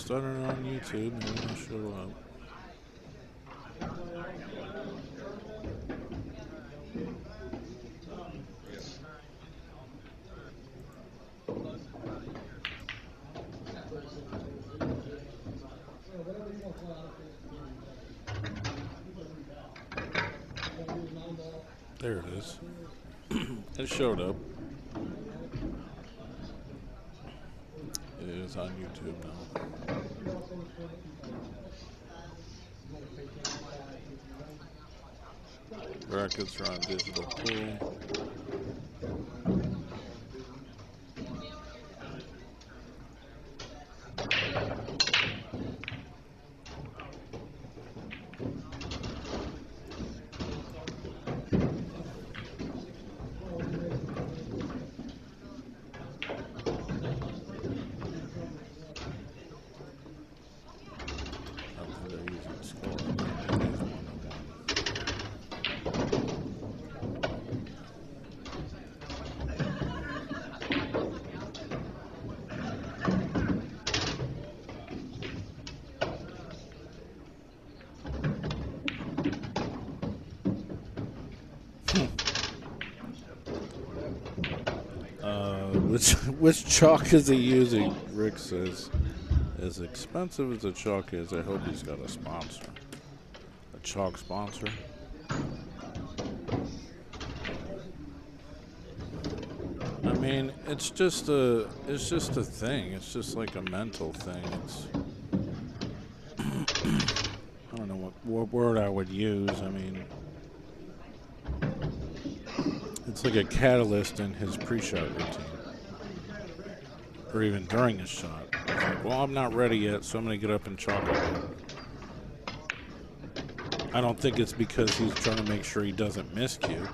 stuttering on YouTube. Maybe I'll show up. There it is. It showed up. It is on YouTube now. Brackets are on digital pool. Which chalk is he using? Rick says, as expensive as the chalk is, I hope he's got a sponsor. A chalk sponsor. I mean, it's just a thing. It's just like a mental thing. It's I don't know what word I would use. I mean, it's like a catalyst in his pre-shot routine. Or even during his shot. It's like, well, I'm not ready yet, so I'm going to get up and chalk it. I don't think it's because he's trying to make sure he doesn't miscue.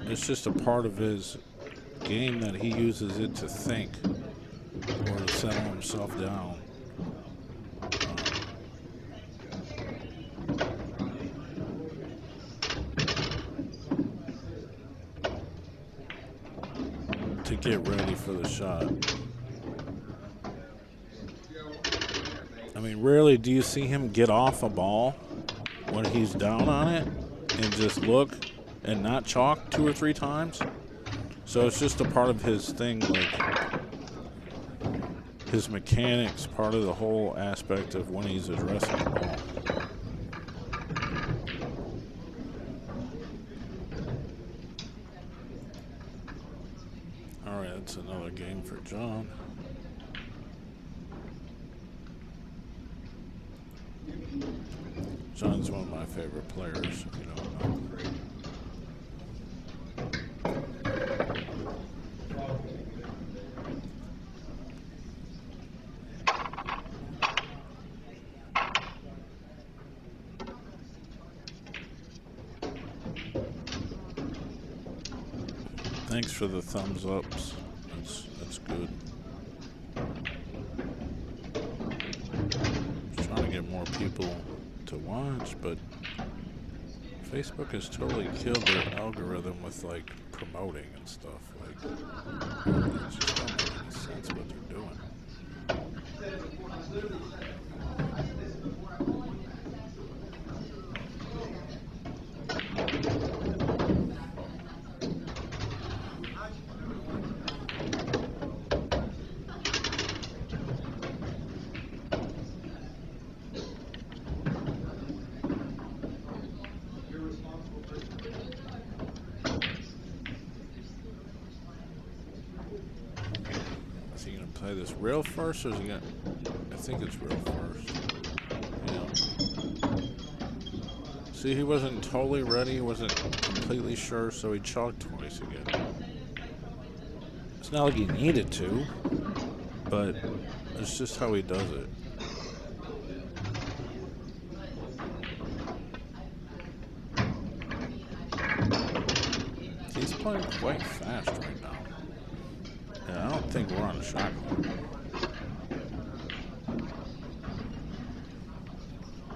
It's just a part of his game that he uses it to think or to settle himself down. To get ready for the shot. I mean, rarely do you see him get off a ball when he's down on it and just look and not chalk 2 or 3 times. So it's just a part of his thing, like his mechanics, part of the whole aspect of when he's addressing the ball. That's another game for John. John's one of my favorite players, if you don't know. Thanks for the thumbs ups. That's good. Just trying to get more people to watch, but Facebook has totally killed their algorithm with like promoting and stuff. Like, it just don't make any sense what they're doing. This rail first, or is he gonna? I think it's rail first. Yeah. See, he wasn't totally ready. He wasn't completely sure, so he chalked twice again. It's not like he needed to, but it's just how he does it. He's playing quite fast right now. Yeah, I don't think we're on a shot clock.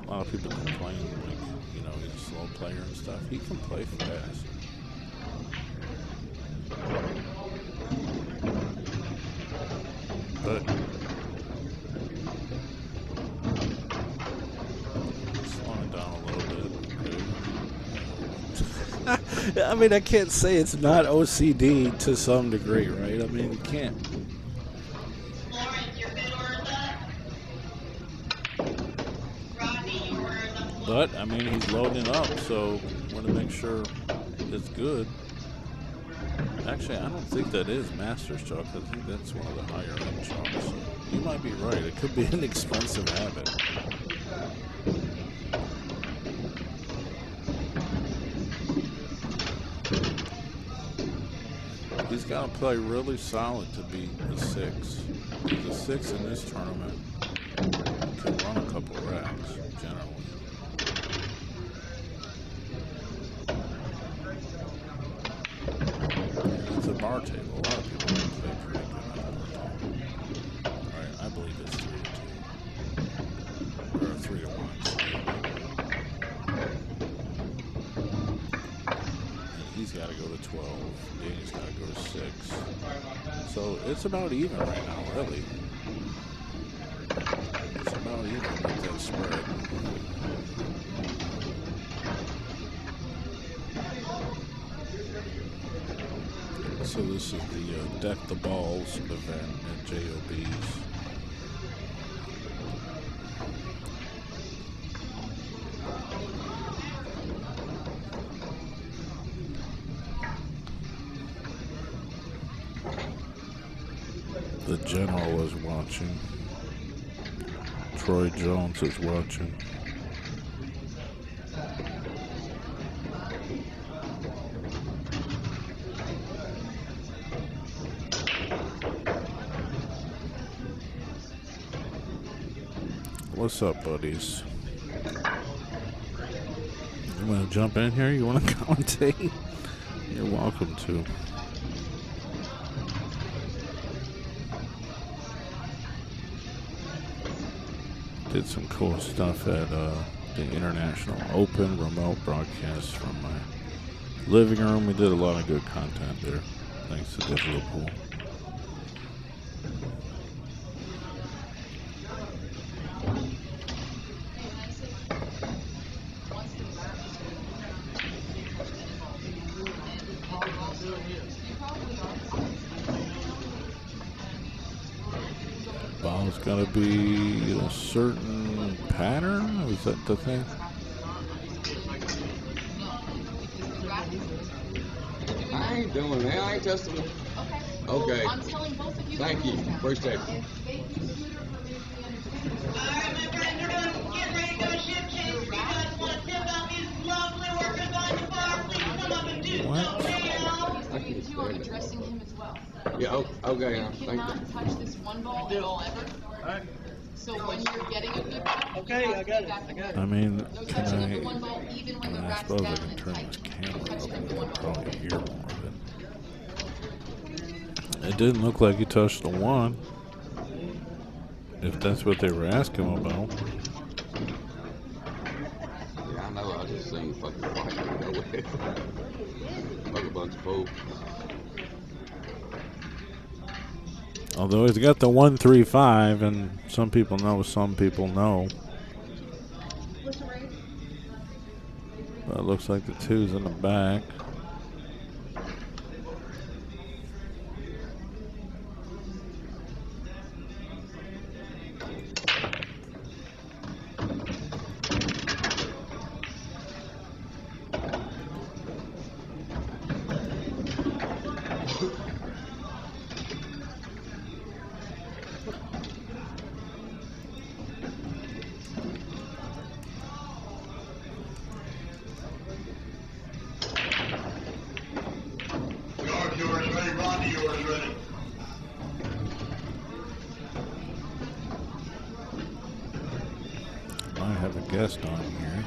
A lot of people complain, like, you know, he's a slow player and stuff. He can play fast. But I mean, I can't say it's not OCD to some degree, right? I mean, you can't. But, I mean, he's loading it up, so want to make sure it's good. Actually, I don't think that is Master's chalk. I think that's one of the higher end chalks. So you might be right. It could be an expensive habit. He's got to play really solid to beat the 6. The 6 in this tournament can run a couple racks, generally. It's a bar table. A lot of people play pretty good on a bar table. Alright, I believe it's 3-2. Or 3-1. He's got to go to 12. Danny's got to go to 6. So it's about even right now, really. It's about even with that spread. So this is the Deck the Balls event at JOB's. The General is watching. Troy Jones is watching. What's up, buddies? You want to jump in here? You want to commentate? You're welcome to. Did some cool stuff at the International Open remote broadcast from my living room. We did a lot of good content there, thanks to Digital Pool. Ball's got to be a certain pattern? Is that the thing? I ain't doing that. I ain't testing it. Okay. I'm telling both of you. Thank you. First take. Thank you, Scooter, for making me understand. Alright, my friends, we're going to get ready to go ship change. If you guys want to tip out these lovely workers on the bar, please come up and do so now. You are addressing him as well. Yeah, okay. You Thank you. cannot touch this one ball at all ever. Alright. So when you're getting a feedback, Okay, I got it. I mean, no can touching of the I one ball, even when the I rack's suppose I down can and turn tight. this camera No up touching of and the one ball. probably hear more of it. It didn't look like he touched the 1. If that's what they were asking about. Yeah, I know. I just seen fucking fight. Fuck a bunch of folks. Although he's got the 1-3-5, and some people know, some people know. But it looks like the 2's in the back. Yours ready, Ronnie, yours ready. I have a guest on here.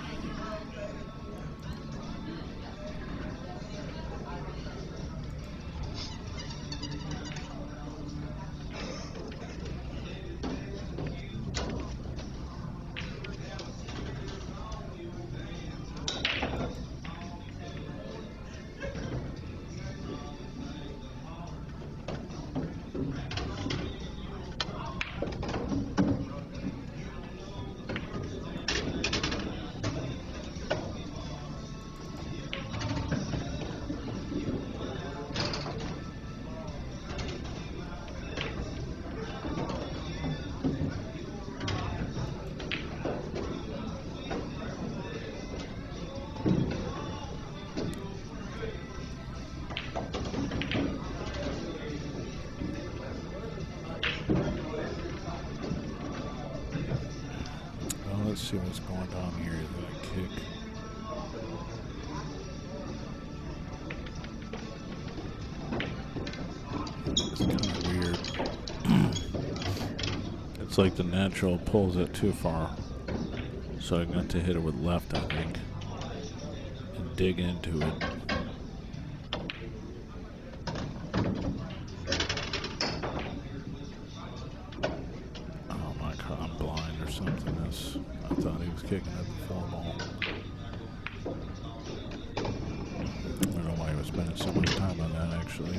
let's see what's going on here. He's gonna kick. It's kind of weird. It's like the natural pulls it too far. So I got to hit it with left, I think. And dig into it. Oh my God, I'm blind or something. I thought he was kicking at the foul ball. I don't know why he was spending so much time on that, actually.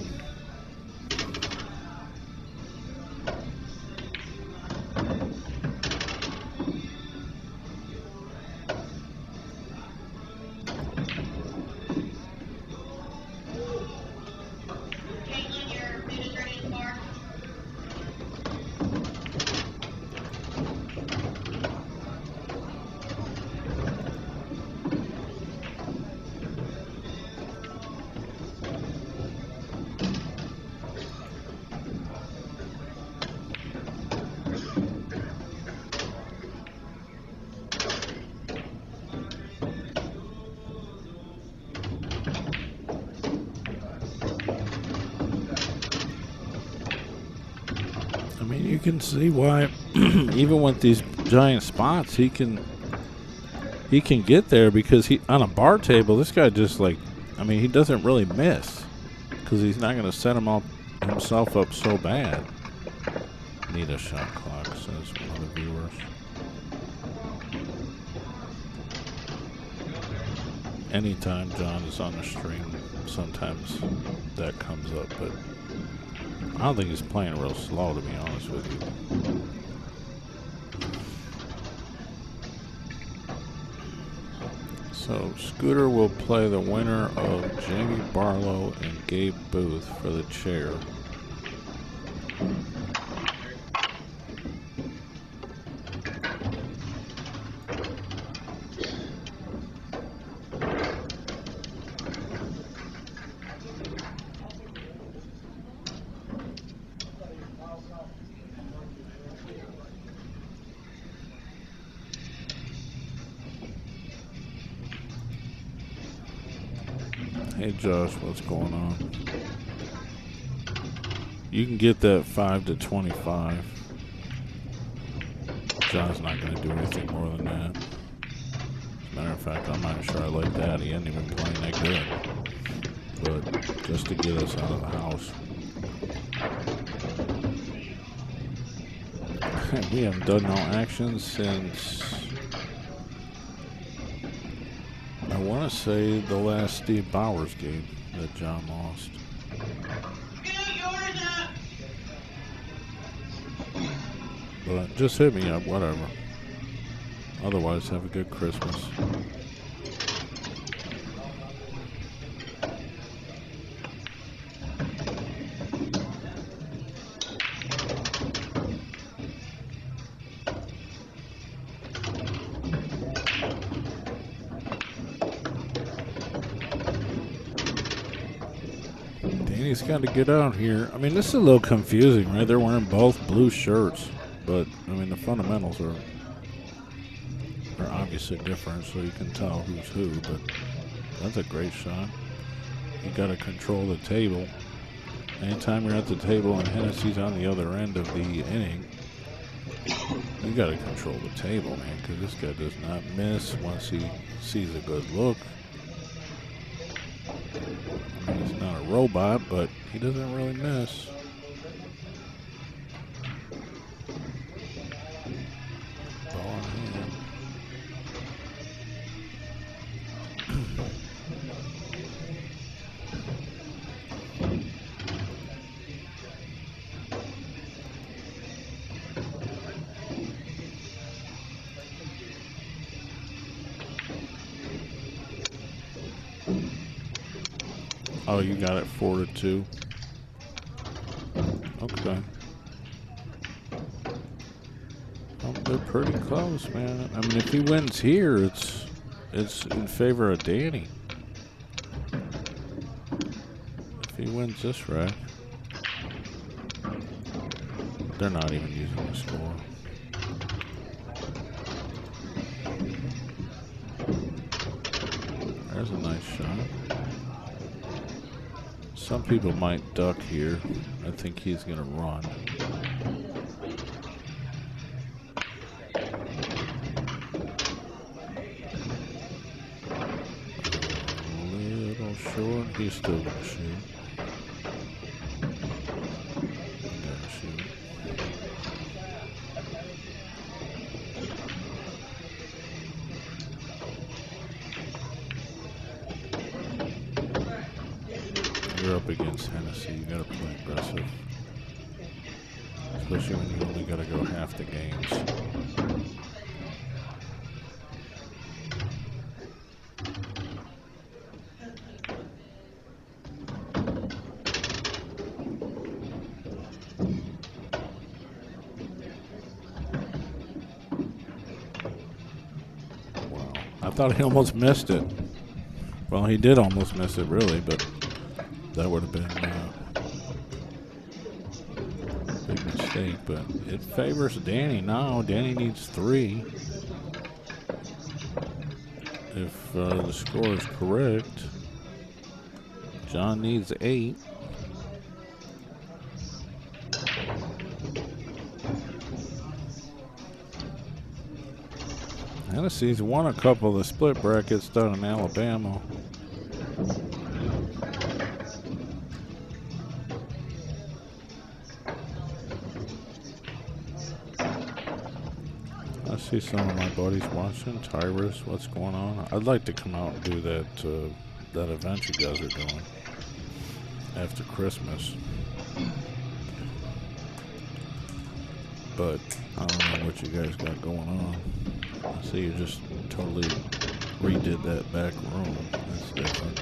I mean, you can see why, even with these giant spots, he can get there, because he, on a bar table, this guy just like, I mean, he doesn't really miss, because he's not going to set himself up so bad. Need a shot clock, says one of the viewers. Anytime John is on the stream, sometimes that comes up, but I don't think he's playing real slow, to be honest with you. So Scooter will play the winner of Jamie Barlow and Gabe Booth for the chair. Hey Josh, what's going on? You can get that 5 to 25. John's not going to do anything more than that. As a matter of fact, I'm not sure I like that. He ain't even playing that good. But just to get us out of the house. We haven't done no action since, I want to say, the last Steve Bowers game that John lost. But just hit me up, whatever. Otherwise, have a good Christmas. Danny's got to get out here. I mean, this is a little confusing, right? They're wearing both blue shirts, but I mean, the fundamentals are obviously different, so you can tell who's who. But that's a great shot. You got to control the table. Anytime you're at the table and Hennessy's on the other end of the inning, you got to control the table, man, because this guy does not miss once he sees a good look. I mean, he's not a robot, but he doesn't really miss. Ball in hand. Oh, you got it 4-2. Okay. Well, they're pretty close, man. I mean, if he wins here, it's in favor of Danny. If he wins this rack, they're not even using the score. There's a nice shot. Some people might duck here. I think he's going to run. A little short. He's still going to shoot. Gotta shoot. You're up against Hennessee. You gotta play aggressive. Especially when you only gotta go half the games. Wow. I thought he almost missed it. Well, he did almost miss it, really, but that would have been a big mistake, but it favors Danny now. Danny needs 3. If the score is correct, John needs 8. Hennessee's won a couple of the split brackets down in Alabama. I see some of my buddies watching. Tyrus, what's going on? I'd like to come out and do that that event you guys are doing after Christmas, but I don't know what you guys got going on. I see you just totally redid that back room. That's different.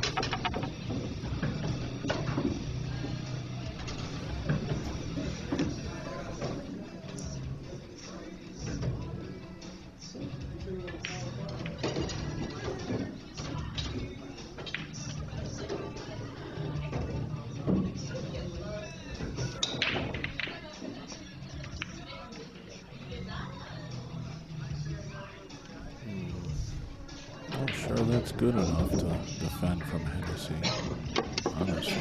That's good enough to defend from Hennessee, honestly.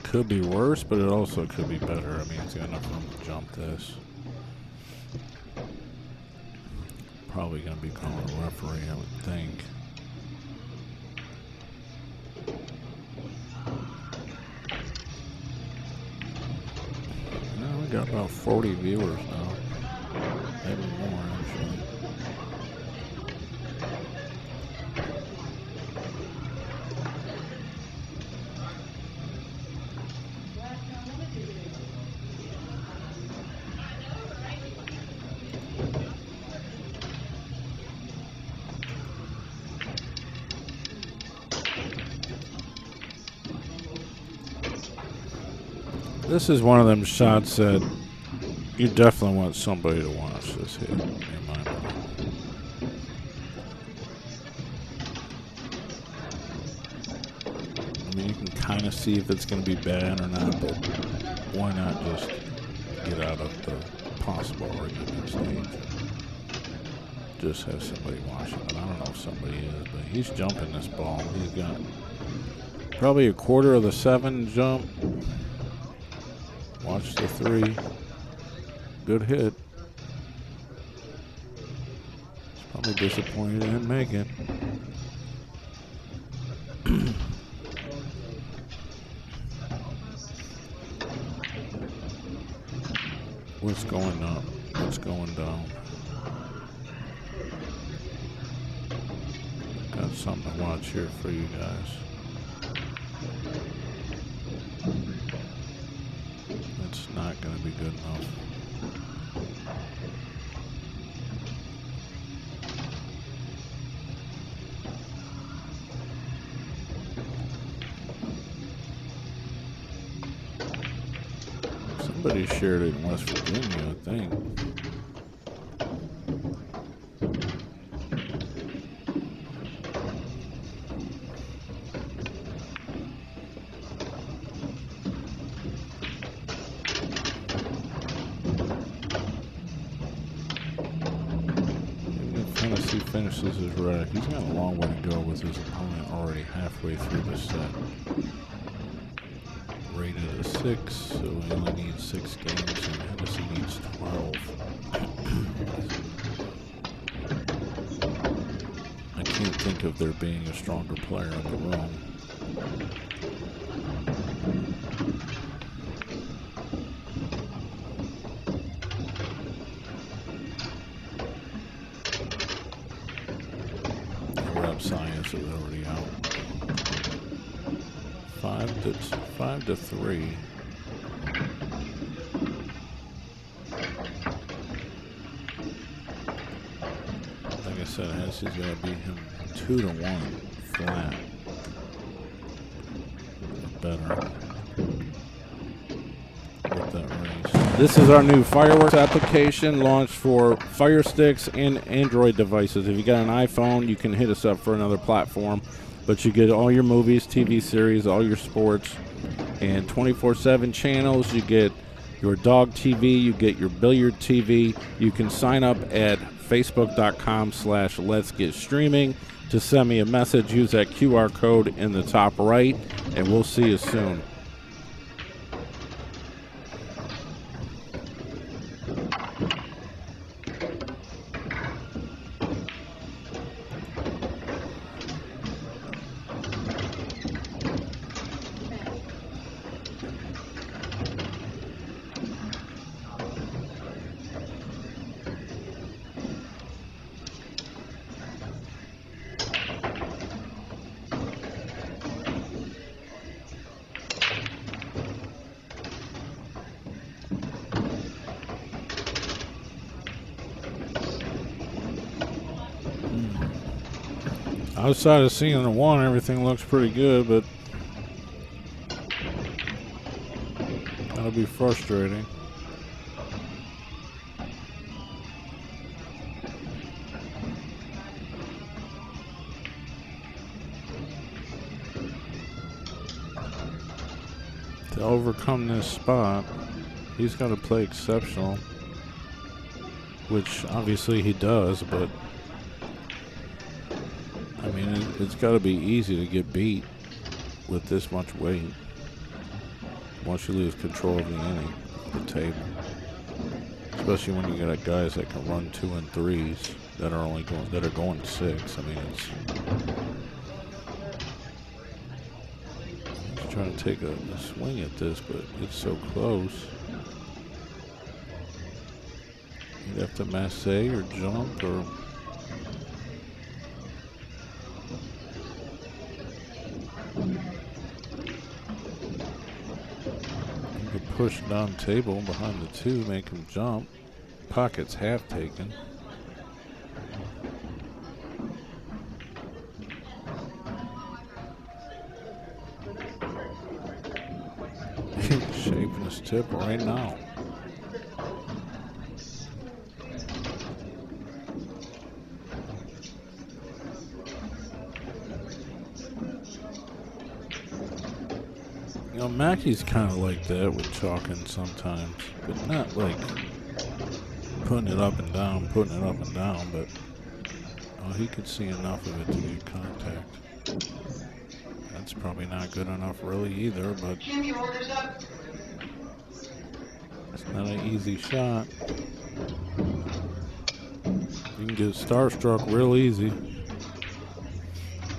Could be worse, but it also could be better. I mean, he's got enough room to jump this. Probably going to be calling a referee, I would think. Got about 40 viewers now, maybe more actually. This is one of them shots that you definitely want somebody to watch this hit, in my mind. I mean, you can kind of see if it's going to be bad or not, but why not just get out of the possible argument stage? Just have somebody watching it. I don't know if somebody is, but he's jumping this ball. He's got probably a quarter of the 7 jump. Watch the 3. Good hit. He's probably disappointed he didn't make it. What's going up? What's going down? Got something to watch here for you guys. It's not going to be good enough. Somebody shared it in West Virginia, I think. finishes his rack. He's got a long way to go with his opponent already halfway through the set. Rated a 6, so he only needs 6 games, and Hennesse needs 12. I can't think of there being a stronger player in the room. Science is already out. 5 to 3. Like I said, Hennesse's gonna beat him 2 to 1 flat. Better with that race. This is our new fireworks application launched for Fire Sticks and Android devices. If you got an iPhone, you can hit us up for another platform. But you get all your movies, TV series, all your sports, and 24/7 channels. You get your dog TV, you get your billiard TV. You can sign up at facebook.com/letsgetstreaming to send me a message. Use that QR code in the top right, and we'll see you soon. Outside of seeing the 1, everything looks pretty good, but that'll be frustrating. To overcome this spot, he's got to play exceptional, which obviously he does, but I mean, it's got to be easy to get beat with this much weight once you lose control of the inning, the table. Especially when you got guys that can run 2 and 3s that are going 6. I mean, he's trying to take a swing at this, but it's so close. You'd have to masse or jump or. Push down table behind the 2, make him jump. Pocket's half taken. He's shaping his tip right now. You know, Mackey's kind of like that with chalking sometimes, but not like putting it up and down, but he could see enough of it to get contact. That's probably not good enough really either, but it's not an easy shot. You can get starstruck real easy.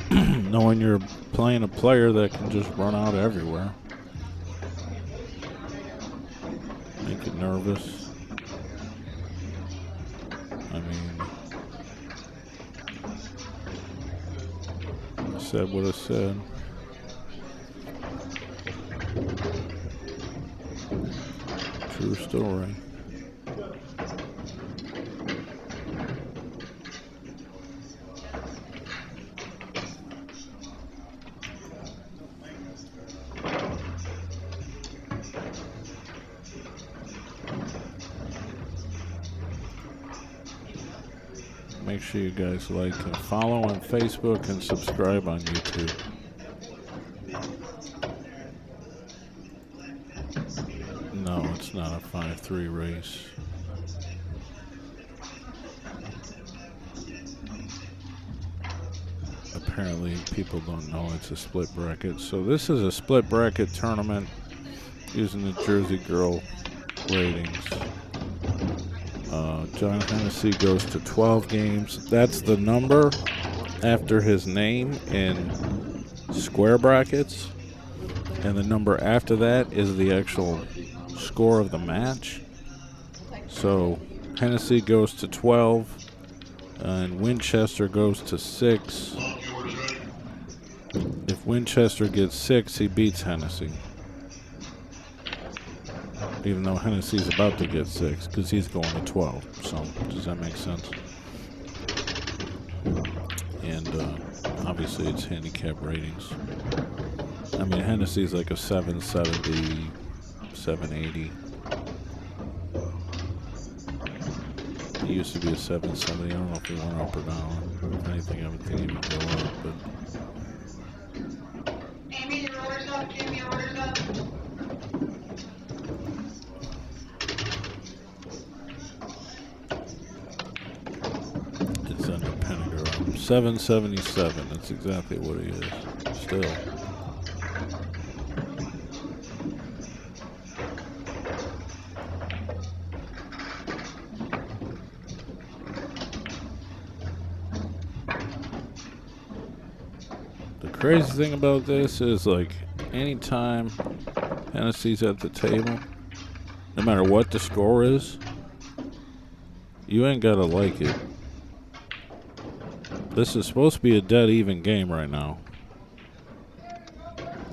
Knowing you're playing a player that can just run out everywhere. Make it nervous. I mean, I said what I said. True story. Make sure you guys like and follow on Facebook and subscribe on YouTube. No, it's not a 5-3 race. apparently people don't know it's a split bracket. So this is a split bracket tournament using the Jersey Girl ratings. Johnathan Hennessee goes to 12 games. That's the number after his name in square brackets. And the number after that is the actual score of the match. So Hennessee goes to 12. And Winchester goes to 6. If Winchester gets 6, he beats Hennessee. Even though Hennessy's about to get 6, because he's going to 12. So, does that make sense? And obviously it's handicap ratings. I mean, Hennessy's like a 770, 780. He used to be a 770. I don't know if he went up or down. If anything, I would think he would go up, but. Amy, your order's up. Jimmy, your order's up. It's under pentagram. 777. That's exactly what he is. Still. Crazy thing about this is, like, anytime Hennessy's at the table, no matter what the score is, you ain't gotta like it. This is supposed to be a dead even game right now.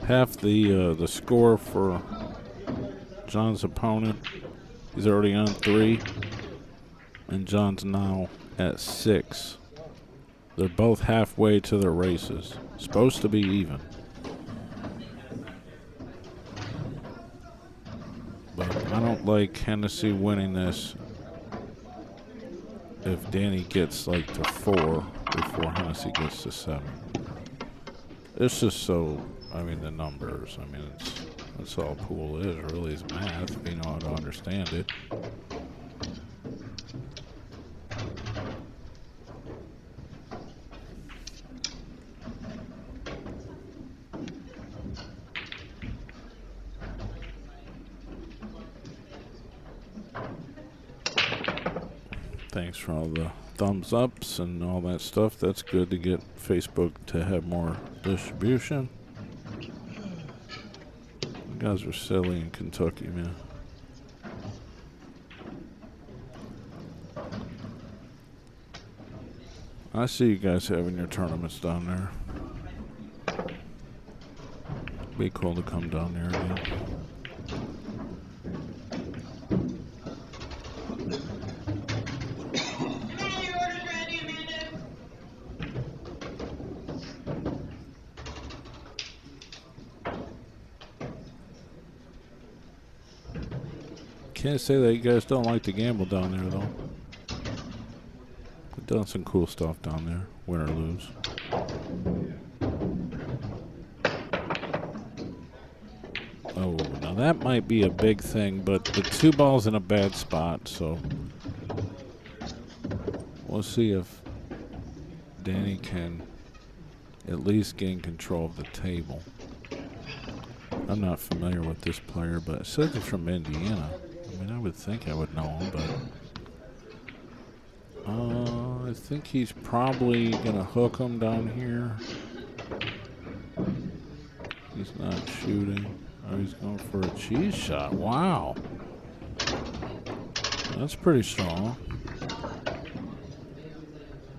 Half the score for John's opponent, he's already on 3, and John's now at 6. They're both halfway to their races. Supposed to be even. But I don't like Hennessee winning this if Danny gets like to 4 before Hennessee gets to 7. It's just so, I mean, the numbers. I mean, that's all pool is, really, is math, if you know how to understand it. Thanks for all the thumbs ups and all that stuff. That's good to get Facebook to have more distribution. You guys are silly in Kentucky, man. I see you guys having your tournaments down there. Be cool to come down there again. Can't say that you guys don't like to gamble down there, though. We've done some cool stuff down there, win or lose. Oh, now that might be a big thing, but the 2 ball's in a bad spot, so we'll see if Danny can at least gain control of the table. I'm not familiar with this player, but it says it's from Indiana. I mean, I would think I would know him, but I think he's probably gonna hook him down here. He's not shooting. Oh, he's going for a cheese shot. Wow, that's pretty strong.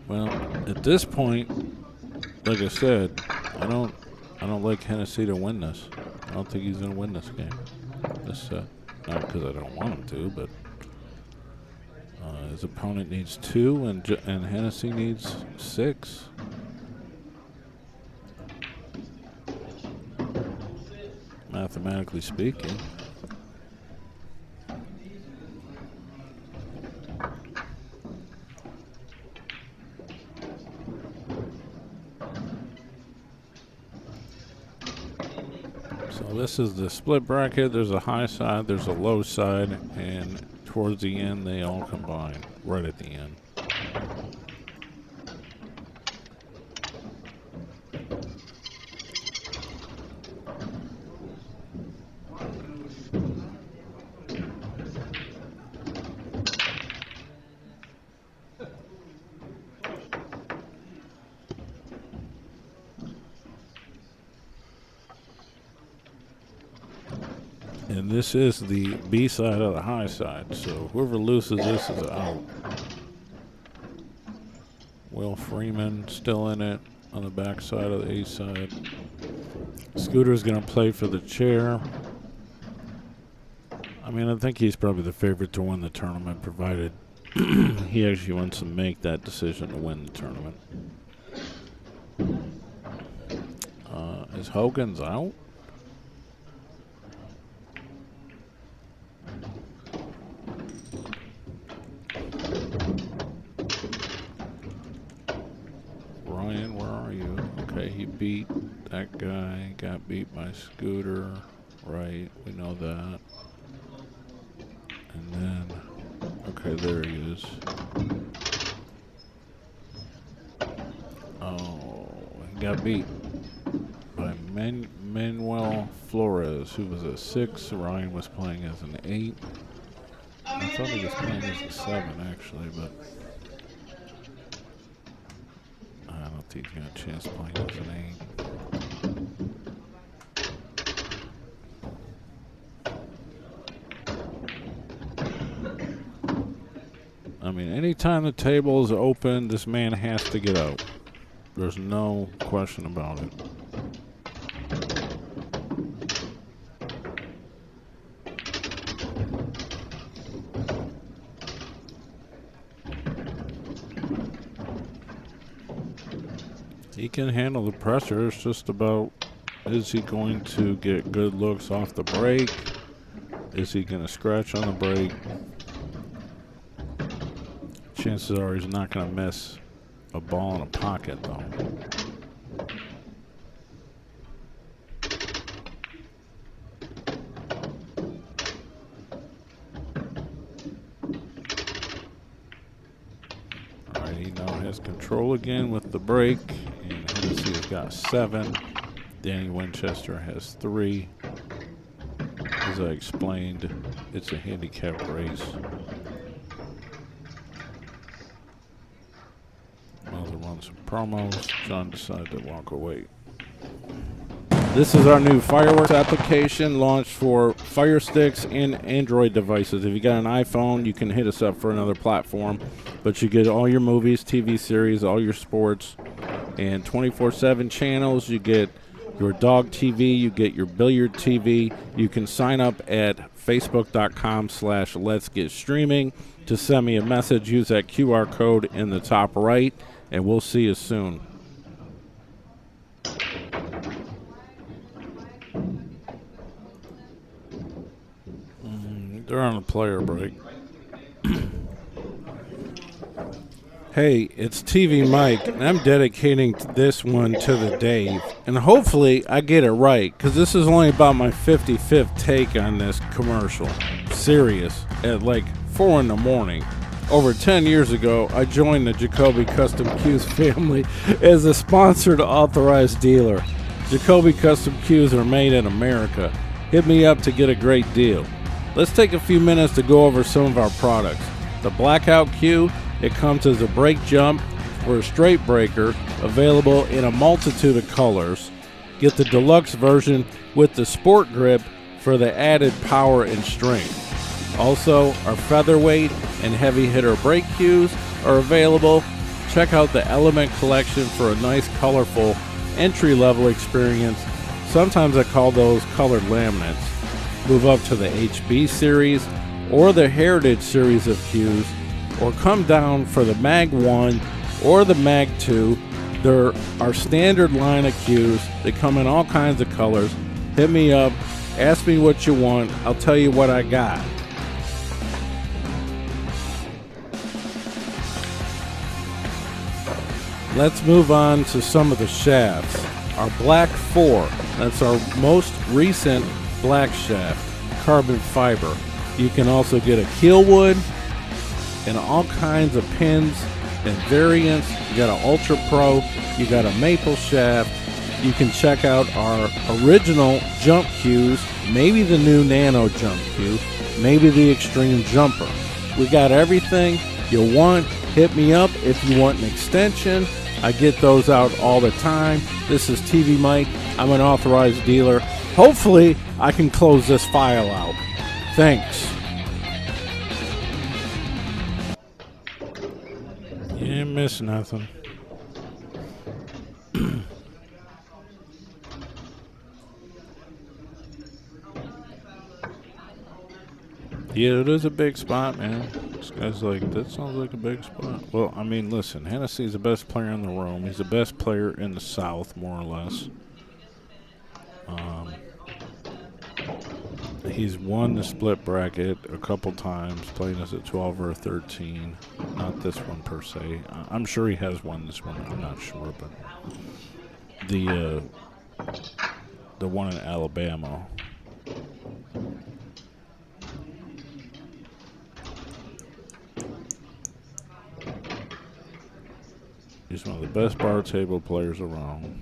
Well, at this point, like I said, I don't like Hennessee to win this. I don't think he's gonna win this game. This set. Not because I don't want him to, but his opponent needs 2 and Hennessee needs 6. Mathematically speaking. This is the split bracket. There's a high side, there's a low side, and towards the end they all combine, right at the end. And this is the B side of the high side, so whoever loses this is out. Will Freeman still in it on the back side of the A side. Scooter's going to play for the chair. I mean, I think he's probably the favorite to win the tournament, provided he actually wants to make that decision to win the tournament. Is Hogan's out? Ryan, where are you? Okay, he beat that guy, got beat by Scooter. Right, we know that. And then, okay, there he is. Oh, he got beat by Manuel Flores, who was a 6. Ryan was playing as an 8. I thought he was playing as a 7, actually, but I don't think he's got a chance playing as an 8. I mean, anytime the table is open, this man has to get out. There's no question about it. He can handle the pressure. It's just about, is he going to get good looks off the break? Is he going to scratch on the break? Chances are he's not going to miss a ball in a pocket, though. All right, he now has control again with the break. And Hennesse has got 7. Danny Winchester has 3. As I explained, it's a handicap race. Mother runs some promos. John decided to walk away. This is our new fireworks application launched for Fire Sticks and Android devices. If you got an iPhone, you can hit us up for another platform. But you get all your movies, TV series, all your sports, and 24/7 channels. You get your dog TV, you get your billiard TV. You can sign up at facebook.com/letsgetstreaming to send me a message. Use that QR code in the top right, and we'll see you soon. They're on a player break. Hey, it's TvMike, and I'm dedicating this one to the Dave. And hopefully I get it right, because this is only about my 55th take on this commercial. Serious, at like 4 in the morning. Over 10 years ago, I joined the Jacoby Custom Cues family as a sponsored authorized dealer. Jacoby Custom Cues are made in America. Hit me up to get a great deal. Let's take a few minutes to go over some of our products. The Blackout Cue, it comes as a break jump or a straight breaker, available in a multitude of colors. Get the deluxe version with the sport grip for the added power and strength. Also, our featherweight and heavy hitter break cues are available. Check out the Element collection for a nice, colorful entry-level experience. Sometimes I call those colored laminates. Move up to the HB series or the Heritage series of cues, or come down for the Mag 1 or the Mag 2. They're our standard line of cues. They come in all kinds of colors. Hit me up, ask me what you want, I'll tell you what I got. Let's move on to some of the shafts. Our Black 4, that's our most recent black shaft, carbon fiber. You can also get a keel wood and all kinds of pins and variants. You got an Ultra Pro, you got a maple shaft. You can check out our original jump cues, maybe the new Nano jump cue, maybe the Extreme Jumper. We got everything you want. Hit me up if you want an extension. I get those out all the time. This is TvMike. I'm an authorized dealer. Hopefully, I can close this file out. Thanks. You didn't miss nothing. Yeah, it is a big spot, man. This guy's like, that sounds like a big spot. Well, I mean, listen, Hennessy's the best player in the room. He's the best player in the South, more or less. He's won the split bracket a couple times, playing us at 12 or 13. Not this one per se. I'm sure he has won this one. I'm not sure, but the one in Alabama. He's one of the best bar table players around.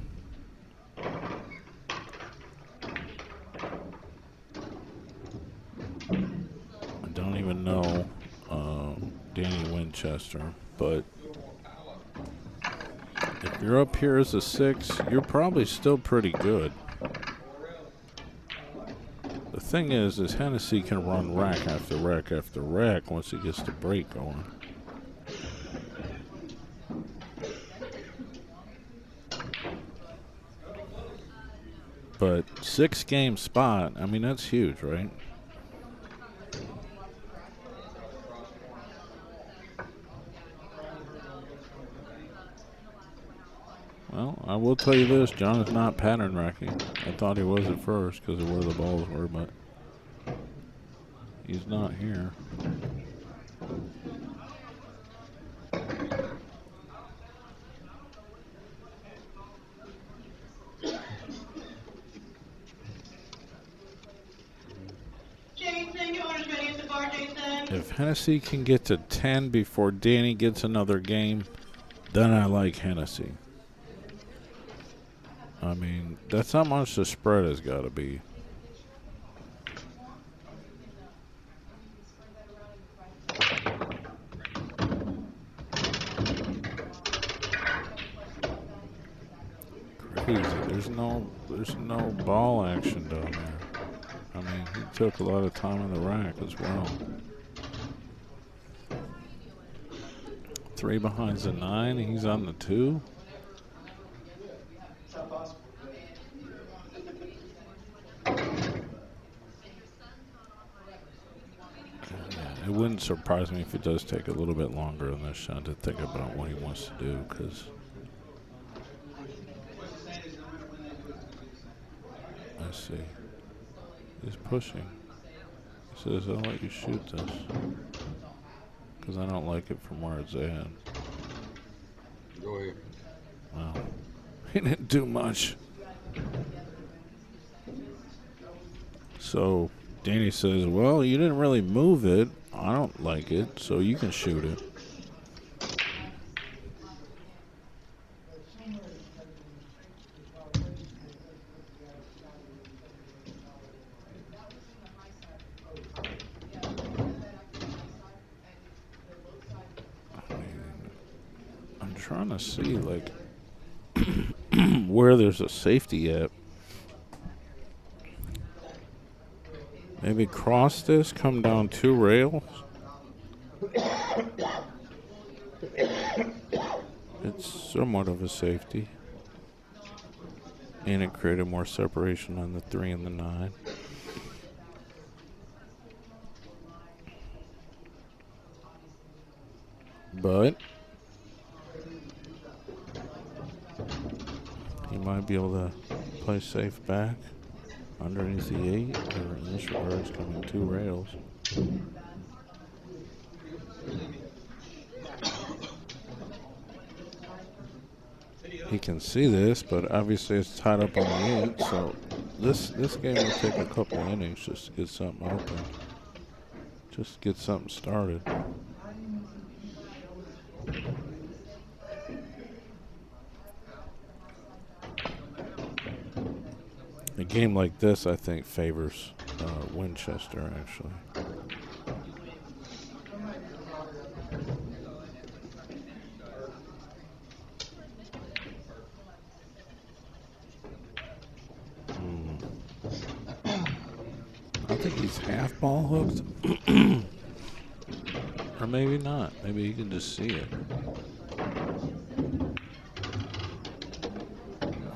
I don't even know Danny Winchester, but if you're up here as a 6, you're probably still pretty good. The thing is Hennessee can run rack after rack after rack once he gets the break going. But 6-game spot, I mean, that's huge, right? Well, I will tell you this, John is not pattern racking. I thought he was at first because of where the balls were, but he's not here. Jason, your order's ready at the bar, Jason. If Hennessy can get to 10 before Danny gets another game, then I like Hennessy. I mean, that's how much the spread has got to be. Crazy. There's no ball action down there. I mean, he took a lot of time on the rack as well. 3 behind's the 9. He's on the 2. It wouldn't surprise me if it does take a little bit longer on this shot to think about what he wants to do, because let's see. He's pushing. He says, I'll let you shoot this because I don't like it from where it's at. Go ahead. Well, he didn't do much. So Danny says, well, you didn't really move it. I don't like it, so you can shoot it. I'm trying to see, like, where there's a safety at. Maybe cross this, come down 2 rails. It's somewhat of a safety. And it created more separation on the 3 and the 9. But he might be able to play safe back underneath the 8, or in this regard, it's coming 2 rails. He can see this, but obviously it's tied up on the 8, so this game will take a couple innings just to get something open. Just get something started. A game like this, I think, favors Winchester, actually. I think he's half ball hooked. Or maybe not. Maybe you can just see it.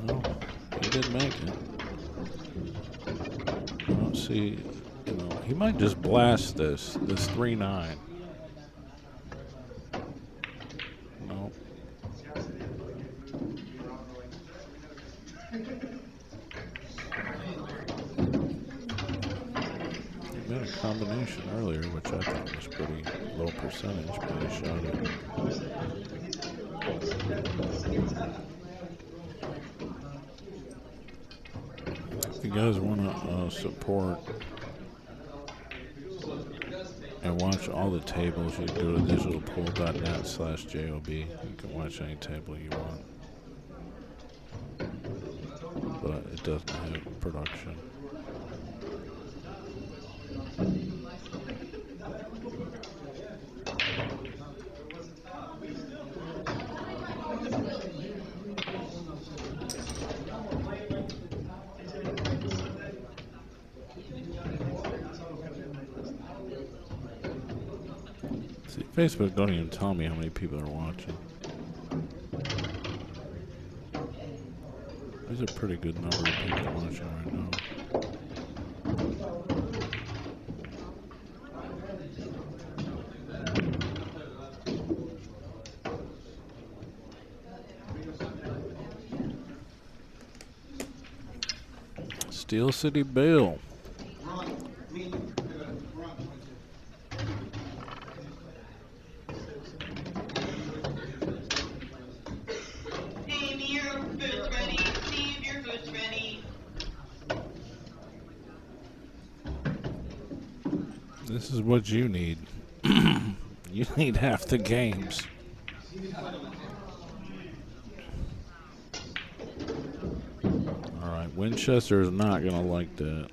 Well, he did make it. I don't see, you know, he might just blast this 3-9. No. He made a combination earlier, which I thought was pretty low percentage, but he shot it. If you guys want to support and watch all the tables, you go to digitalpool.net/JOB. You can watch any table you want. But it doesn't have production. See, Facebook don't even tell me how many people are watching. There's a pretty good number of people watching right now. Steel City Bill. Amy, your food's ready. Steve, your food's ready. This is what you need. You need half the games. Alright, Winchester is not going to like that.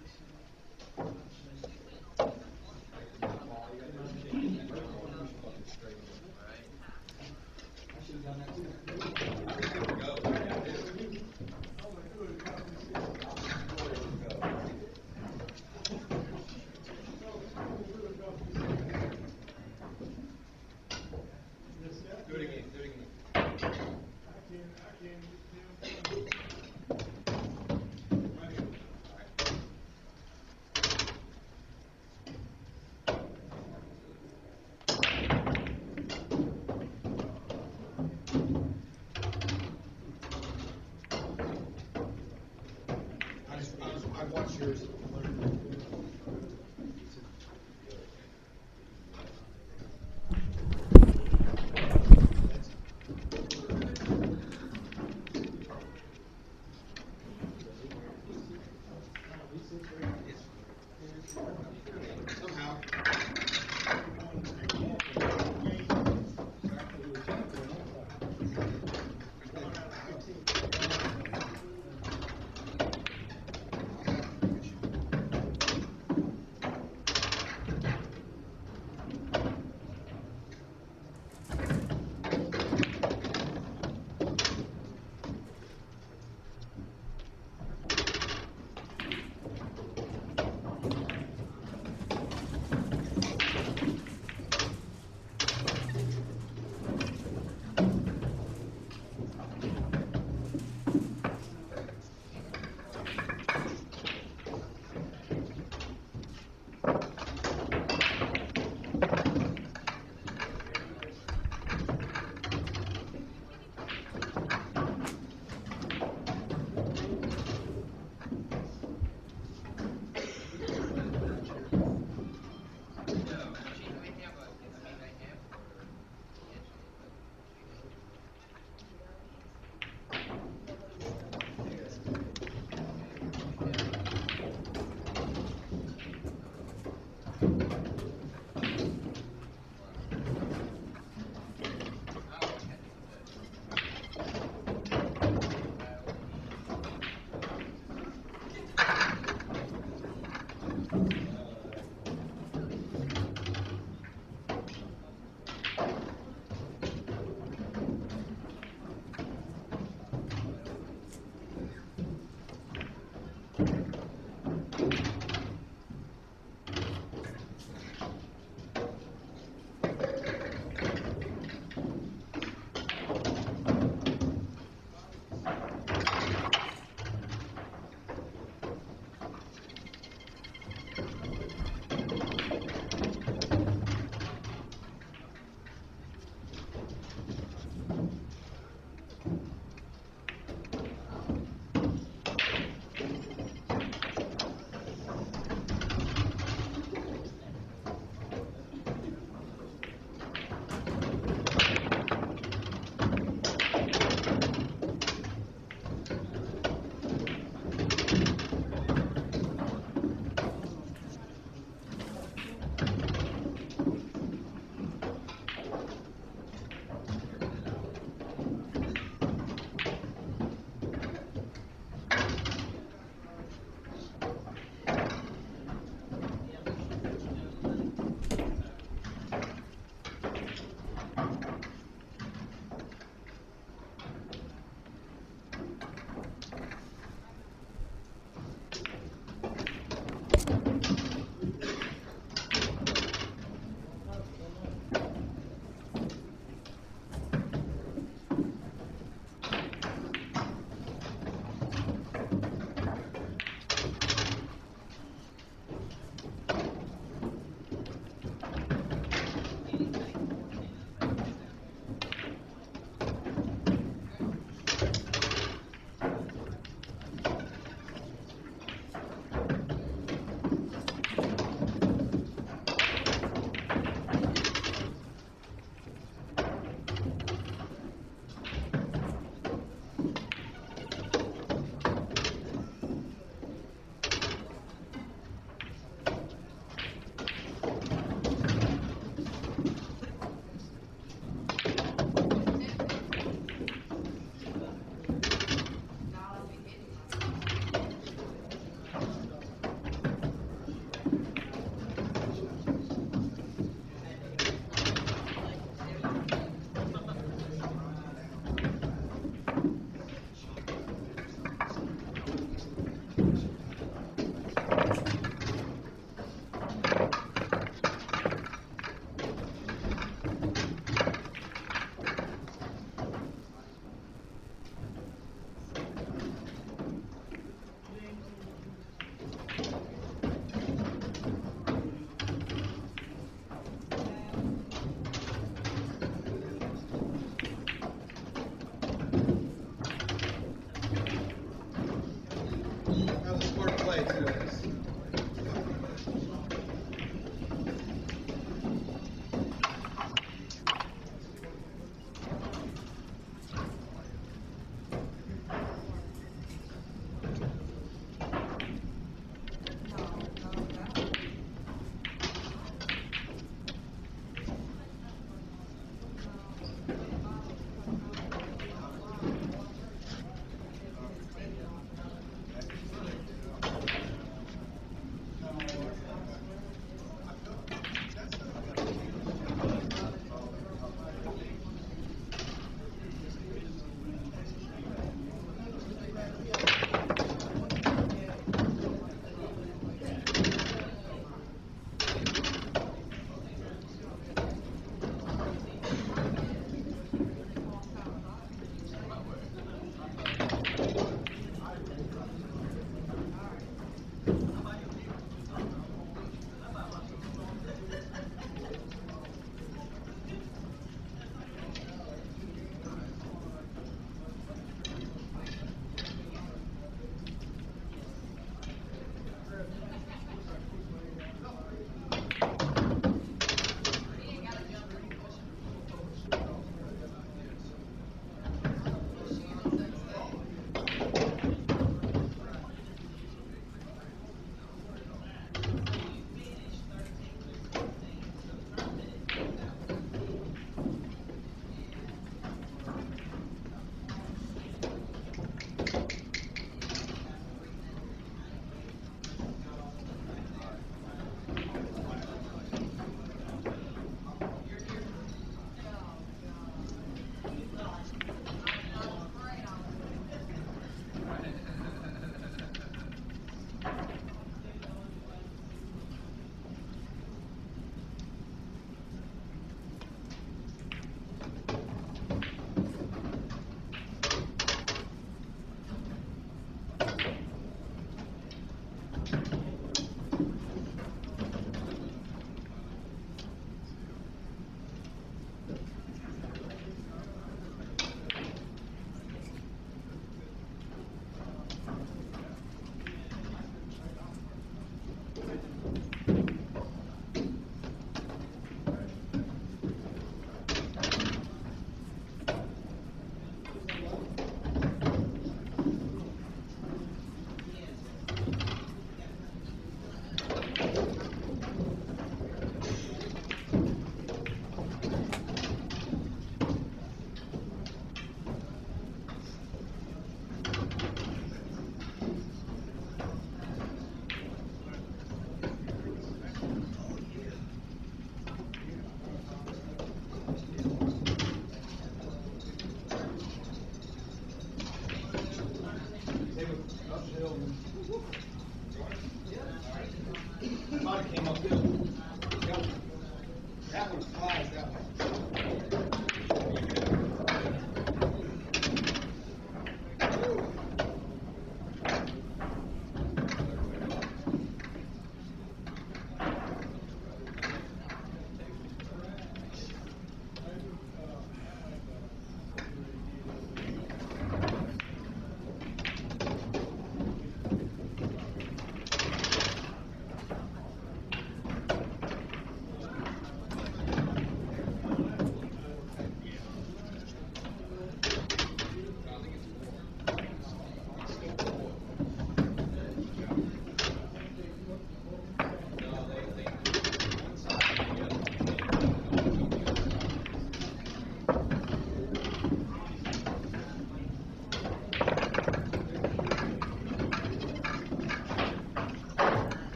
That one flies, that one.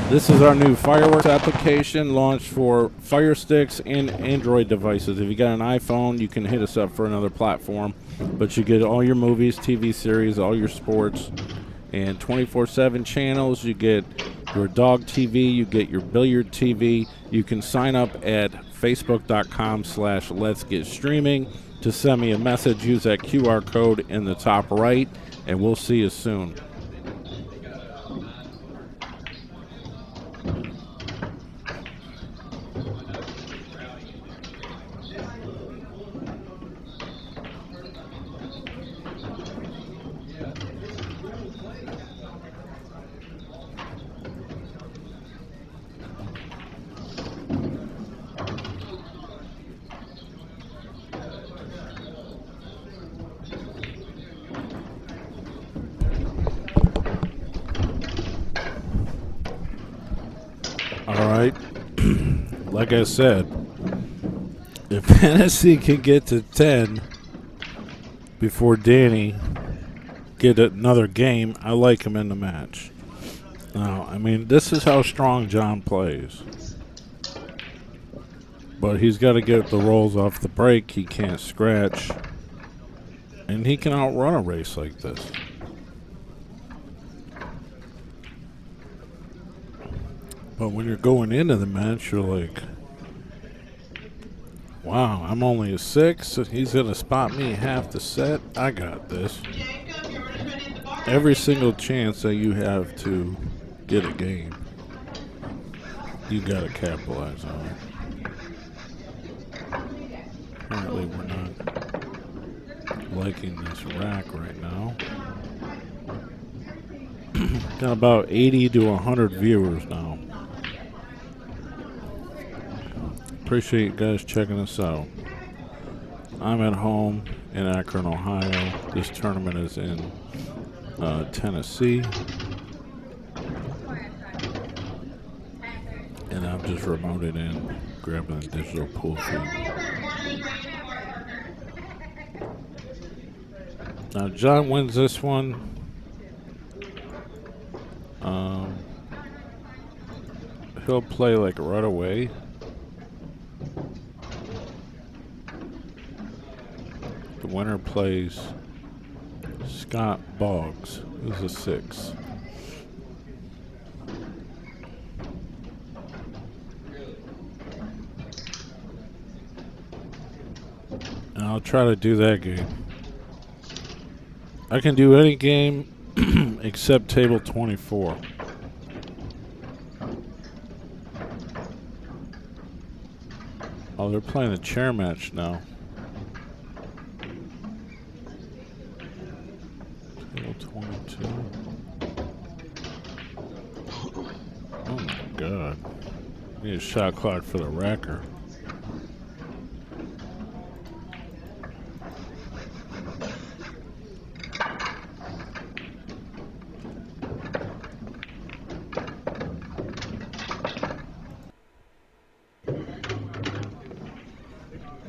This is our new Fireworks application launched for Fire Sticks and Android devices. If you got an iPhone, you can hit us up for another platform. But you get all your movies, TV series, all your sports, and 24/7 channels. You get your dog TV, you get your billiard TV. You can sign up at facebook.com/letsgetstreaming to send me a message. Use that QR code in the top right, and we'll see you soon. Like I said, if Hennesse can get to 10 before Danny get another game, I like him in the match. Now, I mean, this is how strong John plays. But he's got to get the rolls off the break. He can't scratch. And he can outrun a race like this. But when you're going into the match, you're like, wow, I'm only a 6. So he's going to spot me half the set. I got this. Every single chance that you have to get a game, you got to capitalize on it. Apparently we're not liking this rack right now. Got about 80 to 100 viewers now. Appreciate you guys checking us out. I'm at home in Akron, Ohio. This tournament is in Tennessee. And I'm just remoted in, grabbing the digital pool feed. Now John wins this one. He'll play like right away. The winner plays Scott Boggs, who's a 6. And I'll try to do that game. I can do any game except table 24. Oh, they're playing a chair match now. Table 22. Oh my god. Need a shot clock for the racker.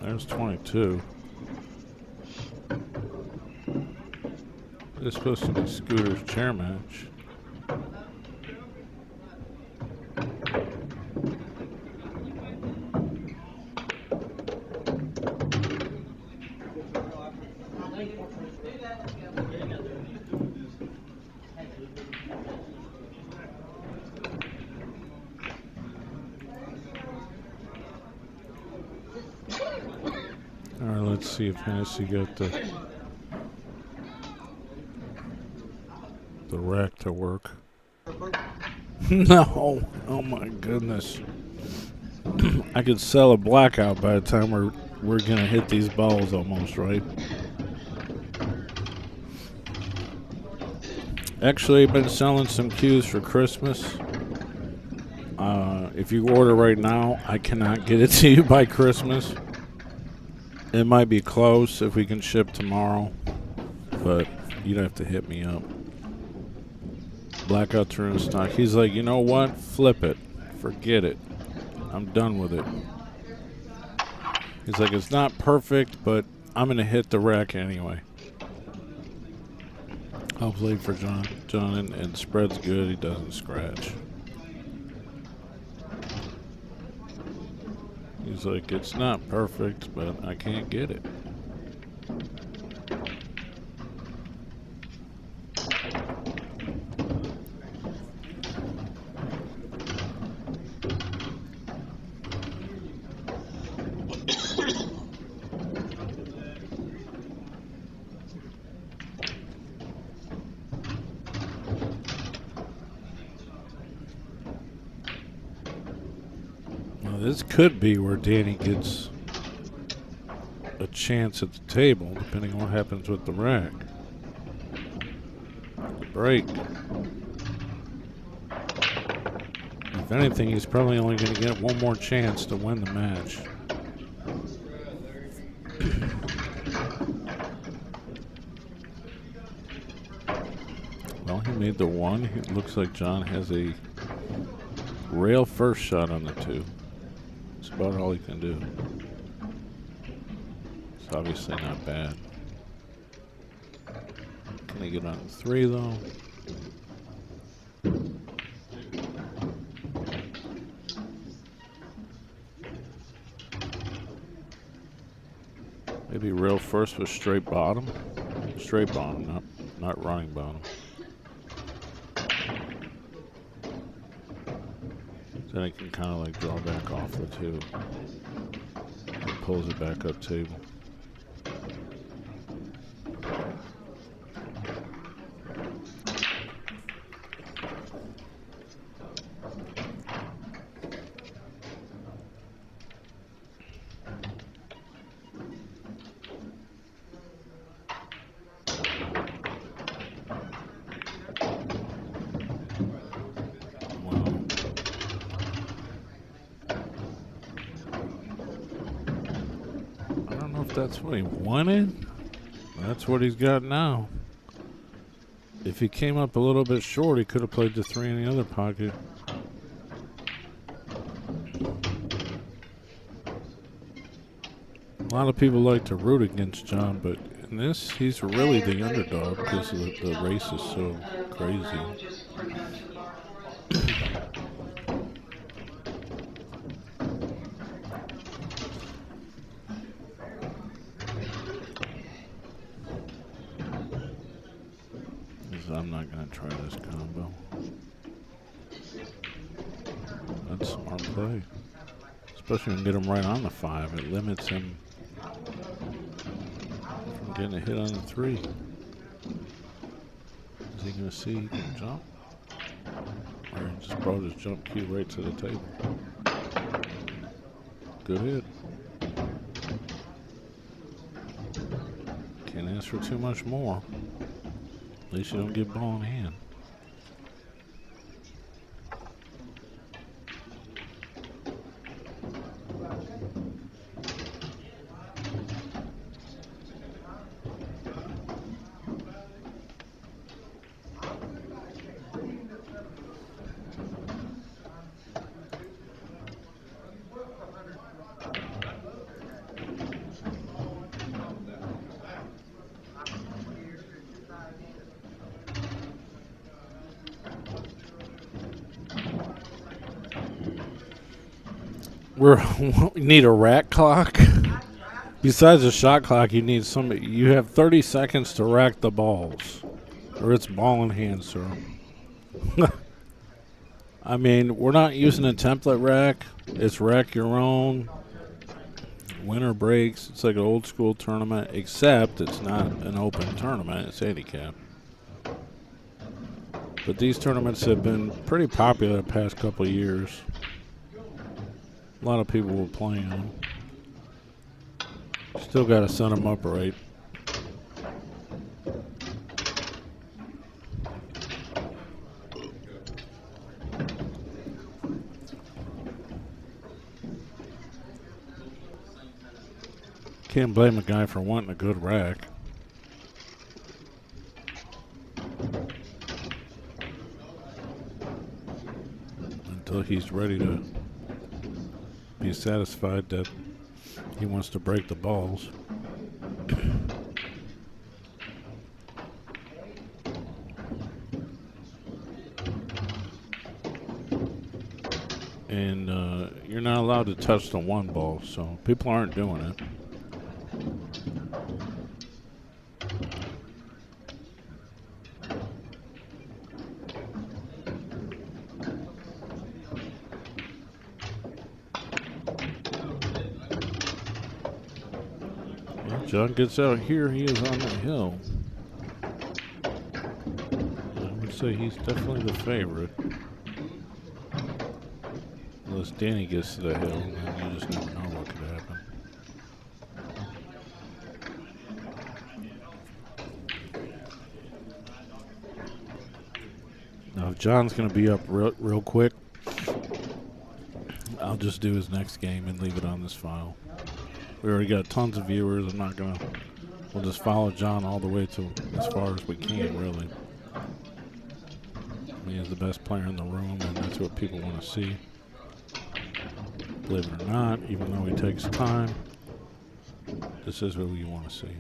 There's 22. It's supposed to be Scooter's chair match. Let's see if Hennessee got the rack to work. No. Oh my goodness. I could sell a blackout by the time we're gonna hit these balls almost, right? Actually, I've been selling some cues for Christmas. If you order right now, I cannot get it to you by Christmas. It might be close if we can ship tomorrow, but you'd have to hit me up. Blackouts are in stock. He's like, you know what? Flip it. Forget it. I'm done with it. He's like, it's not perfect, but I'm going to hit the rack anyway. Hopefully for John and spread's good. He doesn't scratch. He's like, it's not perfect, but I can't get it. This could be where Danny gets a chance at the table, depending on what happens with the rack. The break. If anything, he's probably only going to get one more chance to win the match. Well, he made the one. It looks like John has a rail first shot on the two. That's about all he can do. It's obviously not bad. Can he get on the three though? Maybe rail first with straight bottom. Straight bottom, not running bottom. Then I can kind of like draw back off the two. It pulls it back up table. That's what he wanted. That's what he's got now. If he came up a little bit short, he could have played the three in the other pocket. A lot of people like to root against John, but in this, he's really the underdog because the race is so crazy. I'm not going to try this combo. That's smart play. Especially when you get him right on the five. It limits him from getting a hit on the three. Is he going to see he can jump? Or he just brought his jump cue right to the table. Good hit. Can't ask for too much more. At least you don't get ball in hand. We need a rack clock. Besides a shot clock, you need somebody. You have 30 seconds to rack the balls, or it's ball in hand, sir. I mean, we're not using a template rack. It's rack your own. winner breaks. It's like an old school tournament, except it's not an open tournament. It's handicap. But these tournaments have been pretty popular the past couple of years. A lot of people were playing them. Still got to set them up right. Can't blame a guy for wanting a good rack. Until he's ready to be satisfied that he wants to break the balls. And you're not allowed to touch the one ball, so people aren't doing it. John gets out here, he is on the hill. I would say he's definitely the favorite. Unless Danny gets to the hill, then you just never know what could happen. Now if John's going to be up real quick, I'll just do his next game and leave it on this file. We already got tons of viewers. I'm not gonna. We'll just follow John all the way to as far as we can, really. I mean, he's the best player in the room, and that's what people want to see. Believe it or not, even though he takes time, this is what we want to see.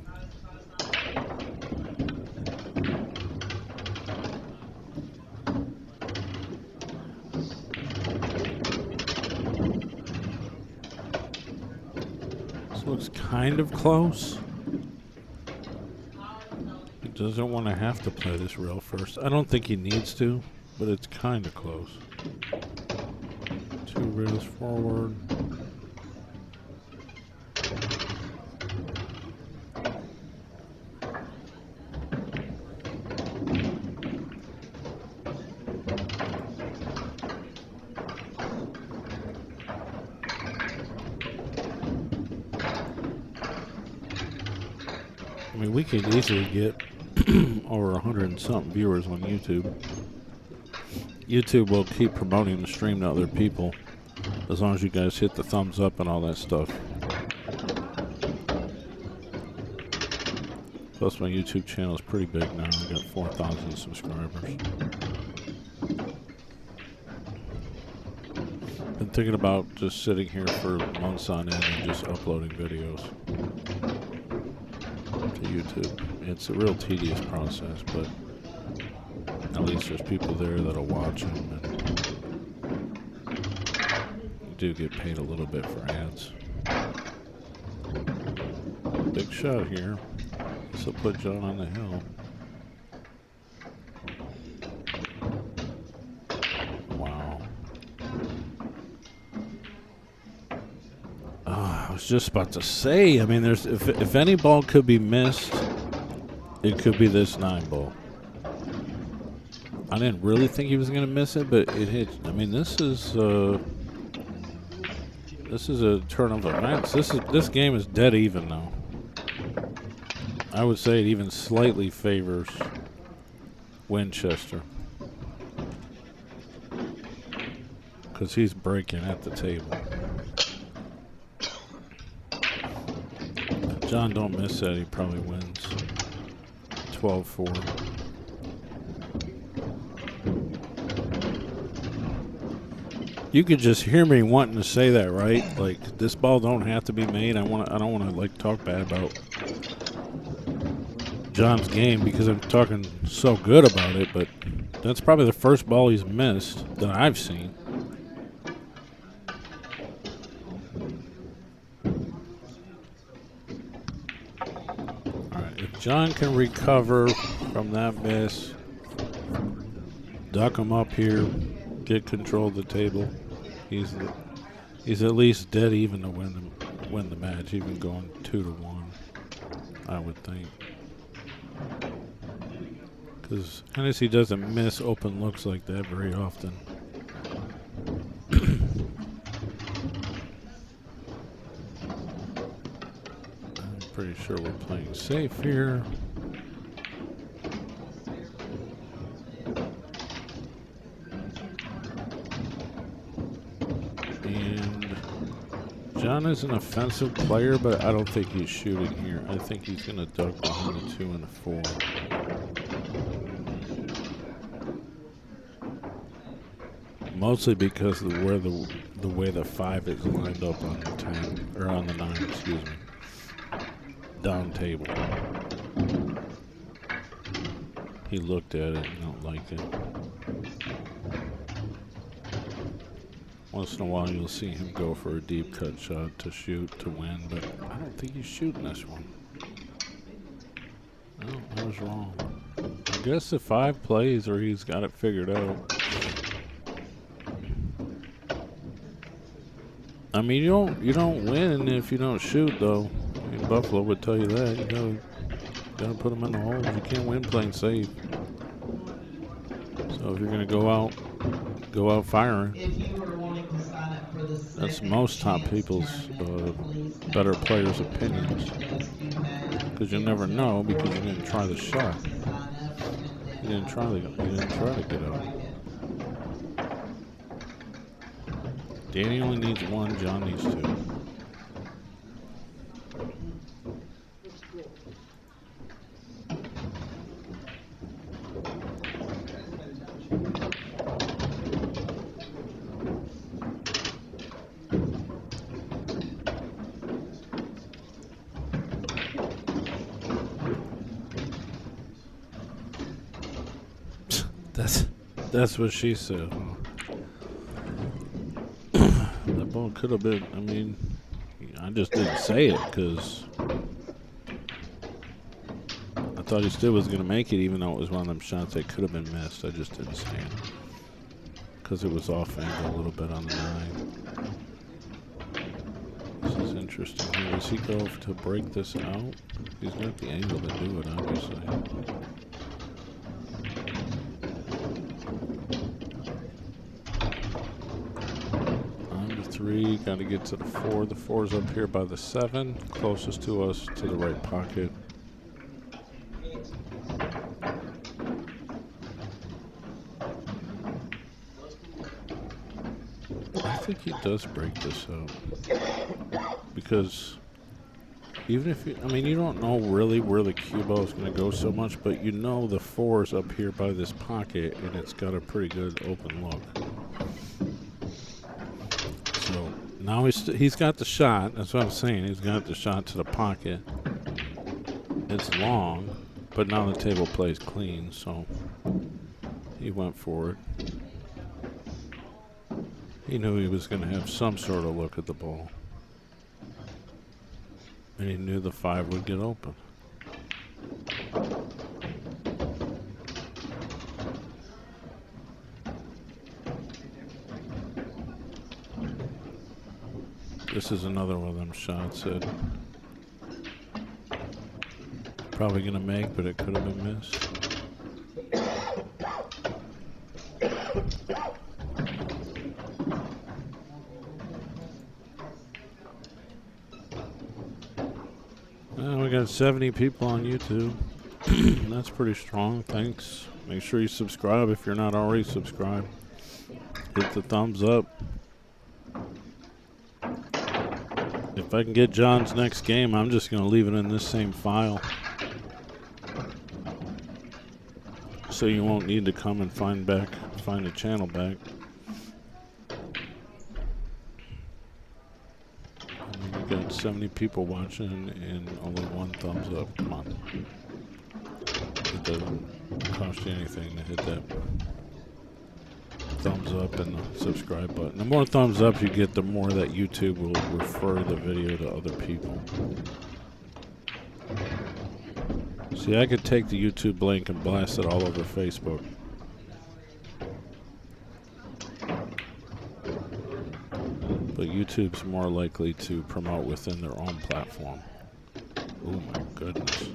Looks kind of close. He doesn't want to have to play this rail first. I don't think he needs to, but it's kind of close. 2 rails forward. I mean, we could easily get over 100 and something viewers on YouTube. YouTube will keep promoting the stream to other people as long as you guys hit the thumbs up and all that stuff. Plus, my YouTube channel is pretty big now. I got 4,000 subscribers. Been thinking about just sitting here for months on end and just uploading videos to YouTube. It's a real tedious process, but at least there's people there that'll watch them, and you do get paid a little bit for ads. Big shot here. This will put John on the hill. Wow. I was just about to say, I mean, there's if any ball could be missed, it could be this 9 ball. I didn't really think he was going to miss it, but it hit. I mean, this is a turn of events. This game is dead even now. I would say it even slightly favors Winchester because he's breaking at the table. If John don't miss that, he probably wins 12-4. You could just hear me wanting to say that, right? Like, this ball don't have to be made. I don't want to like talk bad about John's game because I'm talking so good about it, but that's probably the first ball he's missed that I've seen. Alright, if John can recover from that miss, duck him up here, get control of the table, he's at least dead even to win win the match, even going 2-1, I would think. Because Hennessee doesn't miss open looks like that very often. I'm pretty sure we're playing safe here. And John is an offensive player, but I don't think he's shooting here. I think he's going to duck behind the 2 and the 4. Mostly because of where the way the 5 is lined up on the 10 or on the 9, excuse me. Down table. He looked at it and don't like it. Once in a while you'll see him go for a deep cut shot to shoot to win, but I don't think he's shooting this one. No, I was wrong. I guess the 5 plays or he's got it figured out. I mean, you don't win if you don't shoot, though. I mean, Buffalo would tell you that. You gotta put them in the holes. You can't win playing safe. So if you're gonna go out firing. That's most top people's better players' opinions. Because you never know because you didn't try the shot. You didn't try to get out. Danny only needs 1, John needs 2. That's what she said. That ball could have been, I mean, I just didn't say it because I thought he still was going to make it even though it was one of them shots that could have been missed. I just didn't say it because it was off angle a little bit on the 9. This is interesting. Does he go to break this out? He's got the angle to do it, obviously. Got to get to the 4. The 4's up here by the 7, closest to us to the right pocket. I think he does break this out because even if you, I mean, you don't know really where the cue ball is going to go so much, but you know the 4's up here by this pocket and it's got a pretty good open look. So now he's got the shot. That's what I'm saying. He's got the shot to the pocket. It's long, but now the table plays clean, so he went for it. He knew he was going to have some sort of look at the ball. And he knew the 5 would get open. This is another one of them shots that probably going to make, but it could have been missed. Well, we got 70 people on YouTube. That's pretty strong. Thanks. Make sure you subscribe if you're not already subscribed. Hit the thumbs up. If I can get John's next game, I'm just going to leave it in this same file. So you won't need to come and find the channel back. And we got 70 people watching and only 1 thumbs up. Come on. It doesn't cost you anything to hit that thumbs up and the subscribe button. The more thumbs up you get, the more that YouTube will refer the video to other people. See, I could take the YouTube link and blast it all over Facebook. but YouTube's more likely to promote within their own platform. Oh my goodness.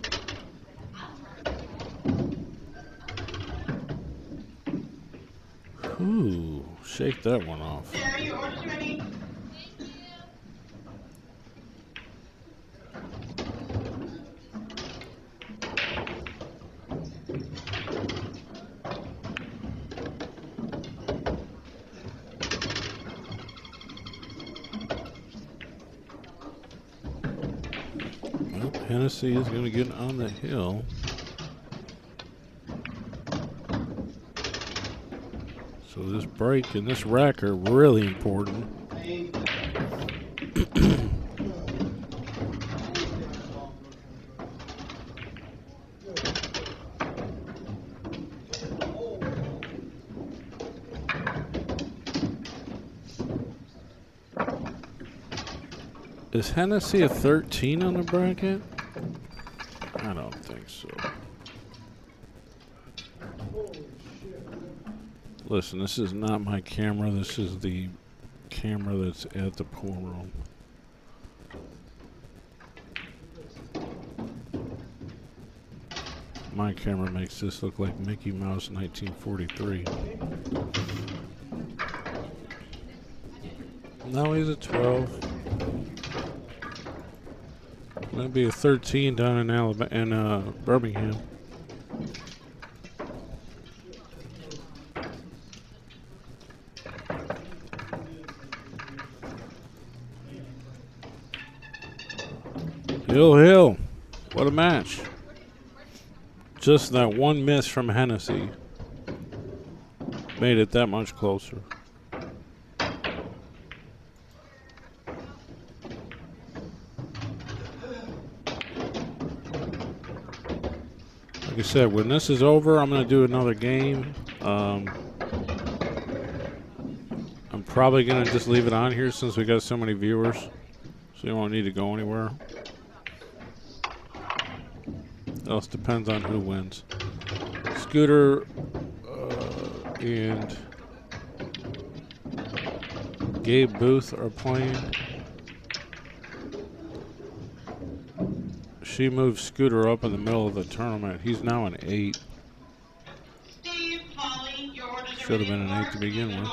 Ooh, shake that one off. Sarah, your order's ready. Well, Hennessee is going to get on the hill. So this break and this rack are really important. Is Hennessee a 13 on the bracket? I don't think so. Listen, this is not my camera. This is the camera that's at the pool room. My camera makes this look like Mickey Mouse 1943. No, he's a 12. Maybe a 13 down in Alabama, in Birmingham. Hill, what a match. Just that one miss from Hennessee made it that much closer. Like I said, when this is over, I'm going to do another game. I'm probably going to just leave it on here since we got so many viewers, so you won't need to go anywhere. Else depends on who wins. Scooter and Gabe Booth are playing. She moved Scooter up in the middle of the tournament. He's now an 8. Steve, Polly, your orders are Should have ready. been an 8 to begin with.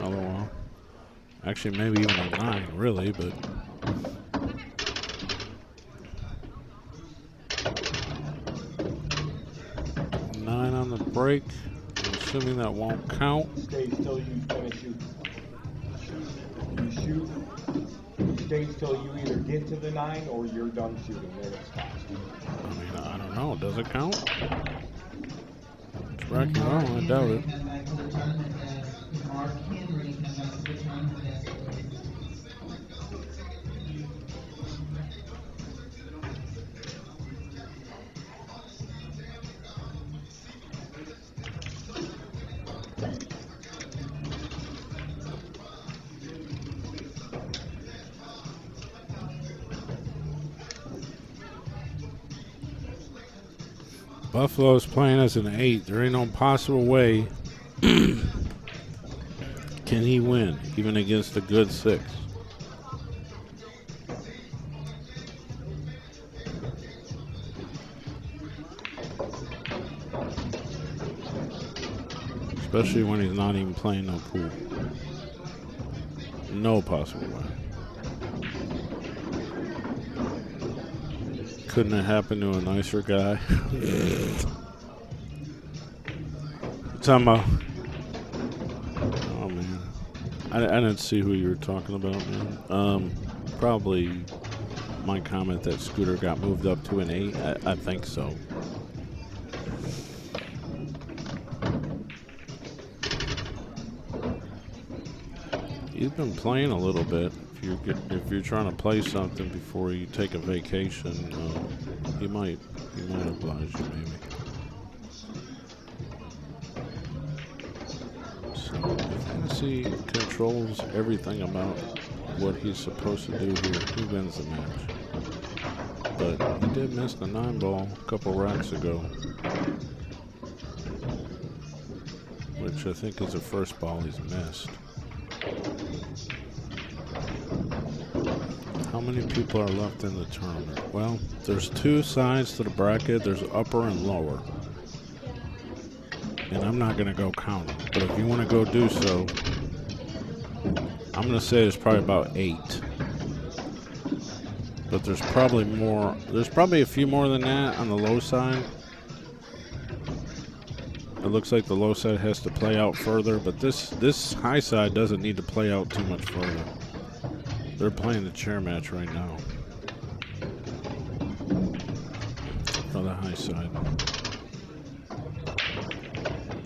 Although, actually, maybe even a 9, really, but. 9 on the break. I'm assuming that won't count. Stay till you finish shooting. You shoot. Stay till you either get to the 9 or you're done shooting. Then it stops. I mean, I don't know. Does it count? It's bracket wrong. I doubt it. Buffalo's playing as an 8. There ain't no possible way can he win, even against a good 6. Especially when he's not even playing no pool. No possible way. Couldn't have happened to a nicer guy. Talking about, oh man, I didn't see who you were talking about, man. Probably my comment that Scooter got moved up to an 8. I think so. He's been playing a little bit. If you're trying to play something before you take a vacation, he might oblige you maybe. So if Hennessee controls everything about what he's supposed to do here, he wins the match. But he did miss the 9 ball a couple racks ago, which I think is the first ball he's missed. many people are left in the tournament? Well, there's 2 sides to the bracket. There's upper and lower. And I'm not going to go count them. But if you want to go do so, I'm going to say there's probably about 8. But there's probably more. There's probably a few more than that on the low side. It looks like the low side has to play out further, but this high side doesn't need to play out too much further. They're playing the chair match right now for the high side.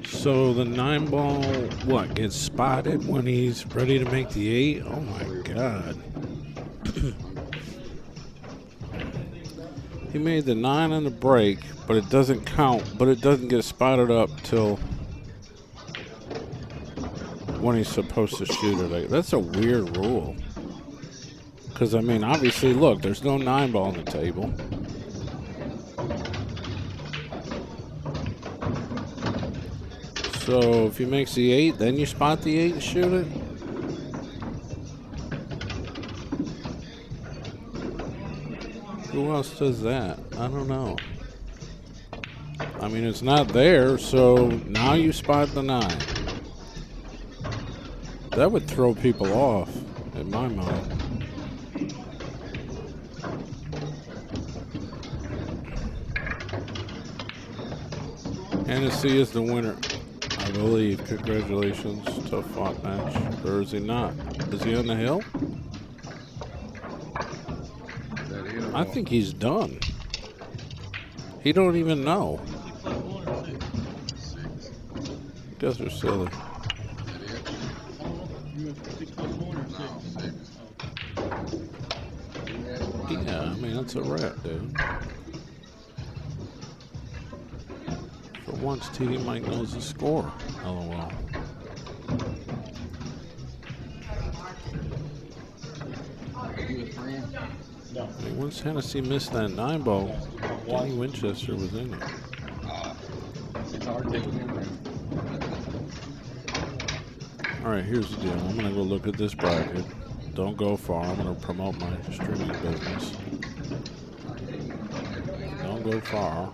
So the 9-ball, what, gets spotted when he's ready to make the 8? Oh my God. He made the 9 on the break, but it doesn't count, but it doesn't get spotted up till when he's supposed to shoot it. That's a weird rule. Because, I mean, obviously, look, there's no 9-ball on the table. So if he makes the 8, then you spot the 8 and shoot it? Who else does that? I don't know. I mean, it's not there, so now you spot the 9. That would throw people off, in my mind. Hennessee is the winner, I believe. Congratulations. Tough fought match. Or is he not? Is he on the hill? I think he's done. He don't even know. You guys are silly. Yeah, I mean, that's a wrap, dude. For once, TvMike knows the score. LOL. I mean, once Hennessee missed that 9-ball, Danny Winchester was in it. Alright, here's the deal. I'm going to go look at this bracket. Don't go far. I'm going to promote my streaming business. Don't go far.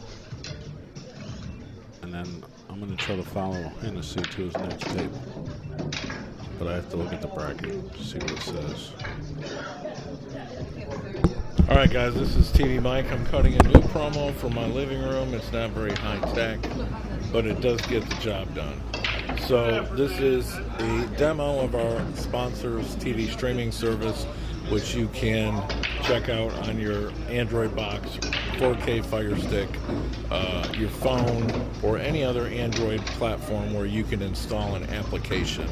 And then I'm going to try to follow Hennessee to his next table. But I have to look at the bracket to see what it says. Alright guys, this is TvMike. I'm cutting a new promo for my living room. It's not very high tech, but it does get the job done. So this is a demo of our sponsor's TV streaming service, which you can check out on your Android box, 4K Fire Stick, your phone, or any other Android platform where you can install an application.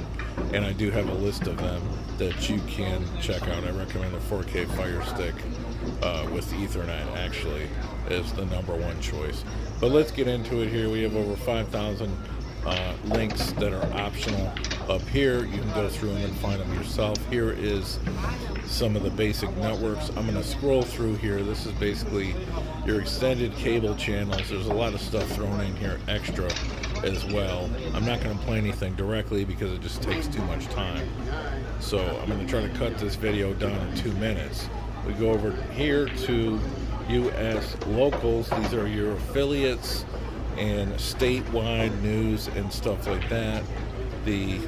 And I do have a list of them that you can check out. I recommend the 4K Fire Stick with Ethernet, actually, is the #1 choice. But let's get into it here. We have over 5,000 links that are optional up here. You can go through them and find them yourself. Here is some of the basic networks. I'm going to scroll through here. This is basically your extended cable channels. There's a lot of stuff thrown in here extra as well. I'm not going to play anything directly because it just takes too much time. So I'm going to try to cut this video down in 2 minutes. We go over here to US locals. These are your affiliates and statewide news and stuff like that. The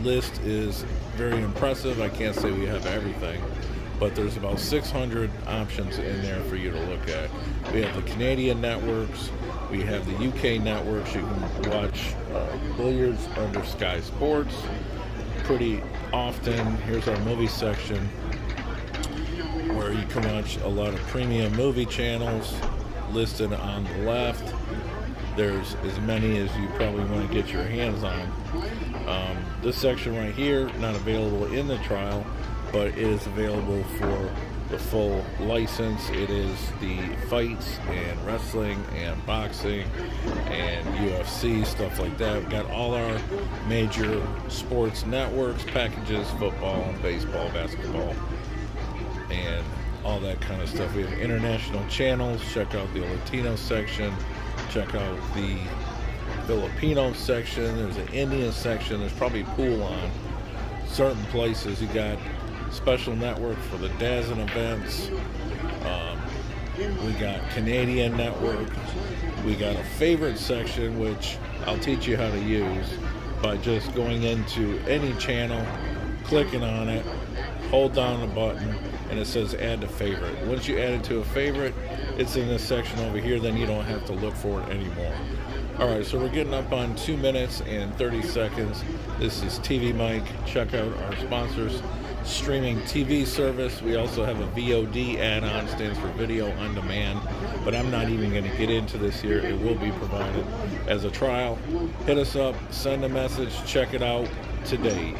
list is very impressive. I can't say we have everything, but there's about 600 options in there for you to look at. We have the Canadian networks, we have the UK networks. You can watch Billiards under Sky Sports pretty often. Here's our movie section where you can watch a lot of premium movie channels listed on the left. There's as many as you probably want to get your hands on. This section right here, not available in the trial, but it is available for the full license. It is the fights and wrestling and boxing and UFC, stuff like that. We've got all our major sports networks, packages, football, baseball, basketball, and all that kind of stuff. We have international channels. Check out the Latino section. Check out the Filipino section. There's an Indian section. There's probably pool on certain places. You got special network for the Dazen events. We got Canadian network. We got a favorite section, which I'll teach you how to use by just going into any channel, clicking on it, hold down the button, and it says add to favorite. Once you add it to a favorite, it's in this section over here, then you don't have to look for it anymore. Alright, so we're getting up on 2 minutes and 30 seconds. This is TvMike. Check out our sponsors. Streaming TV service. We also have a VOD add-on, stands for Video on Demand, but I'm not even going to get into this here. It will be provided as a trial. Hit us up, send a message, check it out today.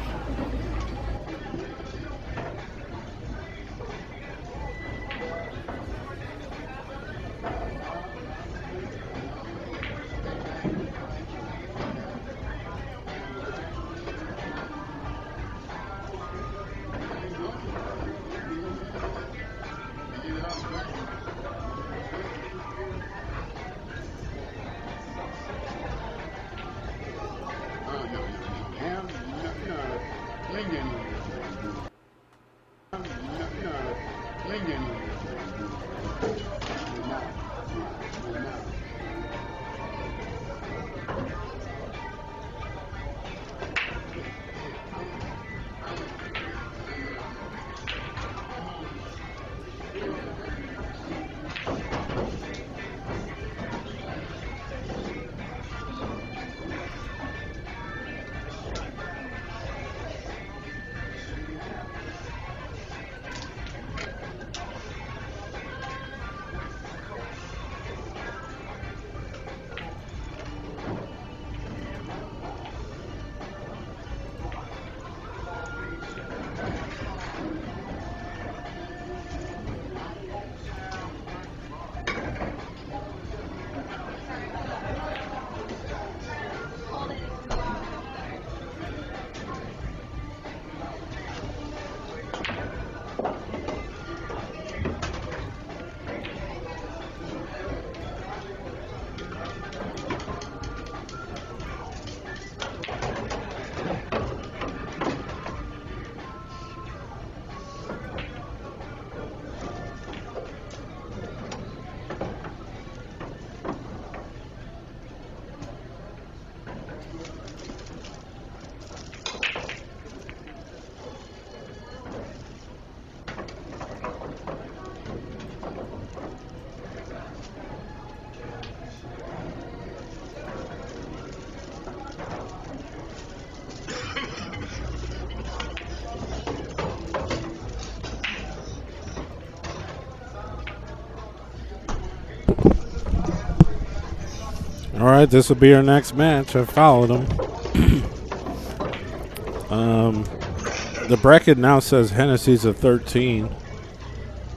All right, this will be our next match. I followed him. The bracket now says Hennessy's a 13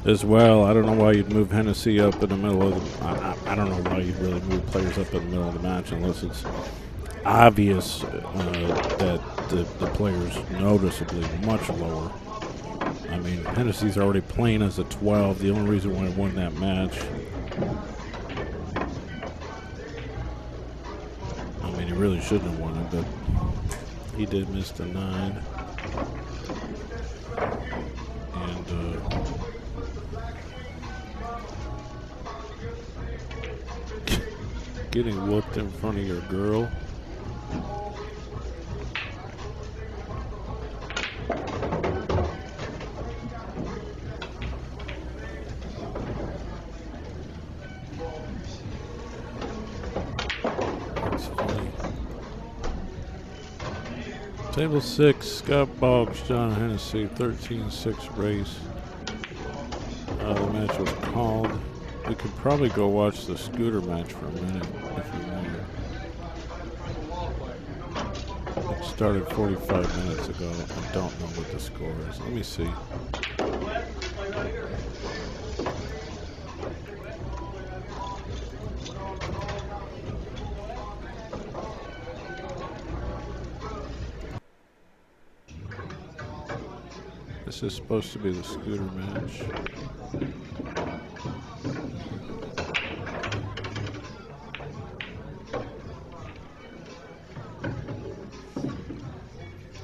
as well. I don't know why you'd move Hennessee up in the middle of the... I don't know why you'd really move players up in the middle of the match unless it's obvious that the player's noticeably much lower. I mean, Hennessy's already playing as a 12. The only reason why he won that match... He really shouldn't have won it, but he did miss the 9. And getting looked in front of your girl. Table 6, Scott Boggs, Johnathan Hennessee, 13-6 race. The match was called. We could probably go watch the scooter match for a minute if you want. It started 45 minutes ago. I don't know what the score is. Let me see. This is supposed to be the scooter match.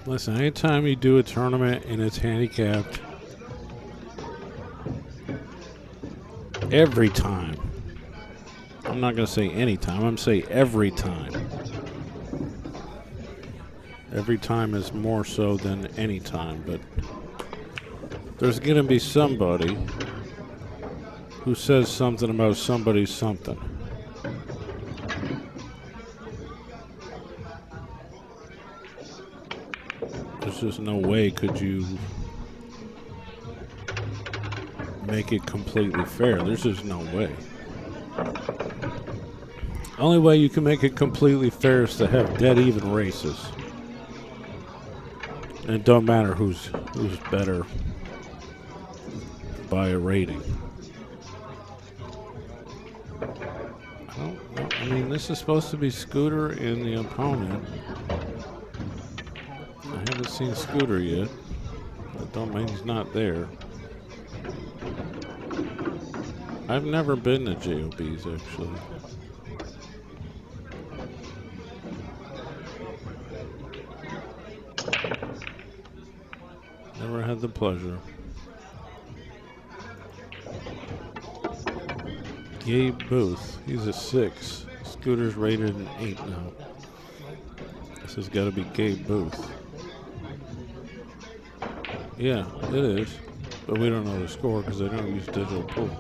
Listen, anytime you do a tournament and it's handicapped, every time, I'm not going to say any time, I'm going to say every time. Every time is more so than any time, but there's going to be somebody who says something about somebody's something. There's just no way could you make it completely fair. There's just no way. Only way you can make it completely fair is to have dead even races. And it don't matter who's better by a rating. I don't know. I mean, this is supposed to be Scooter and the opponent. I haven't seen Scooter yet. That don't mean he's not there. I've never been to JOB's actually. Never had the pleasure. Gabe Booth, he's a 6. Scooter's rated an 8 now. This has got to be Gabe Booth. Yeah, it is. But we don't know the score because they don't use digital pool.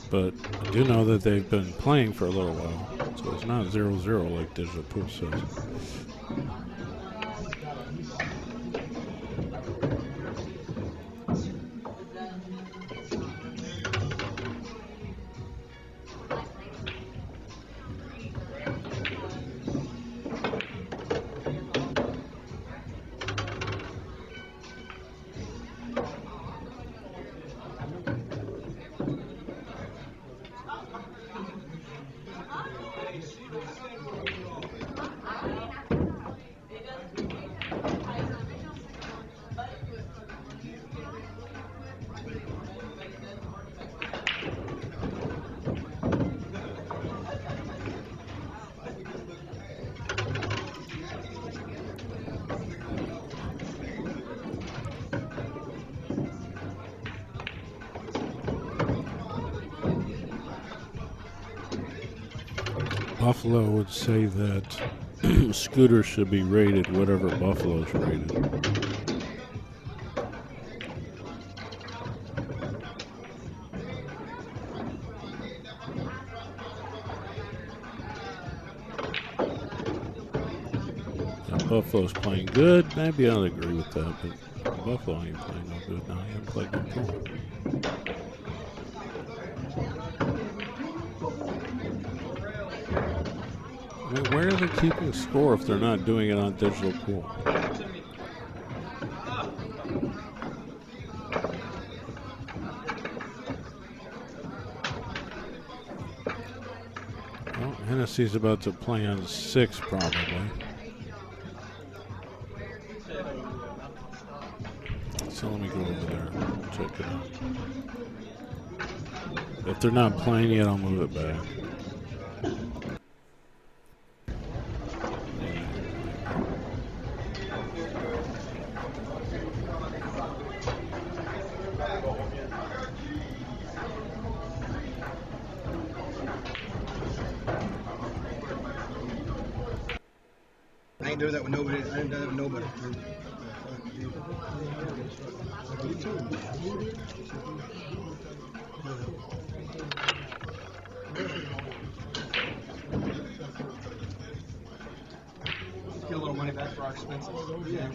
But I do know that they've been playing for a little while, so it's not 0-0 like digital pool says. Buffalo would say that Scooter should be rated whatever Buffalo's rated. If Buffalo's playing good, maybe I'll agree with that, but Buffalo ain't playing no good now. He hasn't played good pool. I mean, where are they keeping score if they're not doing it on digital pool? Well, Hennessy's about to play on 6 probably. So let me go over there and check it out. If they're not playing yet, I'll move it back. I ain't doing that with nobody. I ain't done that with nobody. Get a little money back for our expenses. Yeah.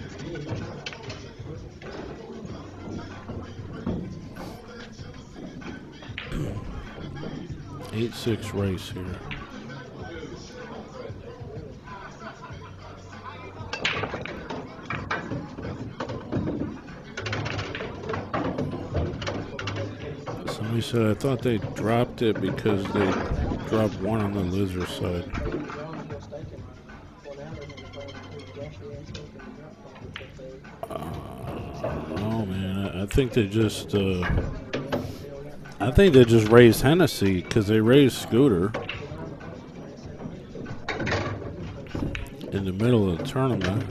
8-6 race here. Somebody said I thought they dropped it because they dropped one on the loser side. No, know, man. I think they just raised Hennessy because they raised Scooter in the middle of the tournament.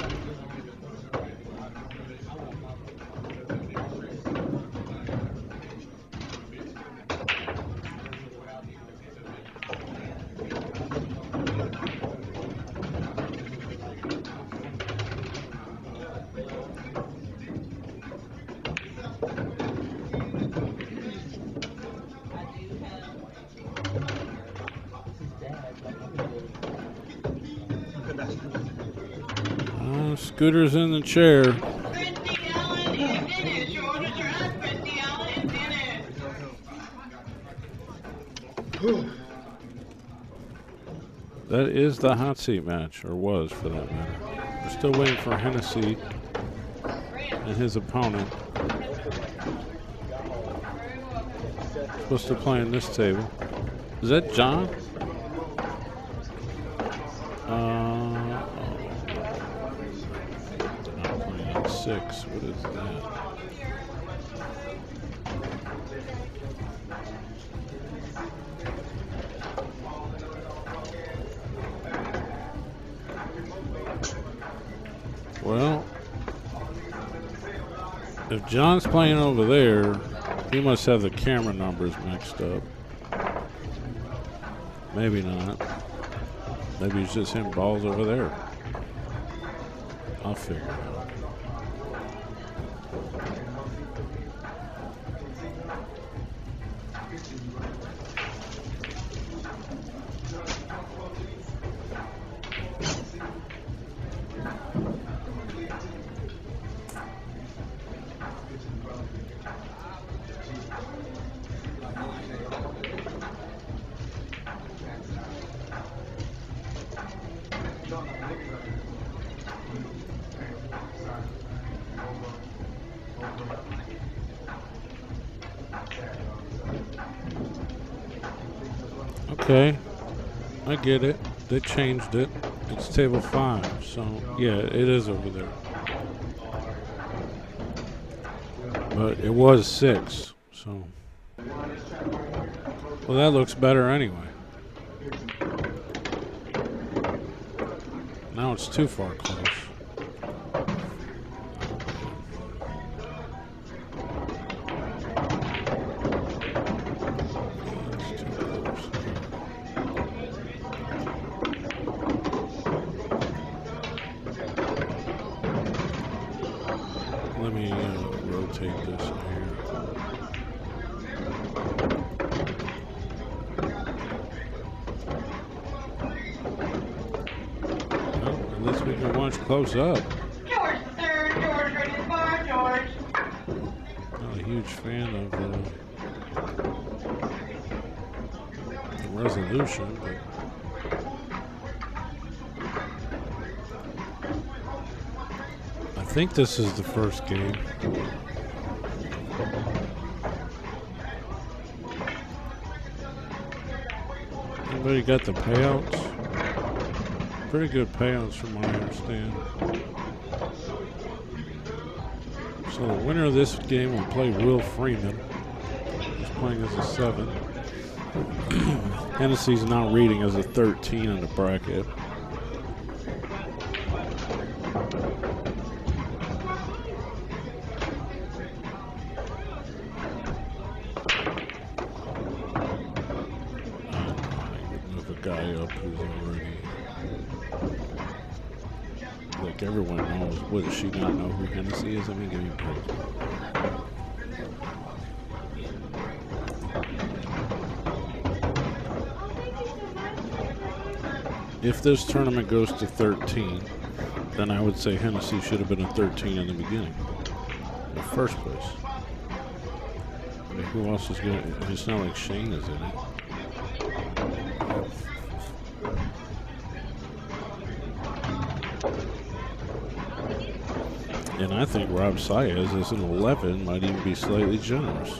Scooter's in the chair. Christy Allen is finished. Your orders are up. Christy Allen is finished. That is the hot seat match, or was for that matter. We're still waiting for Hennessy and his opponent. Supposed to play on this table. Is that John? Not playing on 6. What is that? Well, if John's playing over there, he must have the camera numbers mixed up. Maybe not. Maybe it's just him balls over there. I'll figure it out. Okay, I get it. They changed it. It's table 5, so yeah, it is over there. But it was 6, so. Well, that looks better anyway. Now it's too far close. Let me rotate this here. Well, at least we can watch close up. George third. George ready to bar. George. Not a huge fan of the resolution, but I think this is the first game. Anybody got the payouts? Pretty good payouts from what I understand. So the winner of this game will play Will Freeman. He's playing as a 7. Hennessy's now reading as a 13 in the bracket. Guy up who's already, like, everyone knows. What, does she not know who Hennessy is? I mean, give me a break. If this tournament goes to 13, then I would say Hennessy should have been a 13 in the beginning, in the first place. I mean, who else is going to, it's not like Shane is in it. And I think Rob Saez as an 11 might even be slightly generous.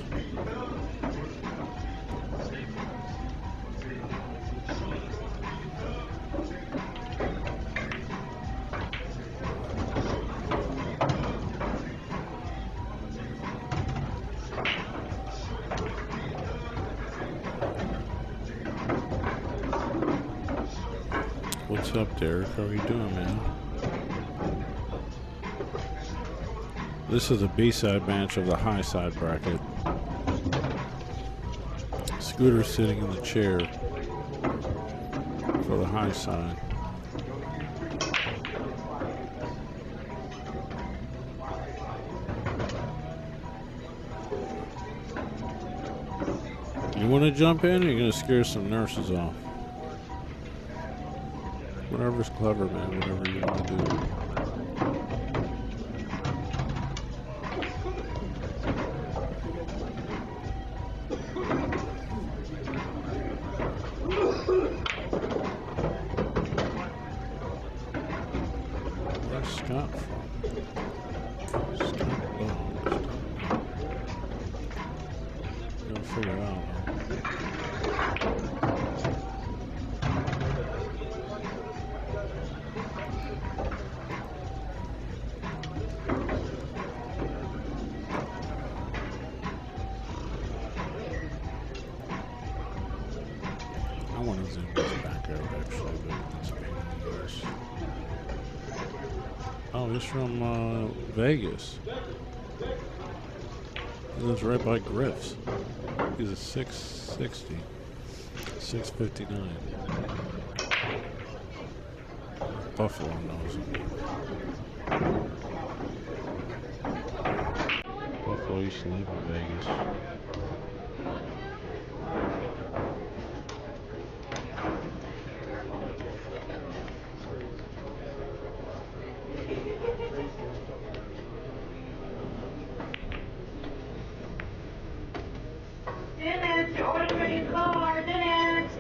What's up, Derek? How are you doing, man? This is a B-side match of the high side bracket. Scooter sitting in the chair for the high side. You want to jump in, or you going to scare some nurses off? Whatever's clever, man. Whatever you want to do. Where's Scott from? Scott Boggs. Gotta figure it out. I want to zoom this back out actually, but it's a pain in the ass. Oh, he's from Vegas. He lives right by Griff's. He's a 660. 659. Buffalo knows him. Buffalo used to live in Vegas. Dennis, order your car, Dennis.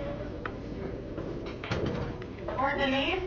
Or Denise.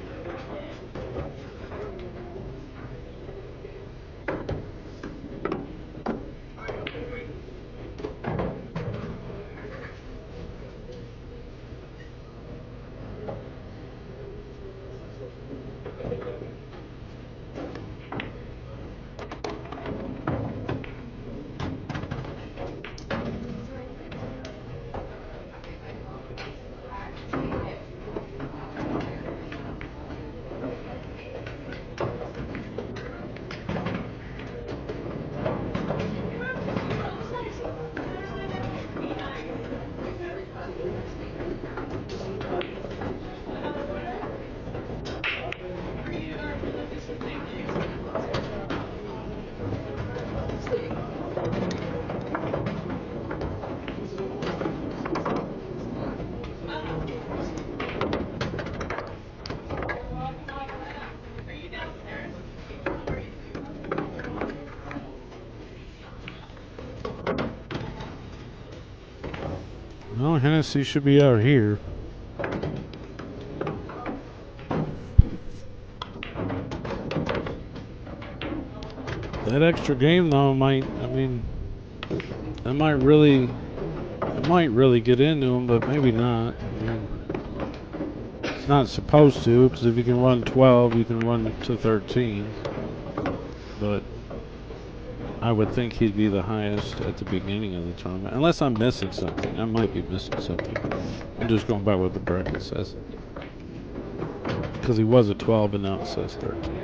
No, Hennessee should be out here. That extra game though that might really get into him, but maybe not. I mean, it's not supposed to, because if you can run 12, you can run to 13. But I would think he'd be the highest at the beginning of the tournament, unless I'm missing something. I might be missing something. I'm just going by what the bracket says, because he was a 12 and now it says 13.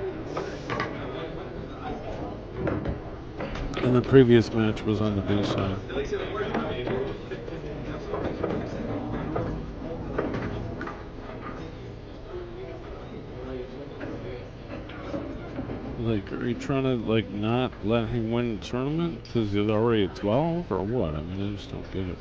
And the previous match was on the B side. Like, are you trying to, like, not let him win the tournament because he's already at 12, or what? I mean, I just don't get it.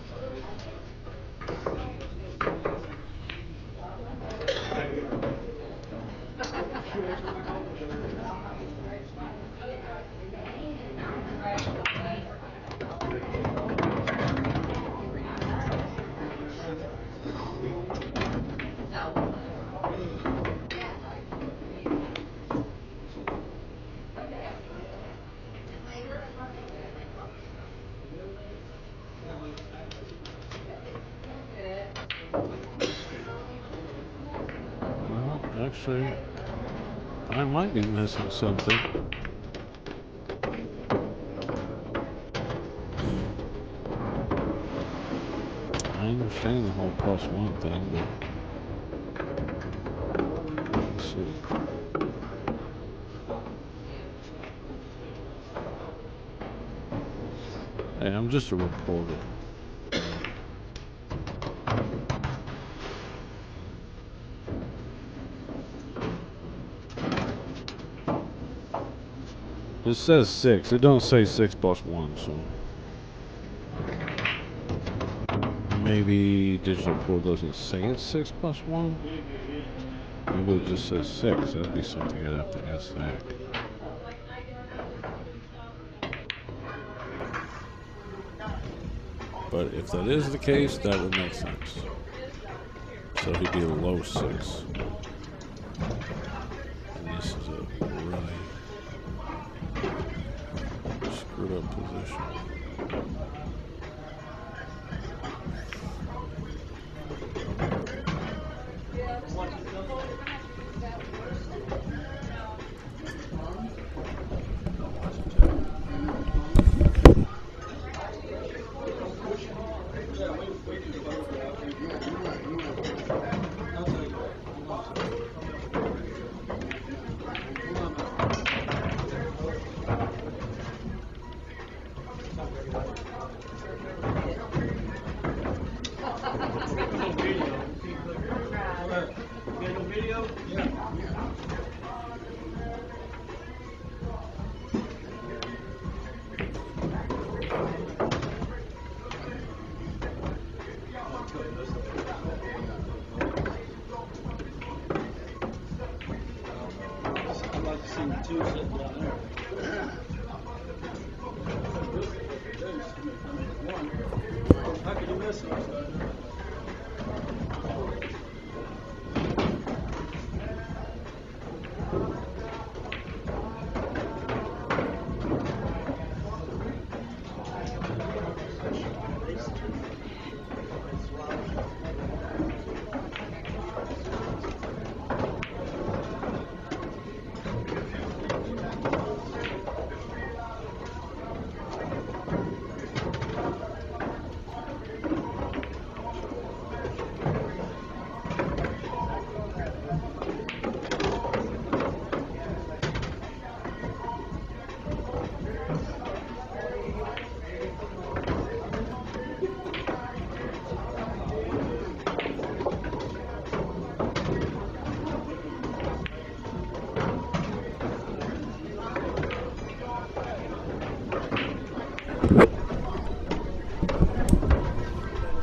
Well, actually, I might be missing something. I understand the whole +1 thing, but Hey, I'm just a reporter. It says 6. It don't say 6 plus 1, so maybe digital pool doesn't say it's 6 plus 1. Maybe it just says 6. That'd be something I'd have to ask Zach. But if that is the case, that would make sense. So he'd be a low 6. And this is a really screwed up position.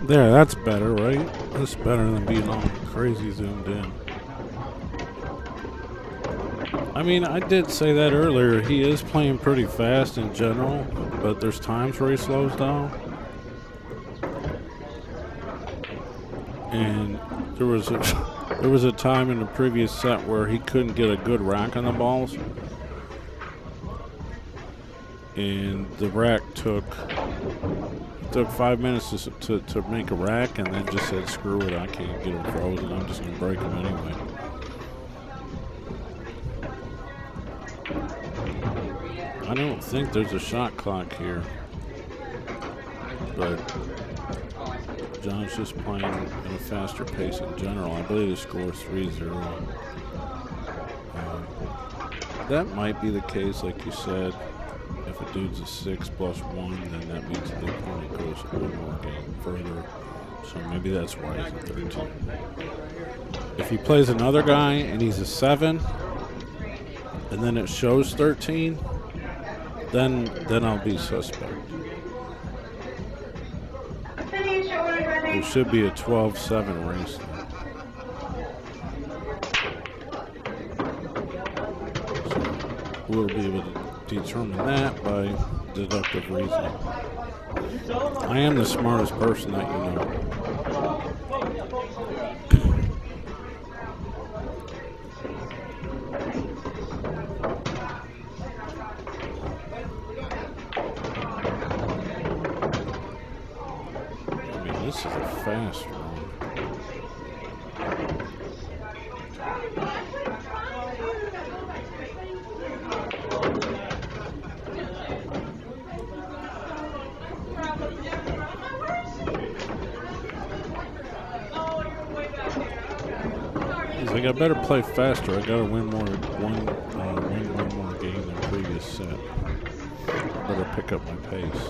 There, that's better, right? That's better than being all crazy zoomed in. I mean, I did say that earlier. He is playing pretty fast in general, but there's times where he slows down. And there was a time in the previous set where he couldn't get a good rack on the balls. And the rack took 5 minutes to make a rack, and then just said, screw it, I can't get them frozen, I'm just going to break them anyway. I don't think there's a shot clock here, but John's just playing at a faster pace in general. I believe the score is 3-0. That might be the case, like you said. If a dude's a 6 plus 1, then that means the opponent goes one more game further. So maybe that's why he's a 13. If he plays another guy and he's a 7, and then it shows 13, then I'll be suspect. There should be a 12-7 race. So we'll be able to determine that by deductive reasoning. I am the smartest person that you know. I mean, this is a fast one. He's like, I better play faster. I gotta win one more game than the previous set. I better pick up my pace.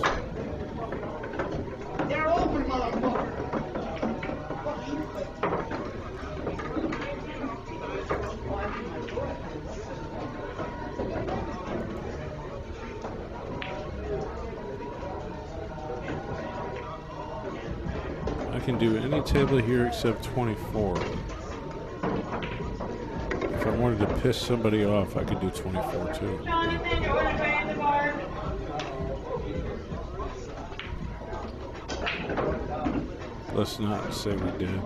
I can do any table here except 24. If I wanted to piss somebody off, I could do 24 too. Johnathan, you're going to drain the board. Let's not say we did.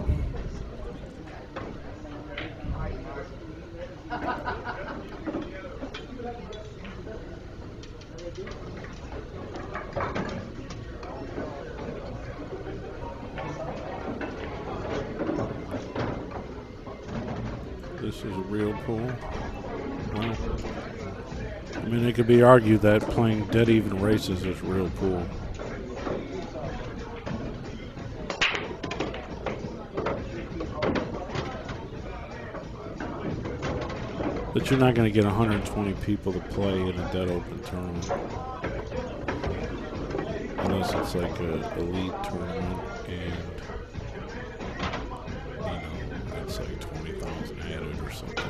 This is a real pool. Well, I mean, it could be argued that playing dead even races is real pool. But you're not going to get 120 people to play in a dead open tournament. Unless it's like an elite tournament and, you know, it's like 20,000 added or something.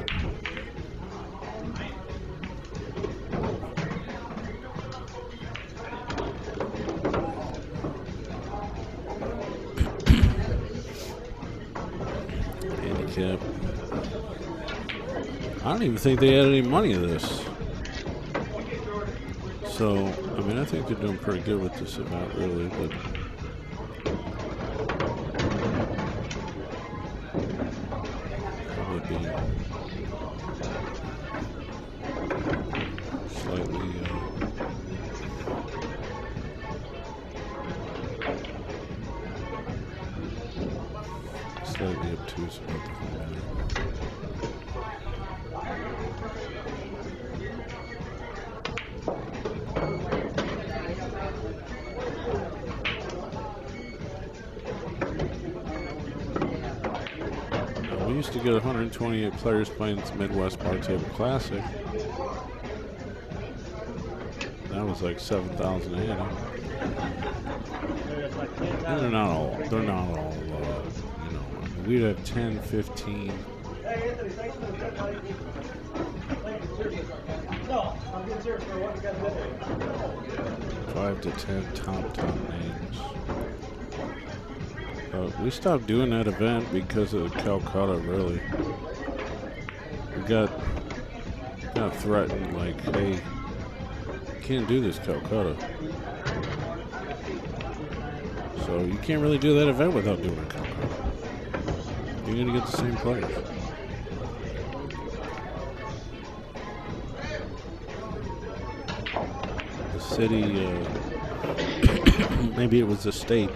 Handicap. I don't even think they had any money of this. So, I mean, I think they're doing pretty good with this event, really, but probably be slightly obtuse about the whole matter. We used to get 128 players playing this Midwest Bar Table Classic. That was like 7,000 ahead. And they're not all, you know, we'd have 10, 15. 5 to 10 top names. We stopped doing that event because of Calcutta, really. We got threatened, like, hey, you can't do this Calcutta. So you can't really do that event without doing a Calcutta. You're going to get the same players. The city, maybe it was the state.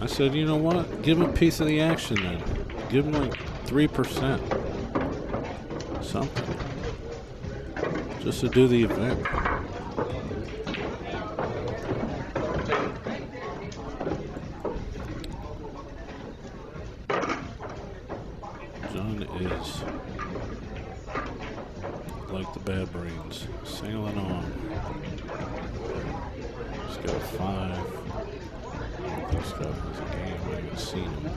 I said, you know what? Give them a piece of the action then. Give them like 3%. Something. Just to do the event. John is like the bad brains, sailing on. He's got 5. This guy has a game, I haven't seen him.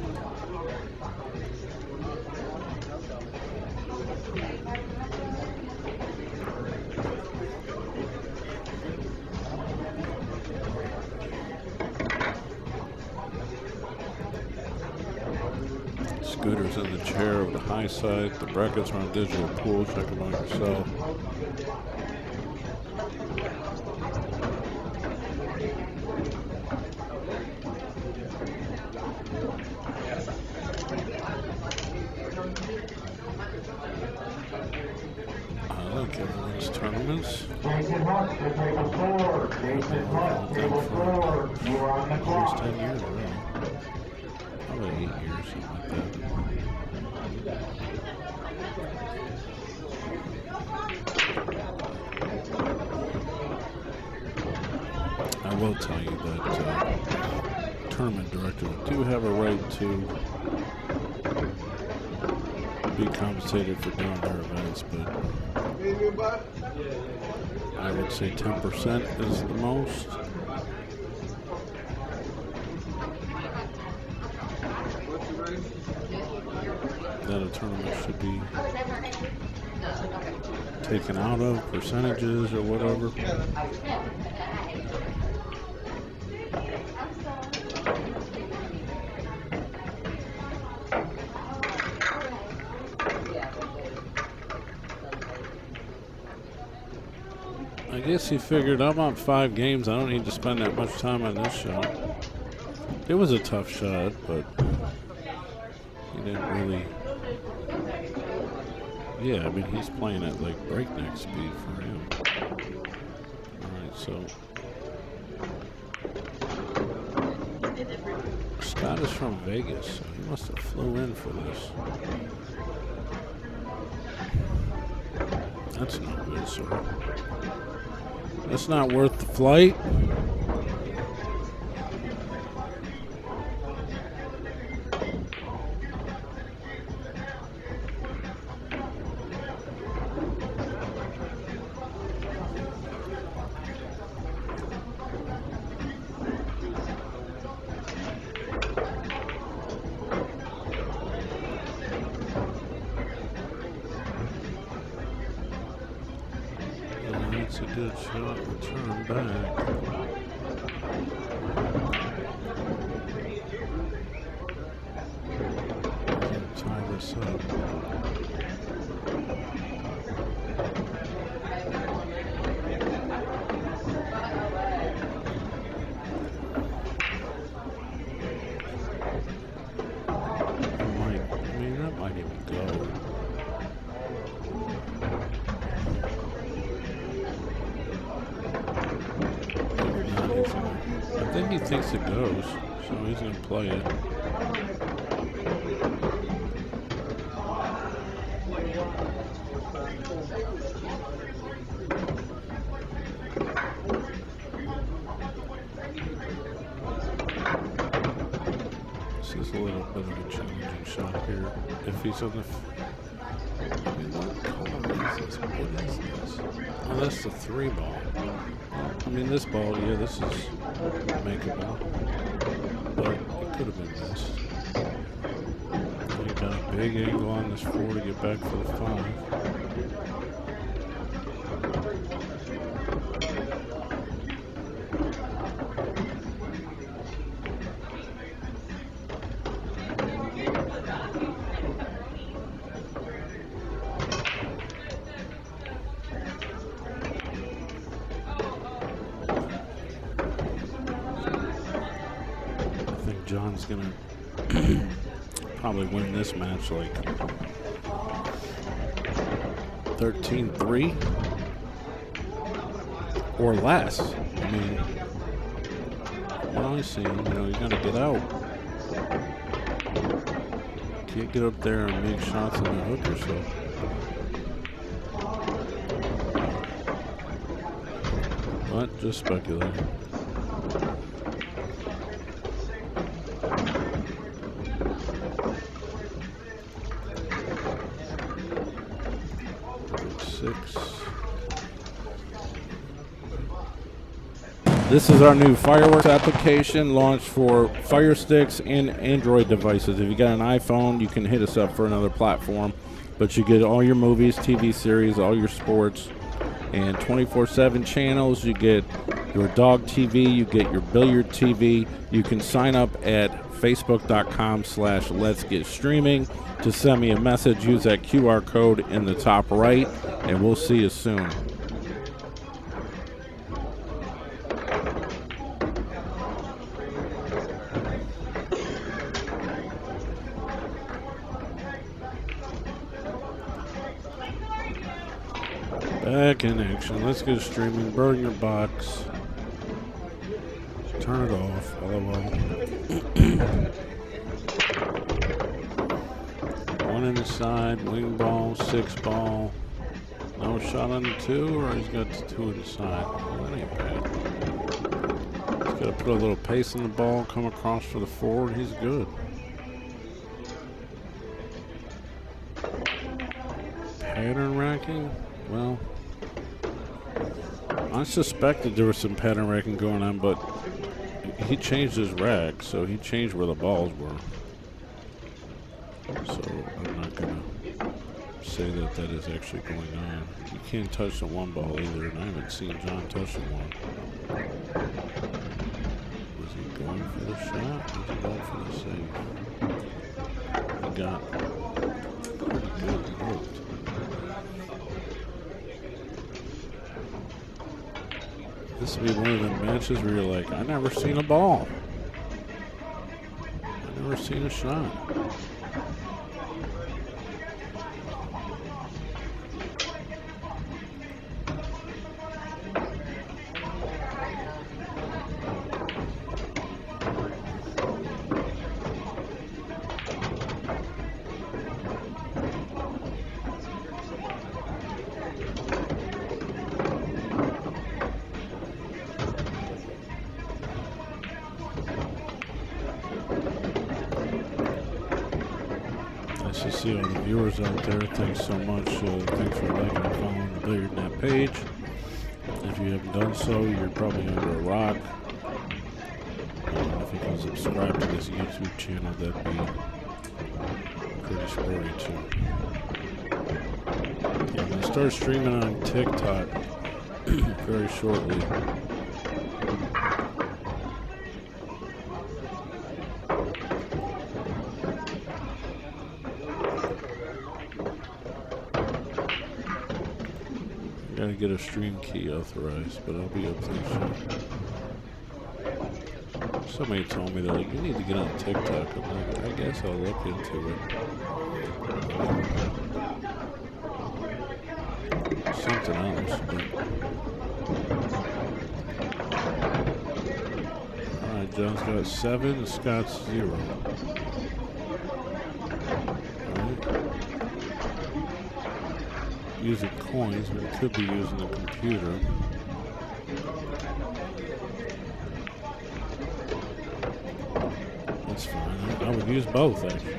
Scooter's in the chair of the high side. The brackets are on digital pool. Check them out yourself. I like everyone's tournaments. Jason Hunt, to table 4. Jason Hunt, table 4. You are on the At least clock. 10 years, really. Probably 8 years, something like that. I will tell you that tournament directors do have a right to be compensated for doing their events, but I would say 10% is the most. That a tournament should be taken out of, percentages or whatever. I guess he figured I'm on 5 games. I don't need to spend that much time on this shot. It was a tough shot, but he didn't really. Yeah, I mean, he's playing at like breakneck speed for him. All right, so Scott is from Vegas, so he must have flew in for this. That's not good, sir. That's not worth the flight. That's a good shot. Return back. Tie this up. I mean, that might even go. I think he thinks it goes, so he's going to play it. This is a little bit of a challenging shot here. If he's on the... I mean, what color is this? What is this? Oh, that's the 3 ball. I mean, this ball, yeah, this is makeable, but it could have been missed. You got a big angle on this 4 to get back for the 5. John's gonna probably win this match like 13-3 or less. I mean, what I'm seeing, you know, you gotta get out. Can't get up there and make shots on the hook or so. But just speculating. This is our new fireworks application launched for Fire Sticks and Android devices. If you got an iPhone, you can hit us up for another platform. But you get all your movies, TV series, all your sports, and 24/7 channels. You get your dog TV, you get your billiard TV. You can sign up at facebook.com/letsgetstreaming to send me a message. Use that QR code in the top right, and we'll see you soon. Back in action. Let's get streaming. Burn your box. Turn it off. LOL. 1 in the side. Wing ball. 6 ball. No shot on the 2, or he's got the 2 in the side. Well, that ain't bad. He's got to put a little pace in the ball. Come across for the 4. He's good. Pattern racking. Well, I suspected there was some pattern racking going on, but he changed his rack, so he changed where the balls were. So I'm not going to say that that is actually going on. You can't touch the one ball either, and I haven't seen John touch the one. Was he going for the shot? Was he going for the save? He got pretty good hooked. This would be one of the matches where you're like, I never seen a ball. I never seen a shot. To see all the viewers out there, thanks so much. Thanks for liking and following the Billiardnet page. If you haven't done so, you're probably under a rock. If you can subscribe to this YouTube channel, that'd be pretty sporty too. Yeah, I'm gonna start streaming on TikTok very shortly. Gotta get a stream key authorized, but I'll be up there soon. Somebody told me, they're like, you need to get on TikTok. I'm like, I guess I'll look into it. Something else, but... Alright, John's got 7, Scott's 0. Using coins, but it could be using a computer. That's fine. I would use both, actually.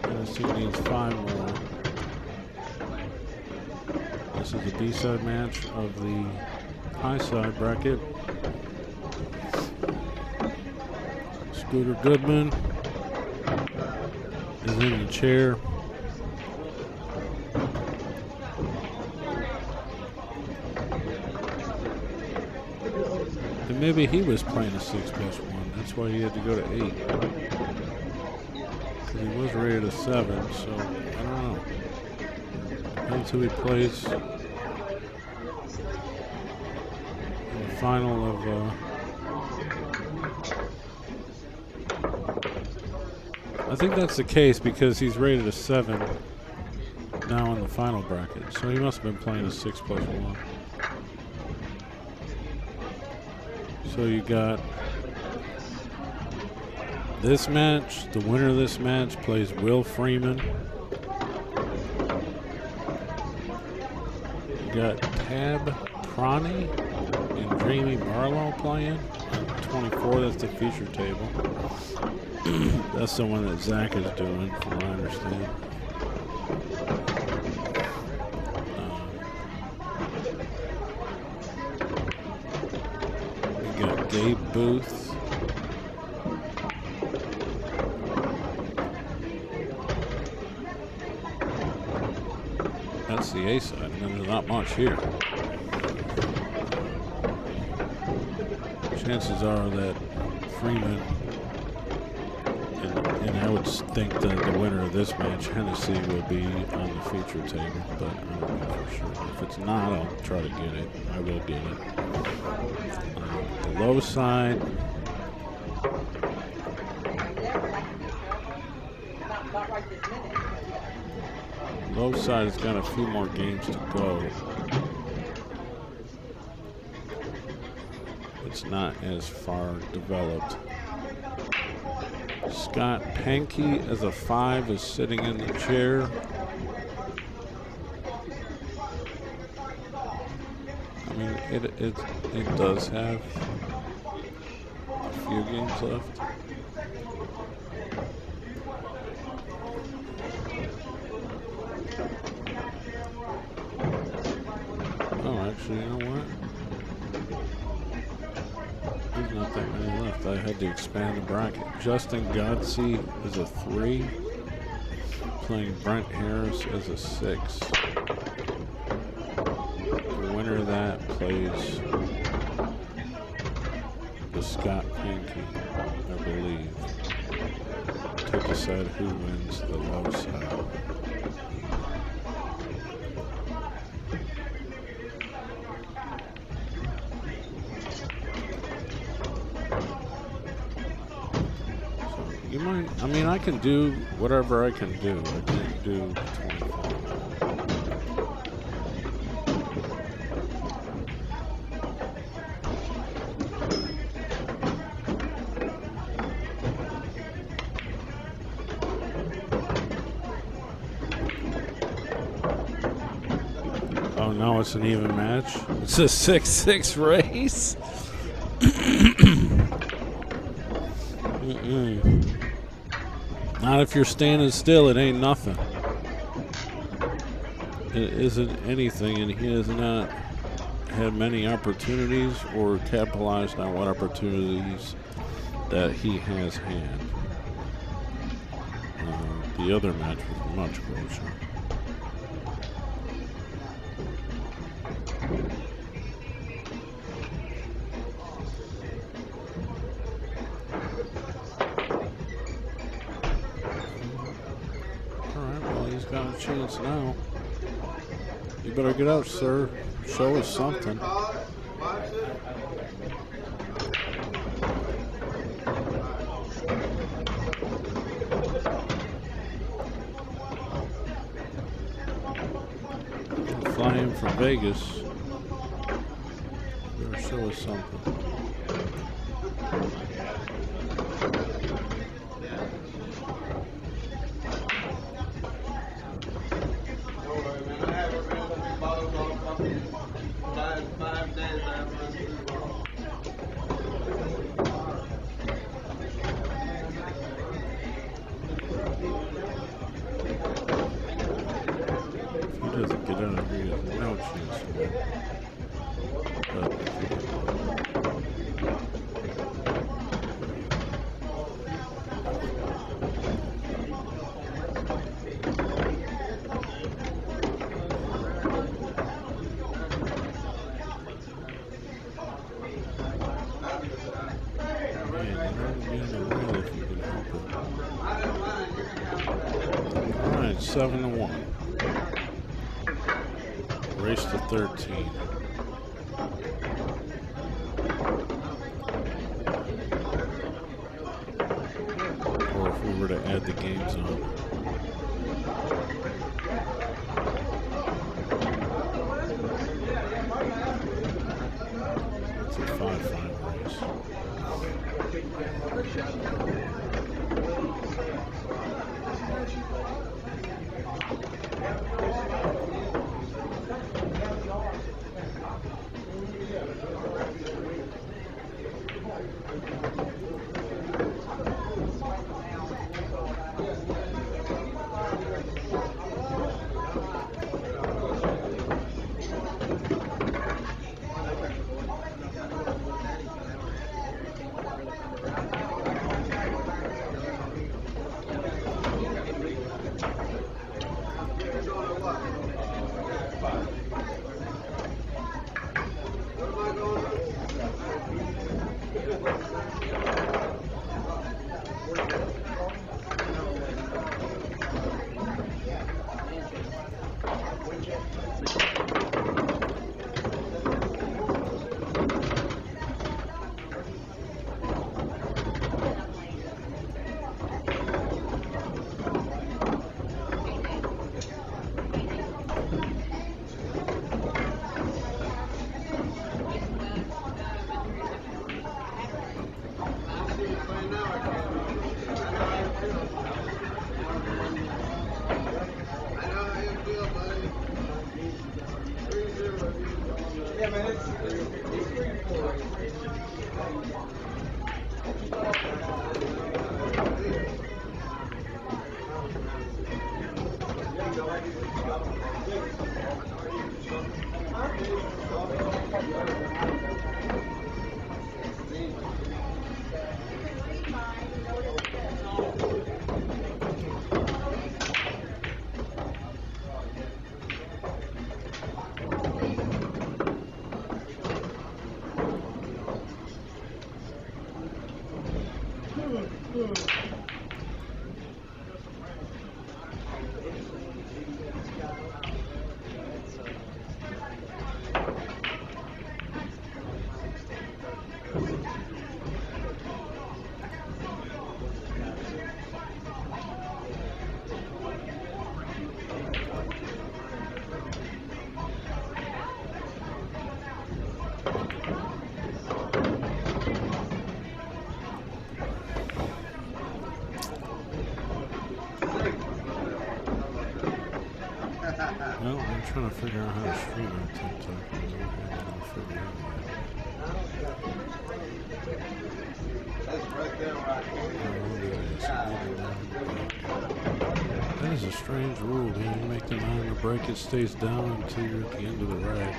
Hennessee needs 5 more. This is the B-side match of the high side bracket. Scooter Goodman is in the chair. And maybe he was playing a 6+1. That's why he had to go to 8. Because he was rated a 7, so I don't know. Depends who he plays in the final of I think that's the case because he's rated a 7 now in the final bracket. So he must have been playing a 6+1. So you got this match. The winner of this match plays Will Freeman. You got Tab Cronny and Jamie Barlow playing. 24, that's the feature table. That's the one that Zach is doing, from what I understand. We got Gabe Booth. That's the A side, and there's not much here. Chances are that Freeman, and I would think that the winner of this match, Hennessee, will be on the feature table, but I don't know for sure. If it's not, I'll try to get it. I will get it. The low side. Low side has got a few more games to go. It's not as far developed. Scott Pankey as a 5 is sitting in the chair. I mean, it does have a few games left. Oh, actually, you know what? There's not that many left. I had to expand the bracket. Justin Godsey is a 3. Playing Brent Harris as a 6. The winner of that plays the Scott Pankey, I believe, to decide who wins the low side. You might, I mean, I can do whatever I can do. I can't do 25. Oh, no, it's an even match. It's a 6-6 race. Not if you're standing still, it ain't nothing. It isn't anything, and he has not had many opportunities or capitalized on what opportunities that he has had. The other match was much closer. Got a chance now. You better get out, sir. Show us something. Fly in from Vegas. You better show us something. Alright, 7-1. Race to 13. Or if we were to add the games on. It's a 5-5 race. Well, I'm trying to figure out how to stream on TikTok. I don't figure it out yet. That is a strange rule, man. You make the 9 the break, it stays down until you're at the end of the rack.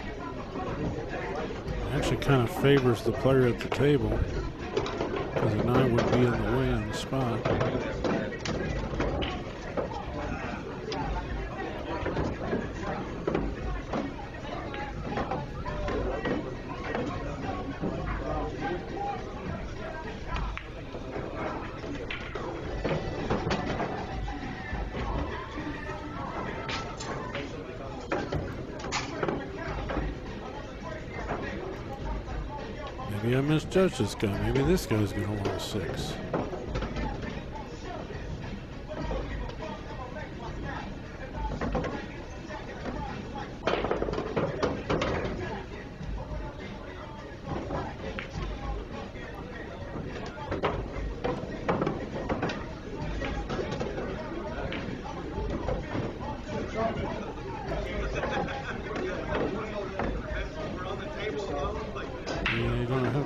It actually kind of favors the player at the table, because the 9 would be in the way on the spot. Maybe I misjudged this guy. Maybe this guy's going to want a 6.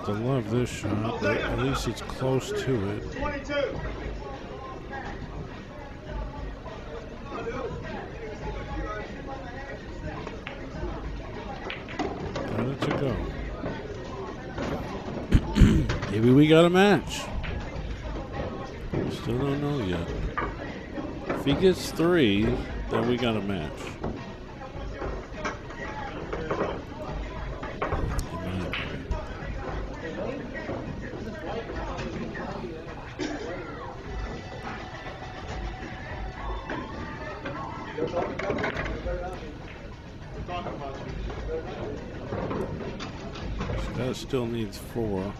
I love this shot, but at least it's close to it. 22. Got it to go. Maybe we got a match. Still don't know yet. If he gets 3, then we got a match. That still needs 4.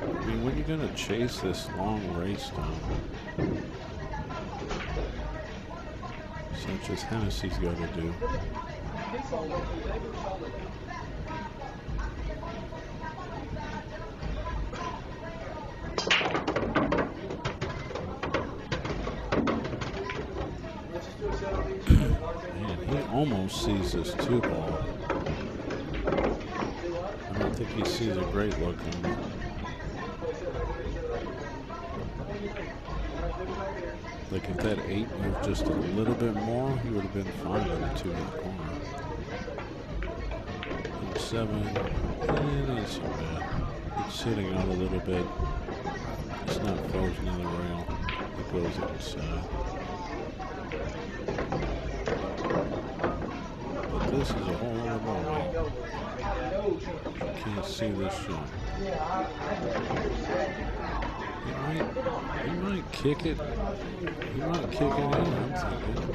I mean, when are you going to chase this long race down? Such as Hennessee's got to do. Almost sees this 2 ball. I don't think he sees a great look on it. Like if that 8 moved just a little bit more, he would have been fine with a 2 in the corner. And 7, not so bad. It's sitting out a little bit. It's not frozen in the rail. It goes inside. This is a whole other ball. You can't see this shot. He might kick it. He might kick it in, I'm thinking.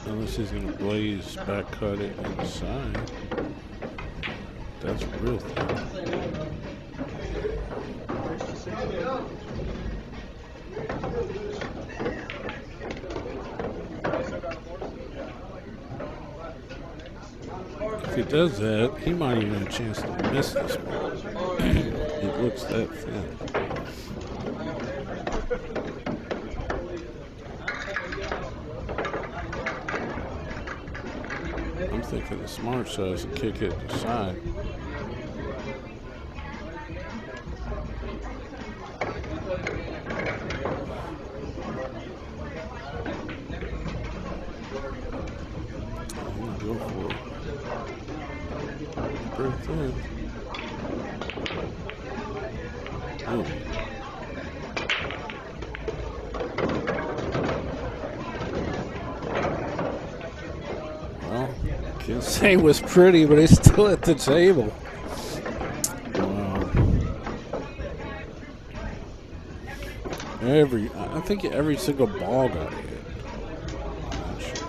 Unless he's going to blaze, back cut it inside. That's real thin. If he does that, he might even have a chance to miss this ball. It looks that thin. I'm thinking the smart shot is to kick it to the side. Go for it. Pretty thin. Oh. Well, can't say it was pretty, but he's still at the table. Wow. I think every single ball got hit. Not sure.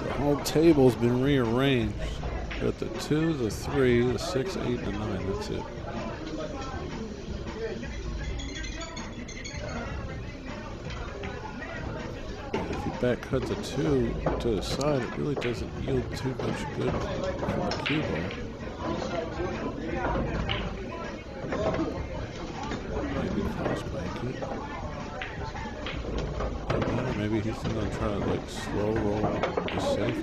The whole table's been rearranged. Got the 2, the 3, the 6, 8, and the 9. That's it. If you back cut the 2 to the side, it really doesn't yield too much good from the cue ball. Maybe cross bank it. Maybe he's gonna try to like slow roll the safety.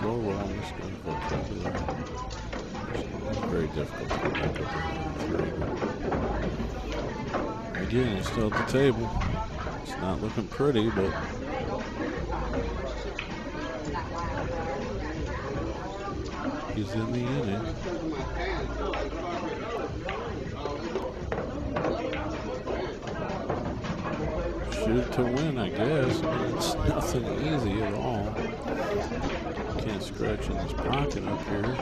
Slow roll, I'm just going for a vocabulary. It's very difficult to get back up to 3. Again, he's still at the table. It's not looking pretty, but he's in the inning. Shoot to win, I guess. I mean, it's nothing easy at all. Can't scratch in his pocket up here.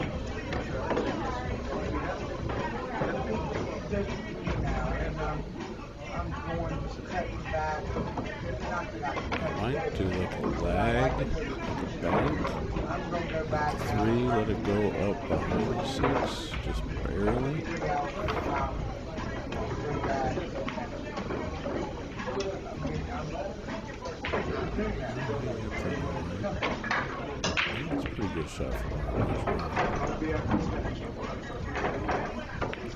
Might do like a lag, like a bank. 3, let it go up behind 6, just barely. That's a pretty good shot for him. He's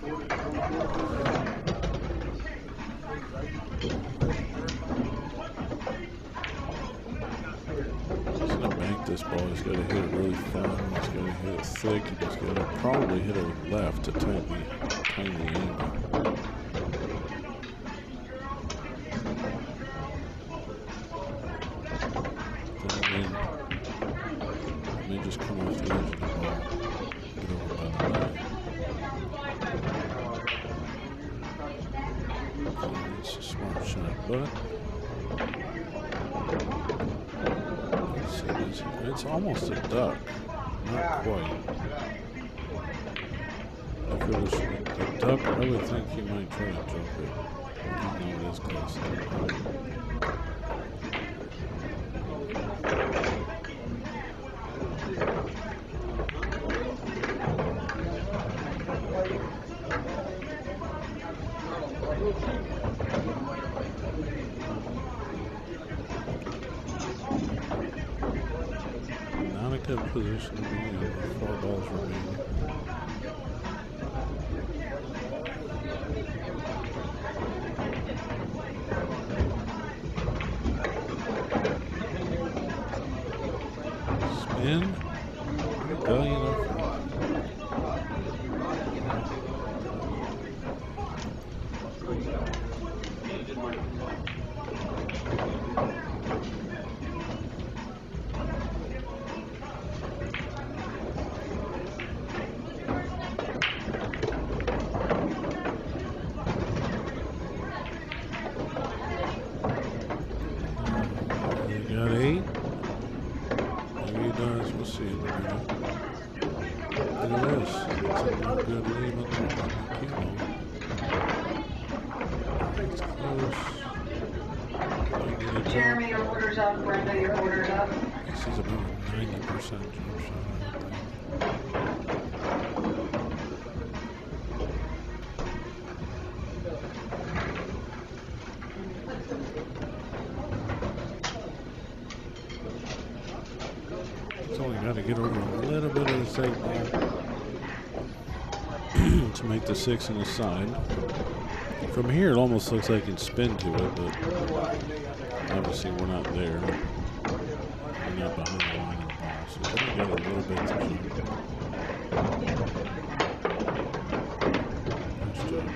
going to bank this ball. He's got to hit it really firm. He's got to hit it thick. And he's got to probably hit it left to tighten the angle. Just come off the edge of the ball. Get over by the line. It's a smart shot, but it's almost a duck. Not quite. If it was a duck, I would think he might try to jump it. Even though it is close. Not a good position to be in with 4 balls remaining. Spin. Rebellion up. Got 8. Maybe he does. We'll see in a minute. Look at this. It's a good lead on the kilo. It's close. Jeremy, your order's up. Brenda, your order's up. This is about a 90% jump shot. It's only got to get over a little bit of the safe ball to make the 6 in the side. From here, it almost looks like it can spin to it, but obviously we're not there. We're not behind the line of the ball, so we're going to get a little bit to jump. Nice job.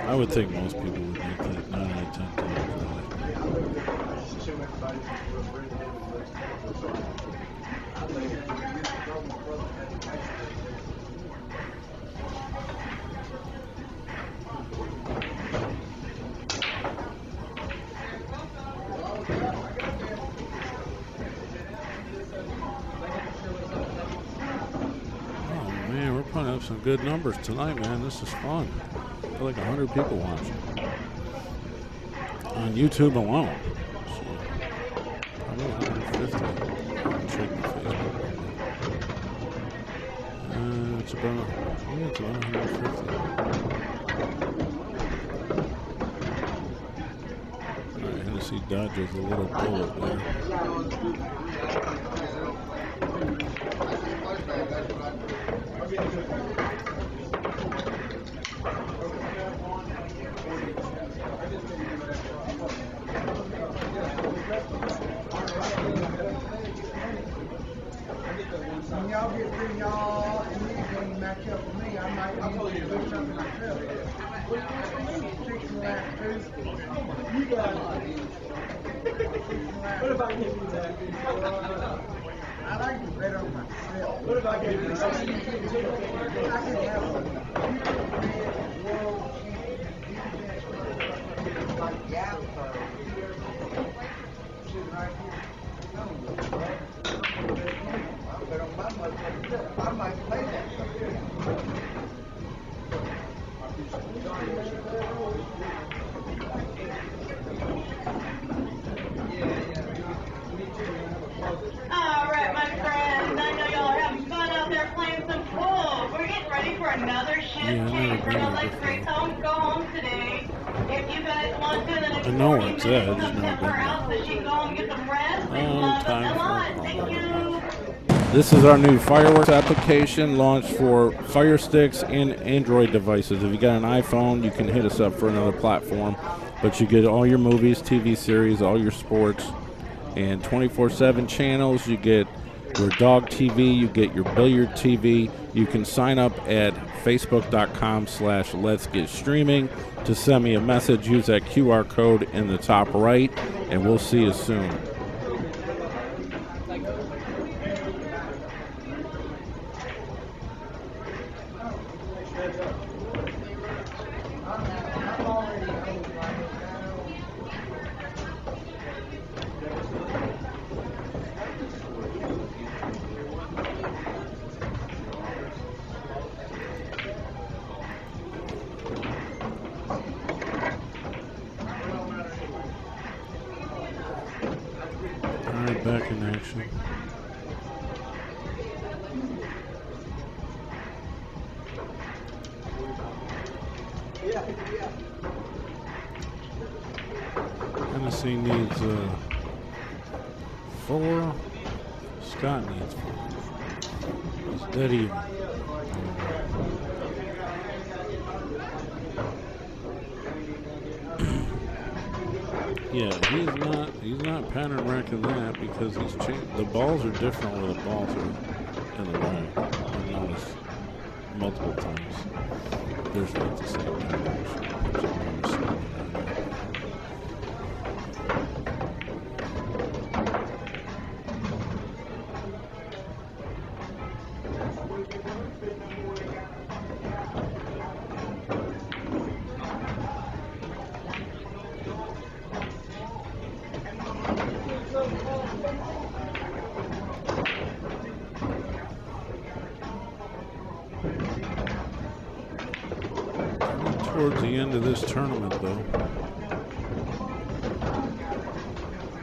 I would think most people would make that 9 out of 10 times. putting up some good numbers tonight, man. This is fun. I feel like 100 people watching on YouTube alone. So, probably 150. Check the Facebook. It's about, yeah, it's about 150. All right, Hennessee dodges a little bullet there. When y'all get through y'all and you can match up with me, I might be able to do something myself. Fix the last two. You got it. What if I give you that? I like to bet on myself. What if I give you that? I can have a world champion like Gap sitting right here. But on my motherfucker, I might play that. All right, my friends. I know y'all are having fun out there playing some pool. We're getting ready for another shift change. For y'all like straight home, go home today. If you guys want to, then I know it's Ed. It's not her out so she can go home and get some rest. Time Come for on, thank you. This is our new fireworks application launched for Fire Sticks and Android devices. If you got an iPhone, you can hit us up for another platform. But you get all your movies, TV series, all your sports, and 24/7 channels. You get your dog TV, you get your billiard TV. You can sign up at facebook.com/letsgetstreaming to send me a message. Use that QR code in the top right, and we'll see you soon. Back in action. Hennessee needs 4. Scott needs 4. It's dead even. Yeah, he's not pattern wrecking that because he's changed. The balls are different where the balls are in the bag. I've noticed multiple times. There's not the same pattern. Towards the end of this tournament, though,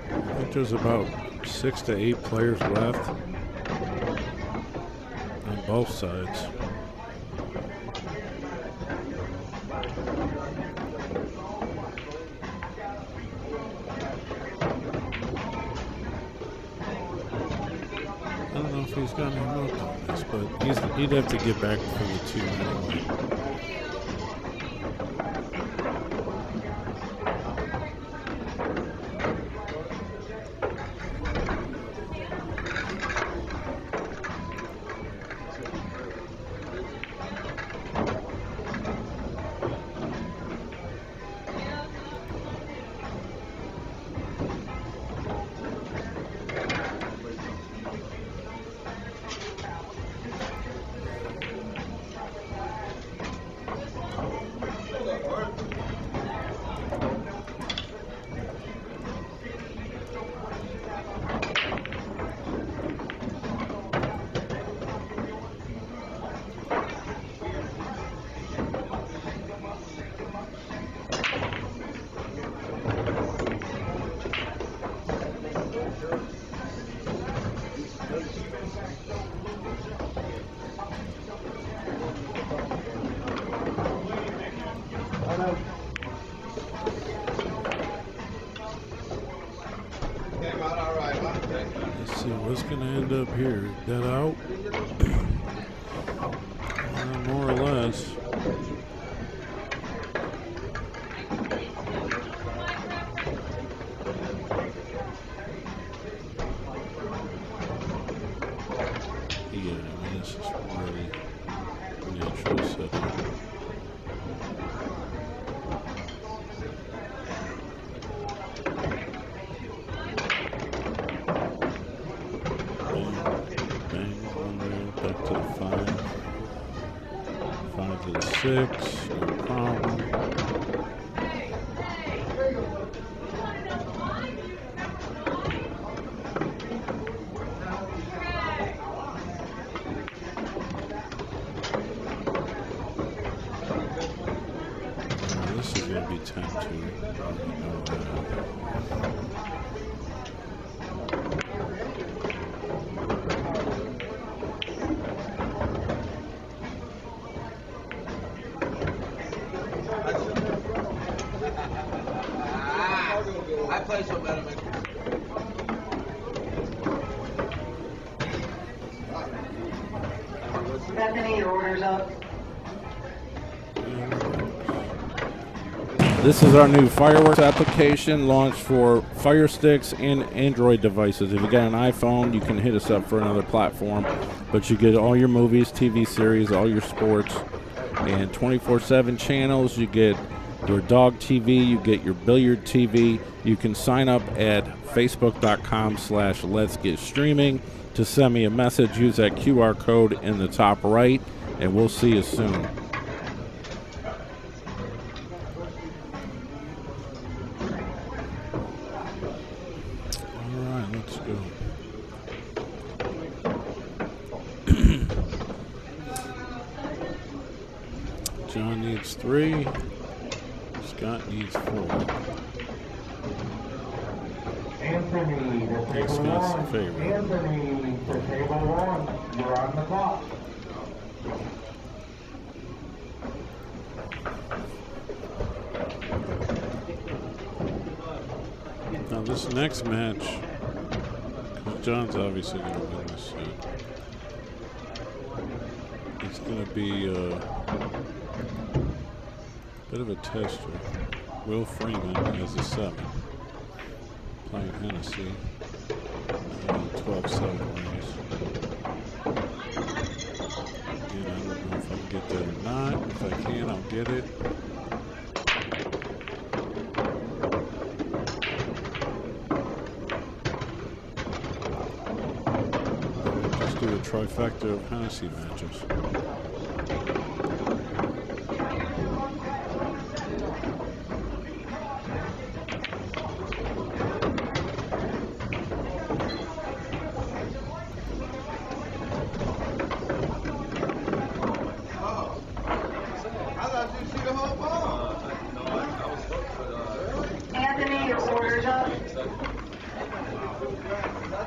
I think there's about 6 to 8 players left on both sides. I don't know if he's got any milk on this, but he'd have to get back for the 2 anyway. Let's see what's going to end up here. That out? More or less. Yeah, I mean, this is really natural setting. To the 6, no problem. This is going to be 10-2. I play so better, man. Bethany, your order's up. This is our new fireworks application launched for Fire Sticks and Android devices. If you got an iPhone, you can hit us up for another platform. But you get all your movies, TV series, all your sports, and 24/7 channels. You get your dog TV, you get your billiard TV. You can sign up at facebook.com/letsgetstreaming to send me a message. Use that QR code in the top right, and we'll see you soon. All right, let's go. John needs 3. Scott needs 4. Anthony, to table Scott's the 1. favorite. Anthony, to table 1. You're on the clock. Now this next match, John's obviously going to win this set. It's going to be a bit of a tester. Will Freeman as a 7, playing Hennesse, 12-7 race. Again, I don't know if I can get that or not. If I can, I'll get it. Just do a trifecta of Hennesse matches. Anthony, your order's up.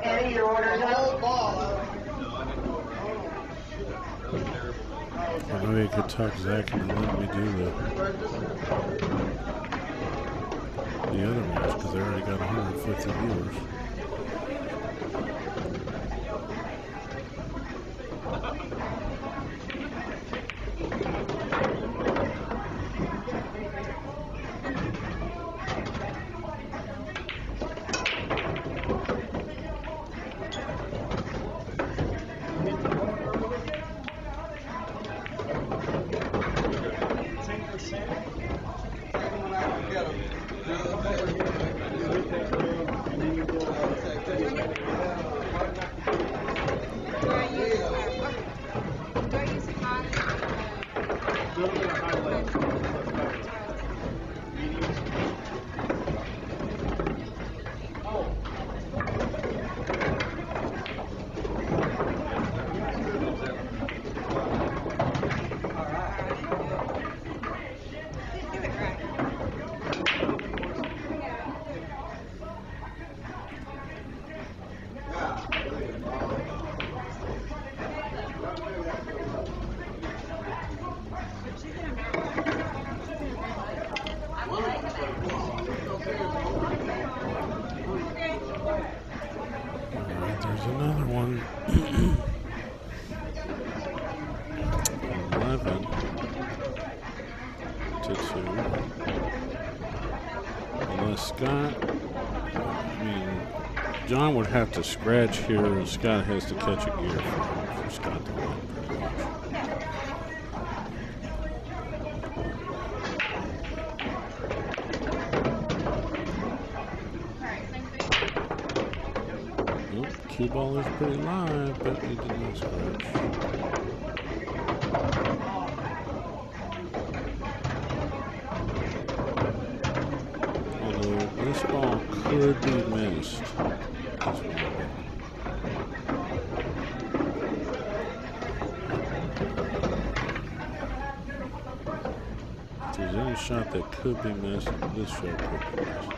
Eddie, your order's up. Maybe I could talk Zach into letting me do the other match because they already got 150 viewers. There's another one. 11 to 2. Unless Scott, I mean, John would have to scratch here, and Scott has to catch a gear for Scott to win, pretty much. Cue ball is pretty live, but he did not scratch. Although this ball could be missed. If there's any shot that could be missed, this shot could be missed.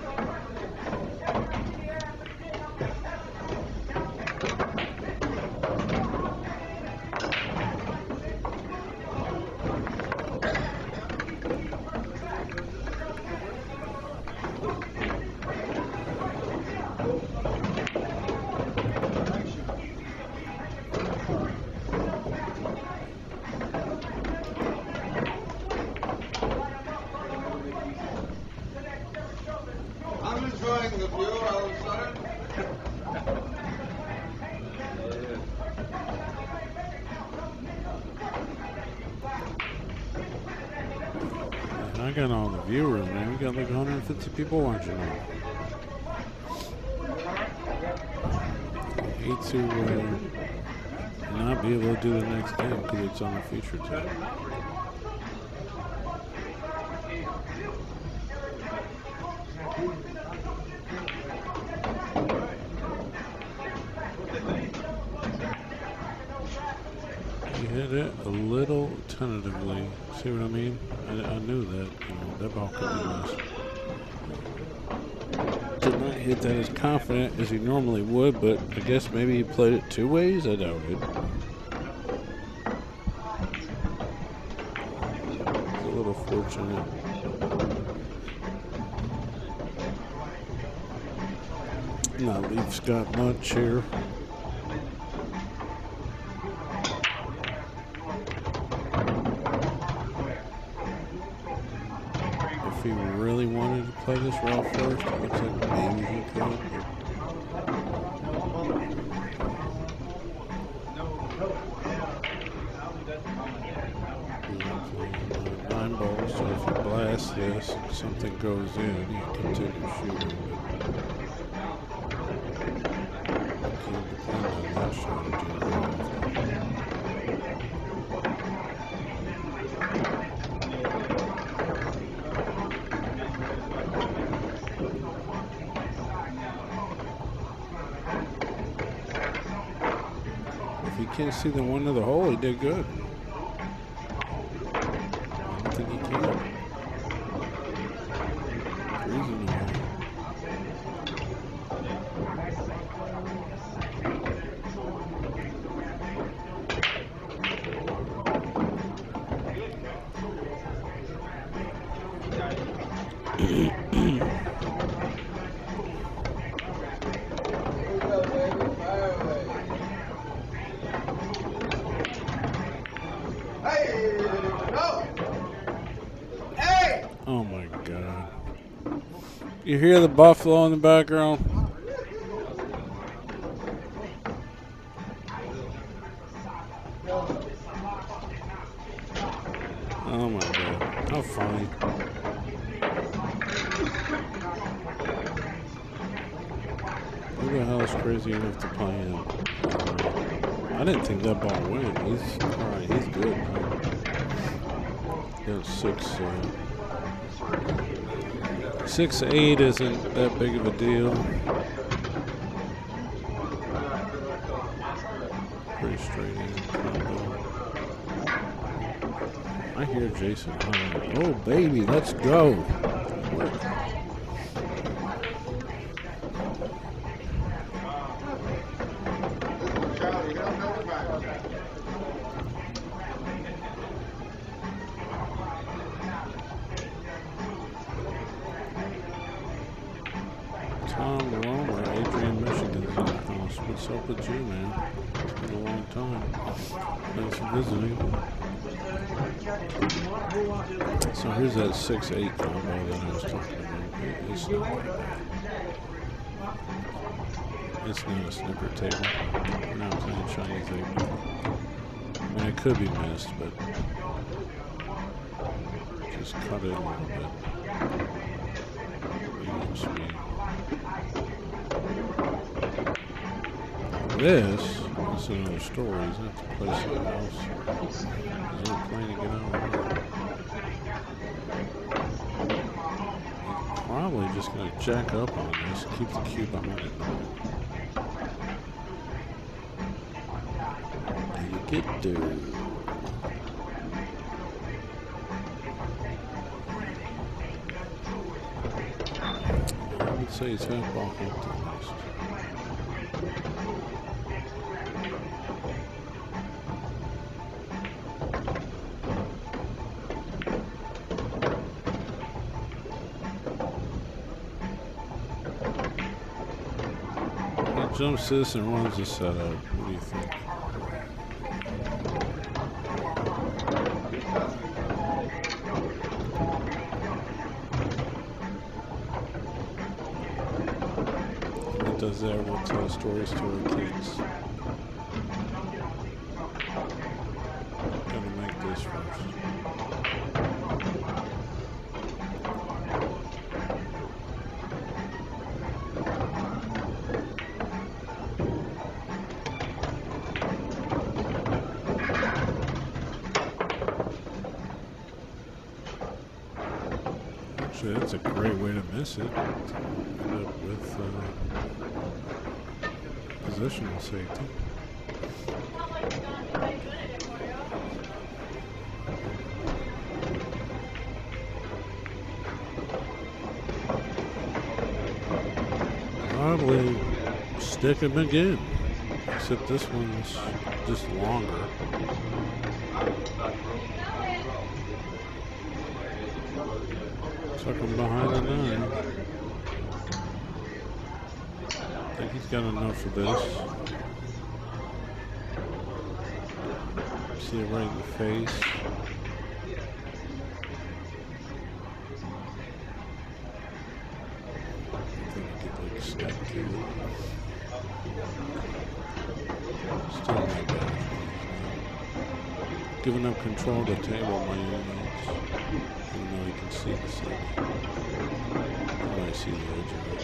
I'm enjoying the view all of a sudden. I got all the viewers, man. We got like 150 people watching now. I hate to not be able to do the next game because it's on the feature tab. He hit it a little tentatively. See what I mean? I knew that, you know, that ball could be missed. Did not hit that as confident as he normally would, but I guess maybe he played it two ways. I doubt it. It's a little fortunate. Not leave Scott much here. If he really wanted to play this route first, it looks like maybe he could. 9 balls, so if he blasts this and something goes in, he can continue shooting. Can't depend on that shot too often. You can't see the one to the hole, he did good. I don't think he can. Freezing away. Oh my God. You hear the buffalo in the background? Oh my God. How funny. Who the hell is crazy enough to play him? I didn't think that ball went. He's alright, he's good. Got 6-8 isn't that big of a deal. Pretty straight in combo. I hear Jason. Oh baby, let's go. What's up with you, man? It's been a long time. Thanks for visiting. So here's that 6-8 combo that I was talking about. It's not that bad. It's not a snooker table. We're not playing Chinese table. I mean, it could be missed, but just cut it a little bit. Medium speed. This is another story. He's going to have to play something else. He's not playing to get out of here. He's probably just going to jack up on this, keep the cue behind it. You get to. I would say he's half ball hooked at least. He jumps this and runs the setup. What do you think? Does that, we'll tell stories to our kids. Gonna make this first. Actually, that's a great way to miss it. End up with positional safety. Probably stick him again, except this one's just longer. Tuck him behind the 9. I think he's got enough of this. See it right in the face. I think he could like snap to it. Still not bad. Giving up control of the table by any means. Even though you can see the city. You might see the edge of it.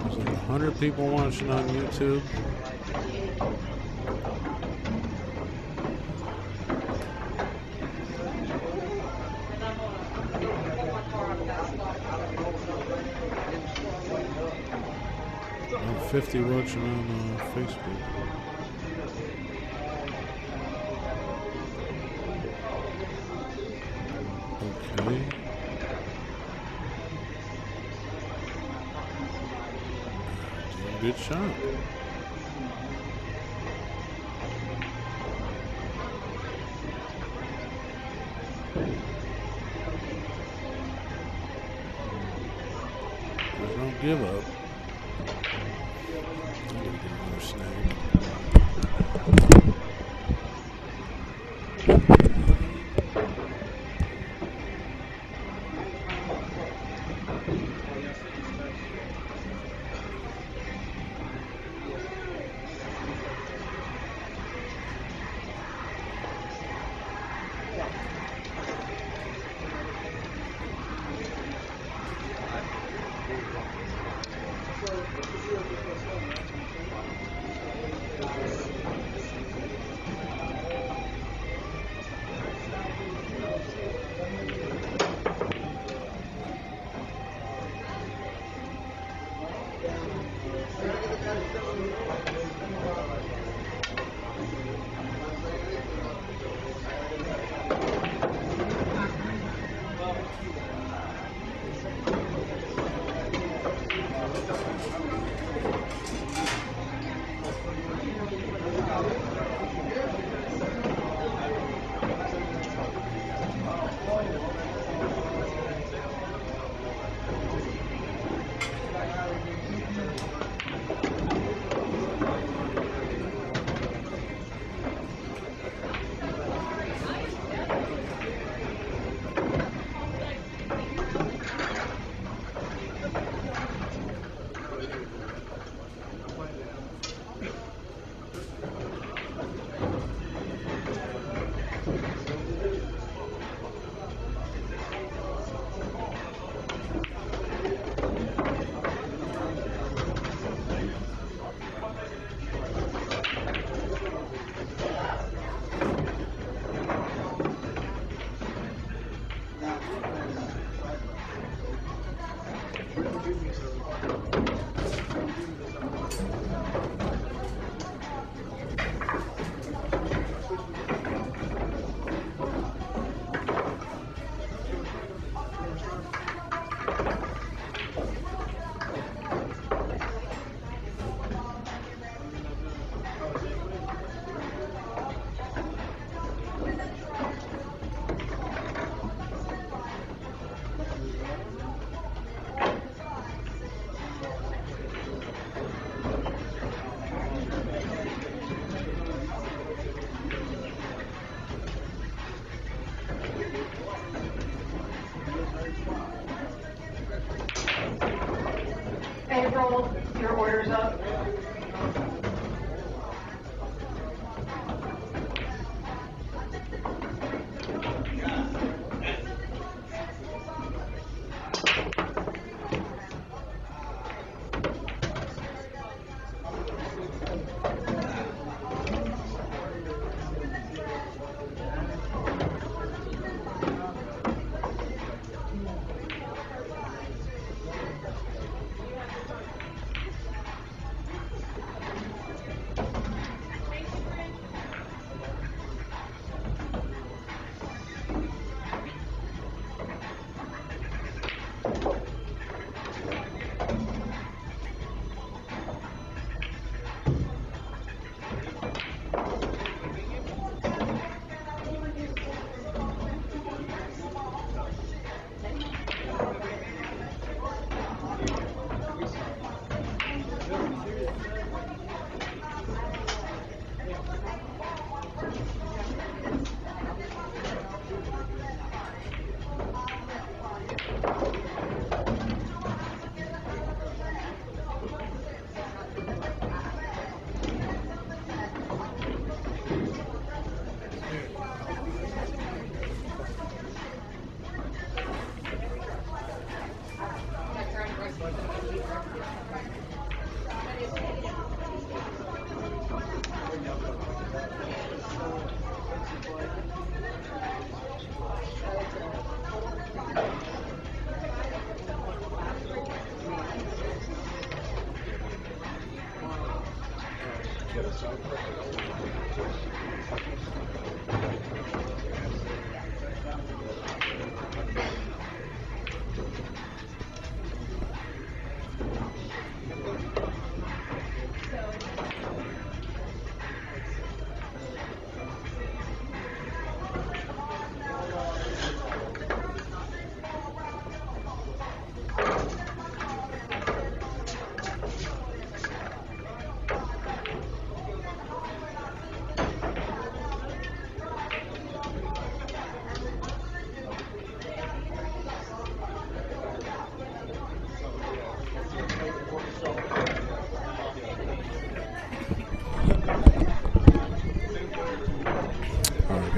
There's like 100 people watching on YouTube. And 50 watching on Facebook. Okay. Good shot. There's no give up. I'm gonna get another snag.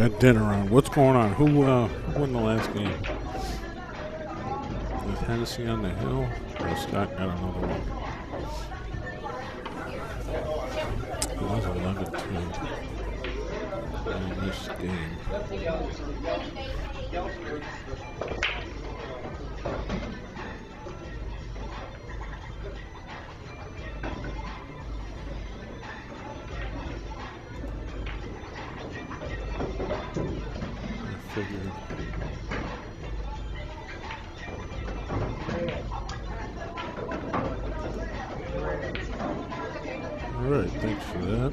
had dinner on. What's going on? Who won the last game? Was Hennessee on the hill? Or Scott got another one? It was 11-2 in this game. Figure. All right, thanks for that.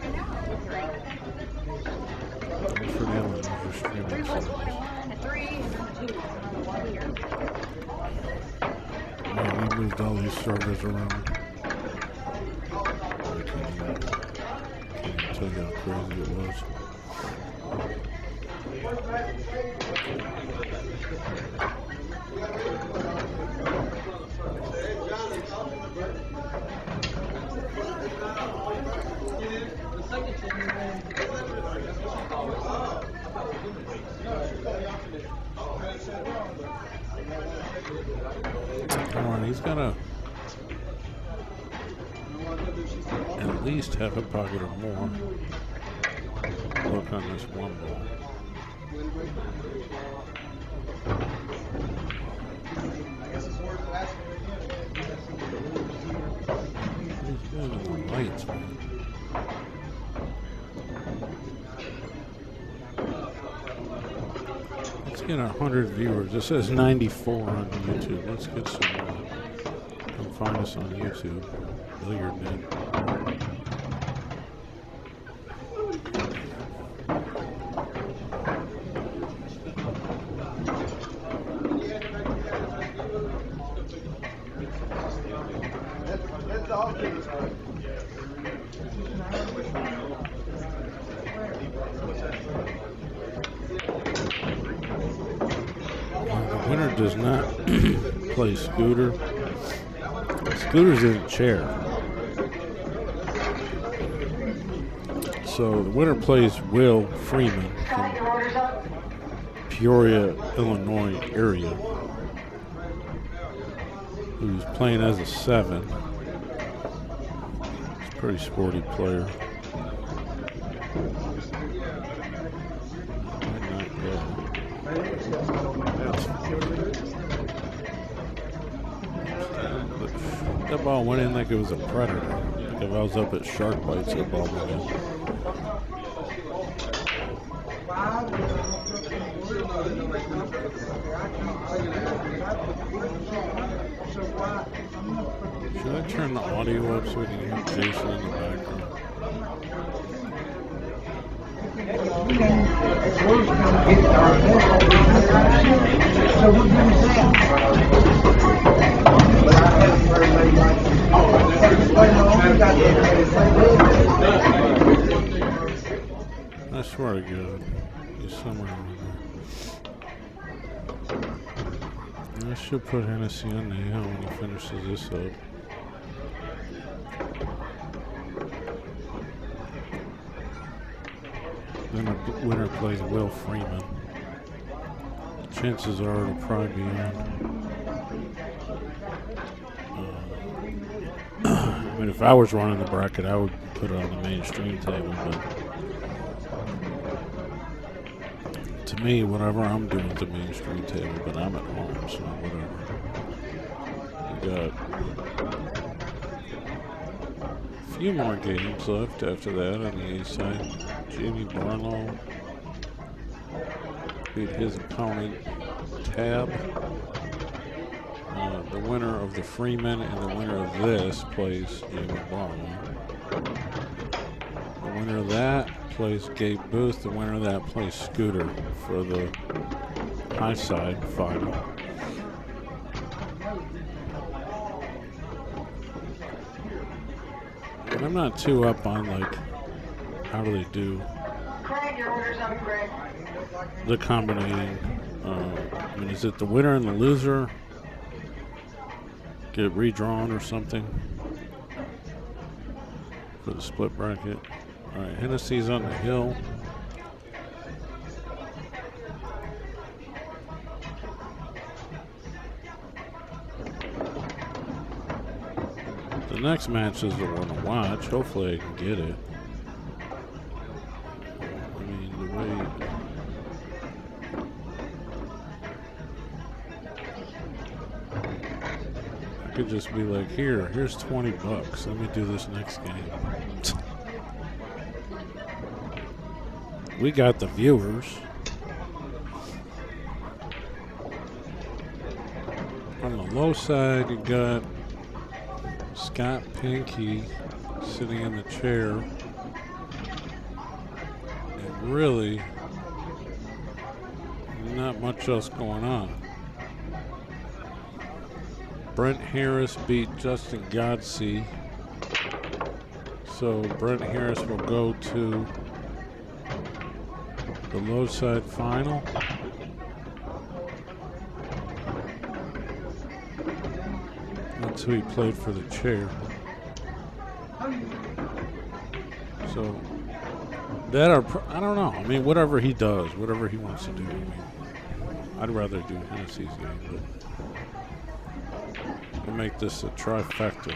Thanks for dealing with your streaming service. Yeah, we moved all these servers around. I can't even tell you how crazy it was. Come on, he's got to at least have a pocket or more. Look on this one ball. He's doing the lights, man. Let's get 100 viewers. It says 94 on YouTube. Let's get some more. Come find us on YouTube. Billiardnet. The winner does not play Scooter. Scooter's in a chair. So the winner plays Will Freeman from Peoria, Illinois area, who's playing as a 7. He's a pretty sporty player. That ball went in like it was a predator. Like if I was up at Shark Bites, that ball went in. Should I turn the audio up so we can hear Jason in the background? I swear to God, he's somewhere over there. I should put Hennesse on the hill when he finishes this up. Then the winner plays Will Freeman. Chances are it'll probably be on. I mean, if I was running the bracket, I would put it on the main stream table, but to me, whatever I'm doing is the main stream table, but I'm at home, so whatever. We got a few more games left after that on the A side. Jamie Barlow beat his opponent, Tab. The winner of the Freeman and the winner of this plays Jamie Barlow. The winner of that plays Gabe Booth. The winner of that plays Scooter for the high side final. And I'm not too up on like how do they do the combinating. I mean, is it the winner and the loser get redrawn or something for the split bracket? All right, Hennessy's on the hill. The next match is the one to watch. Hopefully I can get it. I mean, the way... I could just be like, here's 20 bucks. Let me do this next game. We got the viewers. On the low side, you got Scott Pinky sitting in the chair. And really, not much else going on. Brent Harris beat Justin Godsey. So Brent Harris will go to the low side final. That's who he played for the chair. So that I don't know. I mean, whatever he does, whatever he wants to do. I mean, I'd rather do Hennessy's game, but we'll make this a trifecta.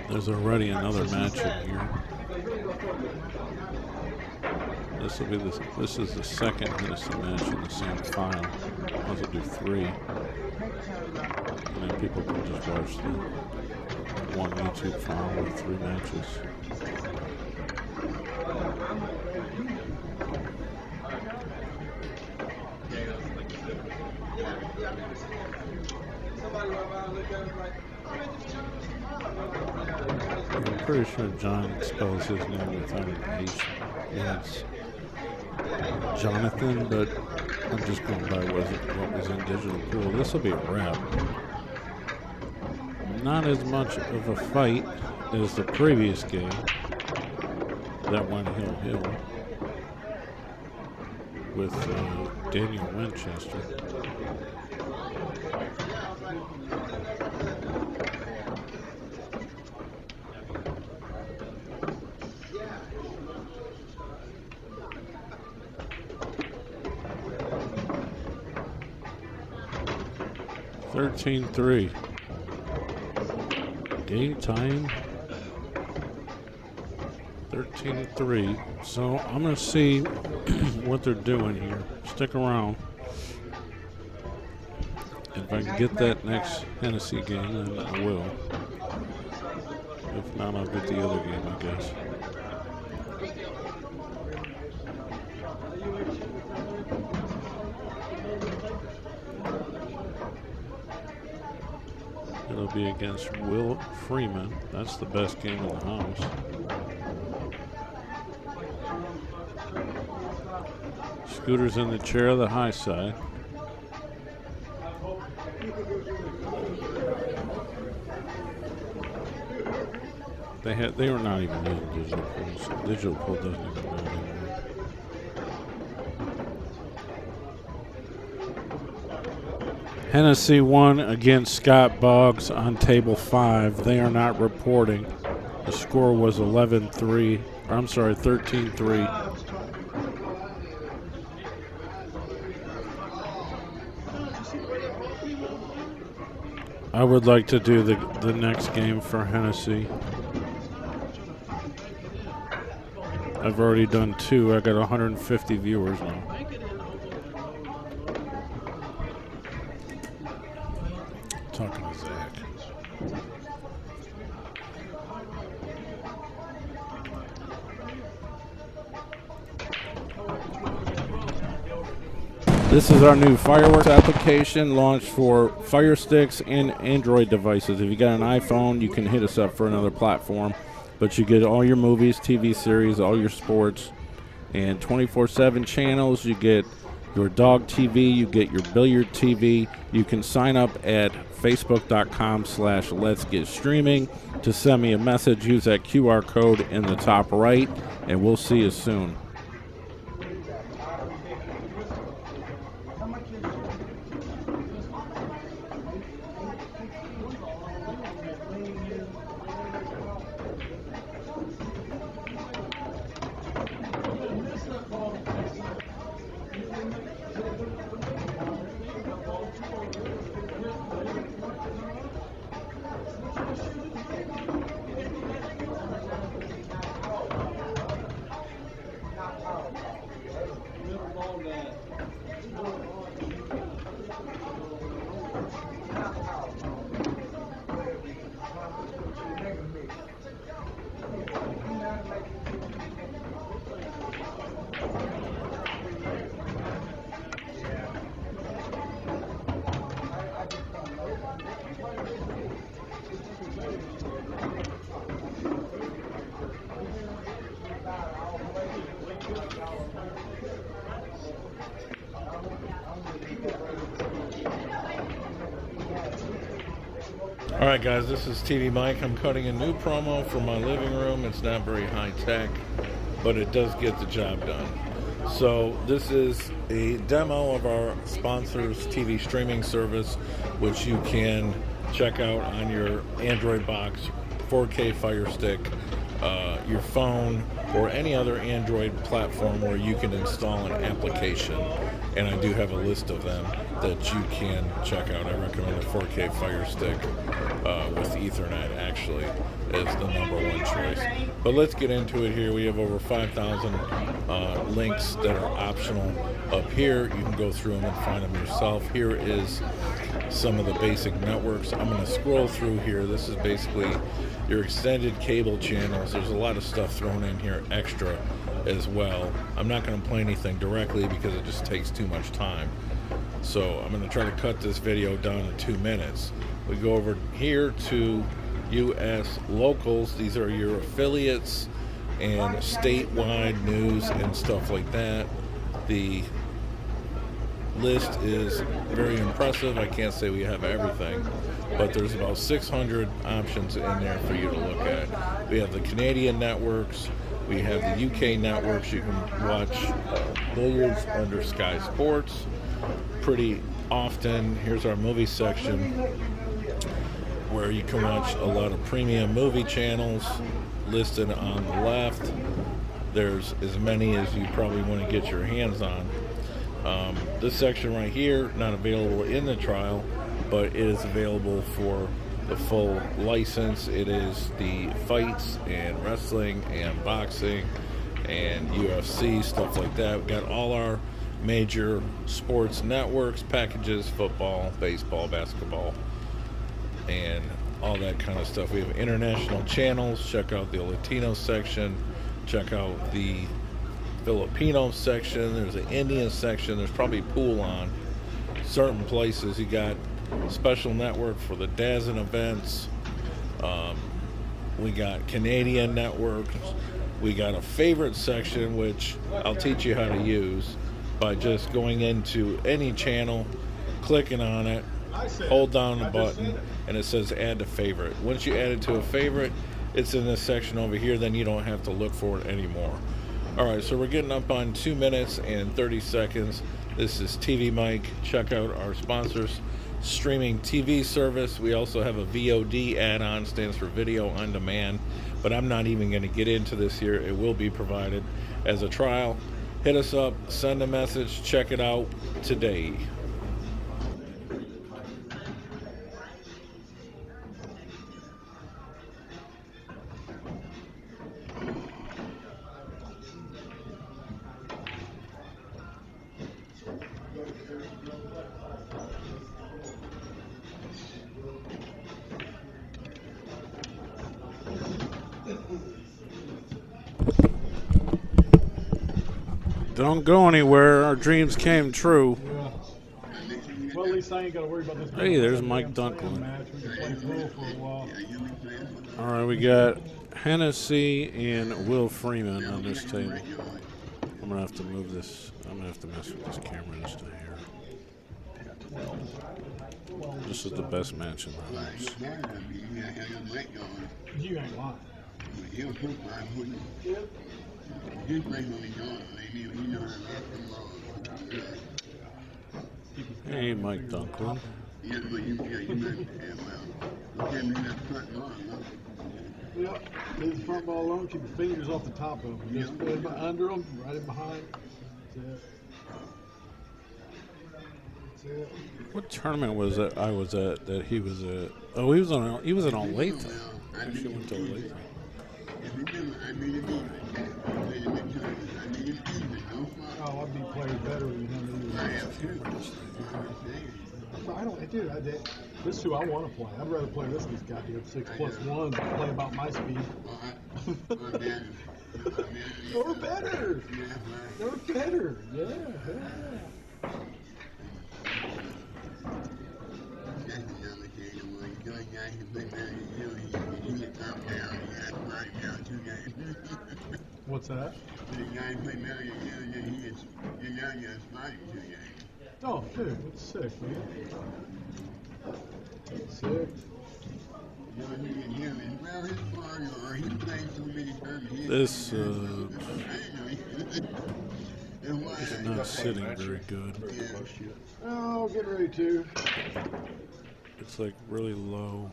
There's already another match in here. This will be this is the second Hennesse match in the same file. I'll do 3. And then people can just watch the one YouTube file with 3 matches. I'm pretty sure John spells his name without an H. Yeah, it's Johnathan, but I'm just going by what was in Digital Pool. This will be a wrap. Not as much of a fight as the previous game. That went hill with Daniel Winchester. $13-3. Game time. 13-3. So I'm going to see what they're doing here. Stick around. If I can get that next Hennesse game, then I will. If not, I'll get the other game, I guess. It'll be against Freeman. That's the best game in the house. Scooter's in the chair of the high side. They were not even using digital pool, so digital pool doesn't even know anymore. Hennesse won against Scott Boggs on table 5. They are not reporting. The score was 13-3. I would like to do the next game for Hennesse. I've already done 2. I got 150 viewers now. Talking to Zach. This is our new Fireworks application launched for Fire Sticks and Android devices. If you got an iPhone, you can hit us up for another platform. But you get all your movies, TV series, all your sports, and 24/7 channels. You get your dog TV, you get your billiard TV. You can sign up at facebook.com/letsgetstreaming to send me a message. Use that QR code in the top right, and we'll see you soon. Alright guys, this is TvMike. I'm cutting a new promo for my living room. It's not very high tech, but it does get the job done. So this is a demo of our sponsor's TV streaming service, which you can check out on your Android box, 4K Fire Stick, your phone, or any other Android platform where you can install an application. And I do have a list of them that you can check out. I recommend a 4K Fire Stick with Ethernet, actually, is the #1 choice. But let's get into it here. We have over 5,000 links that are optional up here. You can go through them and find them yourself. Here is some of the basic networks. I'm going to scroll through here. This is basically your extended cable channels. There's a lot of stuff thrown in here extra as well. I'm not going to play anything directly because it just takes too much time. So I'm going to try to cut this video down to 2 minutes. We go over here to US locals. These are your affiliates and statewide news and stuff like that. The list is very impressive. I can't say we have everything, but there's about 600 options in there for you to look at. We have the Canadian networks. We have the UK networks. You can watch Billiards under Sky Sports pretty often. Here's our movie section where you can watch a lot of premium movie channels listed on the left. There's as many as you probably want to get your hands on. This section right here, not available in the trial, but it is available for the full license. It is the fights and wrestling and boxing and UFC, stuff like that. We've got all our major sports networks, packages, football, baseball, basketball, and all that kind of stuff. We have international channels. Check out the Latino section. Check out the Filipino section. There's an Indian section. There's probably pool on certain places. You got special network for the DAZN events. We got Canadian networks. We got a favorite section, which I'll teach you how to use by just going into any channel, clicking on it, hold down the button, and it says add to favorite. Once you add it to a favorite, it's in this section over here. Then you don't have to look for it anymore. All right, so we're getting up on 2 minutes and 30 seconds. This is TvMike. Check out our sponsors streaming TV service. We also have a VOD add-on, stands for Video on Demand, but I'm not even going to get into this here. It will be provided as a trial. Hit us up, send a message, check it out today. Don't go anywhere. Our dreams came true. Yeah. Well, at least I ain't got to worry about this. Hey, there's Mike Dunklin. Match. We can play pool for a while. All right, we got Hennesse and Will Freeman on this table. I'm gonna have to move this. I'm gonna have to mess with this camera just a hair. This is the best match in the house. You ain't lying. Hey, Mike Dunklin. Yeah, leave the front ball alone. Keep your fingers off the top of them. Just put it under them, right in behind. That's it. That's it. What tournament was it I was at that he was at? Oh, he was in Olathe. I should went to Olathe. Oh, I'd be playing better than him. I don't, dude. This is who I want to play. I'd rather play this goddamn 6+1 than play about my speed. Or better. Or better. Yeah. What's that? Oh, dude, it's sick, man. Sick. This is not sitting very good. Oh, get ready to. It's like really low.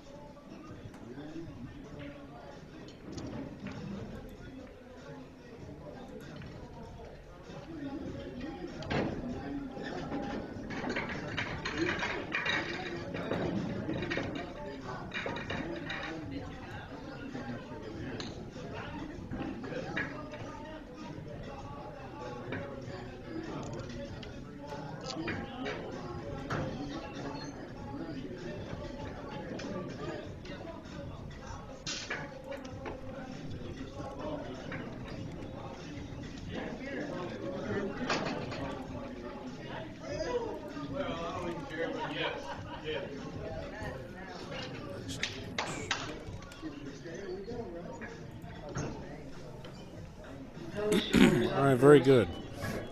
All right, very good.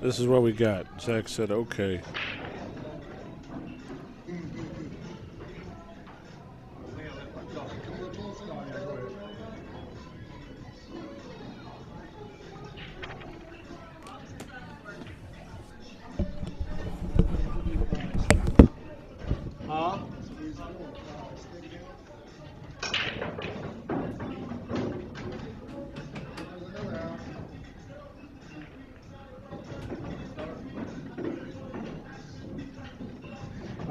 This is what we got. Zach said, okay.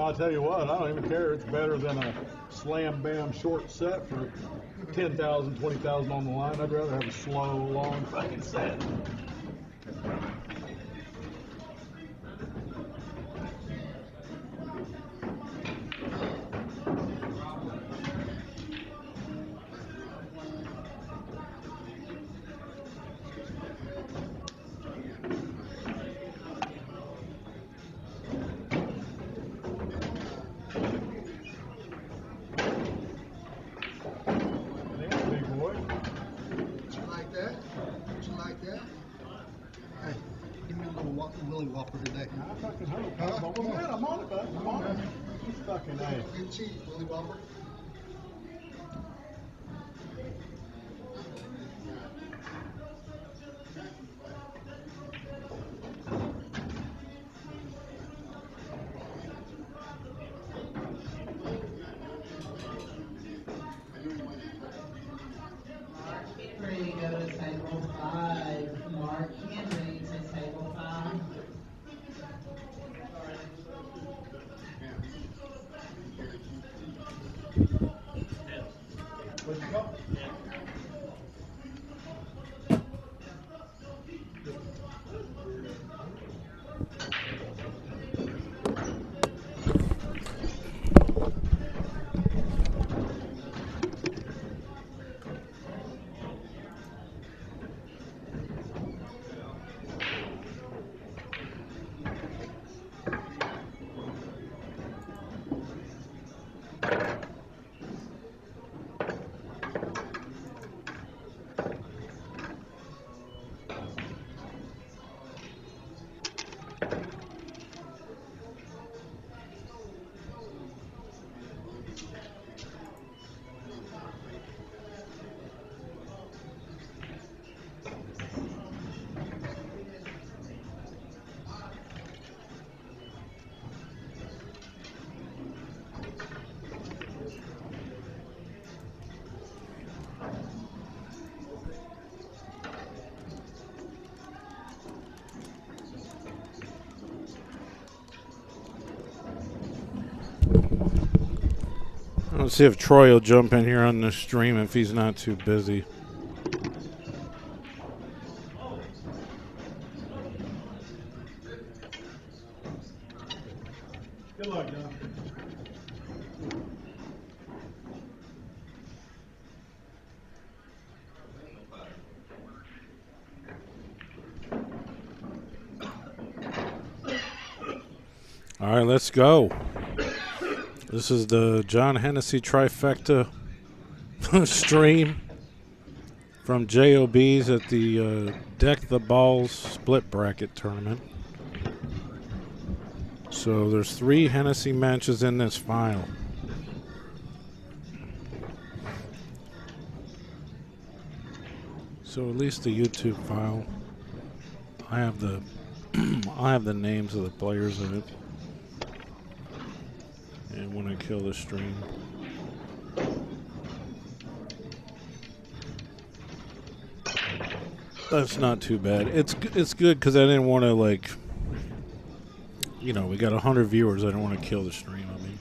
I'll tell you what, I don't even care. It's better than a slam bam short set for 10,000, 20,000 on the line. I'd rather have a slow, long fucking set. Ready to go to table 5. Mark Henry to table 5. Where'd you go? Let's see if Troy will jump in here on the stream if he's not too busy. Good luck, John. All right, let's go. This is the John Hennessee trifecta stream from JOB's at the Deck the Balls split bracket tournament. So there's 3 Hennessee matches in this file. So at least the YouTube file, I have the I have the names of the players in it. And when I kill the stream, that's not too bad. It's good because I didn't want to, like, you know, we got 100 viewers. I don't want to kill the stream. I mean,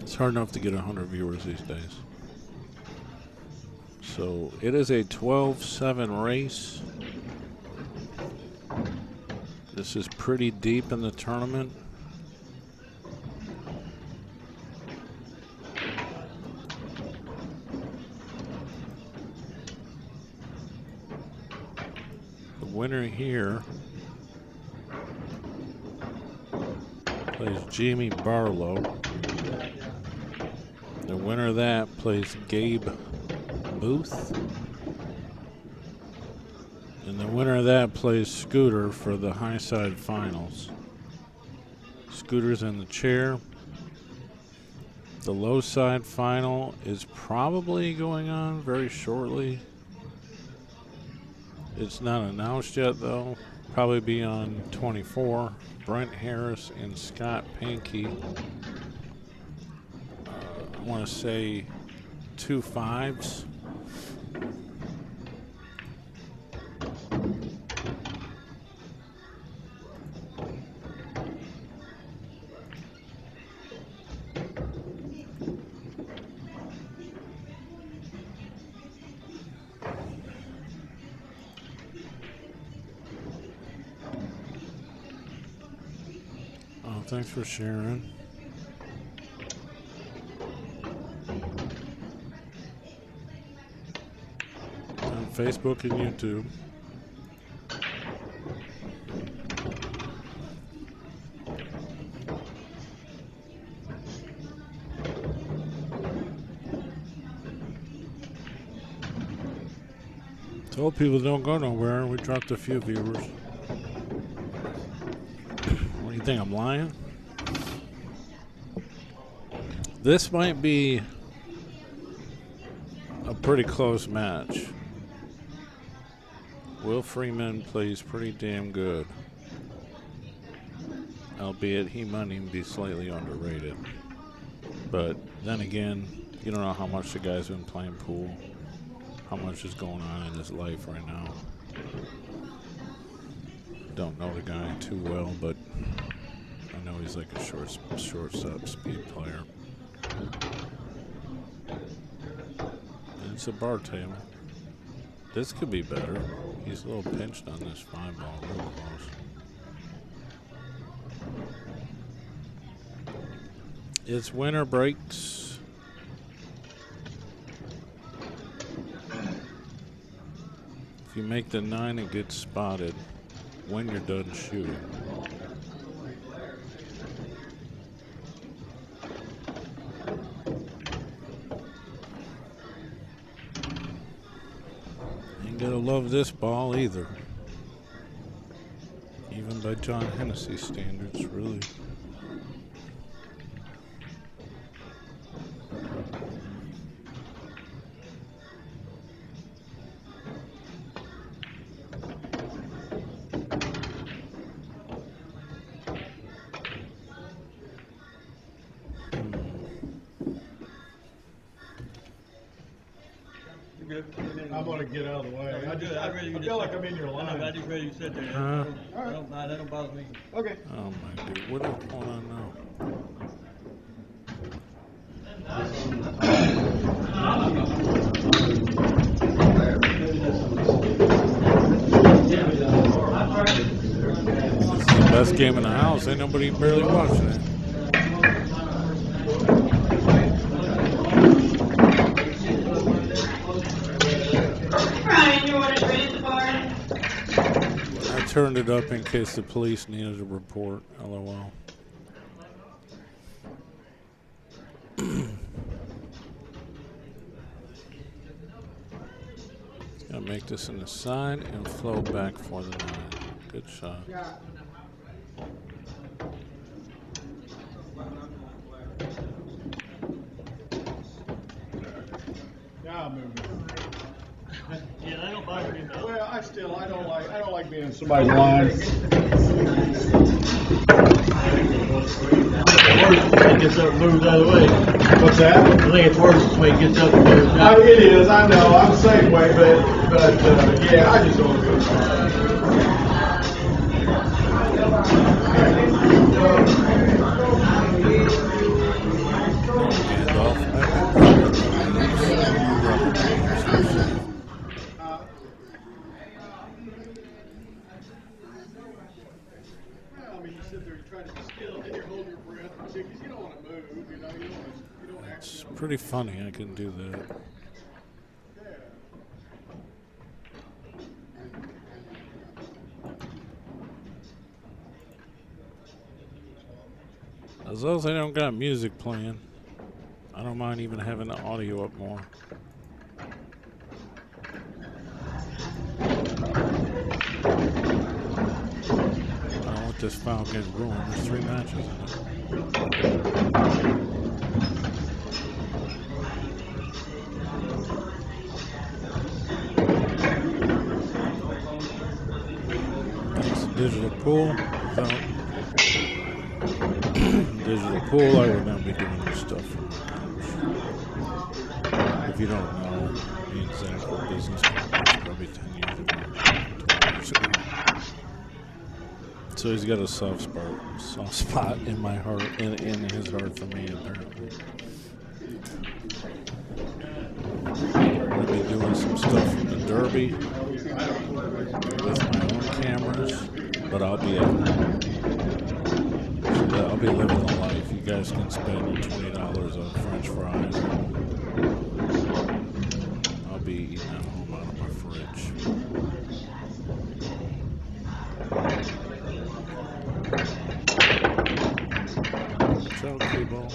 it's hard enough to get 100 viewers these days. So it is a 12-7 race. This is pretty deep in the tournament. The winner here plays Jamie Barlow. The winner of that plays Gabe Booth. And the winner of that plays Scooter for the high side finals. Scooter's in the chair. The low side final is probably going on very shortly. It's not announced yet though. Probably be on 24. Brent Harris and Scott Pankey. I want to say 2 5s. Oh, thanks for sharing. On Facebook and YouTube. Told people don't go nowhere. We dropped a few viewers. What do you think? I'm lying? This might be a pretty close match. Will Freeman plays pretty damn good. Albeit he might even be slightly underrated. But then again, you don't know how much the guy's been playing pool. How much is going on in his life right now. Don't know the guy too well, but I know he's like a shortstop speed player. And it's a bar table. This could be better. He's a little pinched on this 5-ball, real close. It's winner breaks. If you make the 9, it gets spotted when you're done shooting. Ain't gonna love this ball either. Even by John Hennessee standards, really. I'm gonna get out of the way. I feel like I'm in your line. I just ready you sit there. I don't mind. That don't bother me. Okay. Oh my God, what is going on now? This is the best game in the house. Ain't nobody barely watching it. I turned it up in case the police needed a report. LOL. Gotta make this in the side and flow back for the 9. Good shot. Yeah, I'm moving. Yeah, that don't bother me though. Well, I don't like being in somebody's line. It gets up and moves out of the way. What's that? I think it's worse when it gets up and moves out. It is, I know, I'm the same way, but yeah, I just don't do it. It's pretty funny, I can do that. As long as I don't got music playing, I don't mind even having the audio up more. I don't want this file getting ruined. There's 3 matches in it. Digital pool. Digital pool, I would not be doing this stuff from my couch. If you don't know, me and Zach were business partners probably 10 years ago, 20 years ago. So he's got a soft spot in my heart, in his heart for me, apparently. I'll be doing some stuff from the Derby with my own cameras, but I'll be at home. So I'll be living the life. You guys can spend $20 on French fries. I'll be eating at home out of my fridge. Ciao, Cable.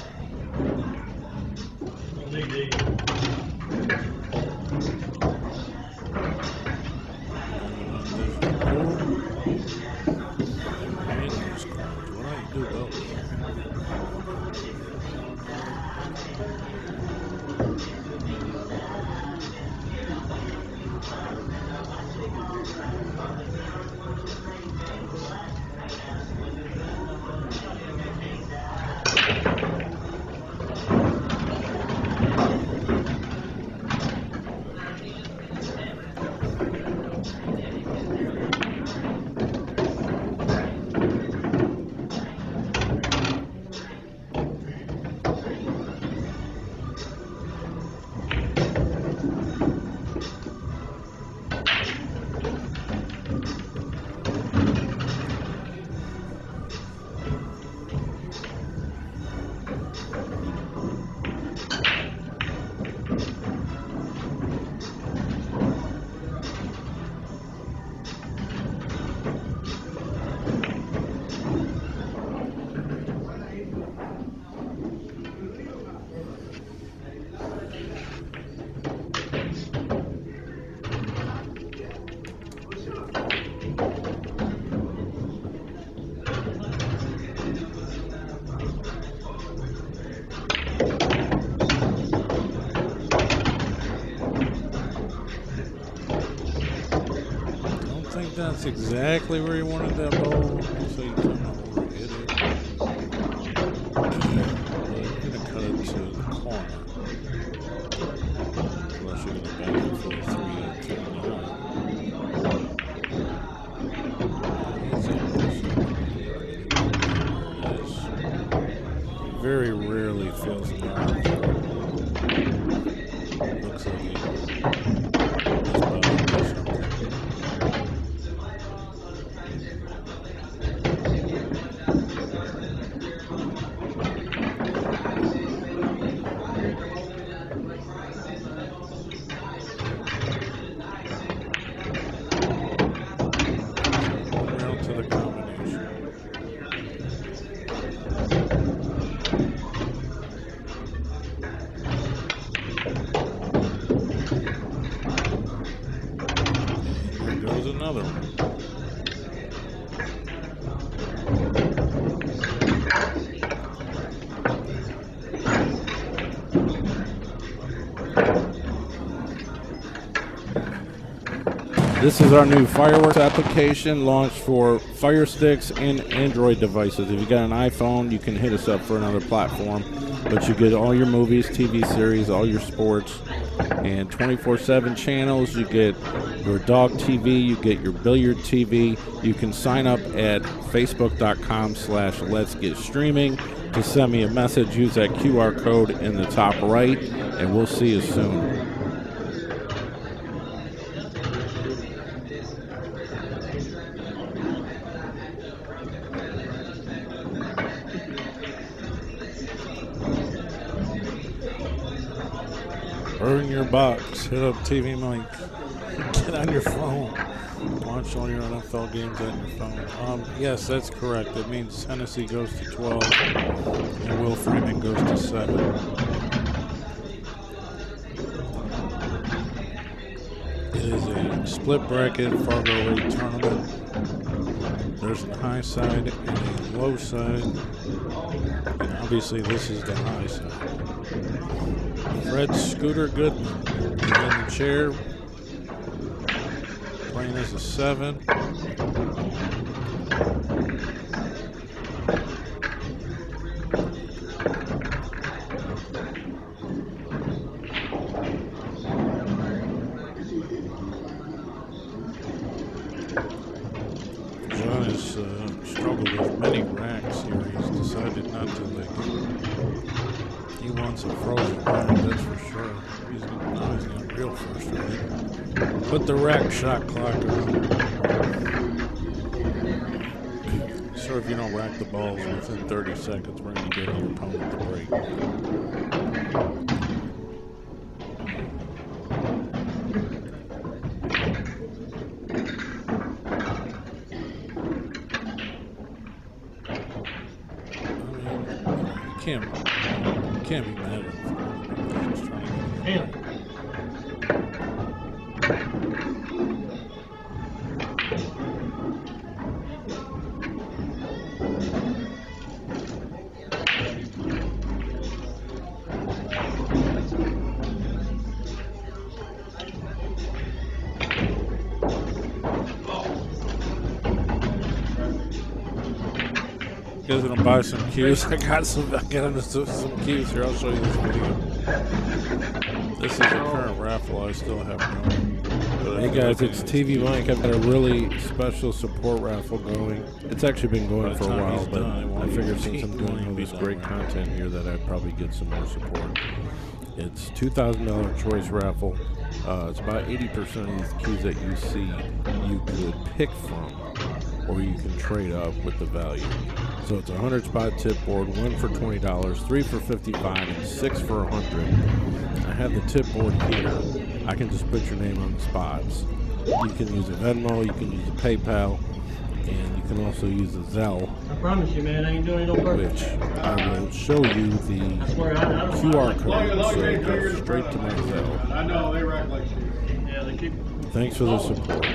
That's exactly where you wanted that ball, so you come over and hit it. I'm going to cut it to the corner. Unless you're going to back it for a 3-2. Very rarely feels nerve. Looks like it. This is our new fireworks application launched for Fire Sticks and Android devices. If you got an iPhone, you can hit us up for another platform. But you get all your movies, TV series, all your sports, and 24/7 channels. You get your dog TV, you get your billiard TV. You can sign up at facebook.com/letsgetstreaming to send me a message. Use that QR code in the top right, and we'll see you soon. Burn your box. Hit up TvMike. Get on your phone. Watch all your NFL games on your phone. Yes, that's correct. It means Hennesse goes to 12 and Will Freeman goes to 7. It is a split bracket Fargo rate tournament. There's a high side and a low side. And obviously this is the high side. Fred Scooter Goodman is in the chair, playing as a 7. John has struggled with many racks here. He's decided not to He wants a frozen rack, that's for sure. He's not real frustrated. Put the rack shot clock on. So if you don't rack the balls within 30 seconds, we're going to get your opponent to break. Can't be mad at him. He's trying to get it. You guys gonna buy some cues? I got some cues here. I'll show you this video. This is the current raffle I still have going. Hey guys, it's TvMike. I've got a really special support raffle going. It's actually been going for a while, but I figured since I'm doing all this great content here that I'd probably get some more support. It's $2,000 choice raffle. It's about 80% of these cues that you see you could pick from, or you can trade up with the value. So it's a 100 spot tip board, 1 for $20, 3 for $55, and 6 for $100. I have the tip board here. I can just put your name on the spots. You can use a Venmo, you can use a PayPal, and you can also use a Zelle. I promise you, man, I ain't doing it on purpose. Which I will show you the QR code, so it goes straight to my Zelle. I know, they rack like shit. Yeah, they keep. Thanks for the support.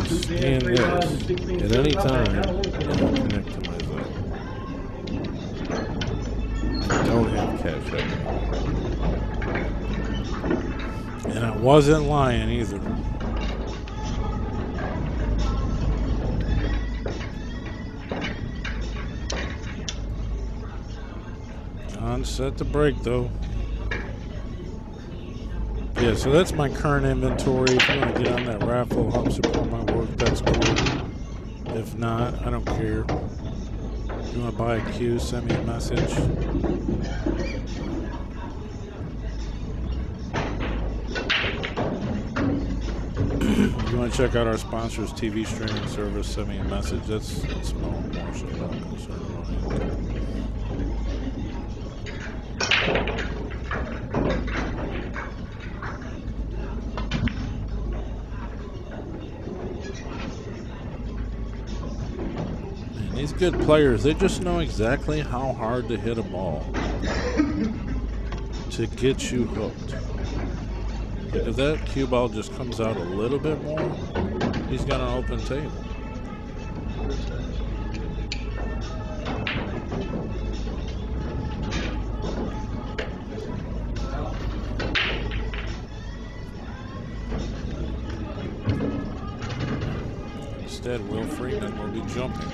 Just scan this at any time and it'll connect to my Zelle. I don't have cash app. And I wasn't lying either. On set to break though. Yeah, so that's my current inventory. If you want to get on that raffle, help support my work, that's cool. If not, I don't care. If you want to buy a cue, send me a message. If you want to check out our sponsors' TV streaming service, send me a message. That's small, more so not concerned about anything. These good players, they just know exactly how hard to hit a ball to get you hooked. Like if that cue ball just comes out a little bit more, he's got an open table. Instead, Will Freeman will be jumping.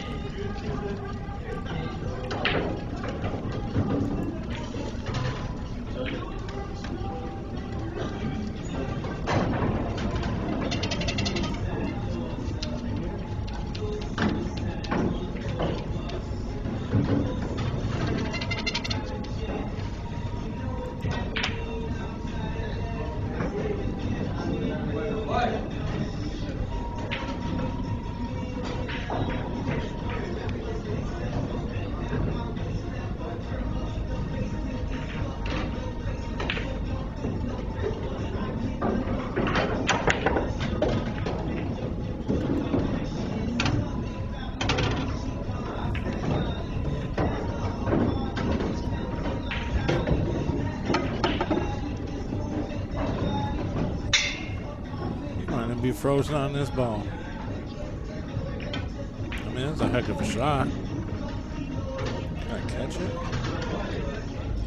Be frozen on this ball. I mean, it's a heck of a shot. Can I catch it?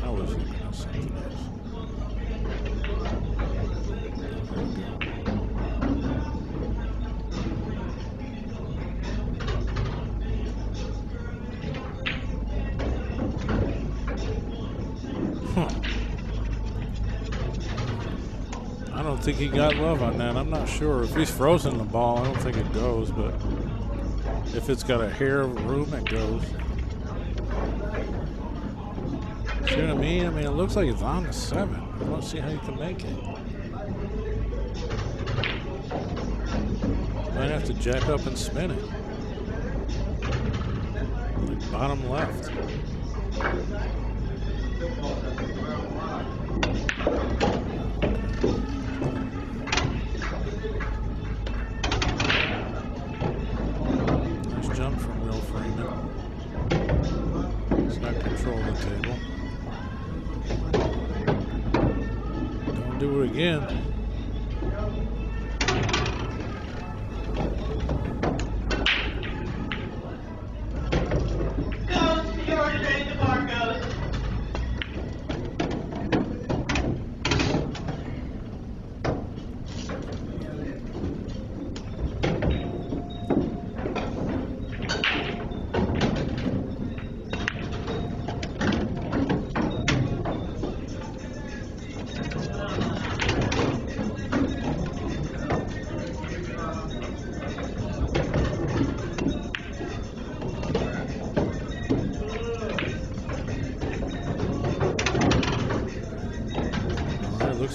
I was looking at something else. I don't think he got love on that. I'm not sure. If he's frozen the ball, I don't think it goes, but if it's got a hair of room, it goes. See what I mean? I mean, it looks like it's on the 7. I don't see how you can make it. Might have to jack up and spin it. Like bottom left. From Will Freeman. He's not controlling the table. Don't do it again.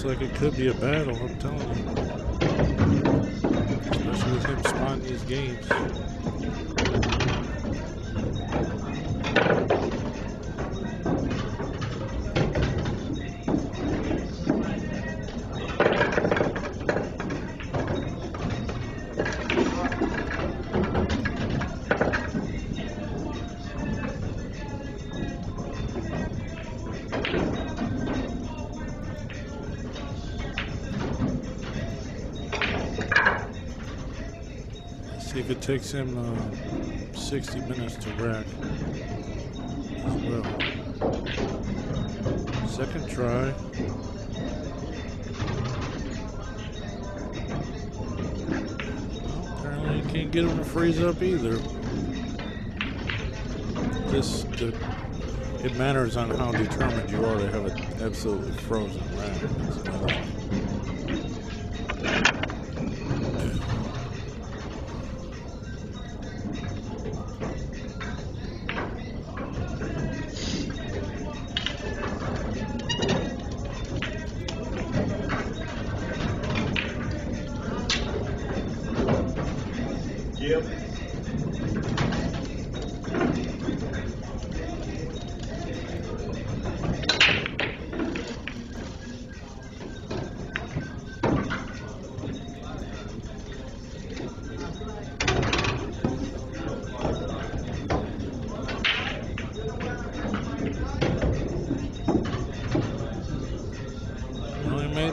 Like it could be a battle, I'm telling you. Especially with him spotting these games. See if it takes him 60 minutes to rack as well. Second try. Well, apparently you can't get him to freeze up either. It matters on how determined you are to have an absolutely frozen rack.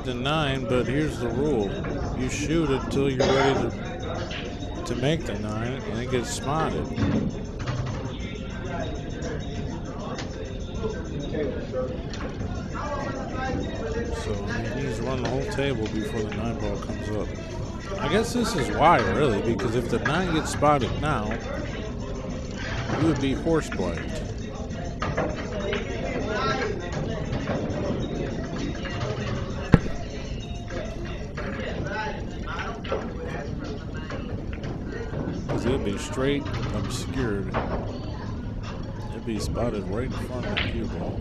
The 9, but here's the rule: you shoot it until you're ready to make the 9, and it gets spotted. So So he needs to run the whole table before the 9 ball comes up. I guess this is why, really, because if the 9 gets spotted now, you would be horseblanked. Because it would be straight obscured. It'd be spotted right in front of the cue ball.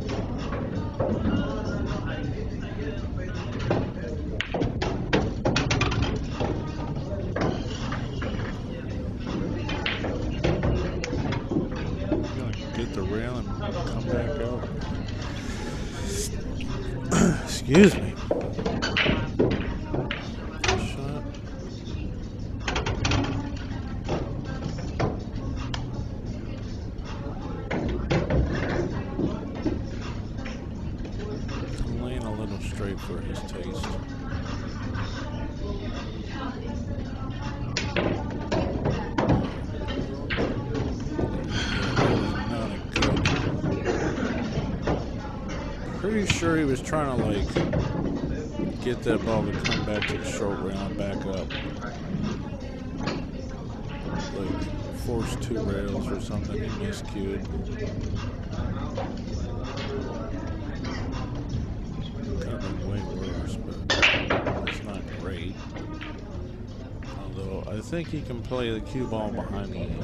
Get the rail and come back out. Excuse me. Shot. Laying a little straight for his taste. Pretty sure he was trying to like get that ball to come back to the short rail and back up. Like force 2 rails or something. He miscued. Could have been way worse, but it's not great. Although I think he can play the cue ball behind the end,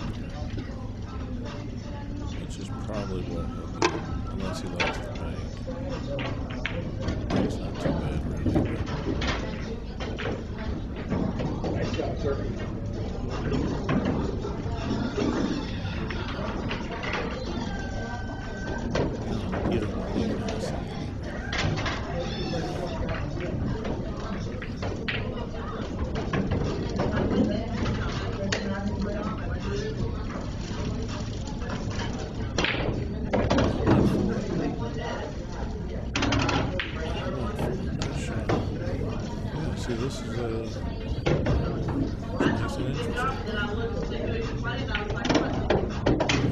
which is probably what he'll do, unless he likes the bank. It's not too bad, really. Nice job, sir. You don't want to leave it on something. See, this is nice and interesting.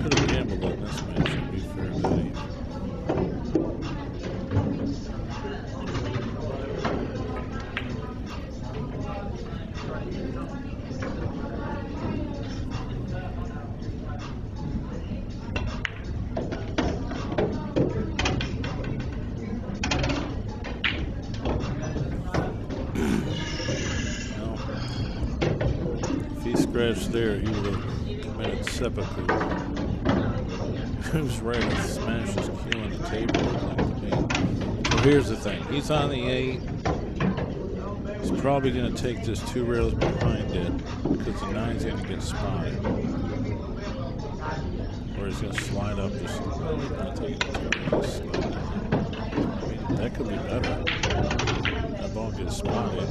Could have gambled on this match, to be fair to you. Scratch there, he would have committed seppuku. He was ready to smash his cue on the table. So here's the thing, he's on the 8. He's probably going to take this 2 rails behind it because the 9's going to get spotted. Or he's going to slide up just not take it to just slide up. I mean, that could be better. That ball gets spotted.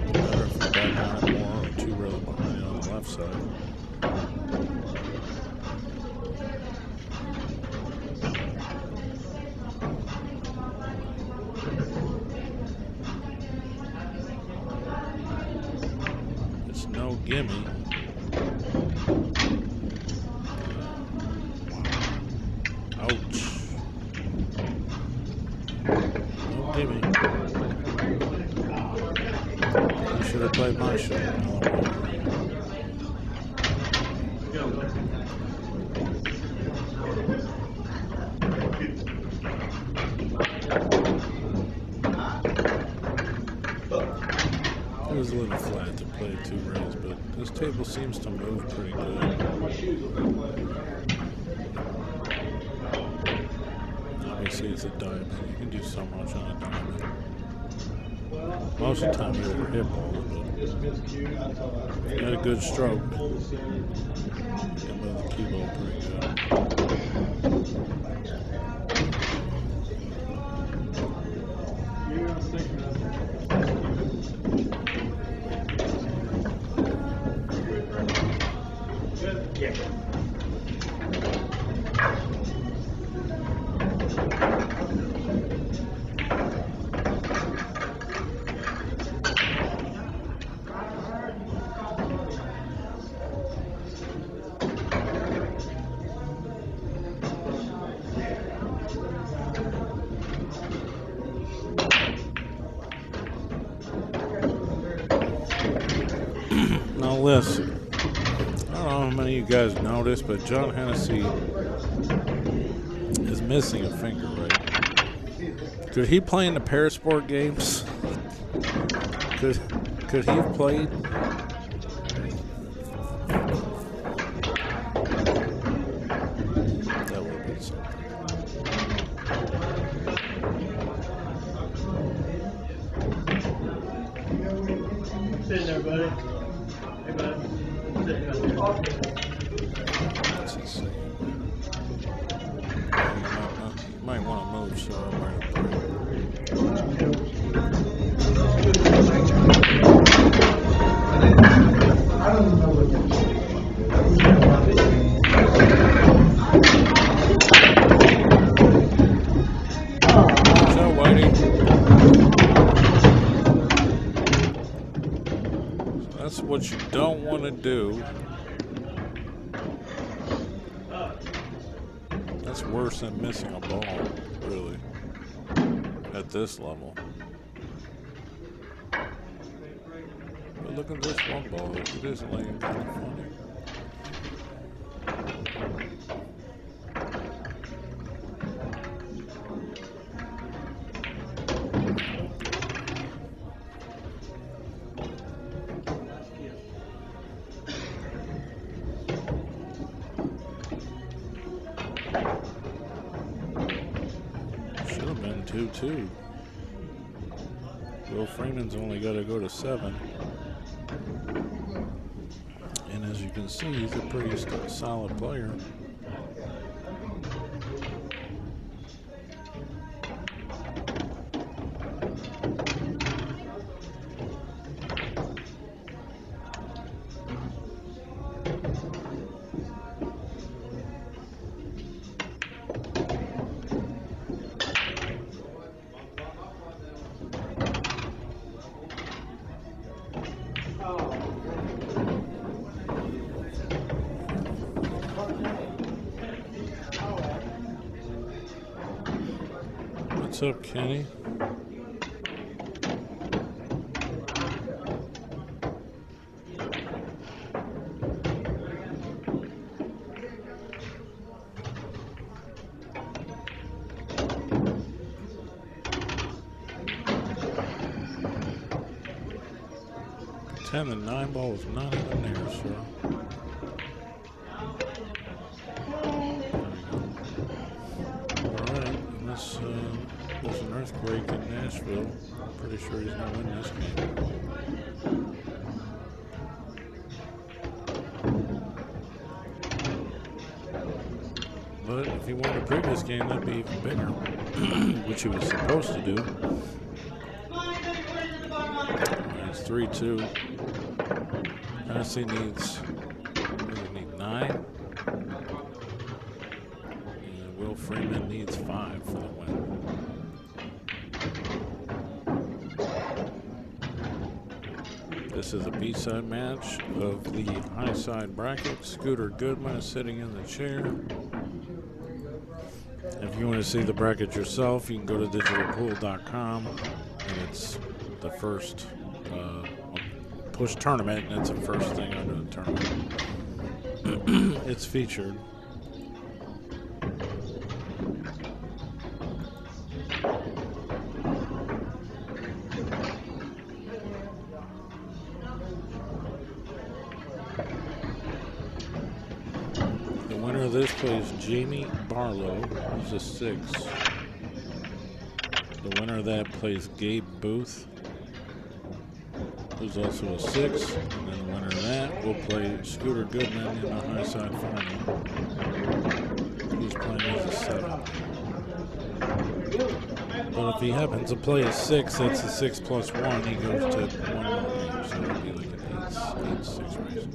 Better if the back out more or 2 rails behind on the left side. It's no gimme. Ouch. No gimme. Should have played my shot. It was a little flat to play 2 rails, but this table seems to move pretty good. Obviously, it's a diamond. You can do so much on a diamond. Most of the time, you overhit balls, but you got a good stroke. You can move the cue ball pretty good. listen. I don't know how many of you guys noticed, but John Hennessee is missing a finger, right? Could he play in the Parasport games? Could he have played? That would be something. Sitting there, buddy. Hey, buddy. Sitting out there. Let's just see. You might want to move, so I'm right up there. I don't even know what that Watch out, Whitey. So that's what you don't want to do. That's worse than missing a ball, really, at this level. But look at this one ball. It is laying kind of funny. Should have been 2-2. Will Freeman's only got to go to 7. And as you can see, he's a pretty solid player. What's up, Kenny? The 9 ball is not even there, sir. Alright, unless there's an earthquake in Nashville, I'm pretty sure he's going to win this game. But if he won the previous game, that'd be even bigger, which he was supposed to do. It's 3-2. Hennesse needs, what does he need, 9? And Will Freeman needs 5 for the win. This is a B-side match of the high side bracket. Scooter Goodman is sitting in the chair. If you want to see the bracket yourself, you can go to digitalpool.com, and it's the first push tournament, and it's the first thing under the tournament. It's featured. The winner of this plays Jamie Barlow, who's a 6. The winner of that plays Gabe Booth, who's also a 6, and then the winner of that will play Scooter Goodman in the high side final, who's playing as a 7. But if he happens to play a 6, that's a 6 plus 1, he goes to 1 more game, so it'll be like an 8-6 race.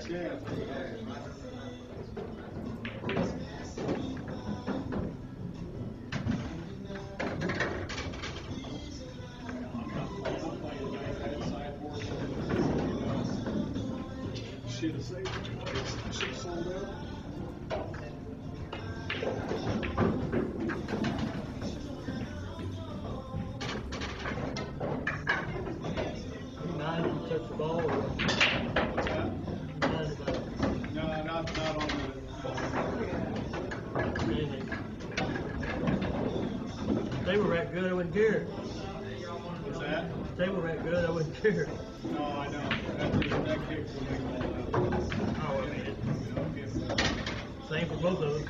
Rex, yeah. Should have saved it. Should have sold it. Touch the ball. What's that? No, not on the. They were that good, I wouldn't care. What's that? They were that good, I wouldn't care. No, I know. That kick will make all that. Oh, I mean, same for both of them.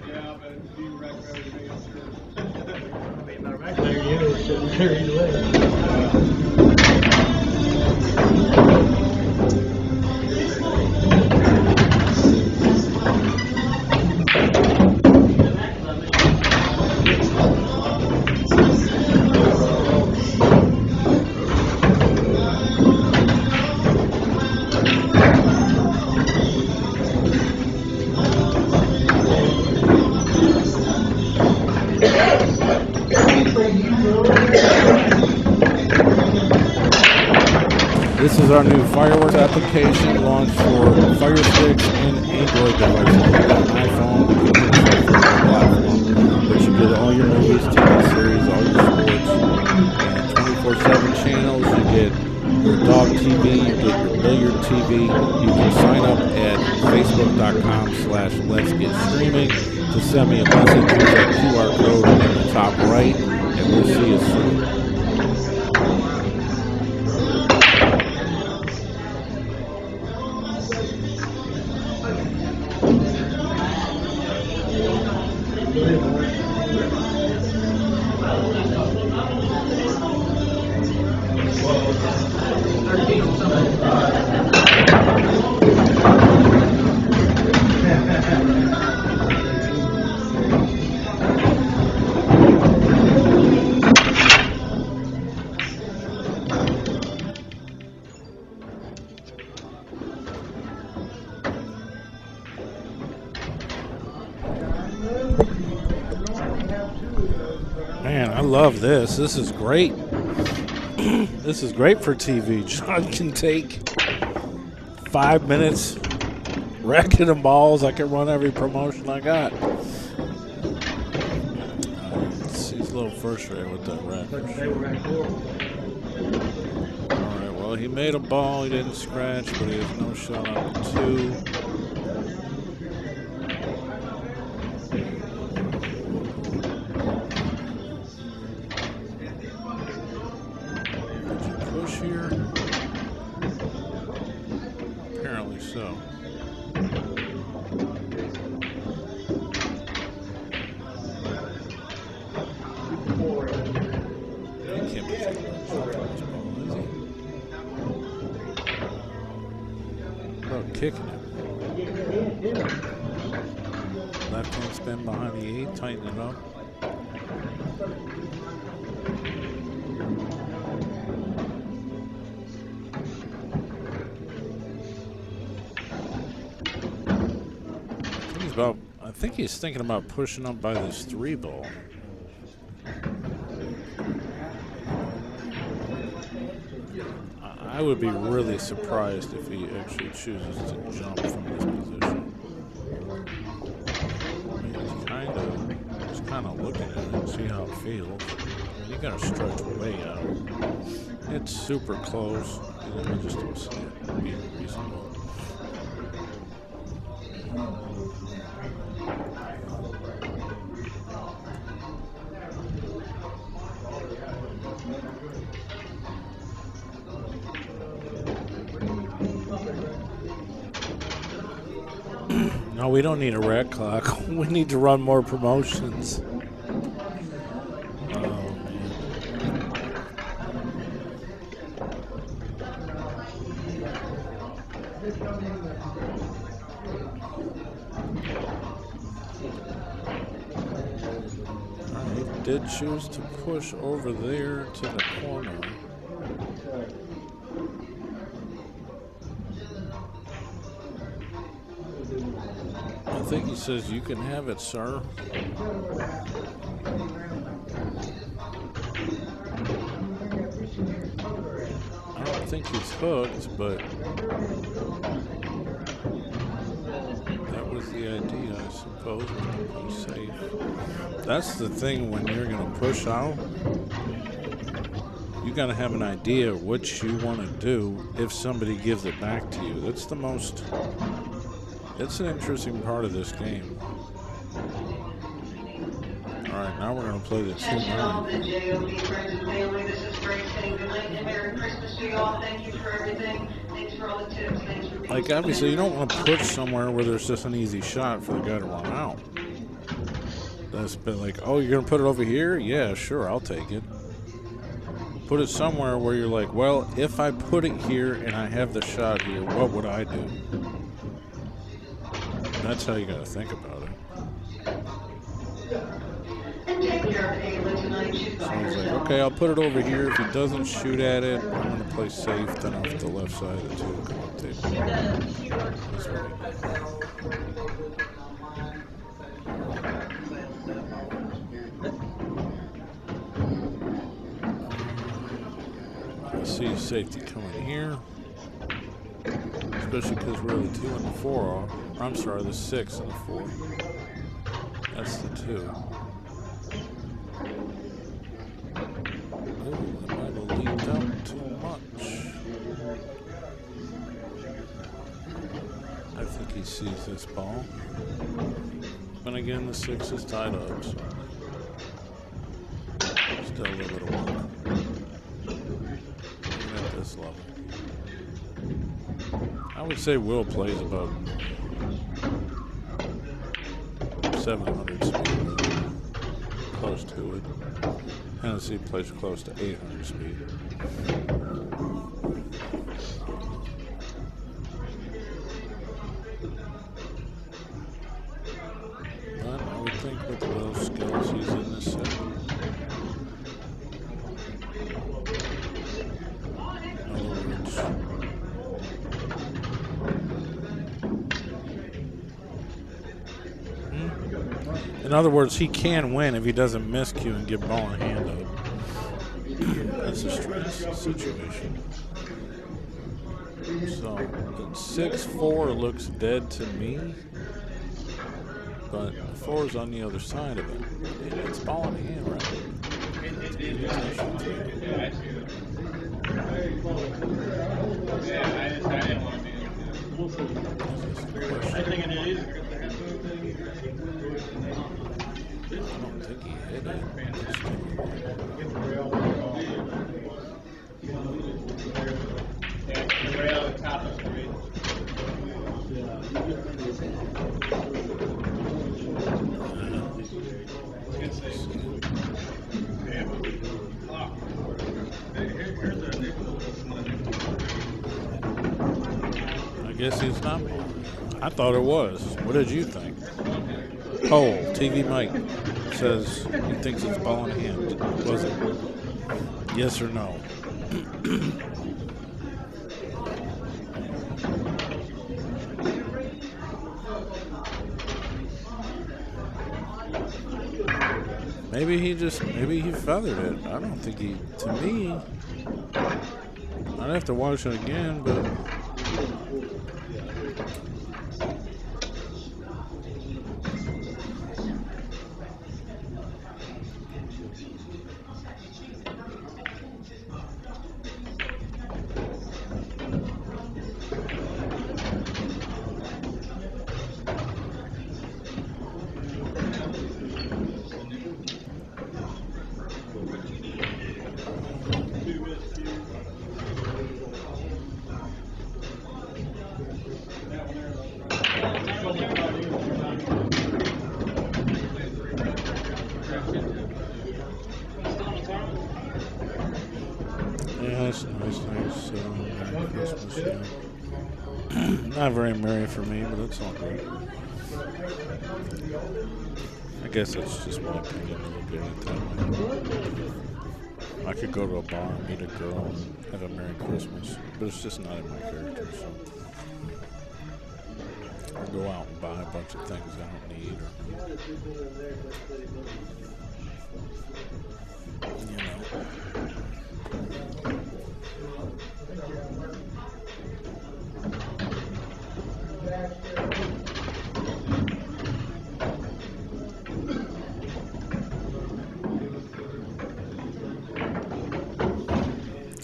Yeah, but if you rack better than me, I'm sure. I mean, my rack better than you, it shouldn't care either way. This is our new fireworks application launched for Fire Sticks and Android devices. You got an iPhone, you can use it for a platform, but you get all your movies, TV series, all your sports, and 24/7 channels. You get your dog TV, you get your billiard TV. You can sign up at facebook.com/letsgetstreaming to send me a message. Use that QR code in the top right, and we'll see you soon. Man, I love this. This is great. This is great for TV. John can take 5 minutes racking them balls. I can run every promotion I got. He's a little frustrated with that rack. Alright, well, he made a ball. He didn't scratch, but he has no shot on the 2. Here? Apparently so. He can't be taking that shot on this ball, is he? What about kicking it? Left hand spin behind the 8, tighten it up. I think he's thinking about pushing up by this 3 ball. I would be really surprised if he actually chooses to jump from this position. I mean, he's kind of looking at it and see how it feels. I mean, you gotta stretch way out. It's super close. I just don't see it being reasonable. No, we don't need a rat clock. We need to run more promotions. Oh, man. He did choose to push over there to the corner. think he says you can have it, sir. I don't think he's hooked, but that was the idea, I suppose. Be safe. That's the thing when you're going to push out. You got to have an idea what you want to do if somebody gives it back to you. That's the most. It's an interesting part of this game. All right, now we're going to play the 2-9. Job friends and family, this is Grace saying good night and Merry Christmas to you all. Thank you for everything. Thanks for all the tips. Thanks for being Like, obviously, you don't want to push somewhere where there's just an easy shot for the guy to run out. That's been like, oh, you're going to put it over here? Yeah, sure, I'll take it. Put it somewhere where you're like, well, if I put it here and I have the shot here, what would I do? That's how you got to think about it. So I was like, okay, I'll put it over here. If he doesn't shoot at it, I'm going to play safe. Then off the left side of the two come up table. This way. I see safety coming here. Especially because we're the 2 and the 4 off. I'm sorry, the 6 and the 4. That's the 2. Oh, that might have leaked out too much. I think he sees this ball. But again, the 6 is tied up, so still a little bit of work. Even at this level. I would say Will plays about 700 speed, close to it. Hennessee plays close to 800 speed. But I would think with Will's skills, he's in this set. In other words, in other words, he can win if he doesn't miscue and get ball in hand up. That's a stress situation. So, the 6-4 looks dead to me, but the 4 is on the other side of it. And it's ball in hand right now. I think it is. I don't think he hit it. I guess he's not. I thought it was. What did you think? Cole, TvMike, says he thinks it's ball in hand. Was it? Yes or no? Maybe he feathered it. I don't think he, to me, I'd have to watch it again, but not very merry for me, but it's all good. I guess that's just my opinion. Look at it that way. I could go to a bar and meet a girl and have a Merry Christmas, but it's just not in my character. So Or go out and buy a bunch of things I don't need. Or, you know.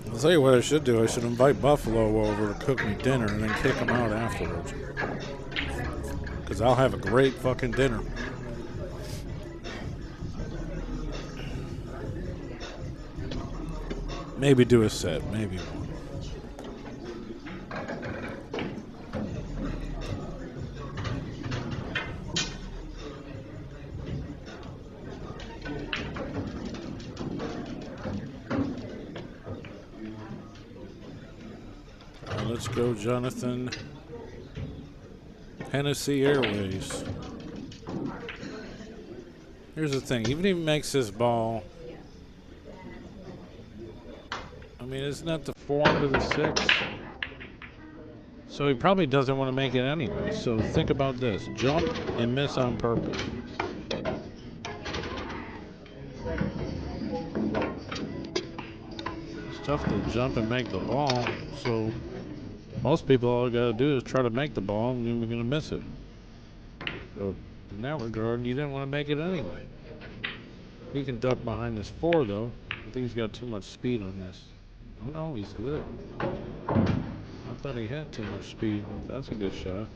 I'll tell you what I should do. I should invite Buffalo over to cook me dinner and then kick him out afterwards. Because I'll have a great fucking dinner. Maybe do a set. Maybe one. Let's go, Johnathan Hennessee Airways. Here's the thing, even if he makes this ball, I mean, isn't that the 4 under the 6? So he probably doesn't want to make it anyway. So think about this, jump and miss on purpose. It's tough to jump and make the ball, so most people, all they gotta do is try to make the ball, and you're gonna miss it. So in that regard, you didn't want to make it anyway. He can duck behind this 4, though. I think he's got too much speed on this. Oh no, he's good. I thought he had too much speed. That's a good shot.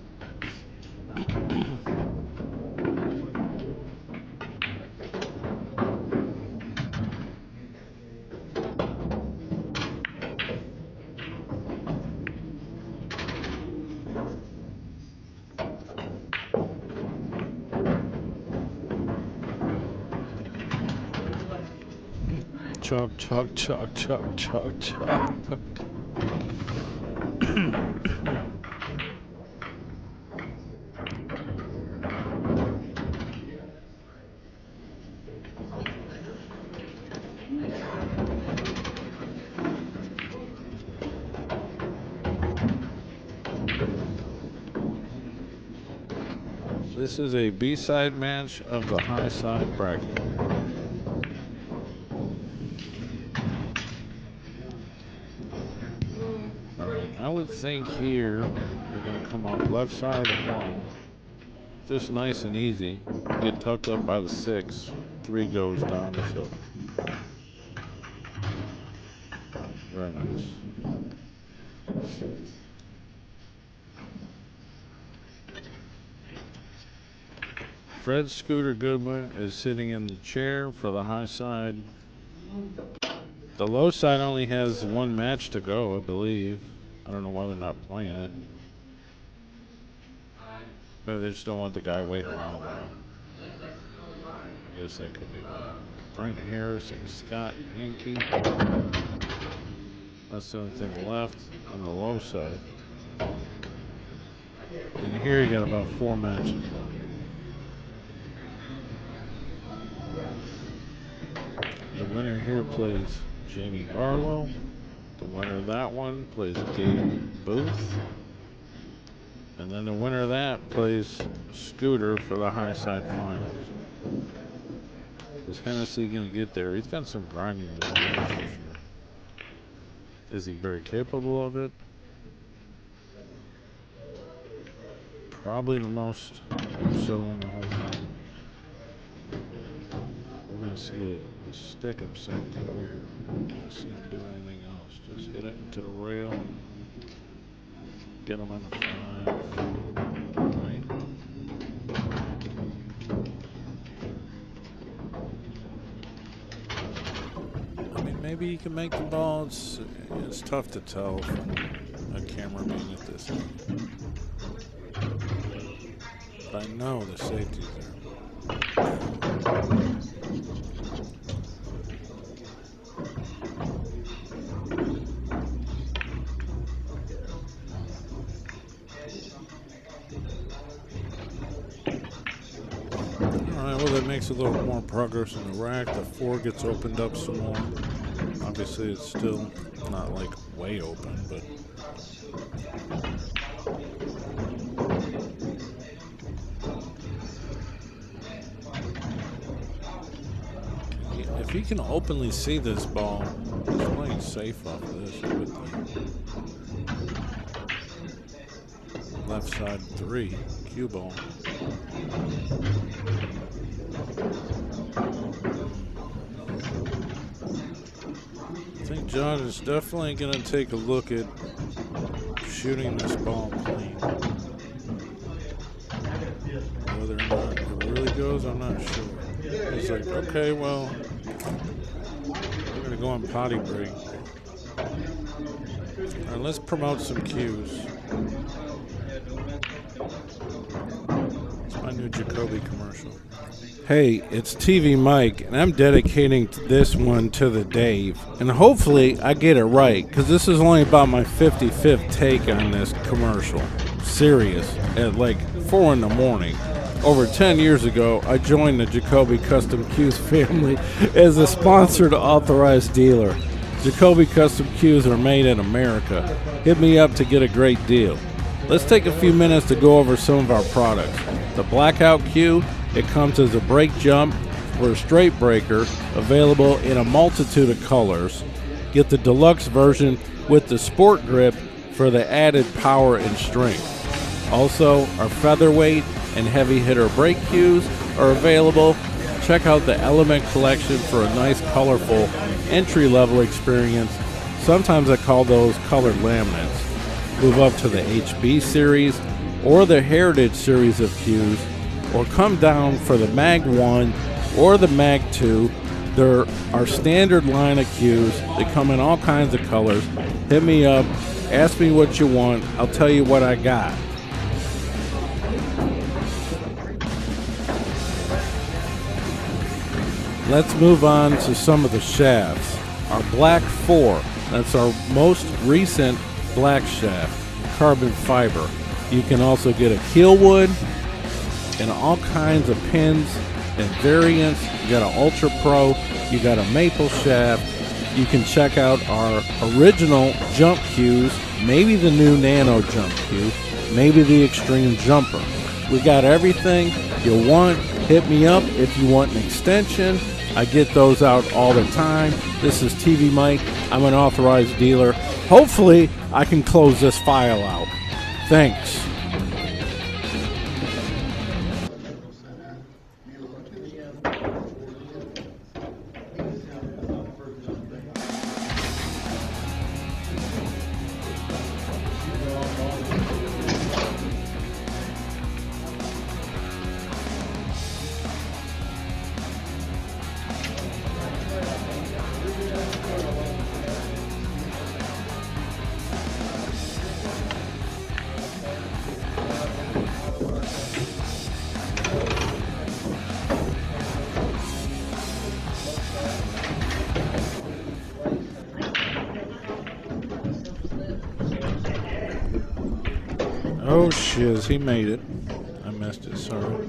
Chug, chug, chug, chug, chug, chug. This is a B-side match of the high side bracket. I would think here you're going to come off left side of 1. Just nice and easy. Get tucked up by the 6. 3 goes down the field. Very nice. Fred Scooter Goodwin is sitting in the chair for the high side. The low side only has 1 match to go, I believe. I don't know why they're not playing it. Maybe they just don't want the guy waiting around. I guess that could be why. Frank Harris and Scott Yankee. That's the only thing left on the low side. And here you got about 4 matches. The winner here plays Jamie Barlow. The winner of that one plays Gabe Booth. And then the winner of that plays Scooter for the high side finals. Is Hennessee going to get there? He's got some grinding to do, that's for sure. Is he very capable of it? Probably the most so in the whole time. We're going to see a stick up something here. Don't see him do anything else. Just hit it into the rail. Get him on the 5. Right. I mean, maybe you can make the ball. It's tough to tell from a camera being at this end. But I know the safety's there. Alright, well that makes a little more progress in the rack. The 4 gets opened up some more. Obviously it's still not like way open, but If you can openly see this ball, he's playing safe off of this, I would think. Left side 3, cue ball. I think John is definitely going to take a look at shooting this ball clean. Whether or not it really goes, I'm not sure. He's like, okay, well, we're going to go on potty break. All right, let's promote some cues. It's my new Jacoby commercial. Hey, it's TvMike, and I'm dedicating this one to the Dave. And hopefully I get it right, because this is only about my 55th take on this commercial. Serious, at like 4 in the morning. Over 10 years ago, I joined the Jacoby Custom Cues family as a sponsored authorized dealer. Jacoby Custom Cues are made in America. Hit me up to get a great deal. Let's take a few minutes to go over some of our products. The Blackout Cue, it comes as a break jump or a straight breaker, available in a multitude of colors. Get the deluxe version with the sport grip for the added power and strength. Also, our featherweight and heavy hitter break cues are available. Check out the Element collection for a nice colorful entry-level experience. Sometimes I call those colored laminates. Move up to the HB series or the Heritage series of cues, or come down for the Mag 1 or the Mag 2. They're our standard line of cues. They come in all kinds of colors. Hit me up, ask me what you want, I'll tell you what I got. Let's move on to some of the shafts. Our Black 4, that's our most recent black shaft, carbon fiber. You can also get a keel wood and all kinds of pins and variants. You got an Ultra Pro, you got a maple shaft. You can check out our original jump cues, maybe the new Nano jump cue, maybe the Extreme Jumper. We got everything you want. Hit me up if you want an extension. I get those out all the time. This is TvMike. I'm an authorized dealer. Hopefully, I can close this file out. Thanks. Oh shiz, he made it. I missed it, sorry.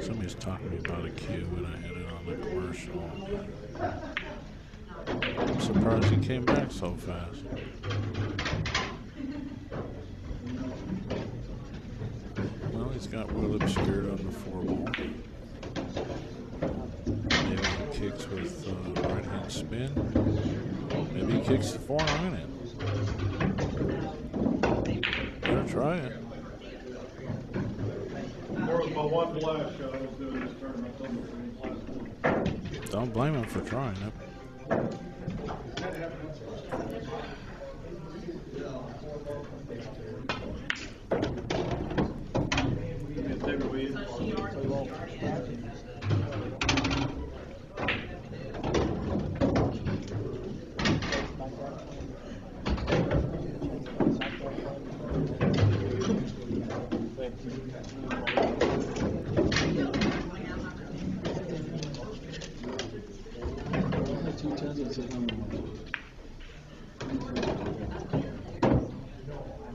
Somebody's talking to me about a cue and I had it on the commercial. I'm surprised he came back so fast. Well, he's got Will Obscured on the 4-ball. Maybe he kicks with right hand spin. Maybe he kicks the 4-9 in. Better try it. Don't blame him for trying it.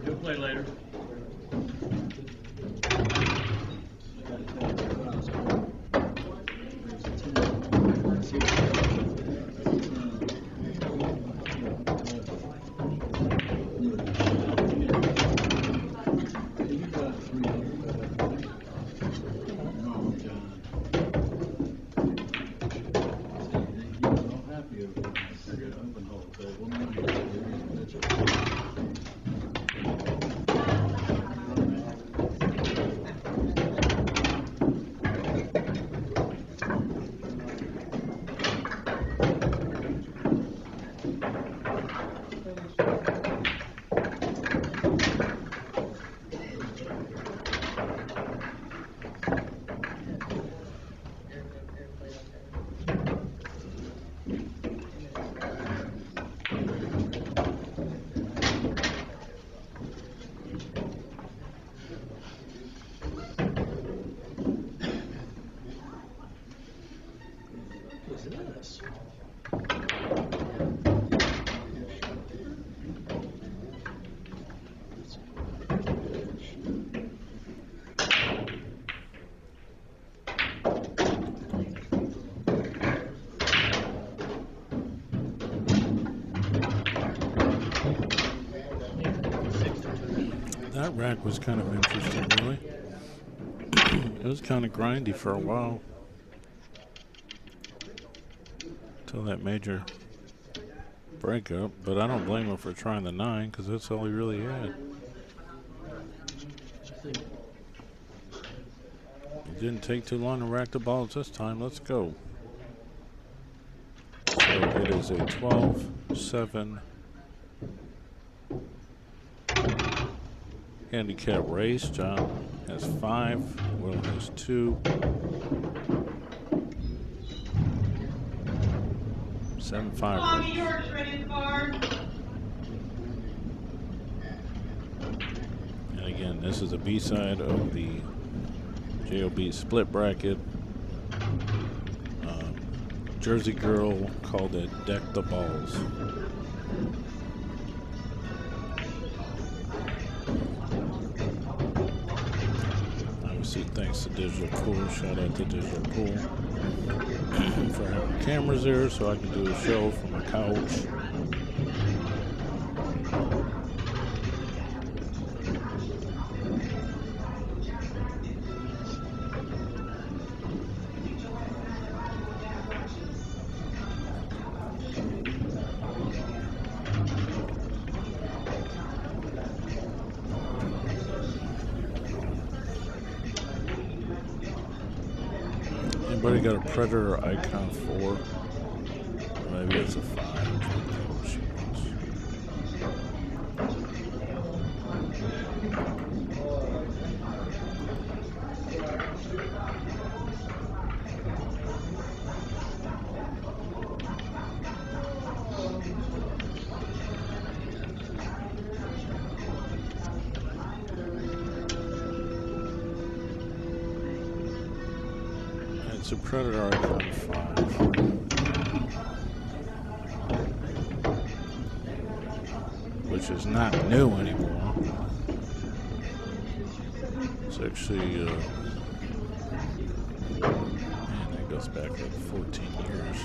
You'll play later. That rack was kind of interesting, really. It was kind of grindy for a while. Till that major breakup. But I don't blame him for trying the 9, because that's all he really had. It didn't take too long to rack the balls this time. Let's go. So it is a 12-7 handicap race. John has 5. Will has 2. 7-5 race. And again, this is a B-side of the JOB split bracket. Jersey Girl called it Deck the Balls. Obviously, thanks to Digital Pool. Shout out to Digital Pool for having cameras there so I can do a show from my couch. Anybody got a Predator Icon 4? Maybe it's a 5. It's a Predator Icon 5. Which is not new anymore. It's actually, man, that goes back like 14 years.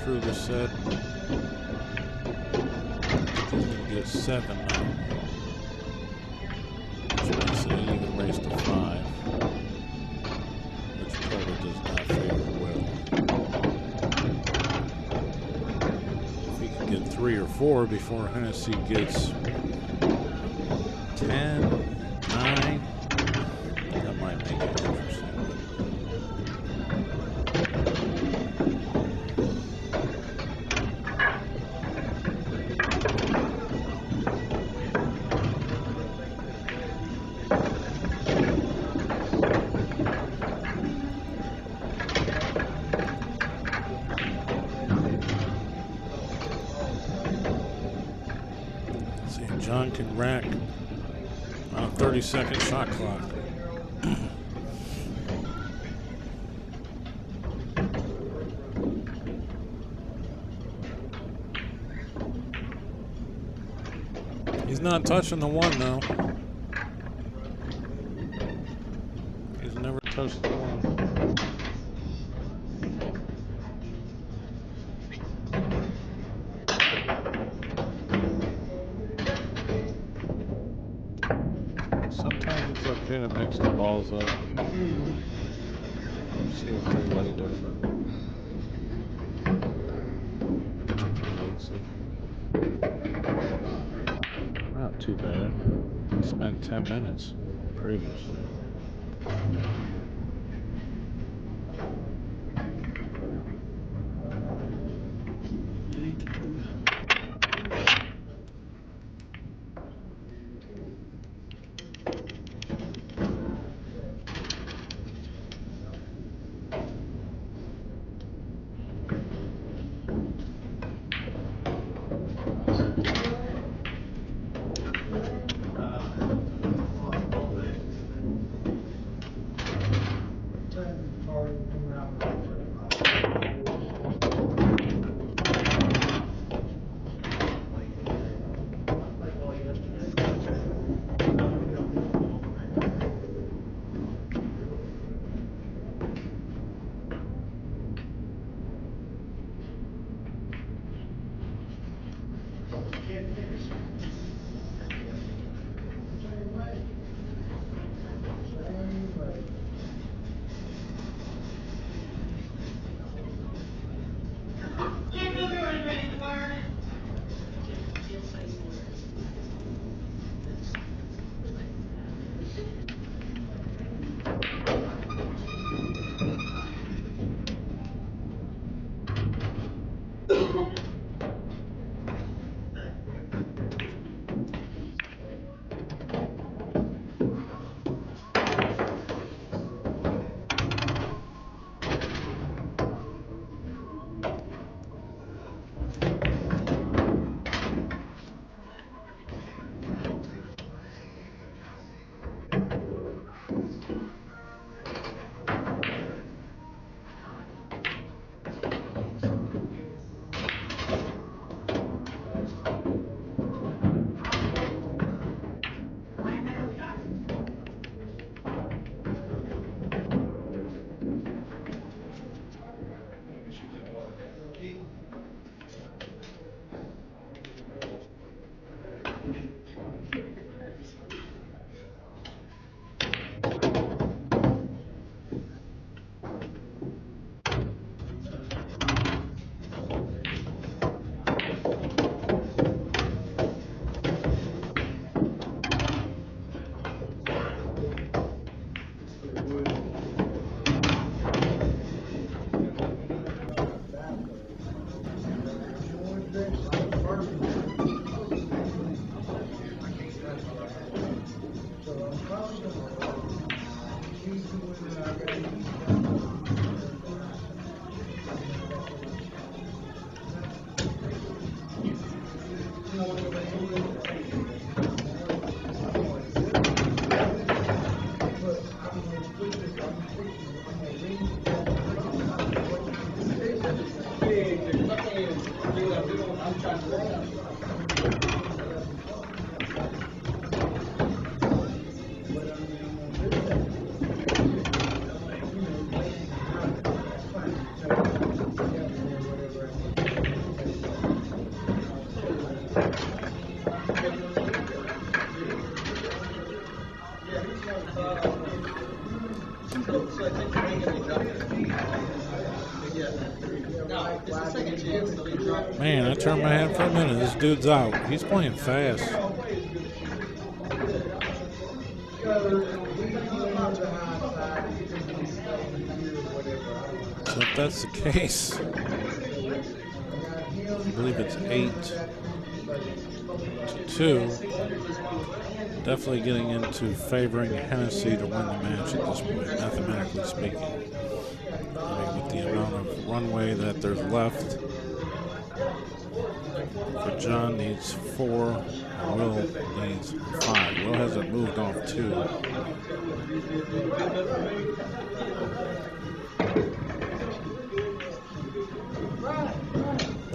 Through the set. He's going to get 7 now. Which makes it an even race to 5. Which probably does not favor Will. If he can get 3 or 4 before Hennessee gets 10, 9, that might make it interesting. John can rack on a 30-second shot clock. He's He's not touching the one though. He's never touched the one. Sometimes it's okay to mix the balls up. See if they're any different. Not too bad. Spent 10 minutes previously. Man, I turned my head for a minute. This dude's out. He's playing fast. So if that's the case, I believe it's 8-2. Definitely getting into favoring Hennesse to win the match at this point, mathematically speaking. I mean, with the amount of runway that there's left. But John needs 4, and Will needs 5. Will hasn't moved off 2.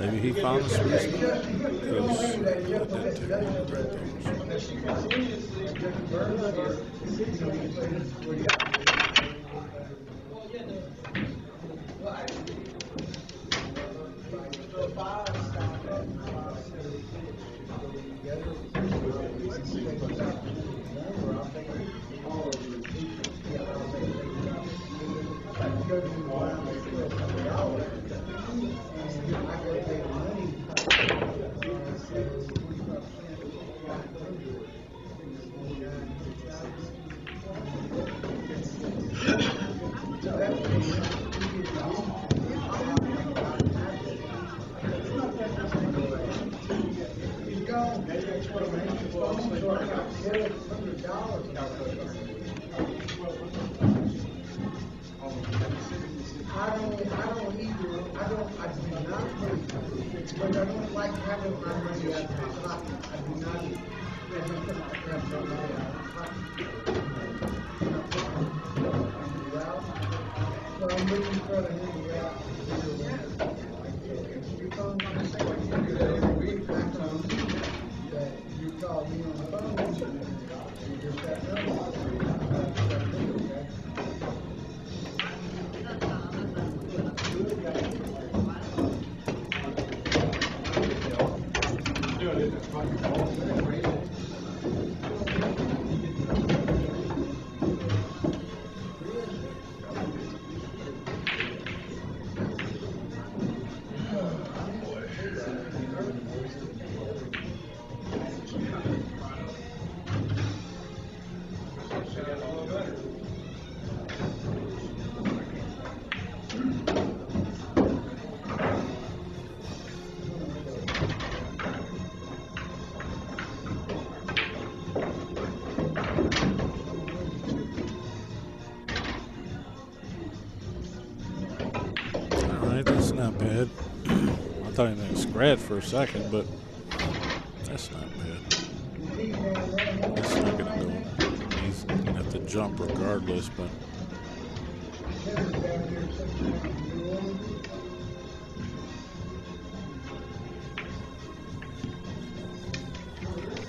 Maybe he found the sweet spot. Because I didn't take one right That's not bad. I thought he might scratch for a second, but that's not bad. It's not gonna go. He's gonna have to jump regardless, but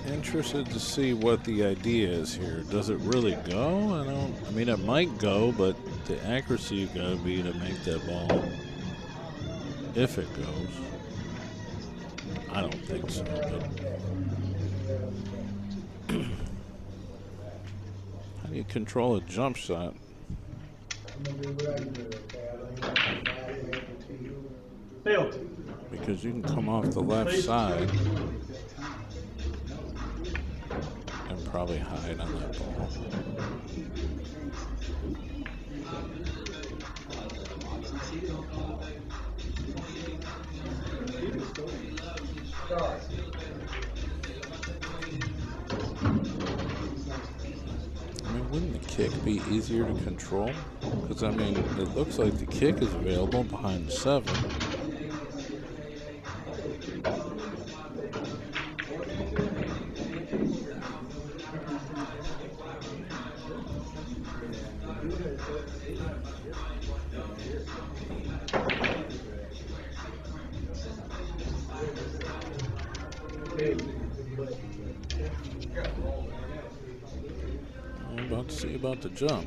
interested to see what the idea is here. Does it really go? I mean, it might go, but the accuracy you gotta be to make that ball. If it goes, I don't think so. But how do you control a jump shot? Because you can come off the left side and probably hide on that ball. I mean, wouldn't the kick be easier to control? Because, I mean, it looks like the kick is available behind the 7. I'm about to see about the jump.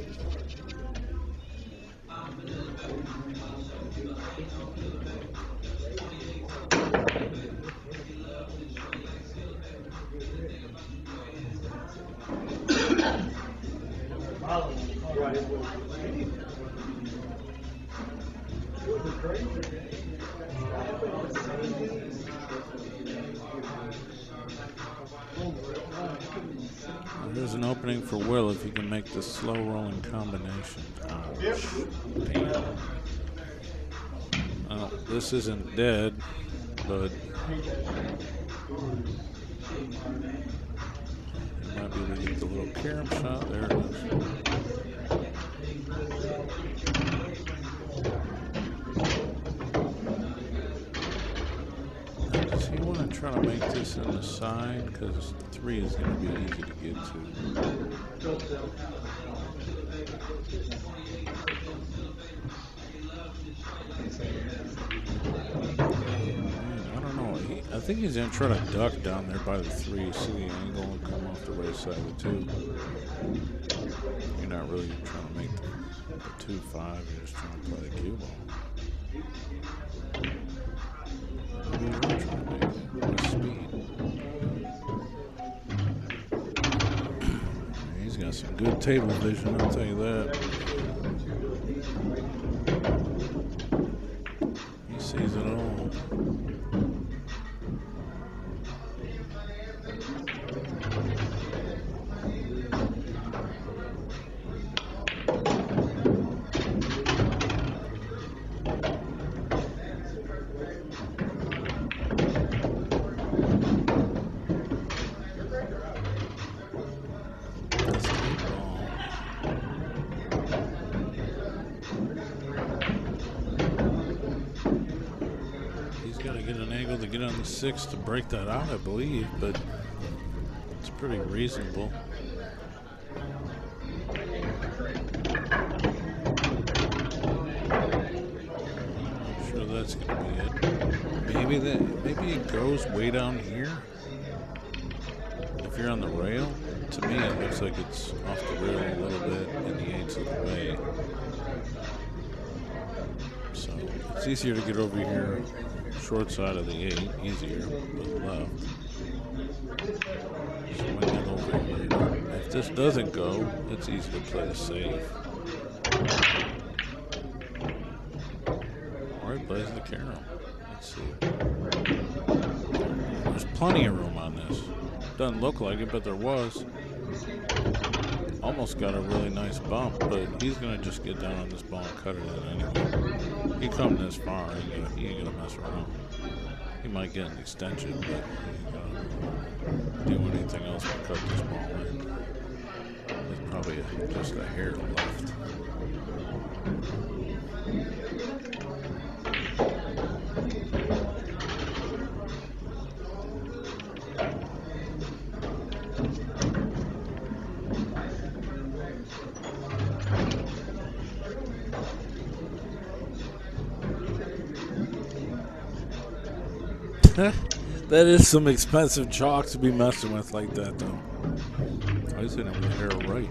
There's an opening for Will if he can make the slow rolling combination. Ouch. Damn. This isn't dead, but it might be able to get the little carom shot. There it is. Does he want to try to make this in the side? Because 3 is going to be easy to get to. I think he's gonna try to duck down there by the 3. See the angle and come off the right side of the 2. You're not really trying to make the 2-5. You're just trying to play the cue ball. Maybe you're really trying to make it with speed. He's got some good table vision, I'll tell you that. He sees it all. To get on the 6 to break that out, I believe, but it's pretty reasonable. I'm sure that's gonna be it. Maybe it goes way down here. If you're on the rail, to me it looks like it's off the rail a little bit and the 8's in the way. So it's easier to get over here. Short side of the 8, easier with left. Swing it over here. If this doesn't go, it's easy to play the safe. Or he plays the carom. Let's see. There's plenty of room on this. Doesn't look like it, but there was. Almost got a really nice bump, but he's gonna just get down on this ball and cut it in anyway. He come this far, he ain't gonna mess around. He might get an extension, but he ain't gonna do anything else but cut this ball in. There's probably just a hair left. That is some expensive chalk to be messing with like that, though. I was hitting him with the hair right.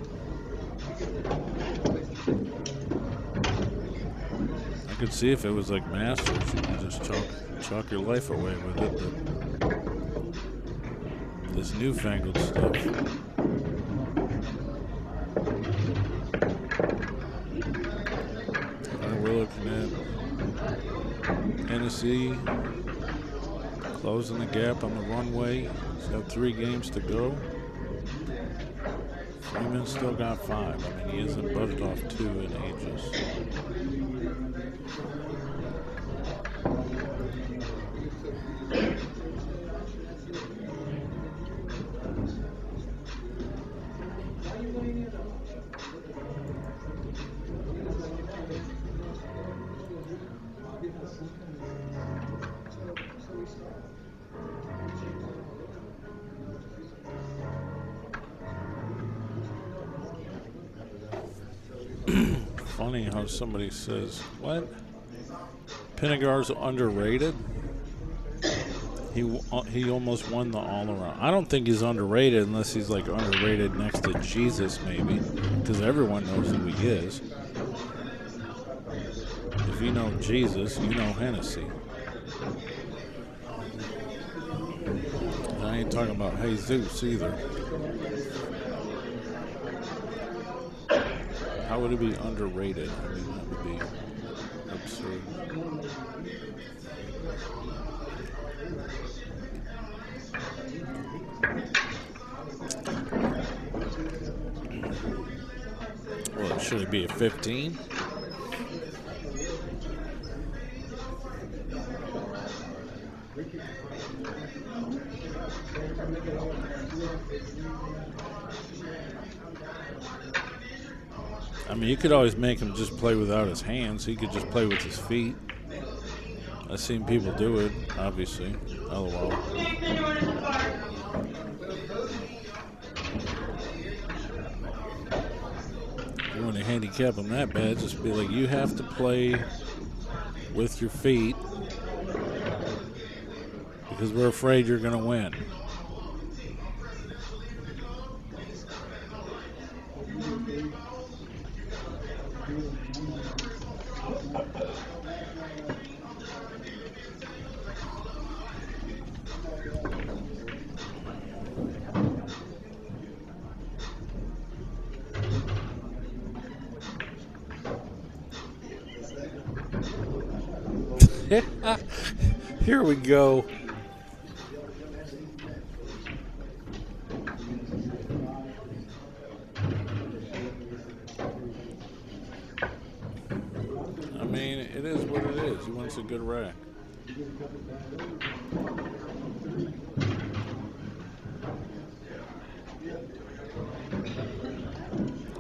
I could see if it was like Masters, you could just chalk your life away with it, but this newfangled stuff. We're looking at Hennesse. Closing the gap on the runway. He's got 3 games to go. Freeman still got 5. I mean, he hasn't budged off 2 in ages. Funny how somebody says, what? Pinnegar's underrated? He almost won the all-around. I don't think he's underrated unless he's like underrated next to Jesus maybe, because everyone knows who he is. If you know Jesus, you know Hennesse. I ain't talking about Jesus either. How would it be underrated? I mean, that would be absurd. Well, should it be a 15? I mean, you could always make him just play without his hands. He could just play with his feet. I've seen people do it, obviously. LOL. If you want to handicap him that bad, just be like, you have to play with your feet because we're afraid you're going to win. Here we go. I mean, it is what it is. He wants a good rack.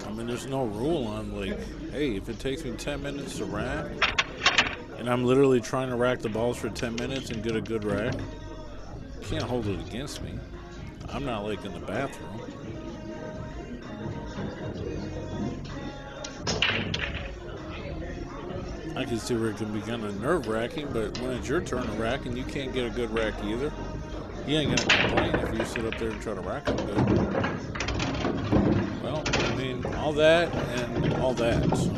I mean, there's no rule on, like, hey, if it takes me 10 minutes to rack, and I'm literally trying to rack the balls for 10 minutes and get a good rack, you can't hold it against me. I'm not, like, in the bathroom. I can see where it can be kind of nerve-wracking, but when it's your turn to rack and you can't get a good rack either, you ain't going to complain if you sit up there and try to rack them good. Well, I mean, all that and all that. So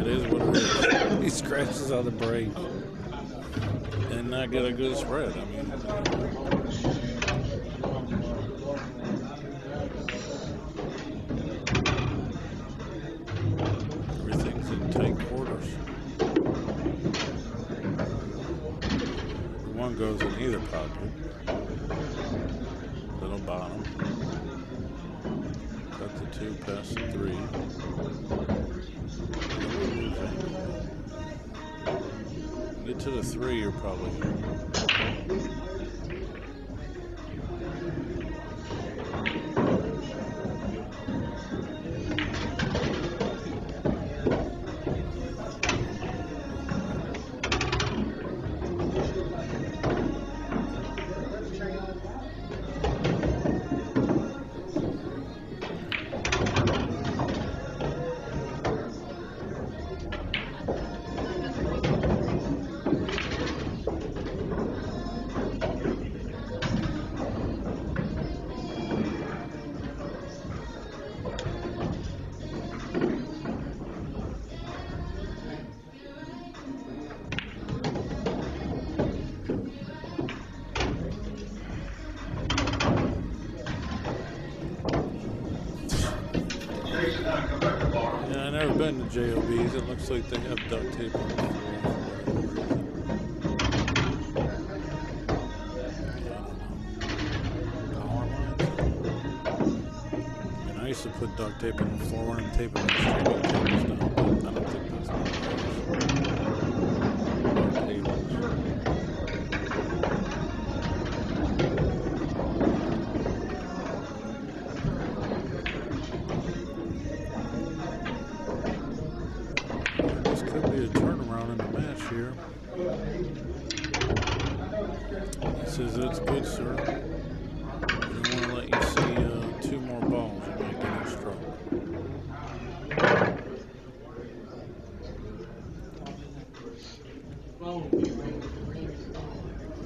it is what it is. He scratches on the break and not get a good spread. I mean, everything's in tight quarters. One goes in either pocket. Little bottom. Cut the 2, pass the 3. Get to the 3, you're probably here. Been to JOBs, it looks like they have duct tape on the floor. Power lines. I used to put duct tape on the floor and tape it on the streaming cables down, but I don't think that's what it is. Here. He says that's good, sir. I don't want to let you see 2 more balls. You might get in trouble.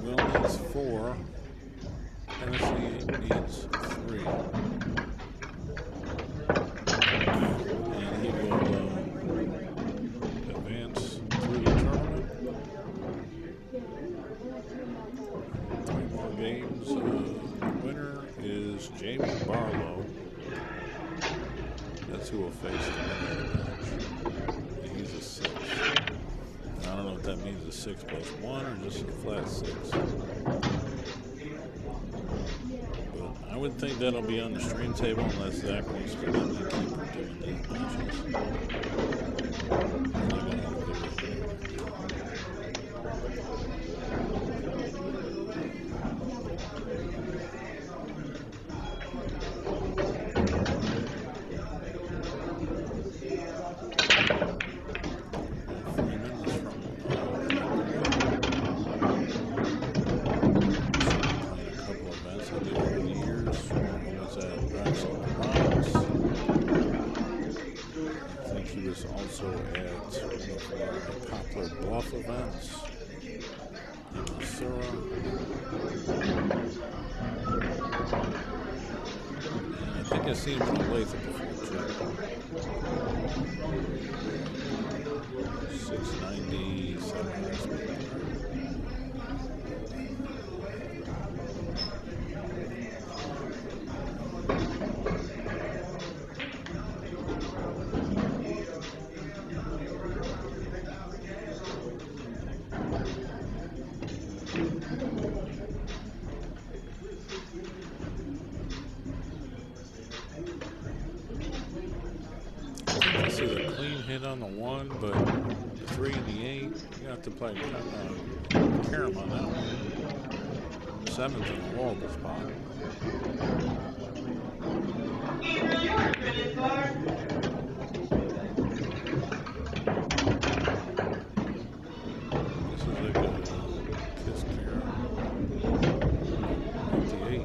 Will needs 4. Hennessee needs 3. And he will advance through the tournament. 3 more games. The winner is Jamie Barlow. That's who will face the winner of the match. And he's a 6. I don't know if that means a 6+1 or just a flat 6. But I would think that'll be on the stream table unless Zach wants to let me keep doing these matches. Events in Missouri. think I've seen him in a Lathe before, too. 690, 700. This is a clean hit on the 1, but the 3 and the 8, you have to play carom on that one. 7's in the wall this spot. This is like a kiss carom. The 8.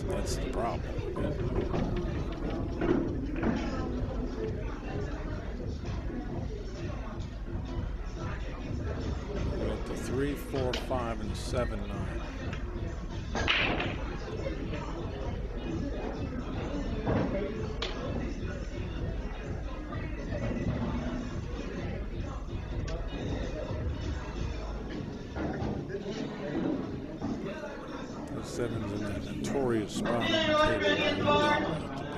That's the problem. We got the 3, 4, 5, and 7, 9. Seven's in that notorious spot on the table where you don't want it to be.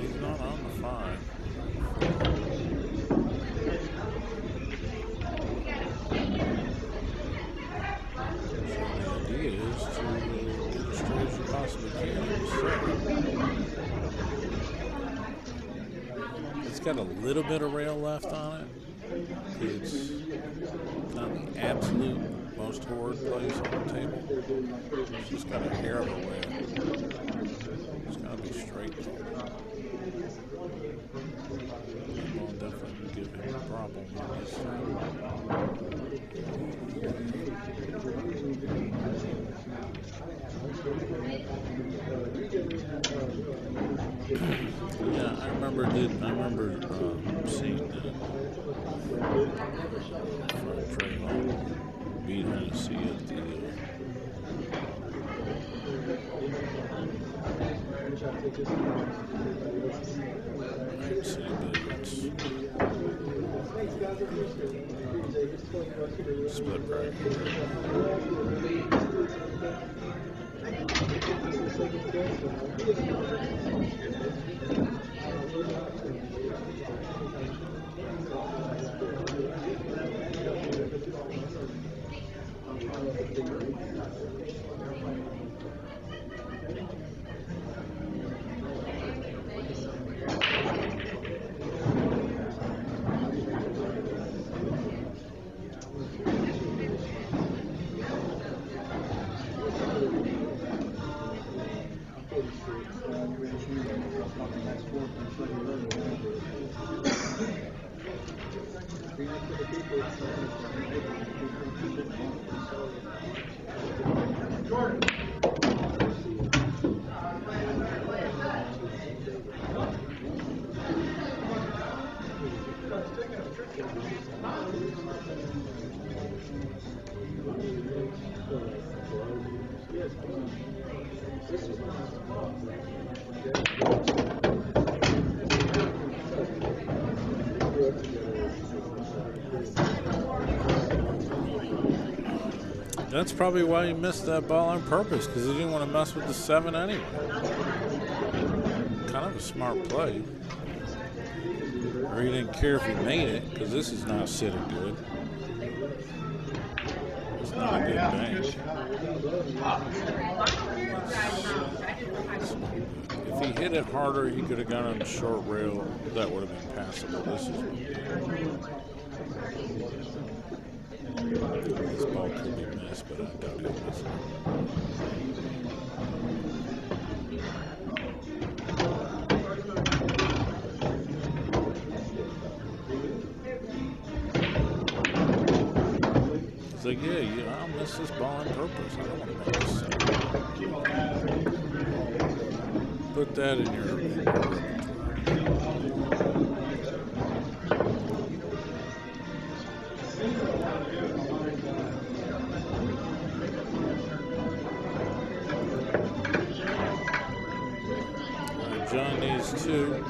He's not on the 5. It's got a little bit of rail left on it. It's not the absolute most horrid place on the table. It's just got a hair of a rail. It's got to be straight. I'll definitely give him a problem on this thing. Yeah, I remember seeing that Trey Long beat Hennesse at the split bracket. That's probably why he missed that ball on purpose, because he didn't want to mess with the 7 anyway. Kind of a smart play. Or he didn't care if he made it, because this is not sitting good. not a good bank. If he hit it harder, he could have gone on the short rail. That would have been passable. This ball could be missed, but I doubt he'll miss it. It's like, yeah, I'll miss this ball on purpose. I don't want to make this. Put that in your John needs 2.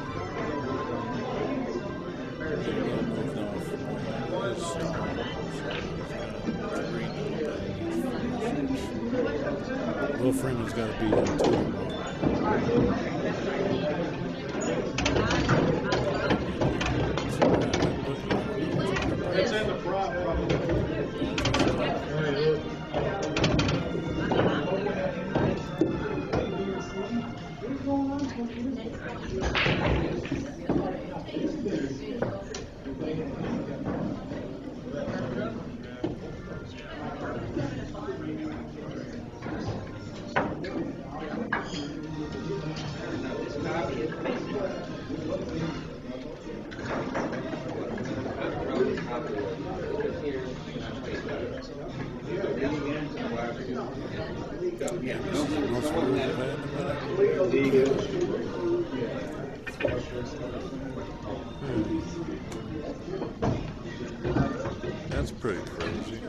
Will Freeman's got to beat him too. It's in the front, probably. That's pretty crazy.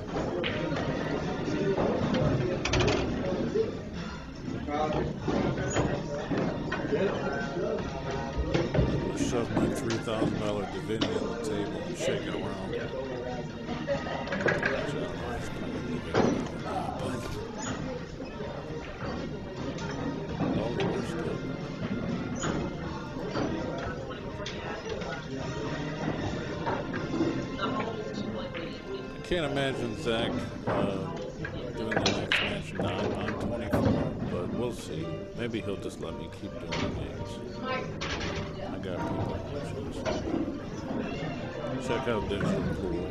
Shove my $3,000 divinity on the table and shake it around. I can't imagine Zach doing the next match not on 24, but we'll see. Maybe he'll just let me keep doing the games. I got people questions. Check out Digital Pool.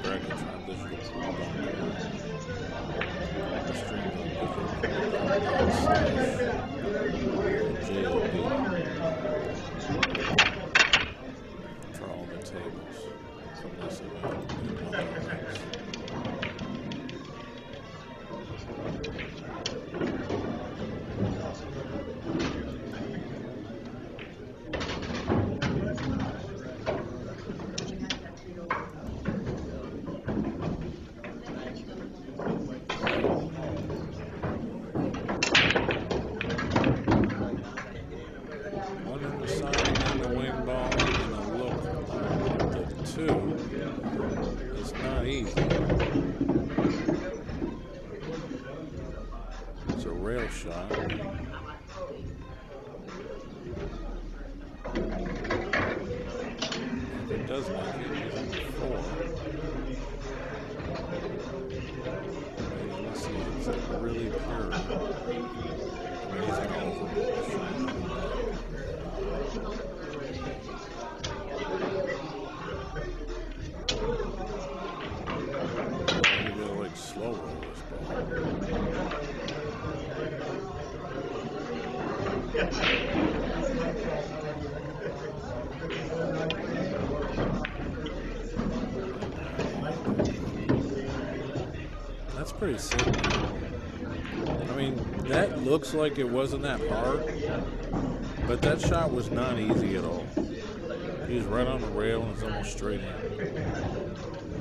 Brackets on Digital Pool. The stream Job for all the tables from this event. It's not easy. It's a rail shot. If it does make it, he's on 4. Let's see, it's really pure. He's an overboard shot. Slow roll this ball. That's pretty simple. I mean, that looks like it wasn't that hard, but that shot was not easy at all. He was right on the rail and it's almost straight in.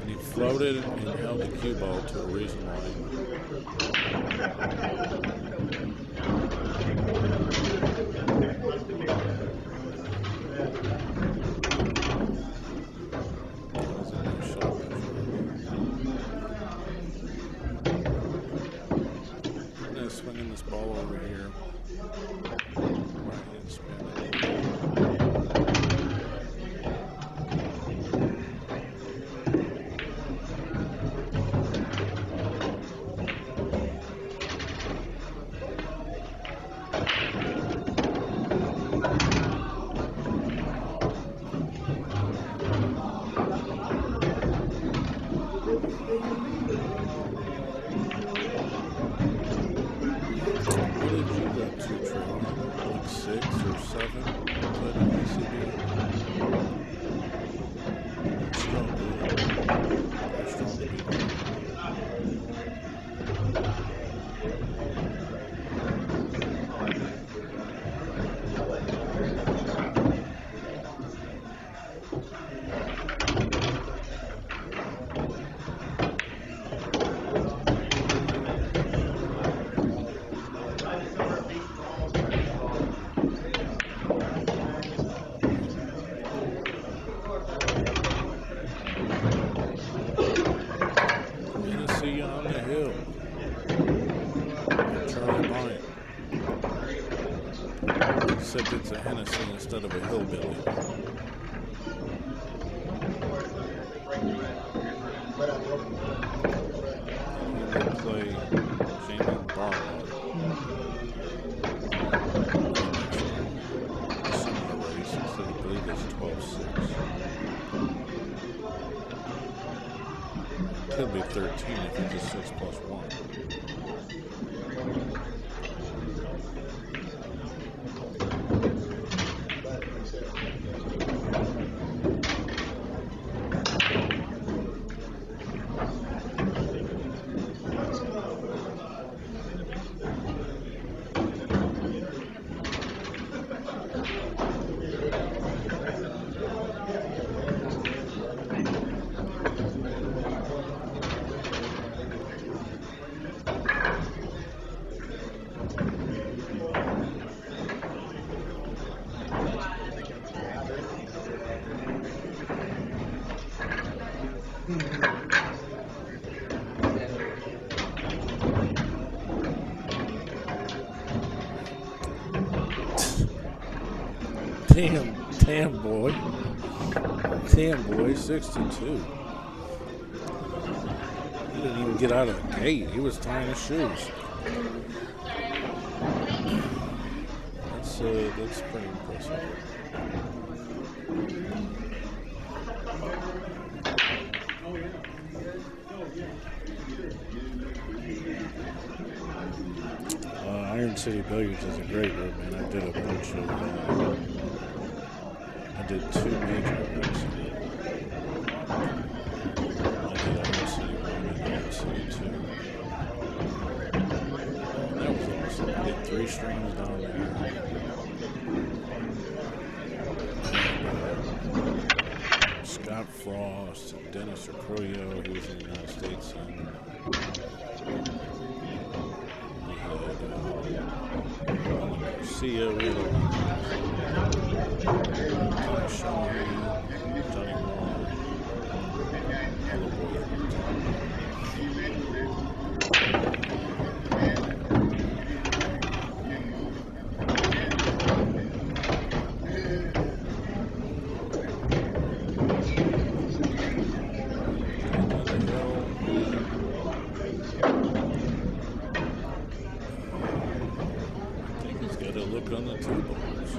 He floated and held the cue ball to a reasonable angle. I'm going to swing this ball over here. Right hand spin. it's a Hennessee instead of a hillbilly. He will play Jamie Barlow. Similar race, so I believe it's 12-6. Could be 13 if it's a 6+1. Damn boy, 62. He didn't even get out of the gate. He was tying his shoes. That's pretty impressive. Iron City Billiards is a great group, man. I did a bunch of. I did 2 major events. I did Iron City 1 and Iron City 2. That was awesome. I did 3 streams down there. Scott Frost, Dennis Arroyo, he was in the United States, and we had Garcia, we had Johnny Moore, all the boys. On the 2 balls.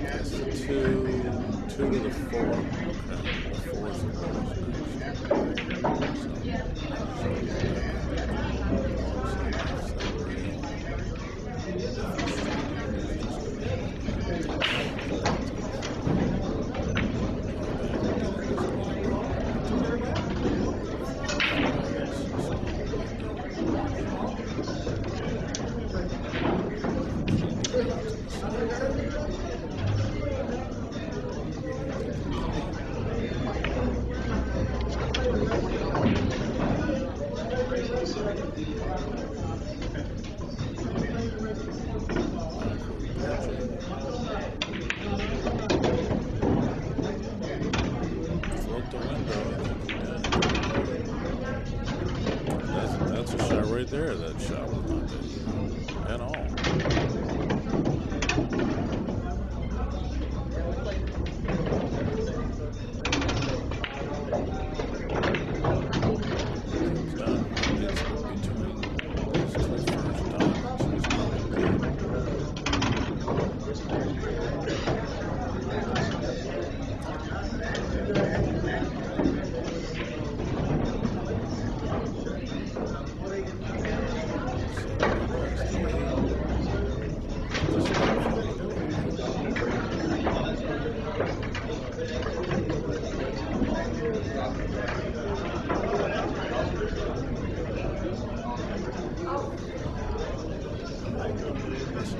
That's the 2 to the 4. Okay, the 4 is the That's a shot right there. That shot was not good at all.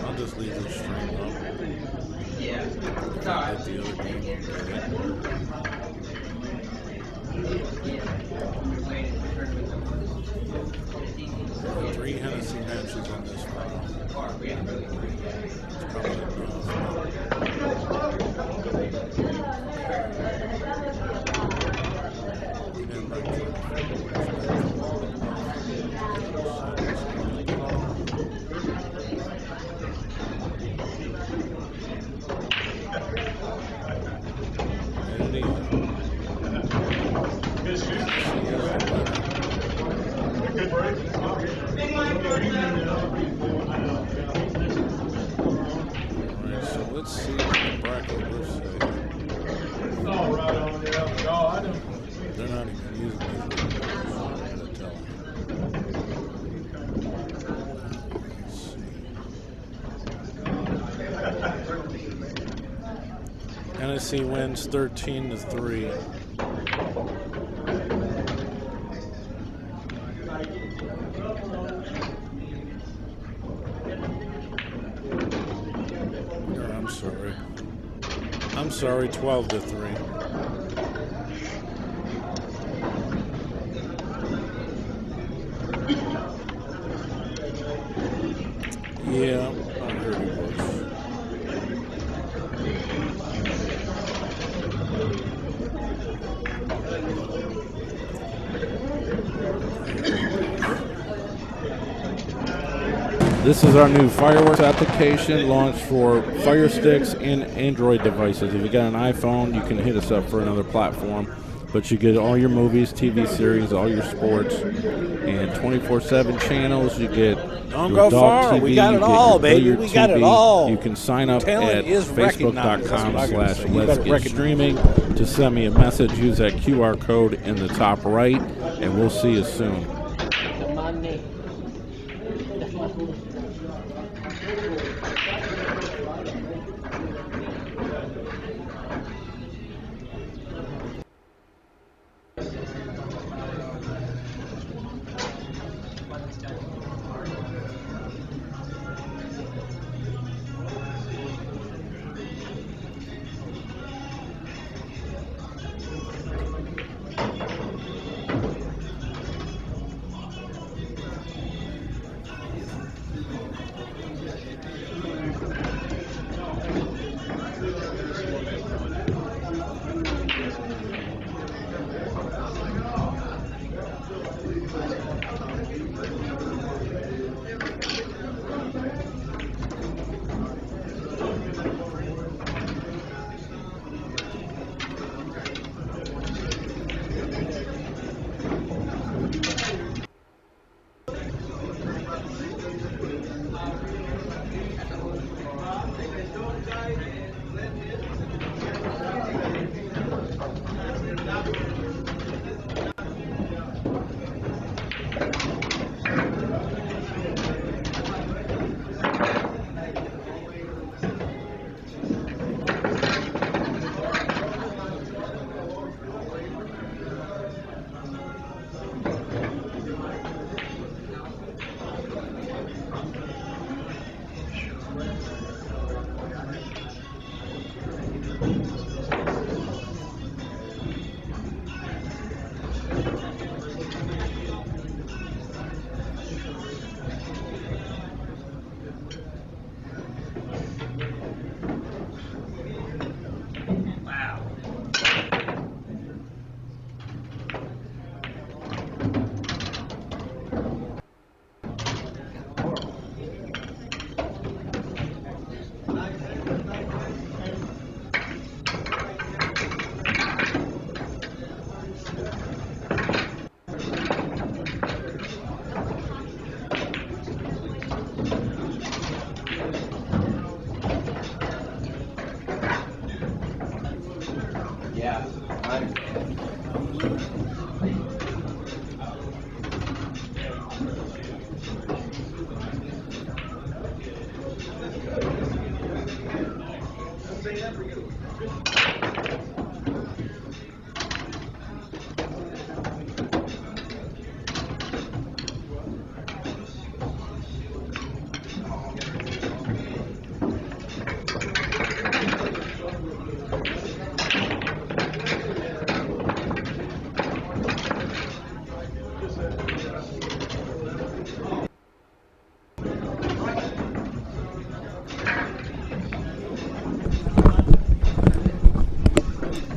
I'll just leave this stream up. Yeah. If I get the other game, I'll get it. 3 Hennessee matches on this one. It's probably enough. Oh, right on, yeah. No, I know. They're not even using these. Hennesse wins 13-3. I'm sorry, 12-3. Yeah, I heard it was. This is our new fireworks application launched for Fire Sticks and Android devices. If you got an iPhone, you can hit us up for another platform. But you get all your movies, TV series, all your sports, and 24/7 channels. You get Don't go far. TV, we got it all, baby. We got it all. You can sign up at Facebook.com/Let's Get Streaming to send me a message. Use that QR code in the top right, and we'll see you soon.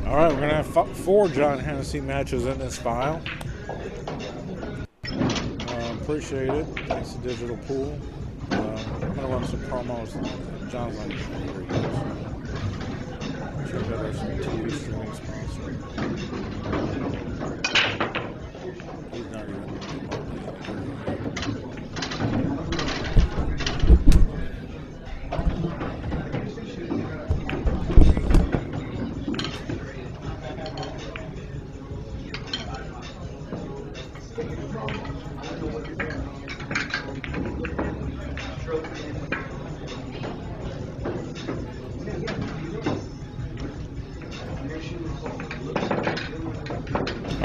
All right, we're going to have 4 John Hennessee matches in this file. Appreciate it. Thanks to Digital Pool. I'm going to run some promos. John's not even here yet. Check out our TV streaming sponsor. He's not even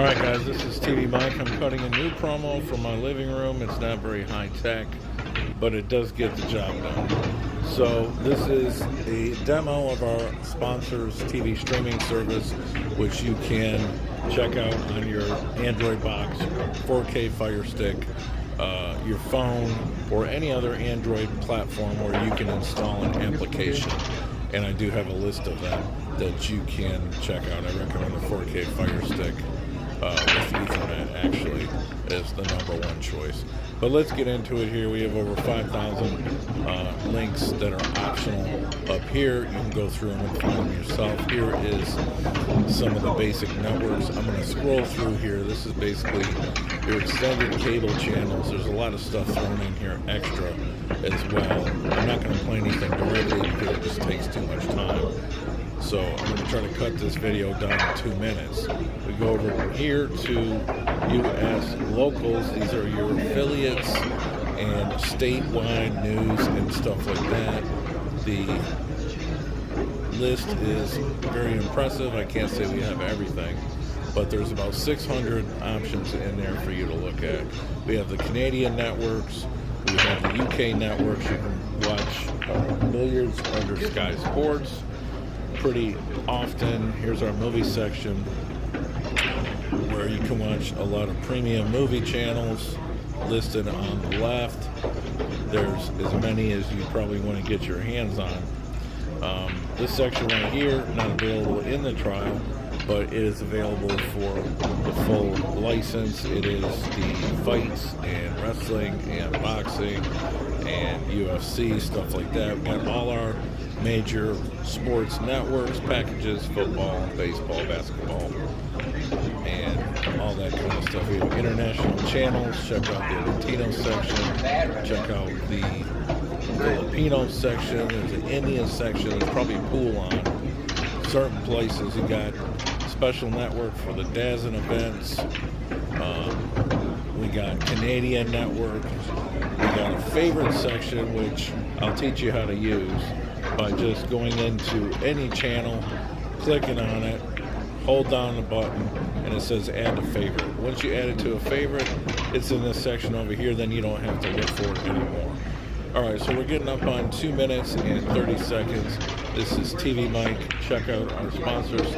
Alright guys, this is TvMike. I'm cutting a new promo for my living room. It's not very high tech, but it does get the job done. So this is a demo of our sponsor's TV streaming service, which you can check out on your Android box, 4K Fire Stick, your phone, or any other Android platform where you can install an application. And I do have a list of them that you can check out. I recommend the 4K Fire Stick with Ethernet actually is the #1 choice. But let's get into it here. We have over 5,000 links that are optional up here. You can go through them and find them yourself. Here is some of the basic networks. I'm going to scroll through here. This is basically your extended cable channels. There's a lot of stuff thrown in here extra as well. I'm not going to play anything directly because it just takes too much time. So I'm going to try to cut this video down to 2 minutes. We go over here to U.S. locals. These are your affiliates and statewide news and stuff like that. The list is very impressive. I can't say we have everything, but there's about 600 options in there for you to look at. We have the Canadian networks. We have the UK networks. You can watch Billiards under Sky Sports pretty often. Here's our movie section where you can watch a lot of premium movie channels listed on the left. There's as many as you probably want to get your hands on. This section right here, not available in the trial, but it is available for the full license. It is the fights and wrestling and boxing and UFC, stuff like that. We've got all our major sports networks, packages, football, baseball, basketball, and all that kind of stuff. We have international channels. Check out the Latino section. Check out the Filipino section. There's an Indian section. There's probably pool on certain places. You got special network for the DAZN events. We got Canadian network. We got a favorite section, which I'll teach you how to use by just going into any channel, clicking on it, hold down the button, and it says add to favorite. Once you add it to a favorite, it's in this section over here, then you don't have to look for it anymore. Alright, so we're getting up on 2 minutes and 30 seconds. This is TvMike. Check out our sponsors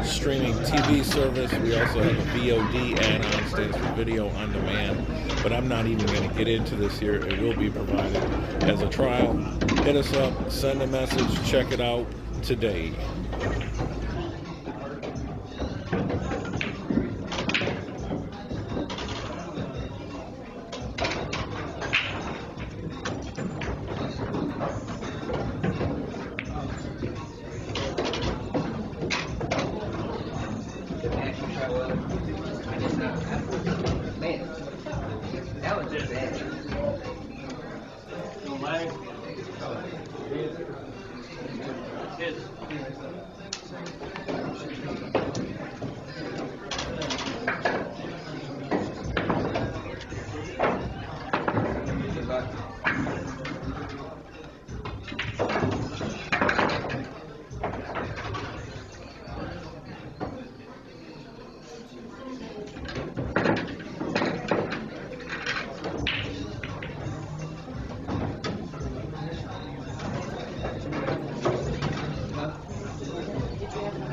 streaming TV service. We also have a VOD add-on, stands for Video On Demand, but I'm not even going to get into this here. It will be provided as a trial. Hit us up, send a message, check it out today.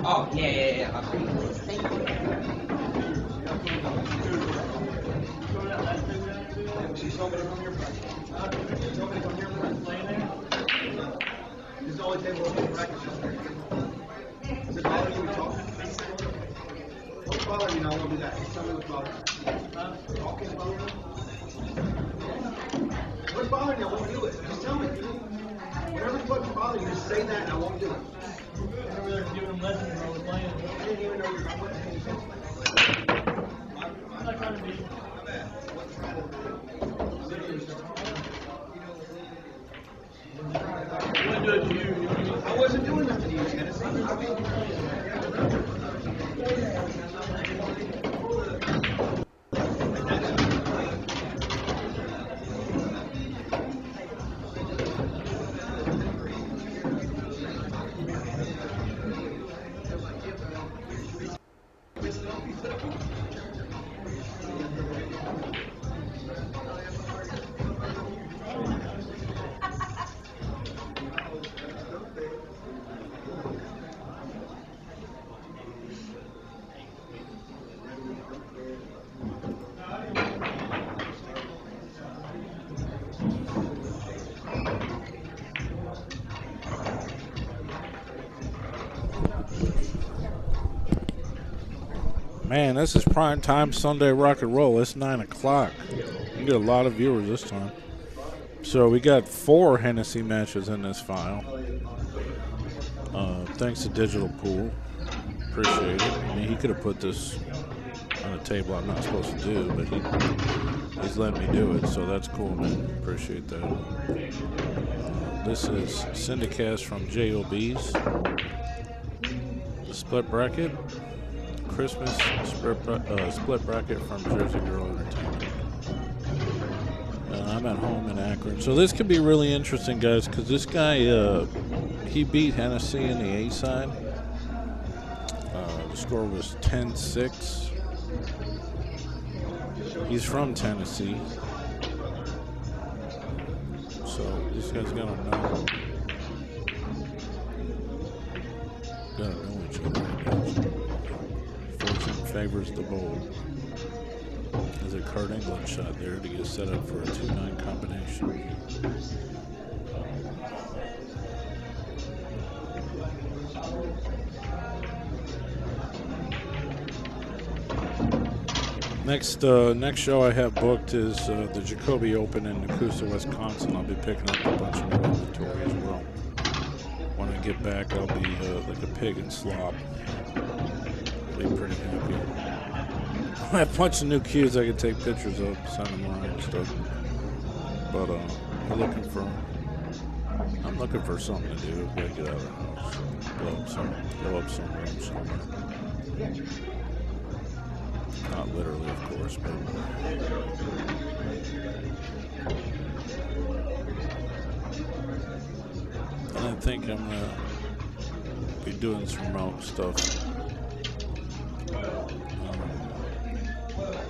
Oh, yeah. She told me to come here. She told me to come here and play there. This is the only table open for practice. Is it bothering you to talk? What's bothering you? I won't do that. Just tell me what's bothering you. Talking bothering you? What's bothering you? I won't do it. Just tell me. Whatever's fucking bothering you, just say that and I won't do it. I was giving them lessons while I was playing. I didn't even know you were playing. I'm not trying to be. My bad. I wasn't doing nothing to you, Hennesse. Man, this is prime time Sunday rock and roll. It's 9 o'clock. We get a lot of viewers this time. So we got 4 Hennessee matches in this file. Thanks to Digital Pool. Appreciate it. I mean, he could have put this on a table I'm not supposed to do, but he's letting me do it, so that's cool, man. Appreciate that. This is Syndicast from JOB's. The split bracket. Christmas split bracket from Jersey Girl Entertainment. I'm at home in Akron. So this could be really interesting, guys, because this guy, he beat Hennesse in the A side. The score was 10-6. He's from Tennessee. So these guys gotta know. Gotta know each other. Fortune favors the bold. There's a Card England shot there to get set up for a 2-9 combination. Next show I have booked is the Jacoby Open in Nakusa, Wisconsin. I'll be picking up a bunch of new inventory as well. When I get back, I'll be like a pig in slop. I'll be pretty happy. I have a bunch of new cues I can take pictures of, send them around and stuff. But I'm looking for something to do. Gotta get out of the house, blow up some room somewhere. Not literally, of course, but and I think I'm gonna be doing some remote stuff.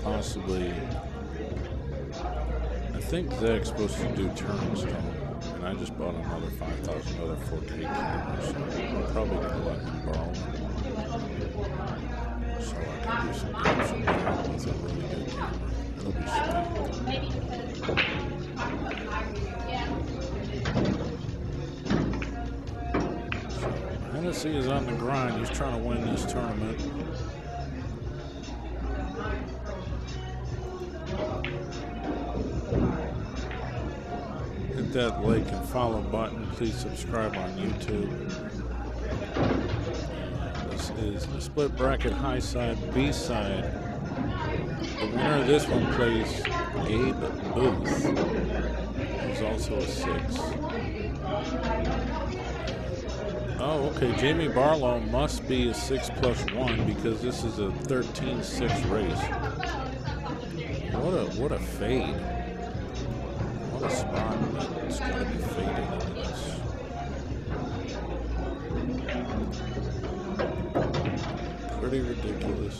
Possibly, I think Zach's supposed to do Turnstone, and I just bought another 5,000 other 4K cameras, so I'm probably gonna let him borrow one. So I can do some games with a really good camera. It'll be sweet. So, Hennesse is on the grind. He's trying to win this tournament. Hit that like and follow button. Please subscribe on YouTube. This is the split bracket high side, B side. The winner of this one plays Gabe Booth, who's also a 6. Oh, okay. Jamie Barlow must be a 6+1 because this is a 13-6 race. What a fade. What a spot. It's got to be faded into this. Pretty ridiculous.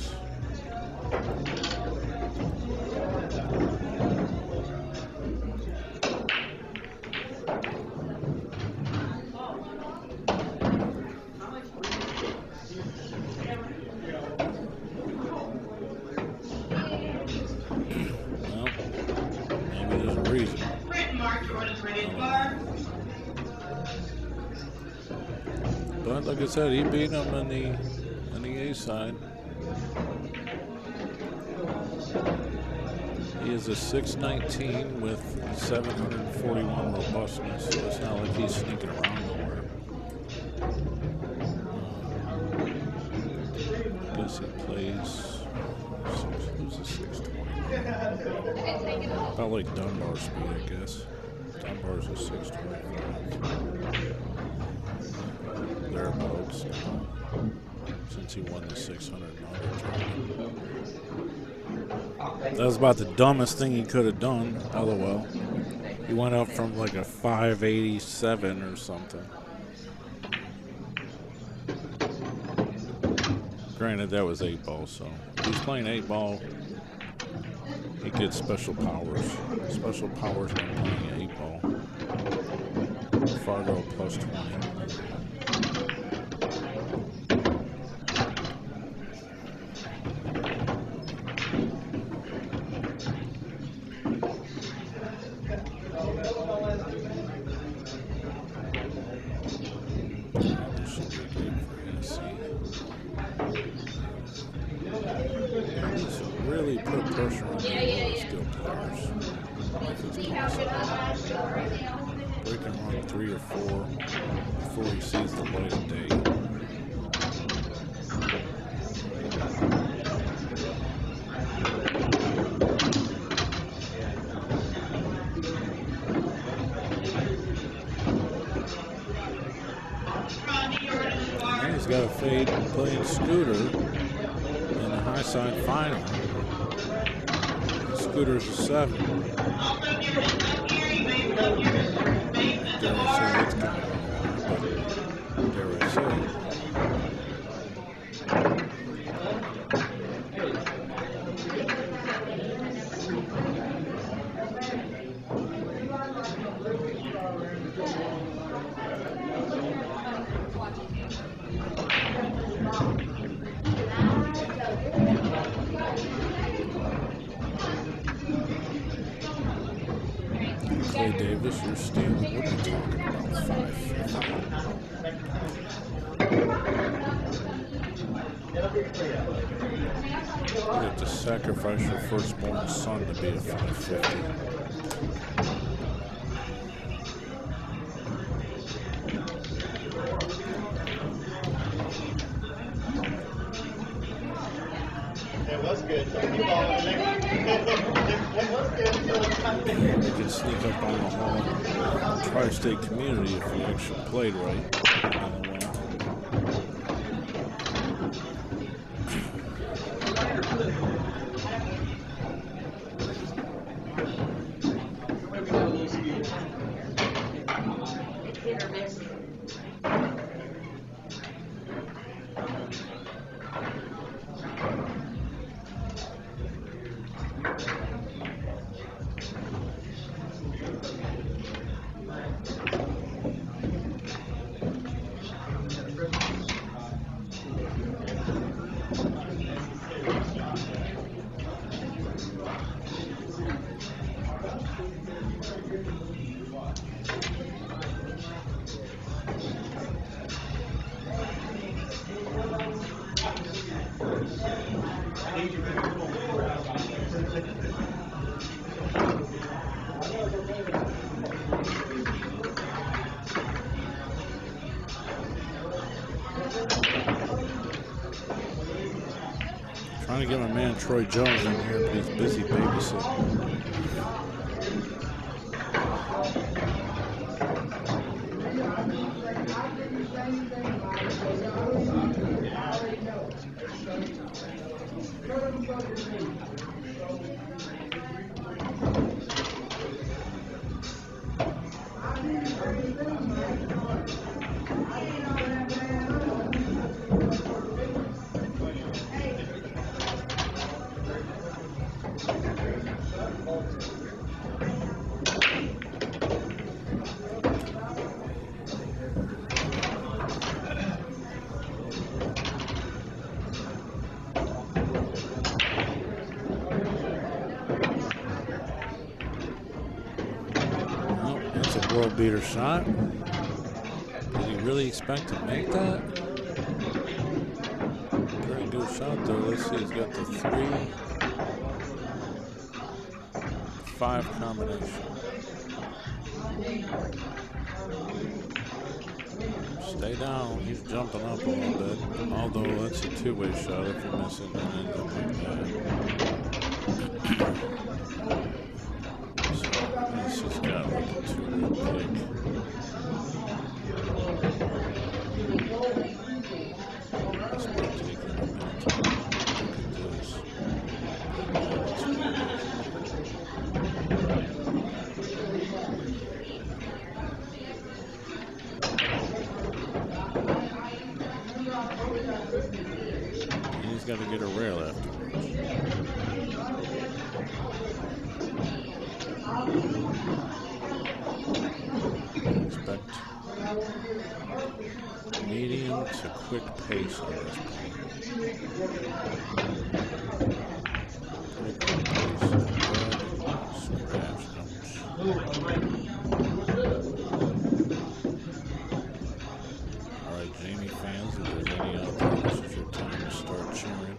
Well, maybe there's a reason. But like I said, he beat him in the A side. He is a 619 with 741 robustness, so it's not like he's sneaking around nowhere. I guess he plays. Who's a 620? About like Dunbar speed, I guess. Dunbar's a 625. Thereabouts. Since he won the 600 tournament. That was about the dumbest thing he could have done, LOL. He went up from like a 587 or something. Granted, that was 8-ball, so if he's playing 8-ball, he gets special powers. Special powers when playing 8-ball. Fargo plus 20. cars. If it's possible. Break and run 3 or 4 before he sees the light of day. And he's got a fade playing Scooter in the high side final. Scooter's a 7. Dare I say it's kind of dare I say. Clay Davis, you're stealing. What are you talking about? 550. You have to sacrifice your firstborn son to be a 550. It was good. You can sneak up on the whole tri-state community if you actually played right. Trying to get my man Troy Jones in here, but he's busy babysitting. World beater shot. Did he really expect to make that? Pretty good shot though. Let's see, he's got the 3-5 combination. Stay down. He's jumping up a little bit. Although that's a two-way shot. If you miss it, then end up like that. This has got like a two-way pick. This might take a minute to look at this. And he's got to get a rail afterwards. Expect medium to quick pace on this point. Pretty quick pace. Scratch numbers. Alright, Jamie fans, if there's any out there, this is your time to start cheering.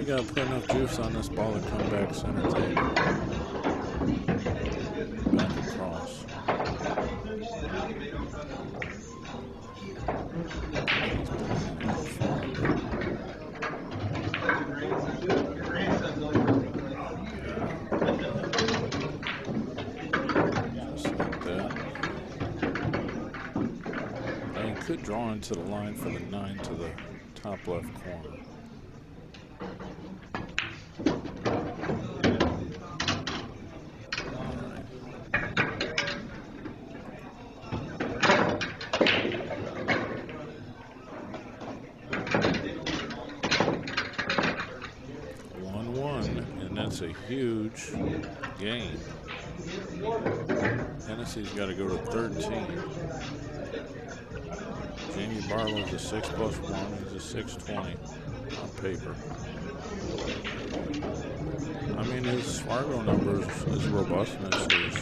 you got to put enough juice on this ball to come back center table. Back across. Just like that. And you could draw into the line for the 9 to the top left corner. A huge game. Hennessee's got to go to 13. Jamie Barlow's a 6+1. He's a 620 on paper. I mean, his Fargo numbers, his robustness is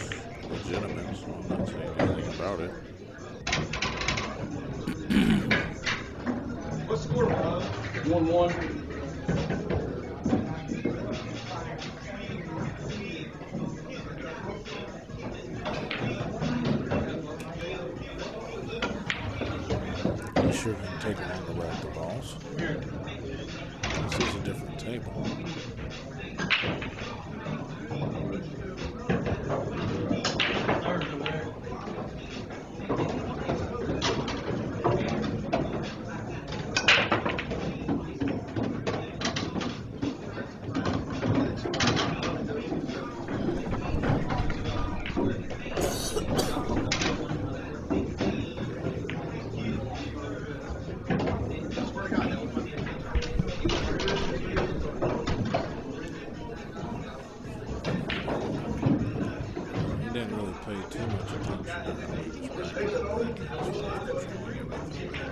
legitimate, so I'm not saying anything about it. What's the score, Bob? 1-1. Sure can take it on the back of the balls. This is a different table.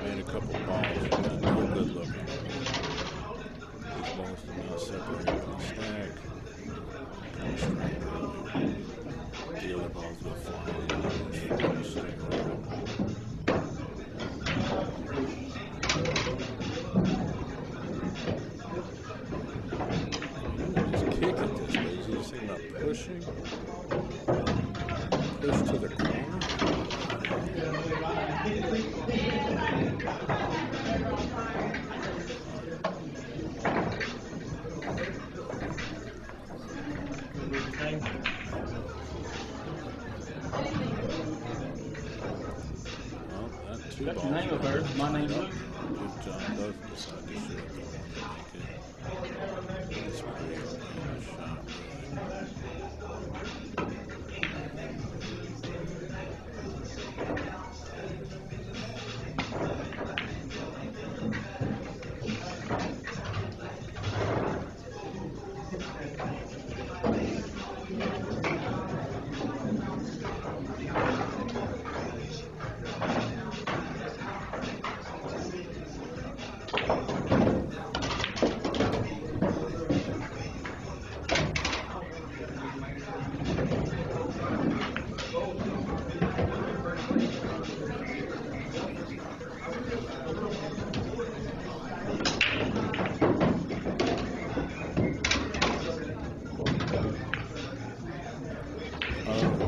Made a couple balls, but no good looking. These balls do not separate from the stack. The other balls will fly and stay around. Just kick at this, but you just think about pushing. Push to the corner. That's the name of her. My name's Luke. If John does decide to shoot, it's pretty shot.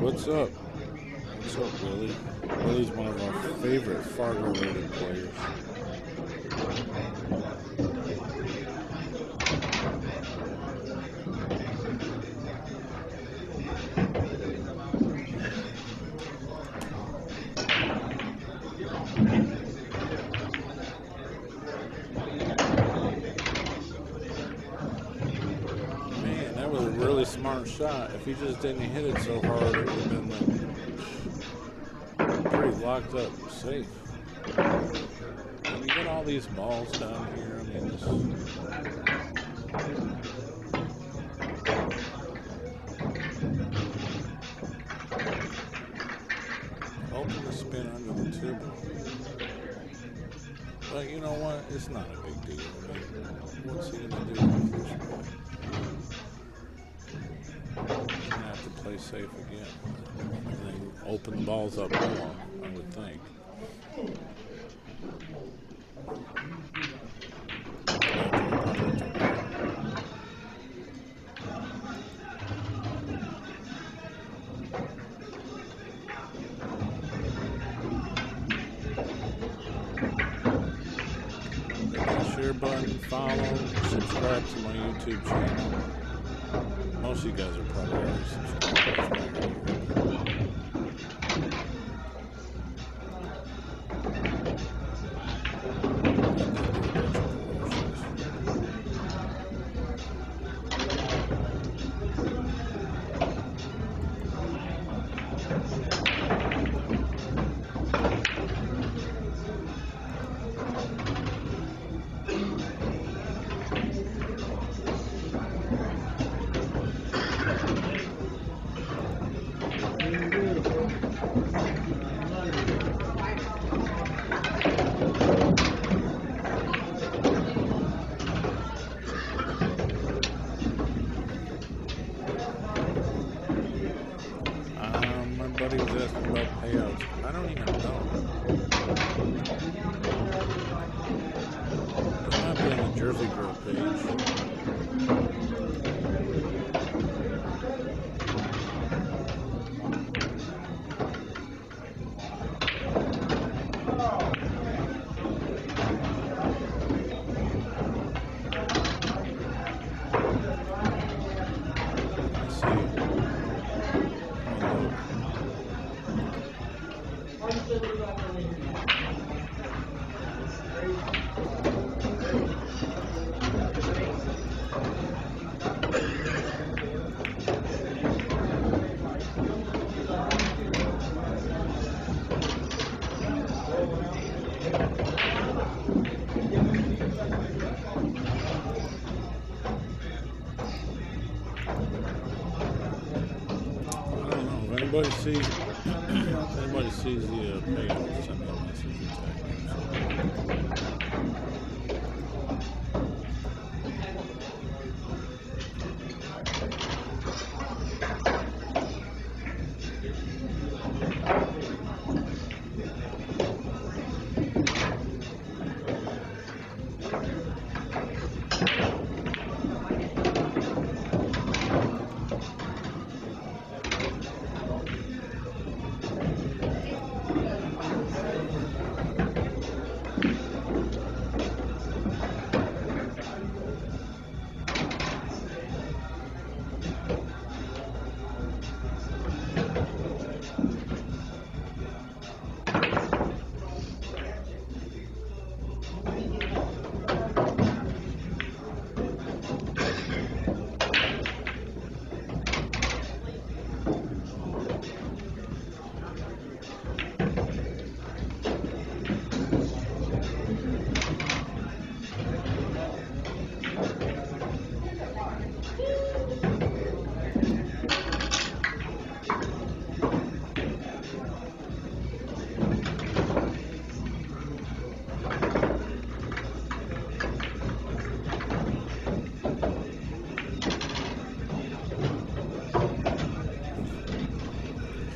What's up? What's up, Willie? Willie's one of our favorite Fargo-rated players. Man, that was a really smart shot. If he just didn't hit it so hard, it would have been like pretty locked up, safe. And you get all these balls down here. I mean, this. Open the spin under the tube. But you know what? It's not a big deal. I mean, what's he gonna do with this one? He's gonna have to play safe again. And then open the balls up more, I would think. share button, follow, subscribe to my YouTube channel. Most of you guys are probably already subscribed. Buddy was asking about payouts. I don't even know. It might be on the Jersey Girl page. Anybody sees the payout, send me a message and tag me.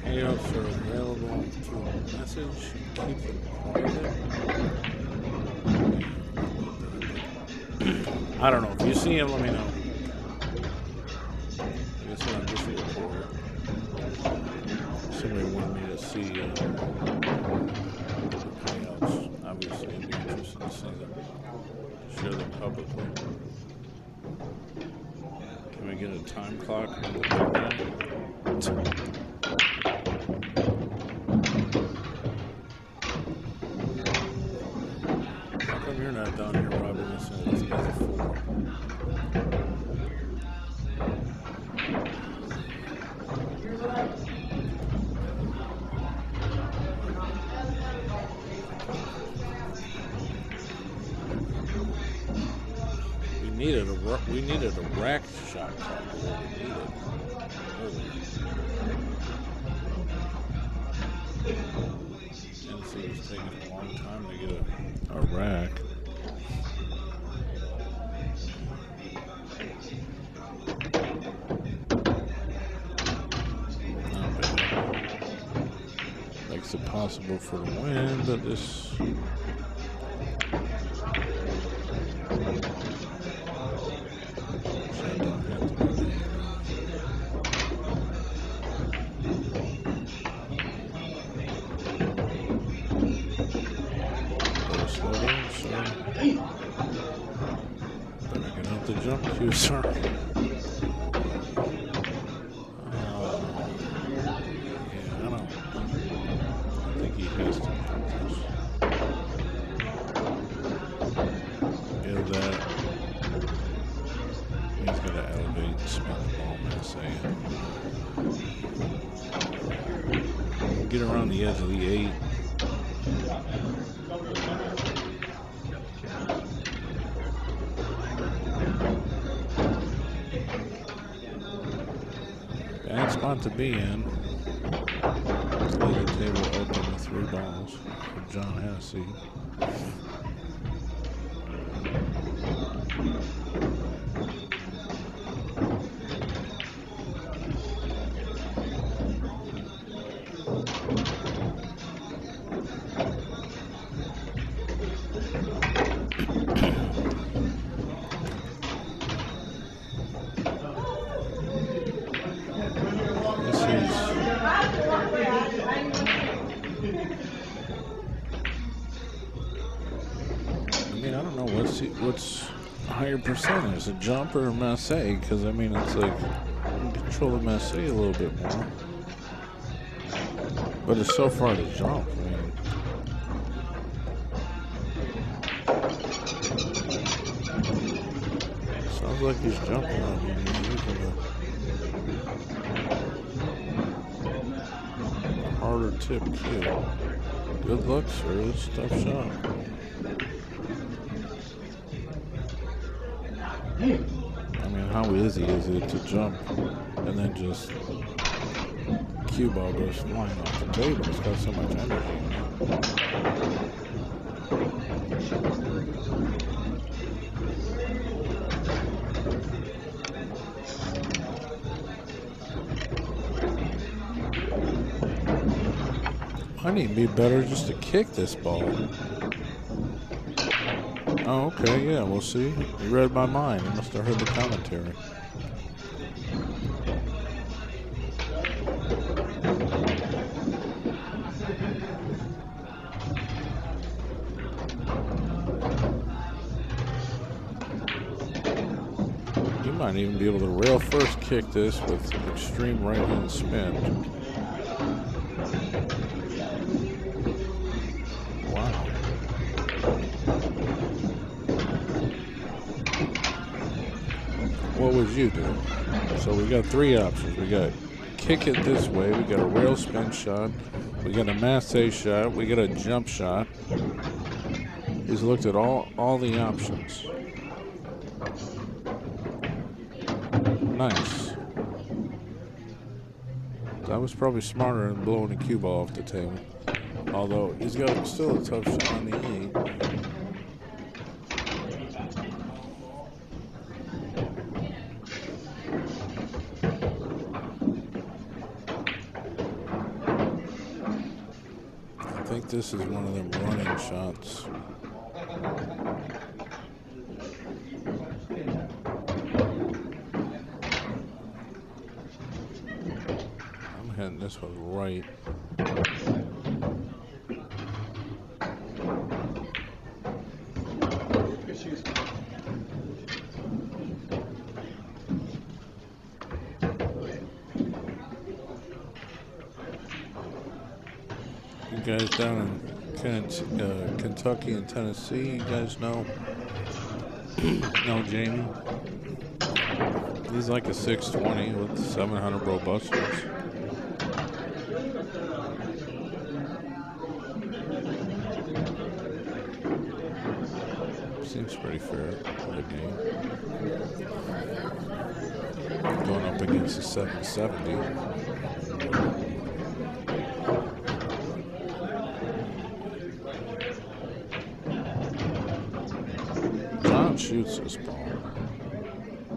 Payouts are available through a message. Keep them private. I don't know. If you see him, let me know. I guess I'm just a reporter. Somebody wanted me to see payouts. Obviously, I'd be interested to see them. Share them publicly. Can we get a time clock on the big guy? How come you're not down here, Robin? This guy's a fool. We needed a rack shot clock. Hennessee was taking a long time to get a rack. Not bad. Makes it possible for the win, but this. Slow down. sir. Better get out the jump cue, sir. Yeah, I think he has to jump this. Get that. He's got to elevate and spin the ball, Hennesse. Get around the edge of the 8. Bad spot to be in. Leave the table open with 3 balls for John Hennessee. What's higher percentage, a jump or a Hennesse? Because I mean, it's like you can control the Hennesse a little bit more, but it's so far to jump. I mean, sounds like he's jumping on you. He's using a harder tip cue. Good luck, sir. It's a tough shot. I mean, how easy is it to jump and then just cue ball goes flying off the table? It's got so much energy in it. I need to be better just to kick this ball. Oh, okay, yeah, we'll see. He read my mind. He must have heard the commentary. You might even be able to rail first kick this with extreme right-hand spin. What would you do? So we got 3 options. We got kick it this way. We got a rail spin shot. We got a Hennesse shot. We got a jump shot. He's looked at all the options. Nice. That was probably smarter than blowing a cue ball off the table. Although he's got still a tough shot on the 8. I think this is one of them running shots. I'm hitting this one right. You guys down in Kentucky and Tennessee, you guys know? No, Jamie. He's like a 620 with 700 robustness. Seems pretty fair for the game. Going up against a 770. John shoots this ball.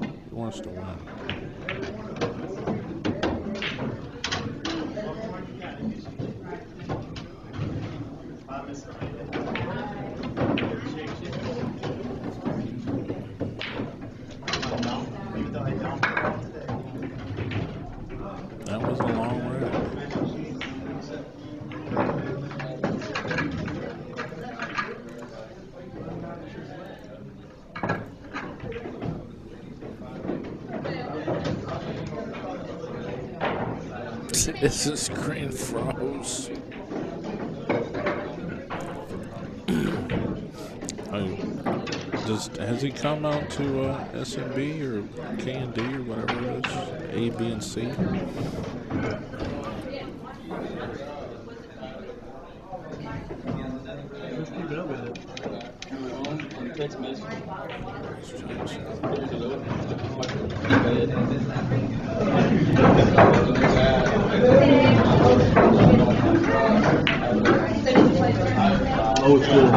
He wants to win. That was a long ride. His screen froze. Has he come out to SMB or K&D or whatever it is? A, B, and C? Let's keep it up with it. Text message. Old school.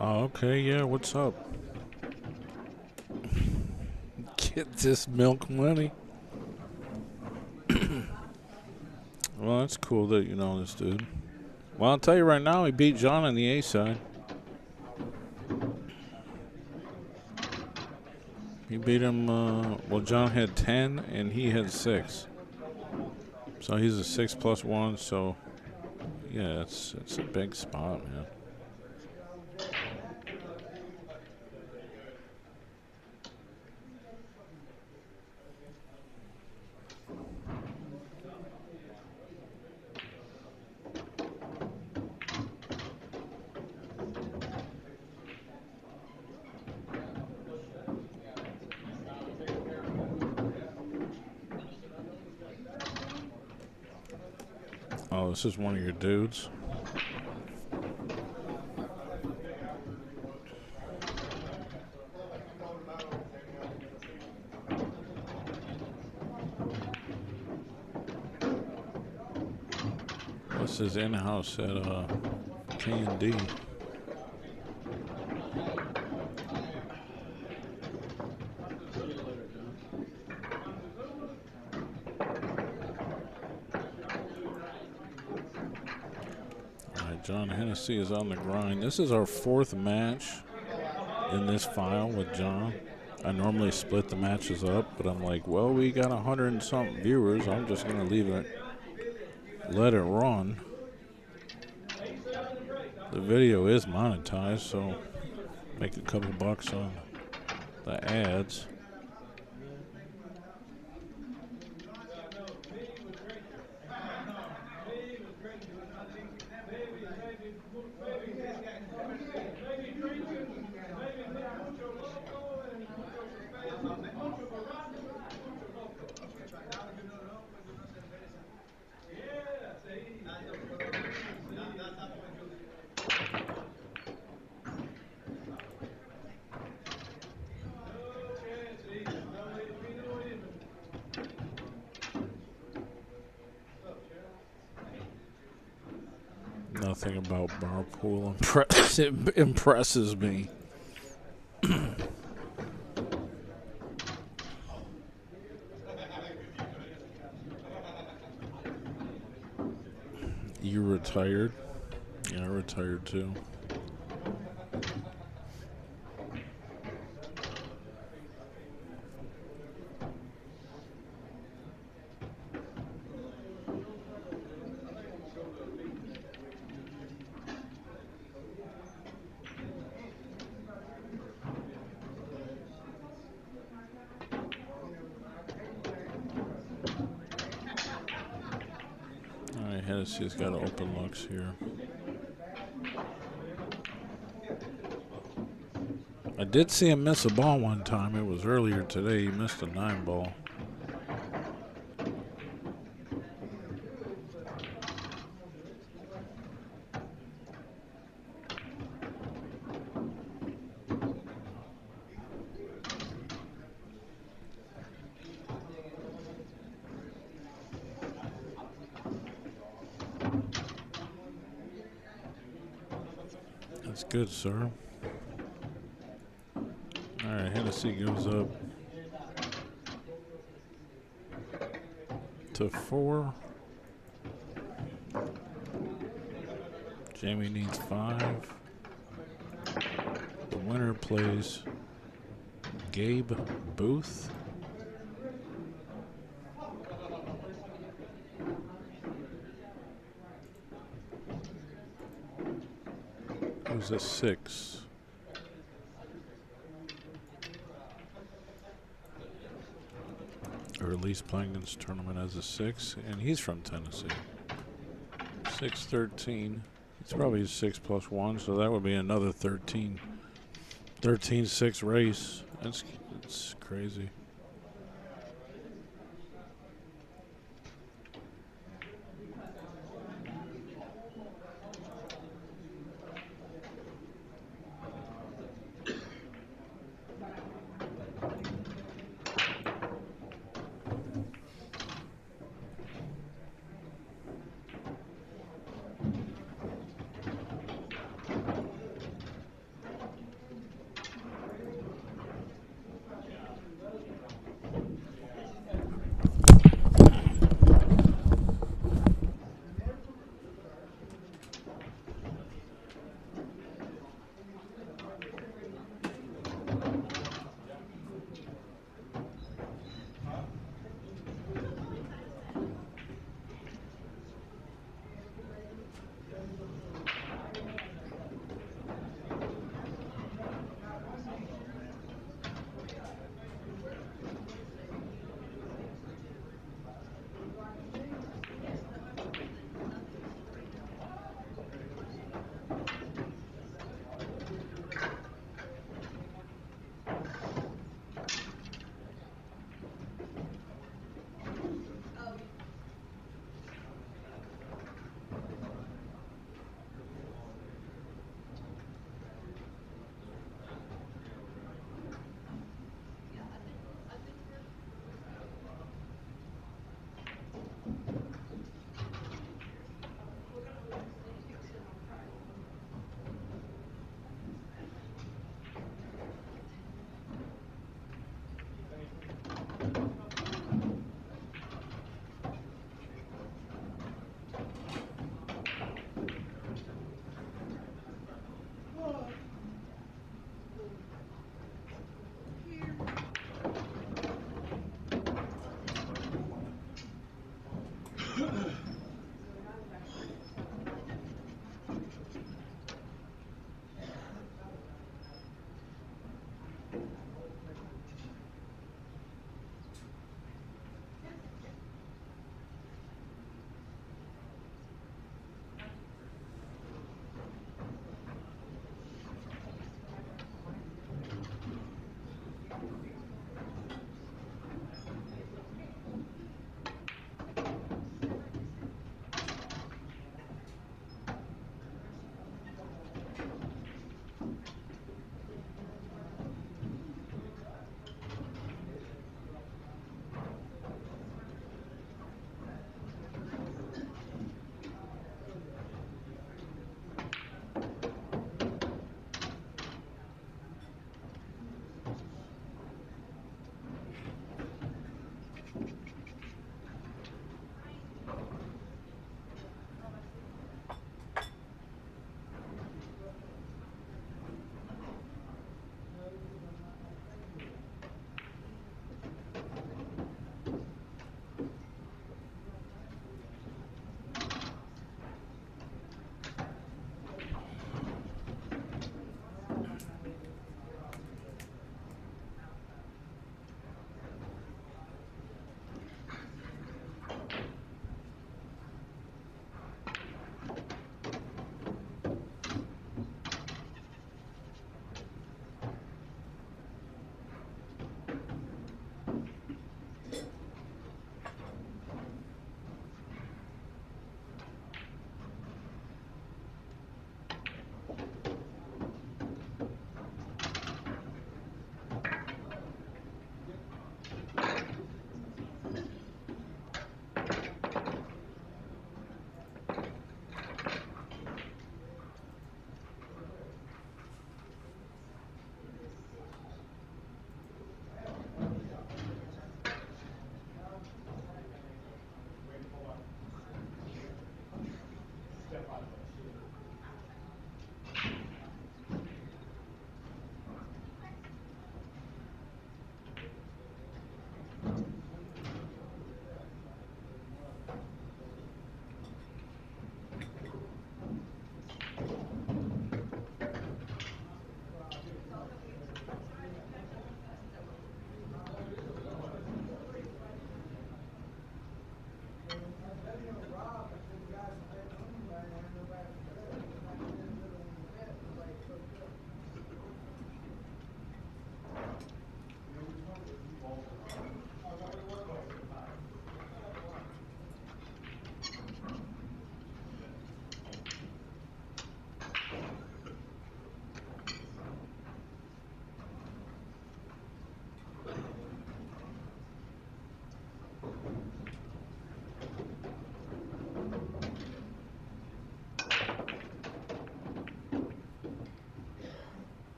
Oh, okay, yeah, what's up? Get this milk money. Well, that's cool that you know this dude. Well, I'll tell you right now, he beat John on the A side. He beat him, well, John had 10 and he had 6. So he's a 6+1, so yeah, it's a big spot, man. Oh, this is one of your dudes. This is in-house at K&D. John Hennessee is on the grind. This is our 4th match in this file with John. I normally split the matches up, but I'm like, well, we got 100 and something viewers. I'm just going to leave it, let it run. The video is monetized, so make a couple bucks on the ads. Nothing about bar pool impresses me. You retired? Yeah, retired too. All right, Hennessy's got open looks here. I did see him miss a ball one time. It was earlier today. He missed a 9-ball. That's good, sir. All right, Hennessee goes up to 4. Jamie needs 5. The winner plays Gabe Booth. Who's a 6? Or at least playing in this tournament as a 6, and he's from Tennessee. 6-13. It's probably a 6 plus 1, so that would be another 13. 13-6 race. It's crazy.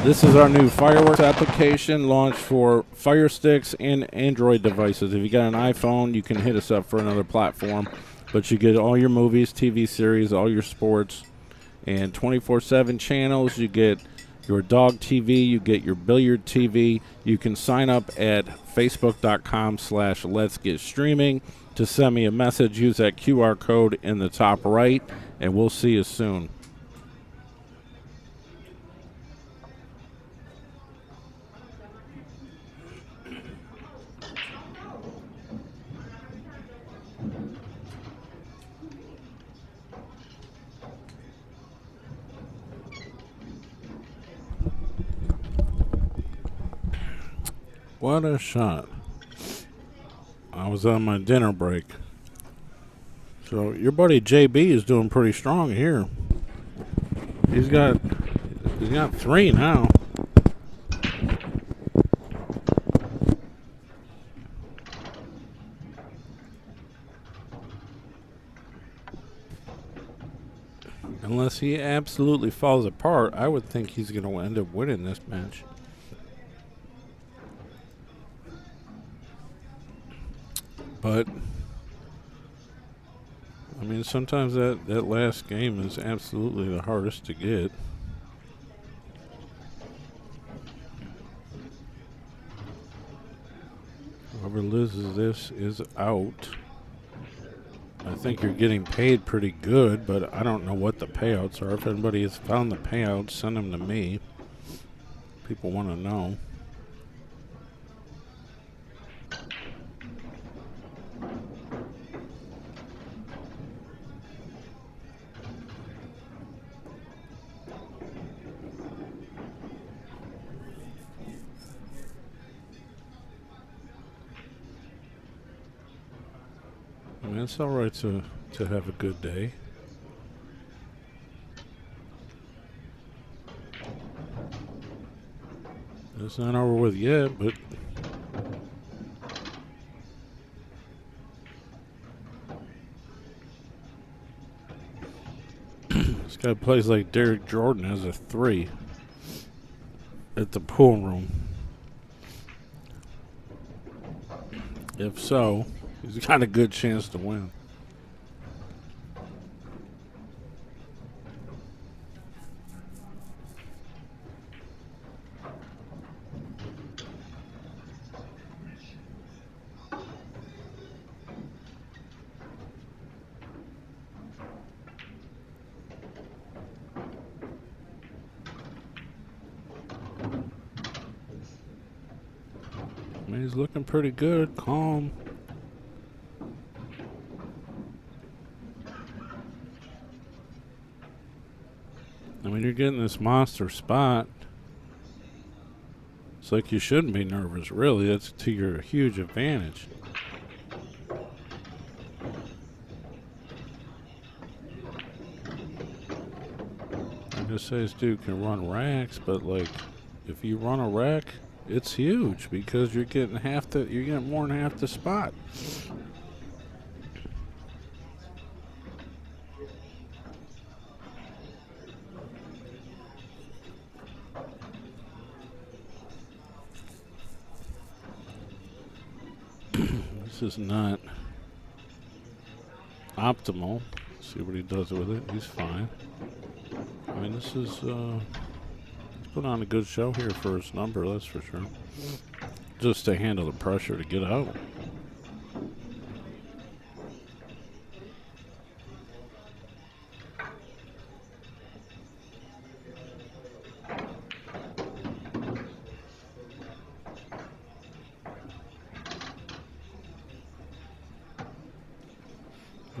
This is our new fireworks application launched for Fire Sticks and Android devices. If you got an iPhone, you can hit us up for another platform. But you get all your movies, TV series, all your sports, and 24/7 channels. You get your dog TV, you get your billiard TV. You can sign up at facebook.com/letsgetstreaming to send me a message. Use that QR code in the top right, and we'll see you soon. What a shot. I was on my dinner break. So your buddy JB is doing pretty strong here. He's got 3 now. Unless he absolutely falls apart, I would think he's going to end up winning this match. But, I mean, sometimes that last game is absolutely the hardest to get. Whoever loses this is out. I think you're getting paid pretty good, but I don't know what the payouts are. If anybody has found the payouts, send them to me. People want to know. I mean, it's all right to have a good day. It's not over with yet, but this guy plays like Derek Jordan as a 3 at the pool room. If so, he's got a good chance to win. I mean, he's looking pretty good, calm. I mean, you're getting this monster spot. It's like you shouldn't be nervous, really. That's to your huge advantage. I just say this dude can run racks, but like, if you run a rack, it's huge because you're getting more than half the spot. This is not optimal. See what he does with it. He's fine. I mean, this is he's put on a good show here for his number, that's for sure. Just to handle the pressure to get out.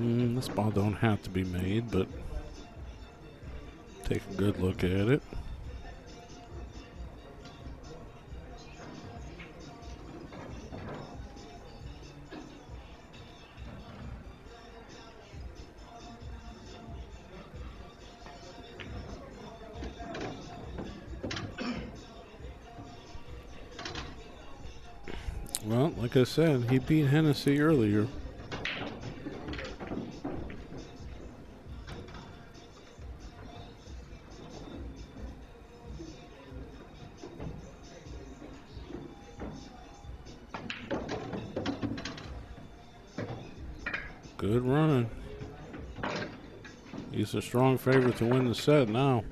This ball don't have to be made, but take a good look at it. Well, like I said, he beat Hennessee earlier. Good running. He's a strong favorite to win the set now.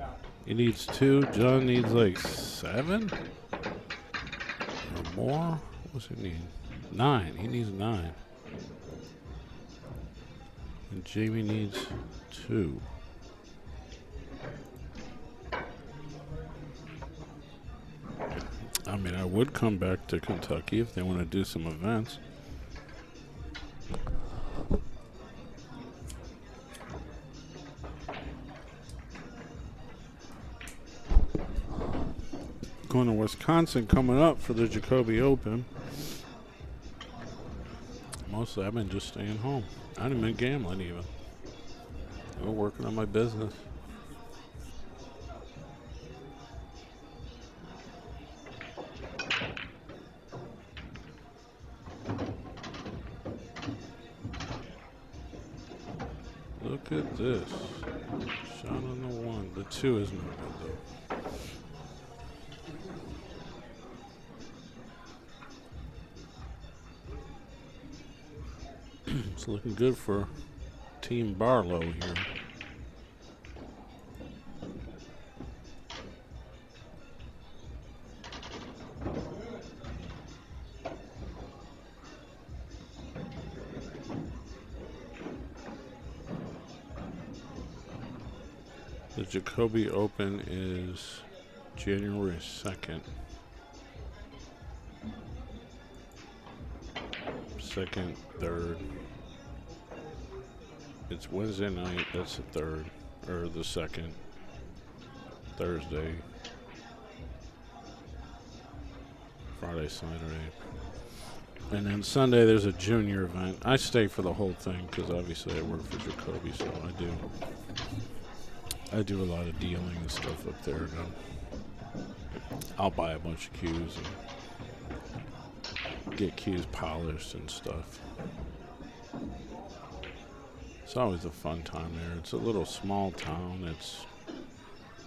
He needs 2. John needs like 7 or more. What's he need? 9. He needs 9. And Jamie needs 2. I mean, I would come back to Kentucky if they want to do some events. Going to Wisconsin coming up for the Jacoby Open. Mostly I've been just staying home. I haven't been gambling even. I've been working on my business. Look at this. Shot on the 1. The 2 is no good though. It's looking good for Team Barlow here. The Jacoby Open is January 2nd. 2nd, 3rd. It's Wednesday night, that's the 3rd, or the 2nd. Thursday. Friday, Saturday. And then Sunday there's a junior event. I stay for the whole thing because obviously I work for Jacoby, so I do a lot of dealing and stuff up there. And I'll buy a bunch of cues and get cues polished and stuff. It's always a fun time there. It's a little small town.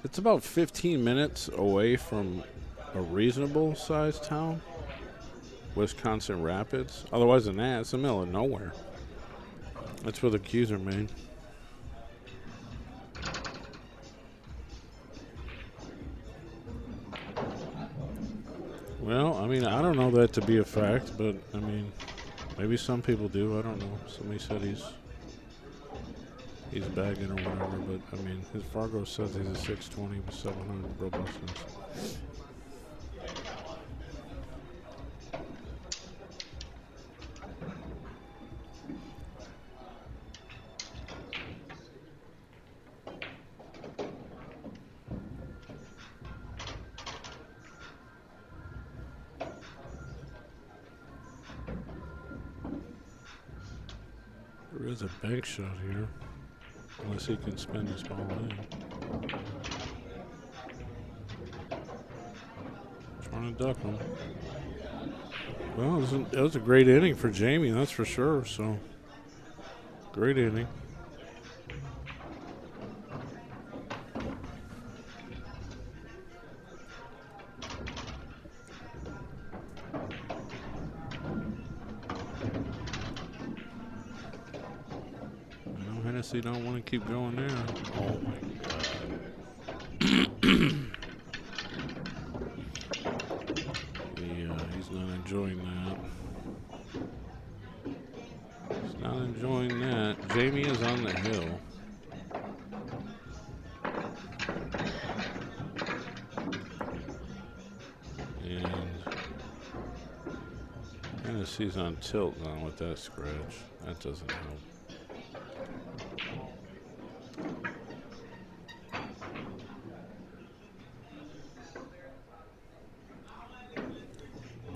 It's about 15 minutes away from a reasonable sized town, Wisconsin Rapids. Otherwise than that, it's the middle of nowhere. That's where the cues are made. Well, I mean, I don't know that to be a fact, but I mean, maybe some people do. I don't know. Somebody said he's bagging or whatever, but I mean, his Fargo says he's a 620 with 700 robustness. There is a bank shot here. Unless he can spin his ball in. Trying to duck him. Well, it was a great inning for Jamie, that's for sure. So, great inning. Hennesse don't want to keep going there. Oh my God. Yeah, he's not enjoying that. He's not enjoying that. Jamie is on the hill. And Hennesse's on tilt now with that scratch. That doesn't help.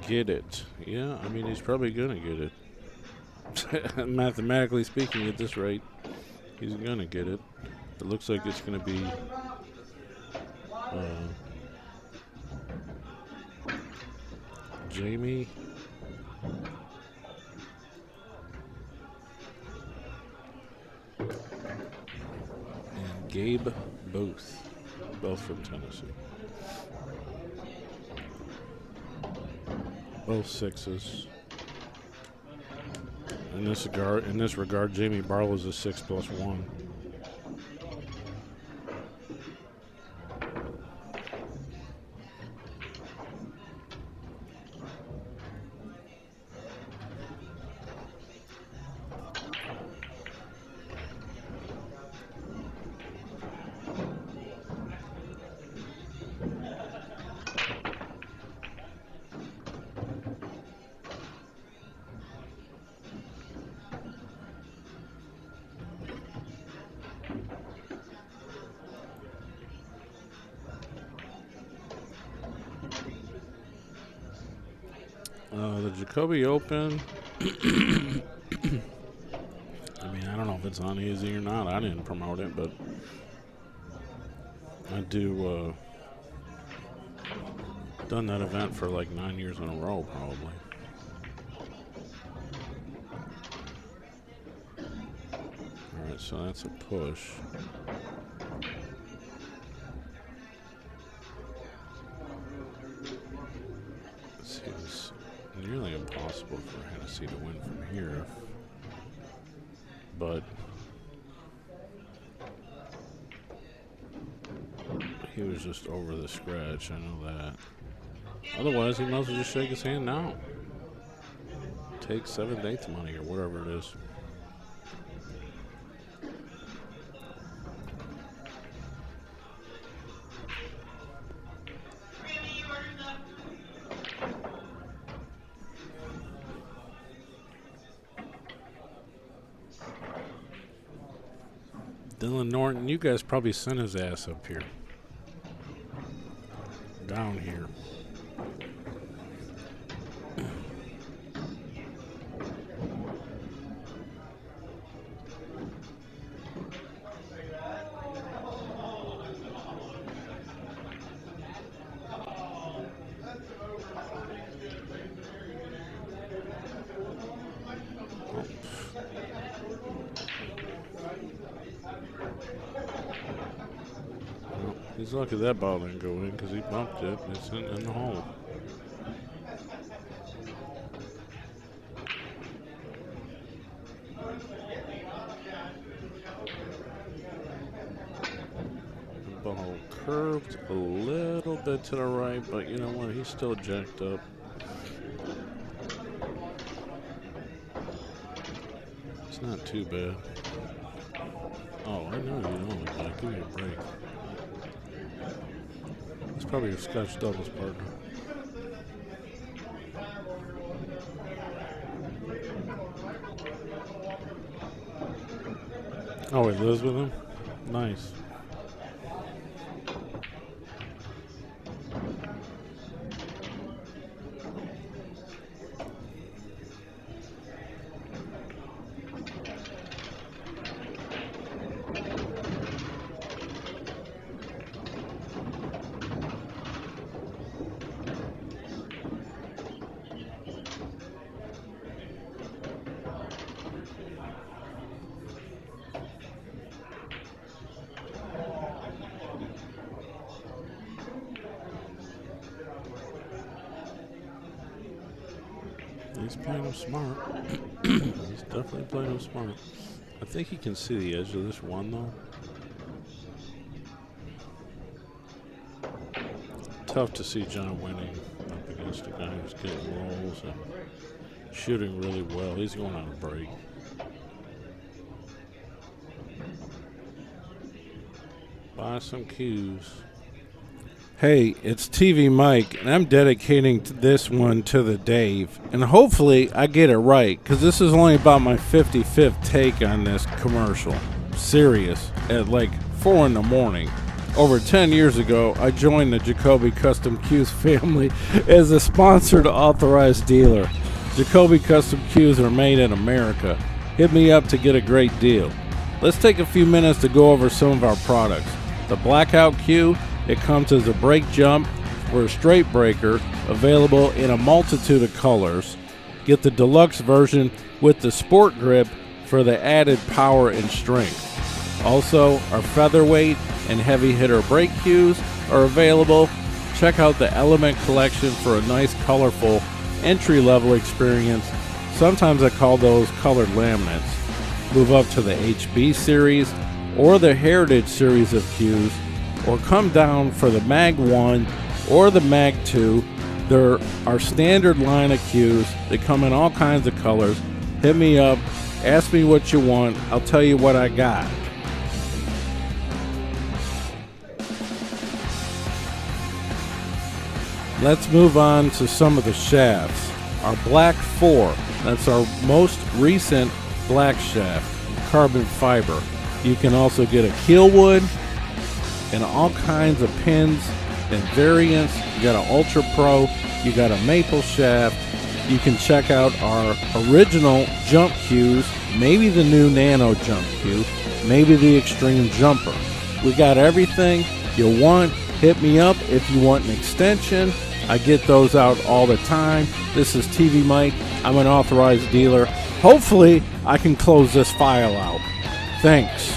Get it. Yeah, I mean, he's probably going to get it. Mathematically speaking, at this rate, he's going to get it. It looks like it's going to be Jamie and Gabe both from Tennessee. Both sixes. In this regard, Jamie Barlow is a 6+1. The Jacoby Open, I mean, I don't know if it's on easy or not. I didn't promote it, but I do, done that event for like 9 years in a row, probably. All right, so that's a push. Let's see, it's nearly impossible for Hennesse to win from here, but he was just over the scratch, I know that. Otherwise, he might as well just shake his hand now. Take 7th, 8th money or whatever it is. Dylan Norton, you guys probably sent his ass up here. Down here. He's lucky that ball didn't go in because he bumped it and it's in the hole. The ball curved a little bit to the right, but you know what? He's still jacked up. It's not too bad. Oh, I know you know it, but give me a break. It's probably your Scotch doubles partner. Oh, he lives with him? Nice. He's playing him smart. He's definitely playing him smart. I think he can see the edge of this one, though. Tough to see John winning up against a guy who's getting rolls and shooting really well. He's going on a break. Buy some cues. Hey, it's TvMike, and I'm dedicating this one to the Dave. And hopefully I get it right, because this is only about my 55th take on this commercial. Serious, at like 4 in the morning. Over 10 years ago, I joined the Jacoby Custom Cues family as a sponsored authorized dealer. Jacoby Custom Cues are made in America. Hit me up to get a great deal. Let's take a few minutes to go over some of our products. The Blackout Cue. It comes as a break jump or a straight breaker, available in a multitude of colors. Get the deluxe version with the sport grip for the added power and strength. Also, our featherweight and heavy hitter break cues are available. Check out the Element collection for a nice, colorful, entry-level experience. Sometimes I call those colored laminates. Move up to the HB series or the Heritage series of cues, or come down for the Mag 1 or the Mag 2. There are standard line of cues. They come in all kinds of colors. Hit me up, ask me what you want, I'll tell you what I got. Let's move on to some of the shafts. Our Black 4, that's our most recent black shaft, carbon fiber. You can also get a keel wood and all kinds of pins and variants. You got an Ultra Pro, you got a maple shaft. You can check out our original jump cues, maybe the new Nano jump cue, maybe the Extreme Jumper. We got everything you want. Hit me up if you want an extension. I get those out all the time. This is TvMike. I'm an authorized dealer. Hopefully, I can close this file out. Thanks.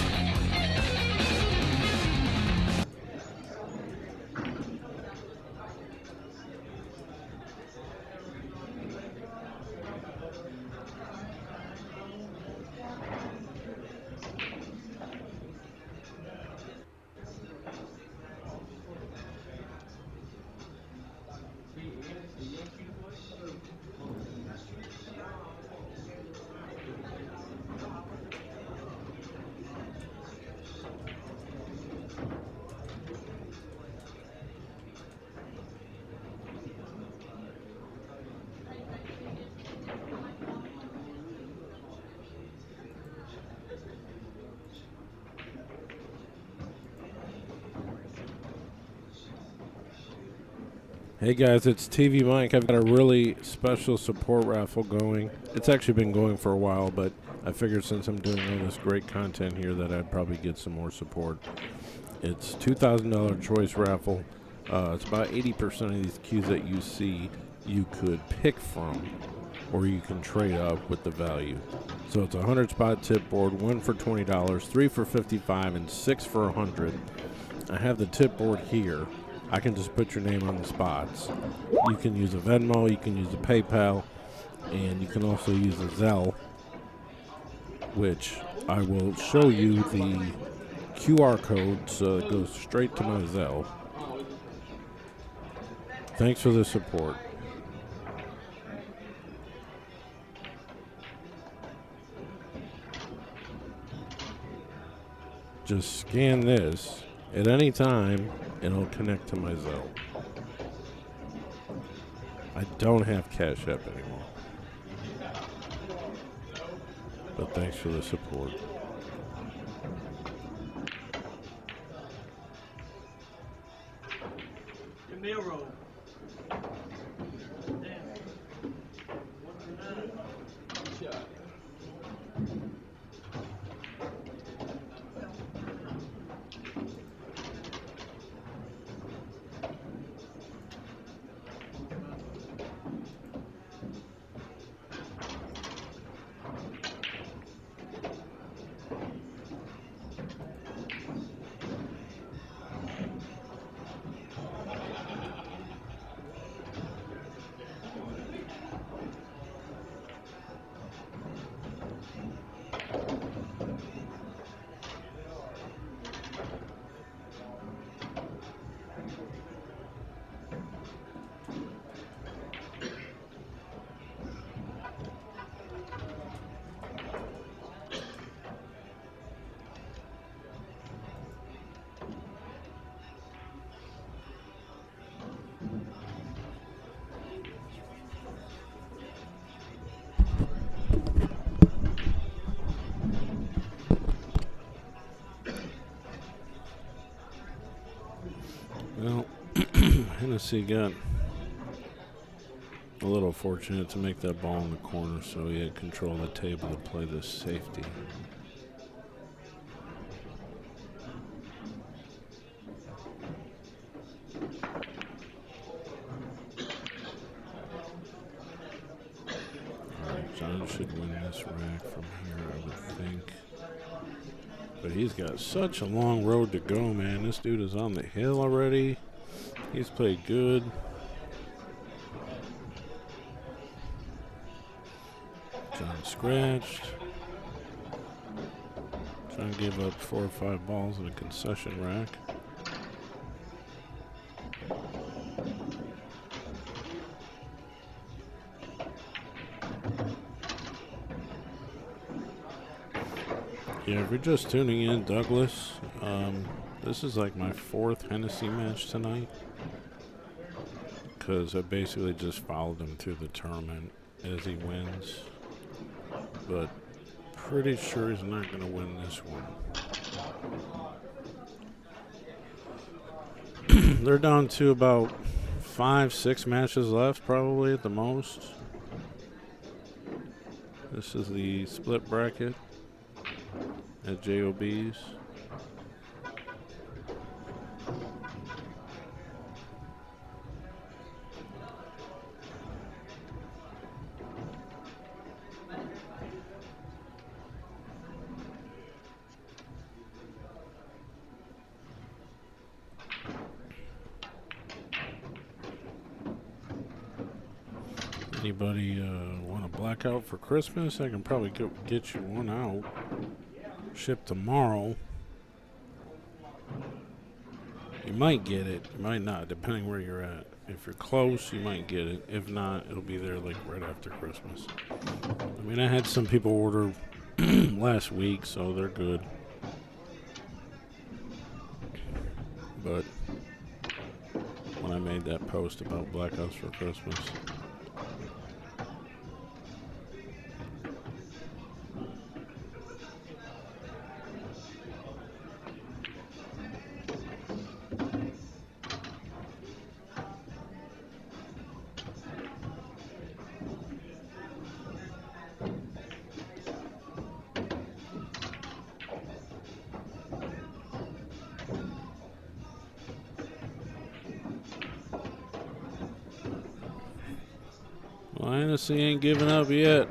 Hey guys, it's TvMike. I've got a really special support raffle going. It's actually been going for a while, but I figured since I'm doing all this great content here that I'd probably get some more support. It's $2,000 choice raffle. It's about 80% of these cues that you see you could pick from, or you can trade up with the value. So it's a 100 spot tip board, 1 for $20, 3 for $55, and 6 for $100. I have the tip board here. I can just put your name on the spots. You can use a Venmo, you can use a PayPal, and you can also use a Zelle, which I will show you the QR code so it goes straight to my Zelle. Thanks for the support. Just scan this at any time, and it'll connect to my Zelle. I don't have Cash App anymore. But thanks for the support. Give me a roll. Well, Hennesse got a little fortunate to make that ball in the corner, so he had control of the table to play this safety. Alright, John should win this rack from here, I would think. But he's got such a long road to go, man. This dude is on the hill already. He's played good. John scratched. Trying to give up 4 or 5 balls in a concession rack. Yeah, if you're just tuning in, Douglas, this is like my 4th Hennessee match tonight. Because I basically just followed him through the tournament as he wins. But pretty sure he's not going to win this one. They're down to about 5-6 matches left, probably at the most. This is the split bracket at JOB's. Anybody want a blackout for Christmas? I can probably get you one out. Shipped tomorrow. You might get it, you might not, depending where you're at. If you're close, you might get it. If not, it'll be there like right after Christmas. I mean, I had some people order last week, so they're good. But when I made that post about blackouts for Christmas, well, Hennesse ain't giving up yet.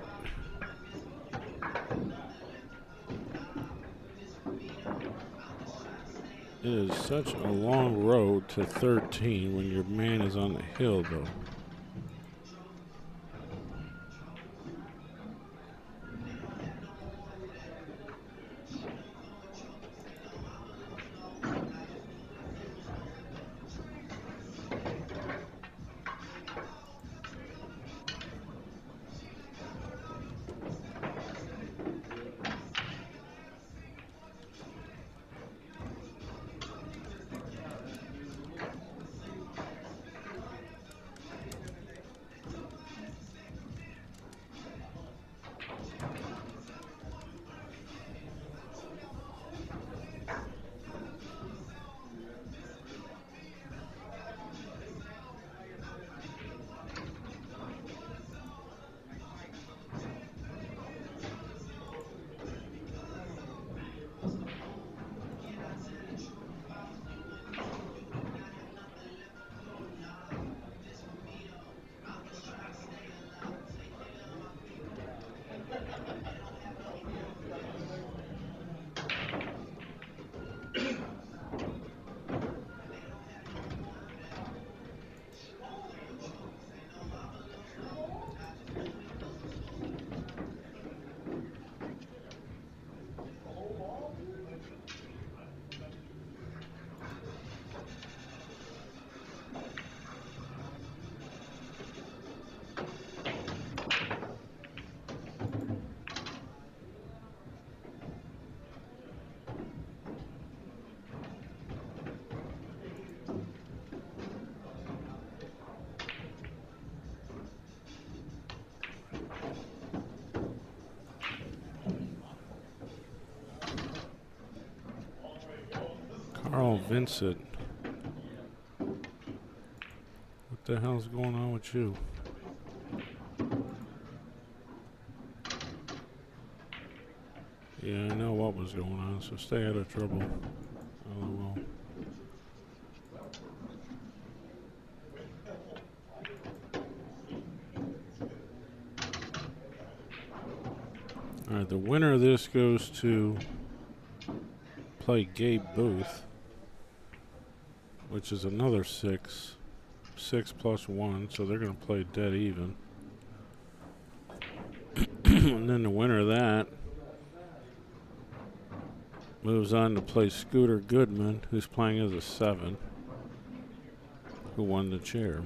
It is such a long road to 13 when your man is on the hill, though. Carl Vincent. What the hell's going on with you? Yeah, I know what was going on, so stay out of trouble. LOL. Alright, the winner of this goes to play Gabe Booth, which is another 6. 6 plus 1, so they're going to play dead even. And then the winner of that moves on to play Scooter Goodman, who's playing as a 7, who won the chair.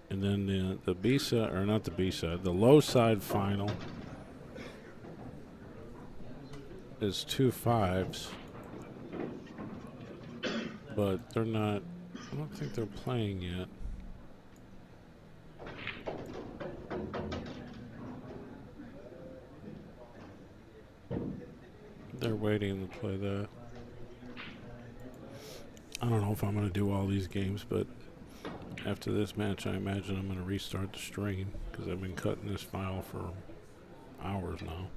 And then the B-side, or not the B-side, the low side final is 2 5s. But they're not, I don't think they're playing yet. They're waiting to play that. I don't know if I'm going to do all these games, but after this match, I imagine I'm going to restart the stream because I've been cutting this file for hours now.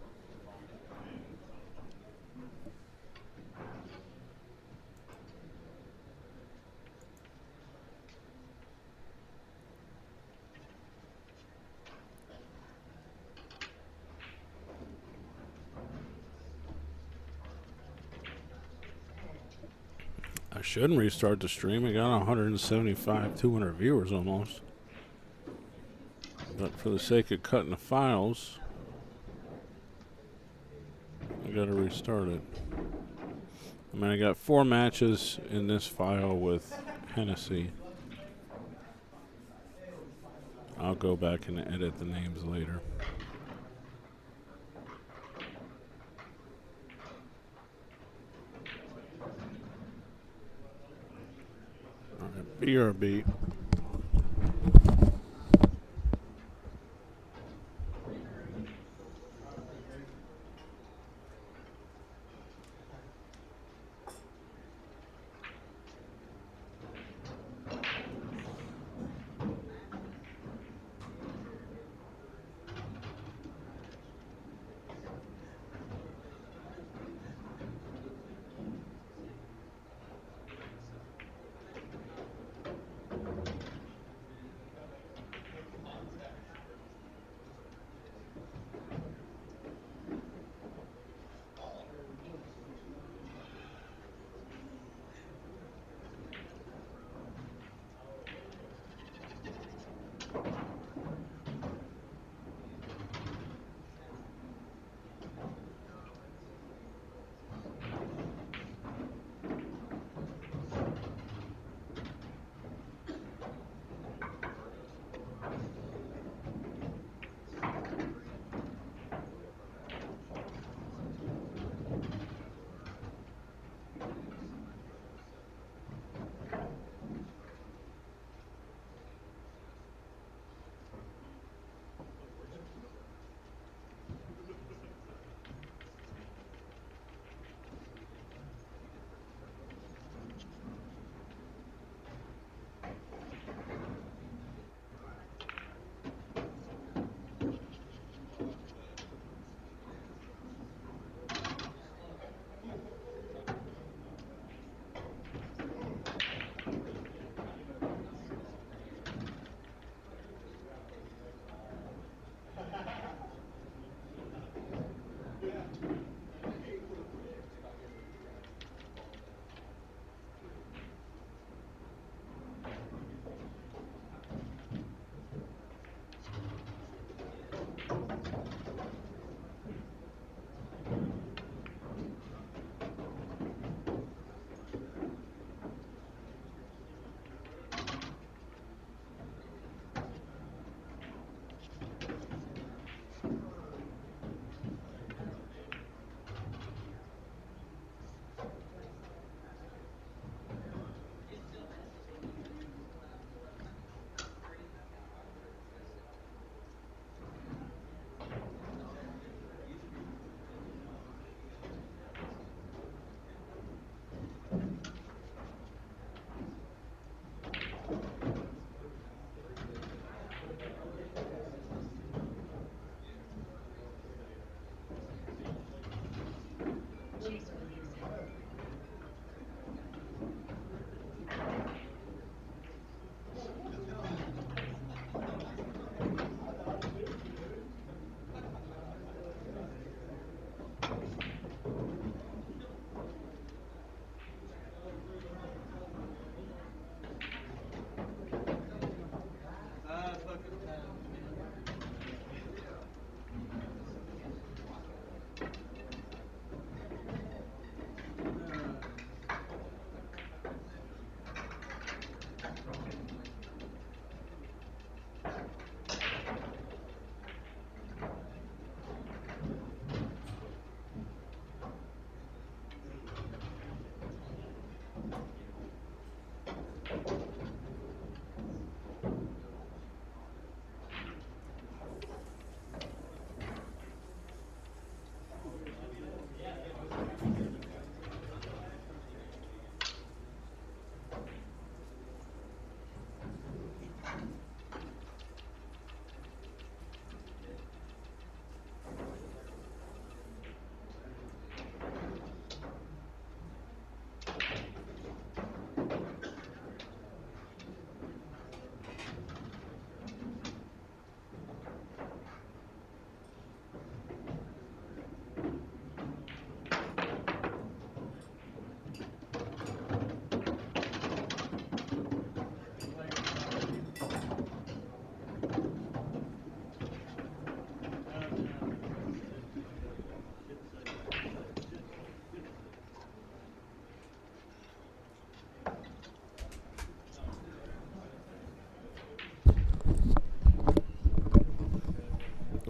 I shouldn't restart the stream. I got 175, 200 viewers almost. But for the sake of cutting the files, I gotta restart it. I mean, I got 4 matches in this file with Hennessee. I'll go back and edit the names later. Alright, BRB.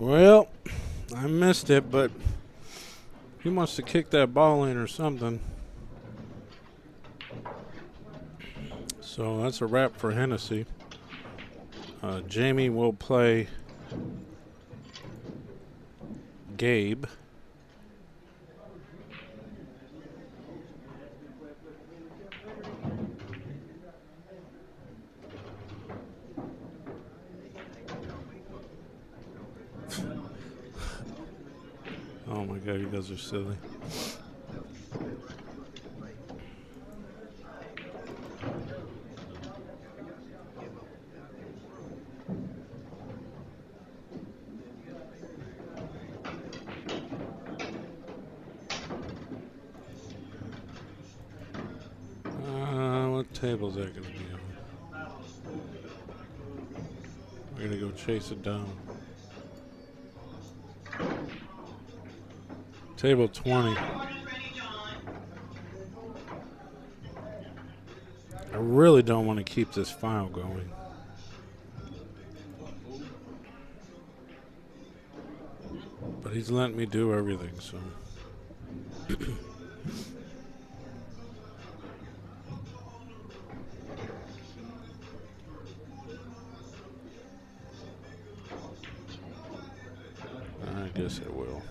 Well, I missed it, but he must have kicked that ball in or something. So that's a wrap for Hennessee. Jamie will play Gabe. Oh my God, you guys are silly. What table is that going to be on? We're going to go chase it down. Table 20. I really don't want to keep this file going. But he's letting me do everything, so. I guess I will.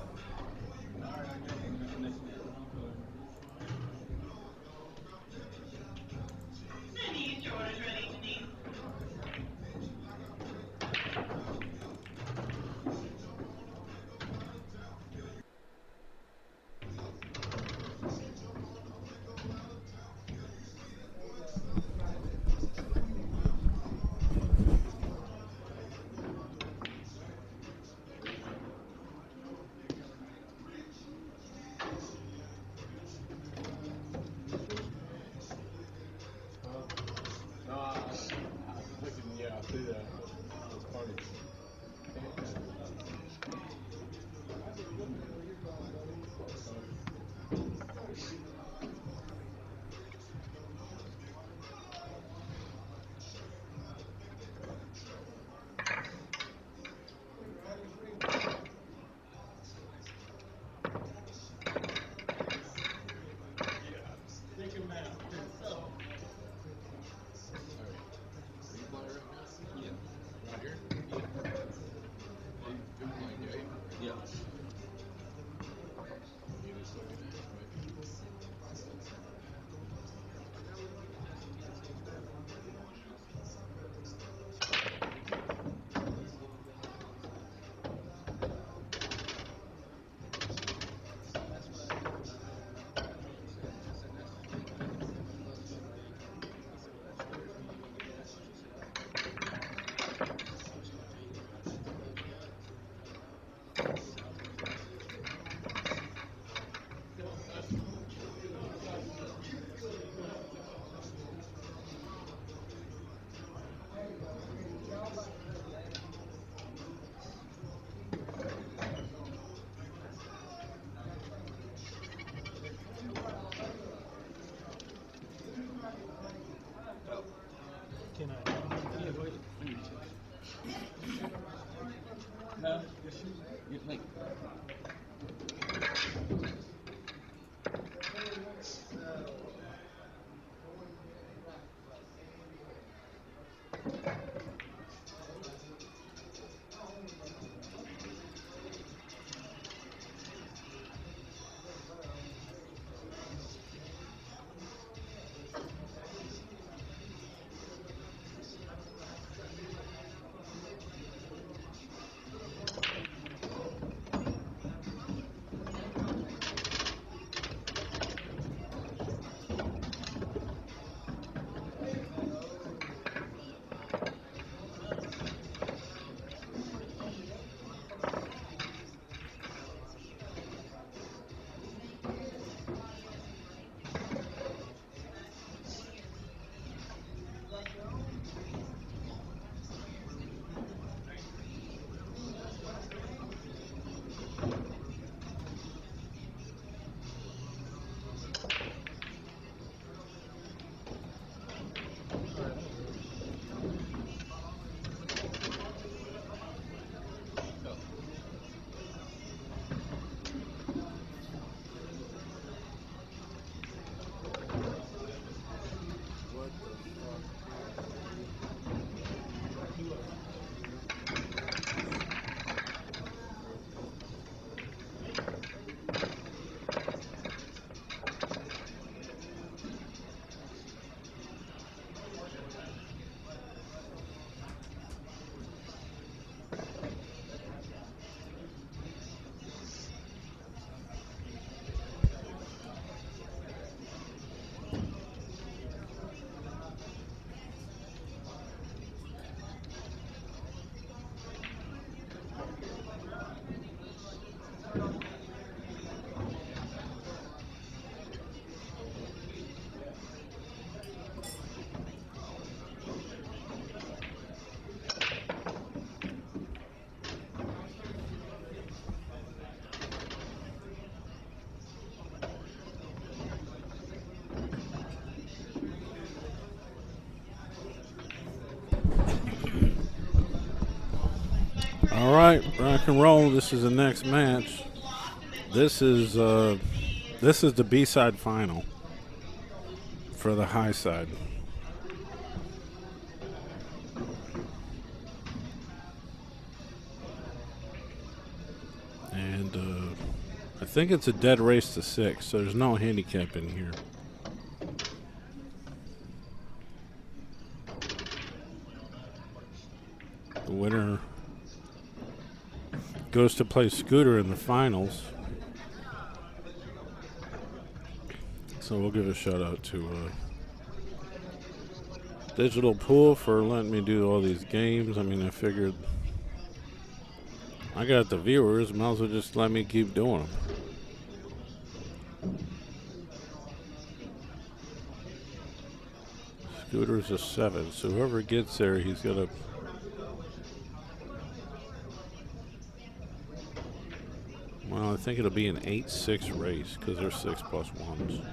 All right, rock and roll. This is the next match. This is the B-side final for the high side. And I think it's a dead race to 6, so there's no handicap in here. The winner goes to play Scooter in the finals. So we'll give a shout out to Digital Pool for letting me do all these games. I mean, I figured I got the viewers, might as well just let me keep doing them. Scooter's a 7, so whoever gets there, he's got to. Well, I think it'll be an 8-6 race because they're 6 plus 1s.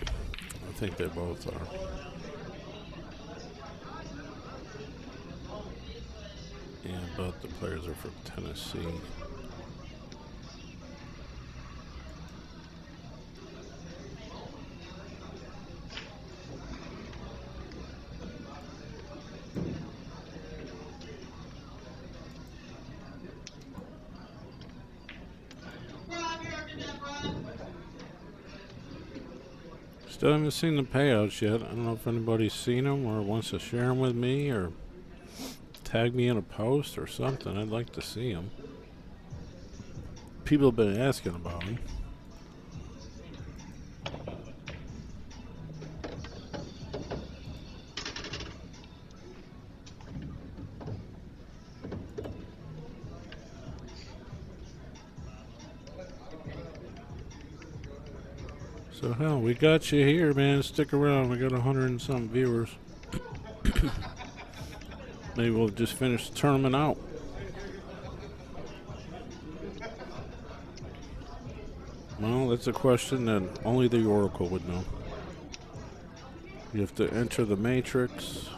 I think they both are. And both the players are from Tennessee. Still haven't seen the payouts yet. I don't know if anybody's seen them or wants to share them with me or tag me in a post or something. I'd like to see them. People have been asking about them. So hell, we got you here, man. Stick around. We got 100 and some viewers. Maybe we'll just finish the tournament out. Well, that's a question that only the Oracle would know. You have to enter the matrix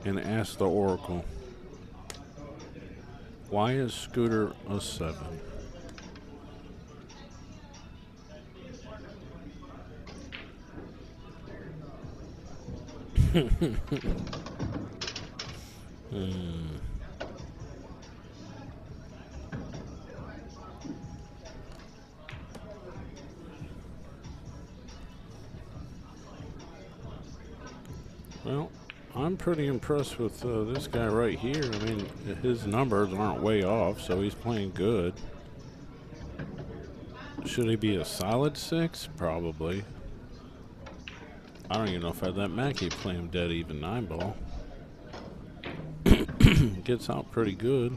and ask the Oracle, why is Scooter a 7? Well, I'm pretty impressed with this guy right here. I mean, his numbers aren't way off, so he's playing good. Should he be a solid 6? Probably. I don't even know if I'd let Mackie play him dead even 9 ball. Gets out pretty good.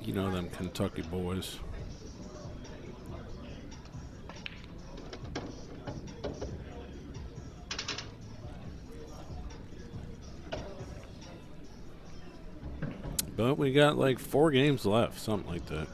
You know them Kentucky boys. But we got like 4 games left, something like that.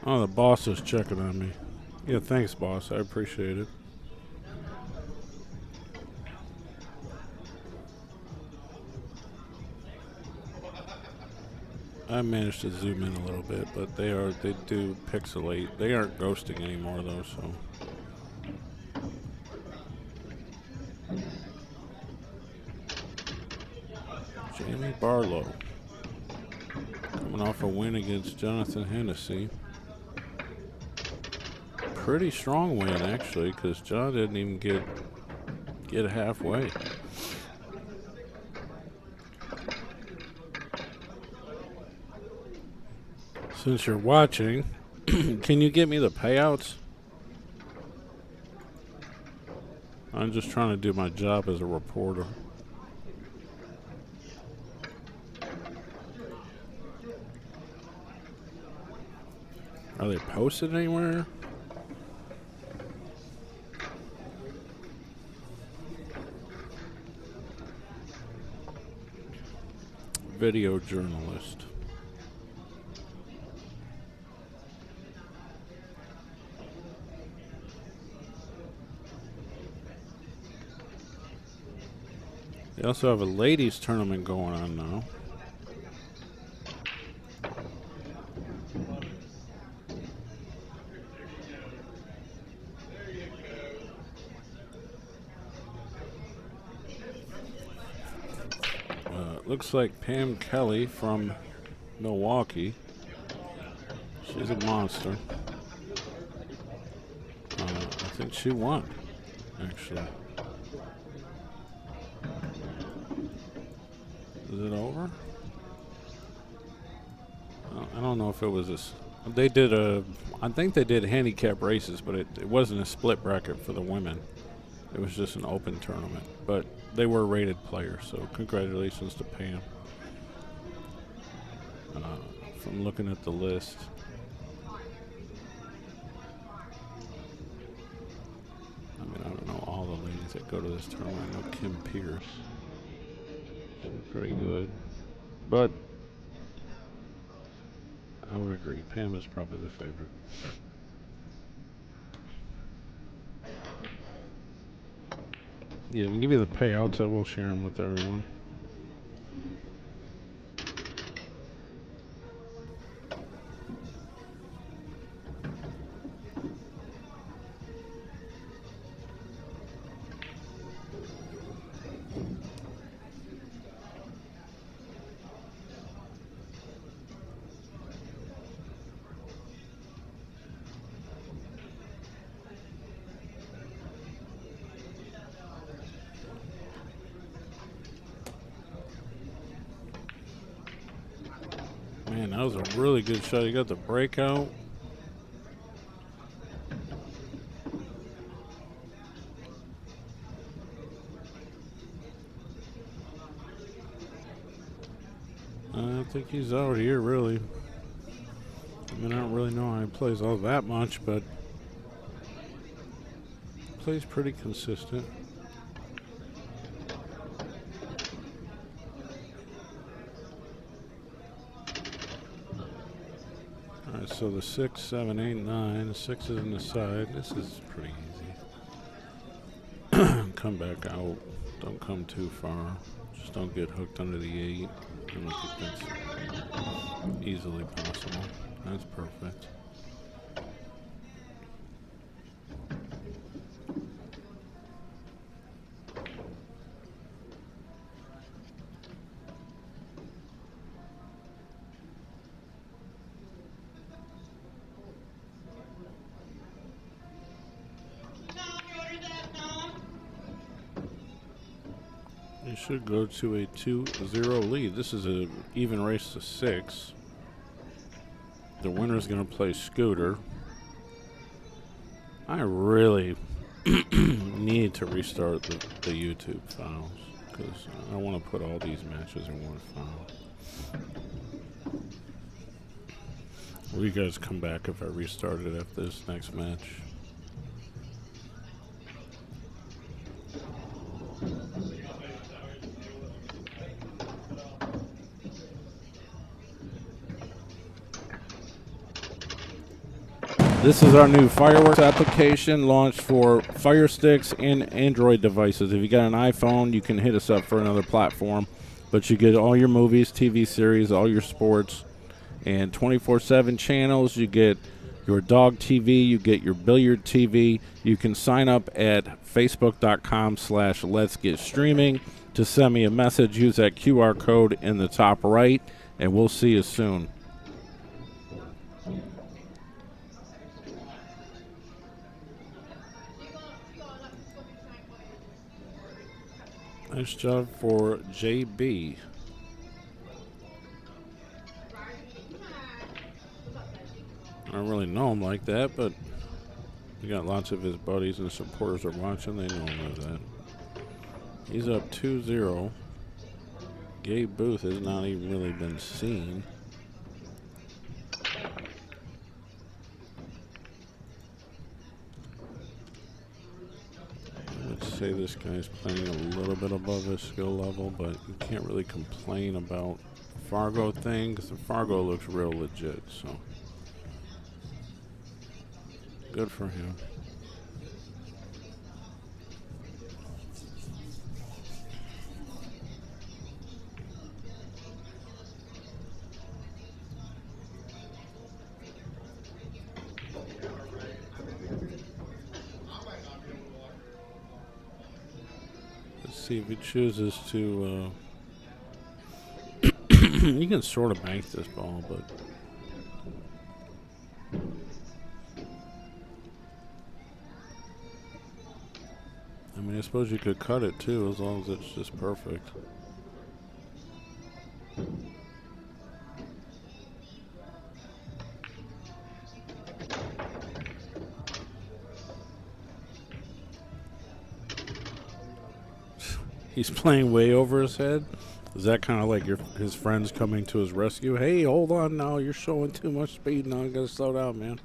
Oh, the boss is checking on me. Yeah, thanks, boss. I appreciate it. I managed to zoom in a little bit, but they do pixelate. They aren't ghosting anymore though, so. Jamie Barlow coming off a win against Johnathan Hennessee. Pretty strong win actually, because John didn't even get halfway. Since you're watching, can you get me the payouts? I'm just trying to do my job as a reporter. Are they posted anywhere? Video journalist. They also have a ladies tournament going on now. Looks like Pam Kelly from Milwaukee. She's a monster. I think she won, actually. Is it over? I don't know if it was this. They did I think they did handicap races, but it wasn't a split bracket for the women. It was just an open tournament. But they were rated players, so congratulations to Pam. From looking at the list. I mean, I don't know all the ladies that go to this tournament. I know Kim Pierce. She's pretty good. But I would agree, Pam is probably the favorite. Yeah, we'll give you the payouts and we'll share them with everyone. Man, that was a really good shot. You got the breakout. I think he's out here, really. I mean, I don't really know how he plays all that much, but plays pretty consistent. Alright, so the 6, 7, 8, 9. The 6 is in the side. This is pretty easy. Come back out. Don't come too far. Just don't get hooked under the 8. I don't think that's easily possible. That's perfect. You should go to a 2-0 lead. This is an even race to 6. The winner's going to play Scooter. I really need to restart the YouTube files because I want to put all these matches in one file. Will you guys come back if I restart it after this next match? This is our new fireworks application launched for Fire Sticks and Android devices. If you got an iPhone, you can hit us up for another platform. But you get all your movies, TV series, all your sports, and 24/7 channels. You get your dog TV, you get your billiard TV. You can sign up at facebook.com/letsgetstreaming to send me a message. Use that QR code in the top right, and we'll see you soon. Nice job for JB. I don't really know him like that, but we got lots of his buddies and supporters are watching. They know him as that. He's up 2-0. Gabe Booth has not even really been seen. say this guy's playing a little bit above his skill level, but you can't really complain about the Fargo thing because the Fargo looks real legit, so good for him. See if he chooses to you can sort of bank this ball, but I mean, I suppose you could cut it too, as long as it's just perfect. He's playing way over his head. Is that kind of like his friends coming to his rescue? Hey, hold on now. You're showing too much speed now. You gotta slow down, man.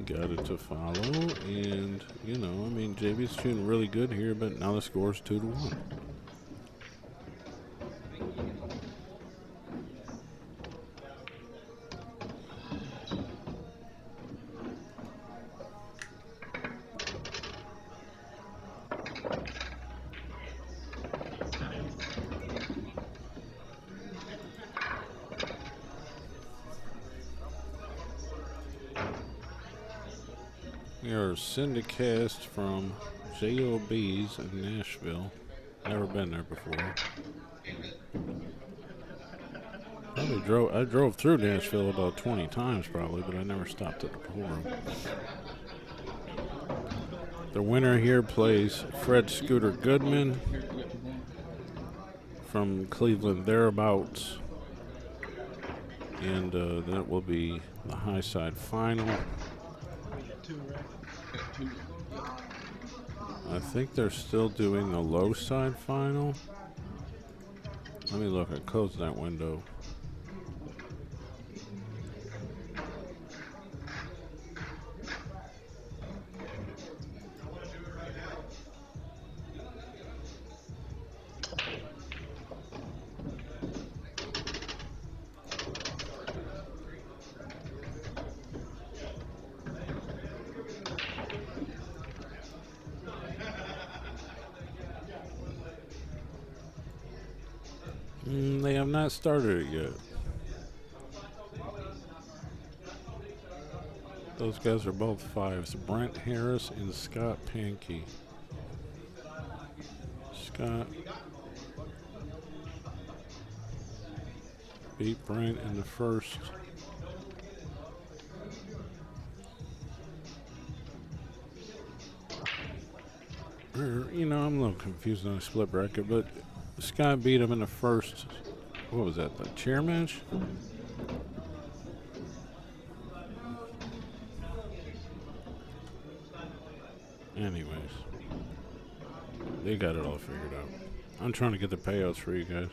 Got it to follow, and you know, I mean, JB's shooting really good here, but now the score's 2-1. We are Syndicast from JOB's in Nashville. Never been there before. I drove through Nashville about 20 times probably, but I never stopped at the pool room. The winner here plays Fred Scooter Goodman from Cleveland thereabouts. And that will be the high side final. I think they're still doing the low side final. Let me look. I closed that window. They have not started it yet. Those guys are both fives. Brent Harris and Scott Pankey. Scott beat Brent in the first. You know, I'm a little confused on a split bracket, but Scott beat him in the first. What was that? The chair match? Anyways, they got it all figured out. I'm trying to get the payouts for you guys.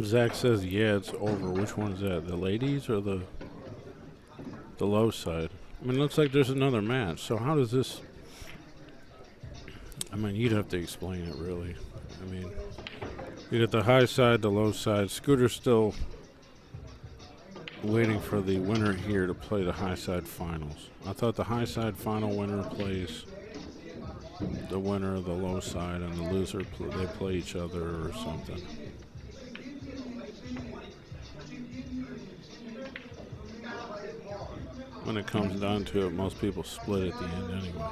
Zach says, yeah, it's over. Which one is that? The ladies or the low side? I mean, it looks like there's another match. So how does this... I mean, you'd have to explain it, really. I mean, you got the high side, the low side. Scooter's still waiting for the winner here to play the high side finals. I thought the high side final winner plays the winner of the low side, and the loser, they play each other or something. When it comes down to it, most people split at the end anyway.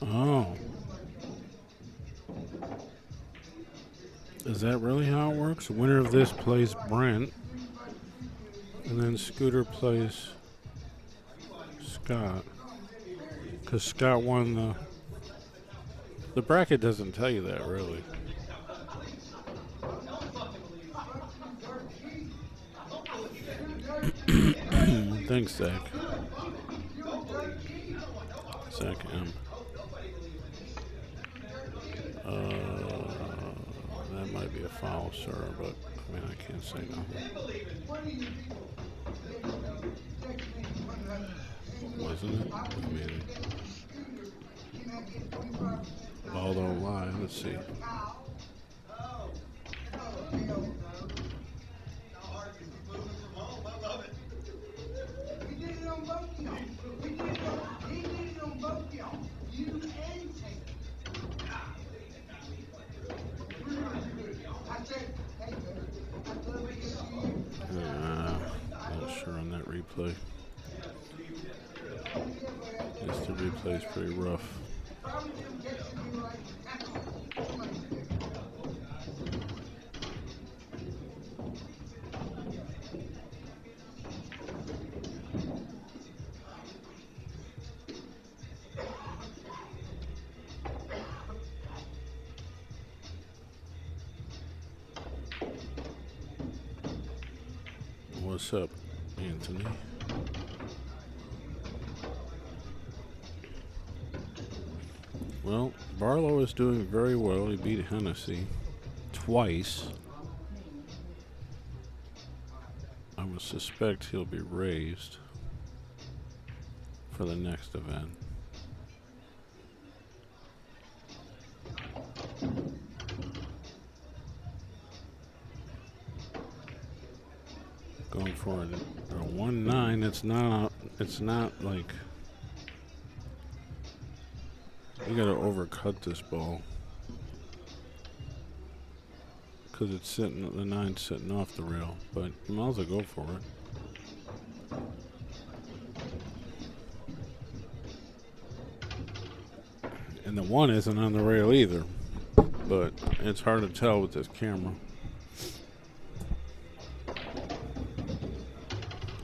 Oh. Is that really how it works? The winner of this plays Brent, and then Scooter plays Scott. Because Scott won the bracket doesn't tell you that, really. Thanks, Zach. Zach M. That might be a foul, sir, but I mean, I can't say nothing. Wasn't it? I mean, Barlo live. Let's see. replay. Yes, the replay is pretty rough. What's up, Anthony? Well, Barlow is doing very well. He beat Hennesse twice. I would suspect he'll be raised for the next event. Going for a 1-9. It's not like you gotta overcut this ball because it's sitting. The 9's sitting off the rail, but you might as well go for it. And the 1 isn't on the rail either, but it's hard to tell with this camera.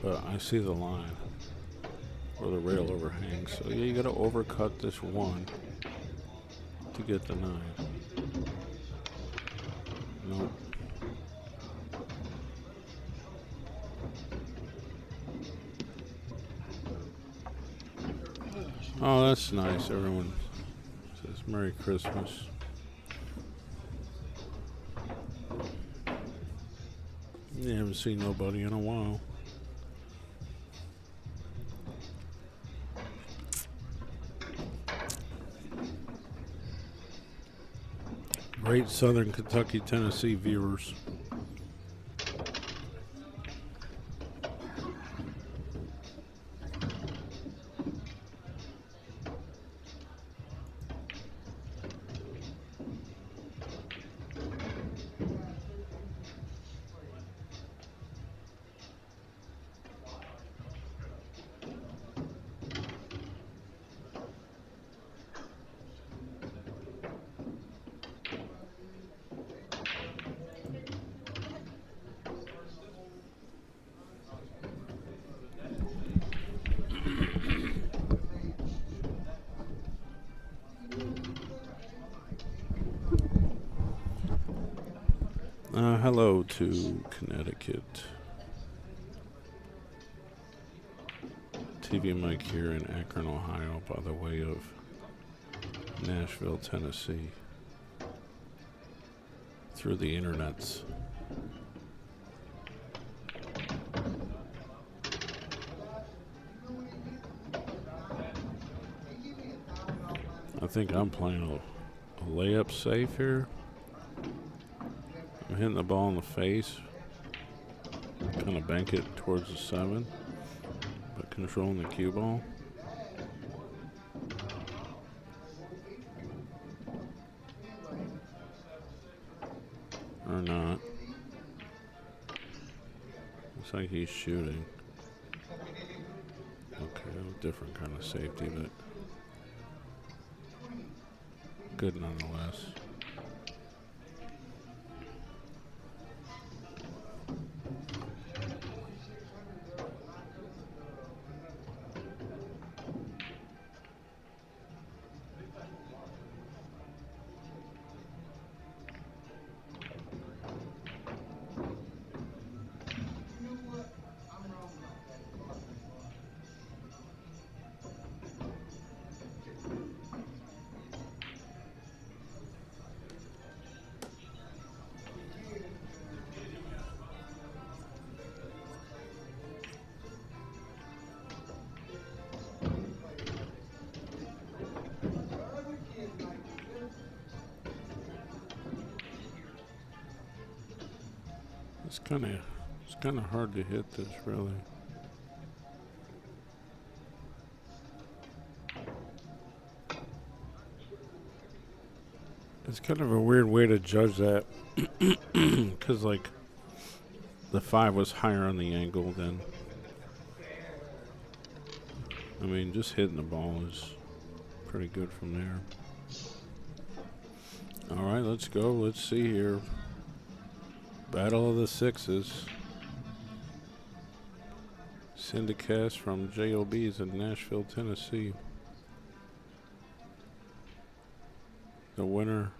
But I see the line where the rail overhangs. So yeah, you gotta overcut this 1 to get the 9. Nope. Oh, that's nice. Everyone says Merry Christmas. You haven't seen nobody in a while. Great Southern Kentucky, Tennessee viewers. Hello to Connecticut. TvMike here in Akron, Ohio, by the way of Nashville, Tennessee, through the internets. I think I'm playing a layup safe here. I'm hitting the ball in the face, kind of bank it towards the 7, but controlling the cue ball. Or not. Looks like he's shooting. Okay, a different kind of safety, but good nonetheless. It's kind of hard to hit this, really. It's kind of a weird way to judge that, because like the 5 was higher on the angle than I mean, just hitting the ball is pretty good from there. All right, let's go. Let's see here. Battle of the Sixes. Syndicast from JOBs in Nashville, Tennessee. The winner.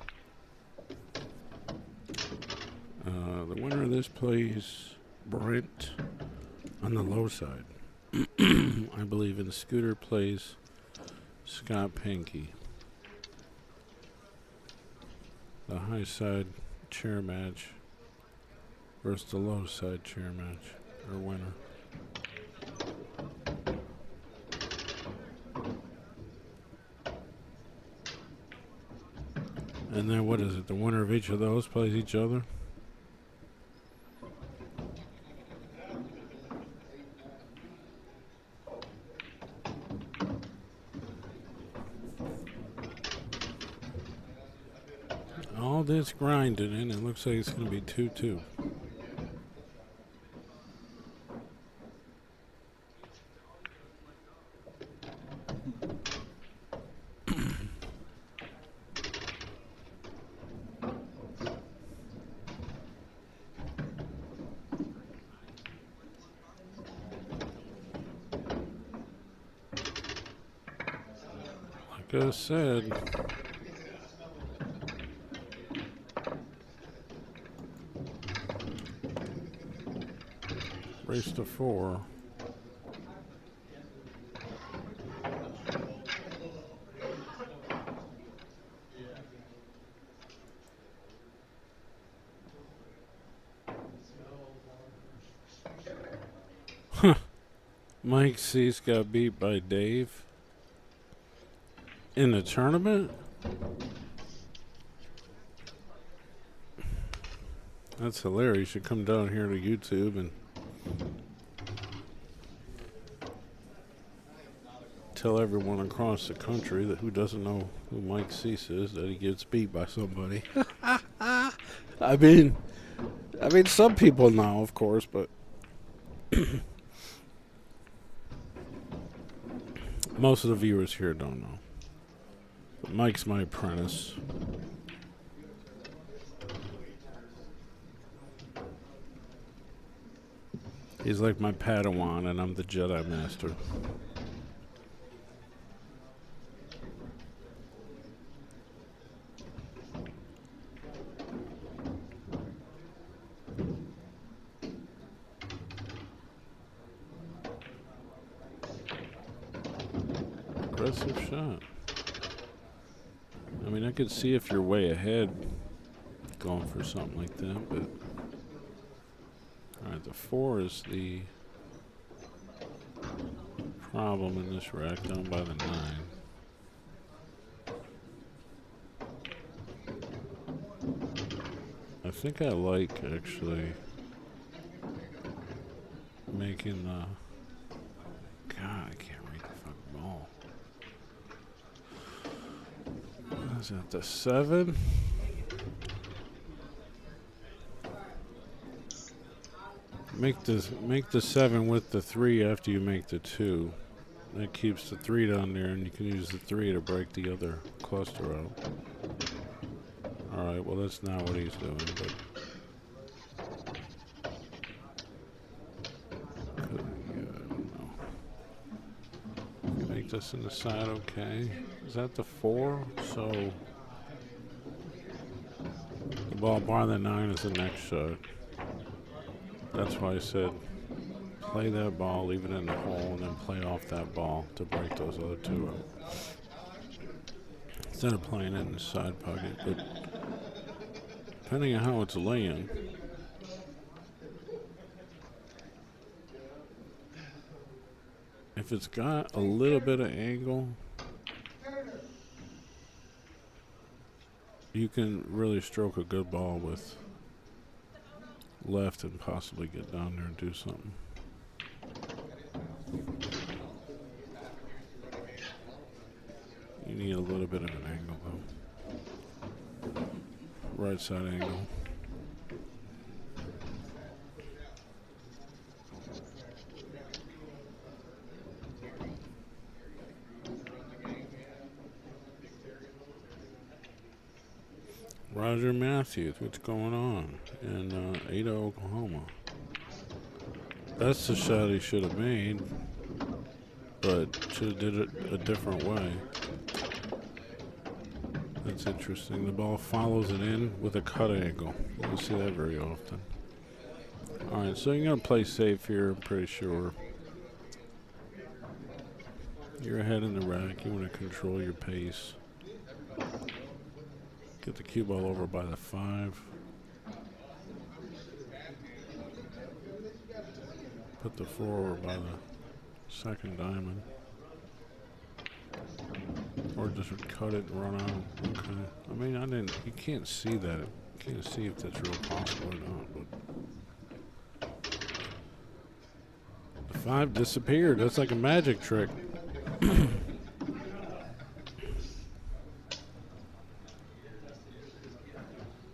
The winner of this plays Brent on the low side. I believe in Scooter plays Scott Pankey. The high side chair match versus the low side chair match, or winner. And then what is it? The winner of each of those plays each other? All this grinding in, it looks like it's going to be 2-2. Like I said, race to 4. Mike Cease got beat by Dave in the tournament. That's hilarious. You should come down here to YouTube and tell everyone across the country that who doesn't know who Mike Cease is that he gets beat by somebody. I mean some people know, of course, but most of the viewers here don't know. But Mike's my apprentice. He's like my Padawan, and I'm the Jedi Master. Aggressive shot. I mean, I could see if you're way ahead going for something like that, but alright, the 4 is the problem in this rack, down by the 9. I think I like actually making the, God, I can't read the fucking ball. What is that, the 7? Make the 7 with the 3 after you make the 2. That keeps the 3 down there, and you can use the 3 to break the other cluster out. Alright, well that's not what he's doing, but I don't know. Make this in the side, okay. Is that the 4? So the ball bar the 9 is the next shot. That's why I said play that ball, leave it in the hole, and then play off that ball to break those other 2 out. Instead of playing it in the side pocket, but depending on how it's laying, if it's got a little bit of angle, you can really stroke a good ball with left and possibly get down there and do something. You need a little bit of an angle though. Right side angle. Roger Matthews, what's going on in Ada, Oklahoma? That's the shot he should have made, but should have did it a different way. That's interesting. The ball follows it in with a cut angle. You don't see that very often. All right, so you're going to play safe here, I'm pretty sure. You're ahead in the rack. You want to control your pace. Get the cue ball over by the 5. Put the 4 over by the 2nd diamond. Or just cut it and run out. Okay. I mean, you can't see that. You can't see if that's real possible or not. But the 5 disappeared. That's like a magic trick.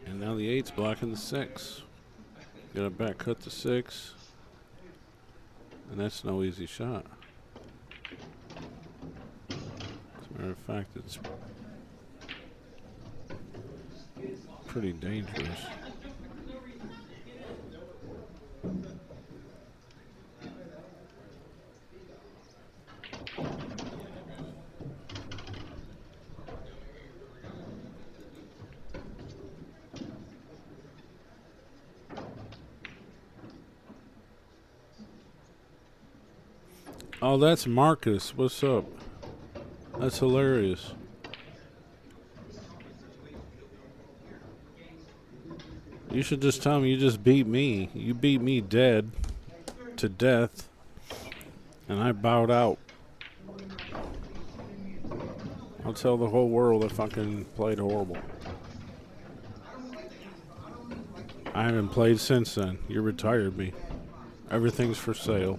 And now the 8's blocking the 6. Got to back cut the 6. And that's no easy shot. As a matter of fact, it's pretty dangerous. Oh, that's Marcus. What's up? That's hilarious. You should just tell him you just beat me. You beat me dead to death, and I bowed out. I'll tell the whole world I fucking played horrible. I haven't played since then. You retired me. Everything's for sale.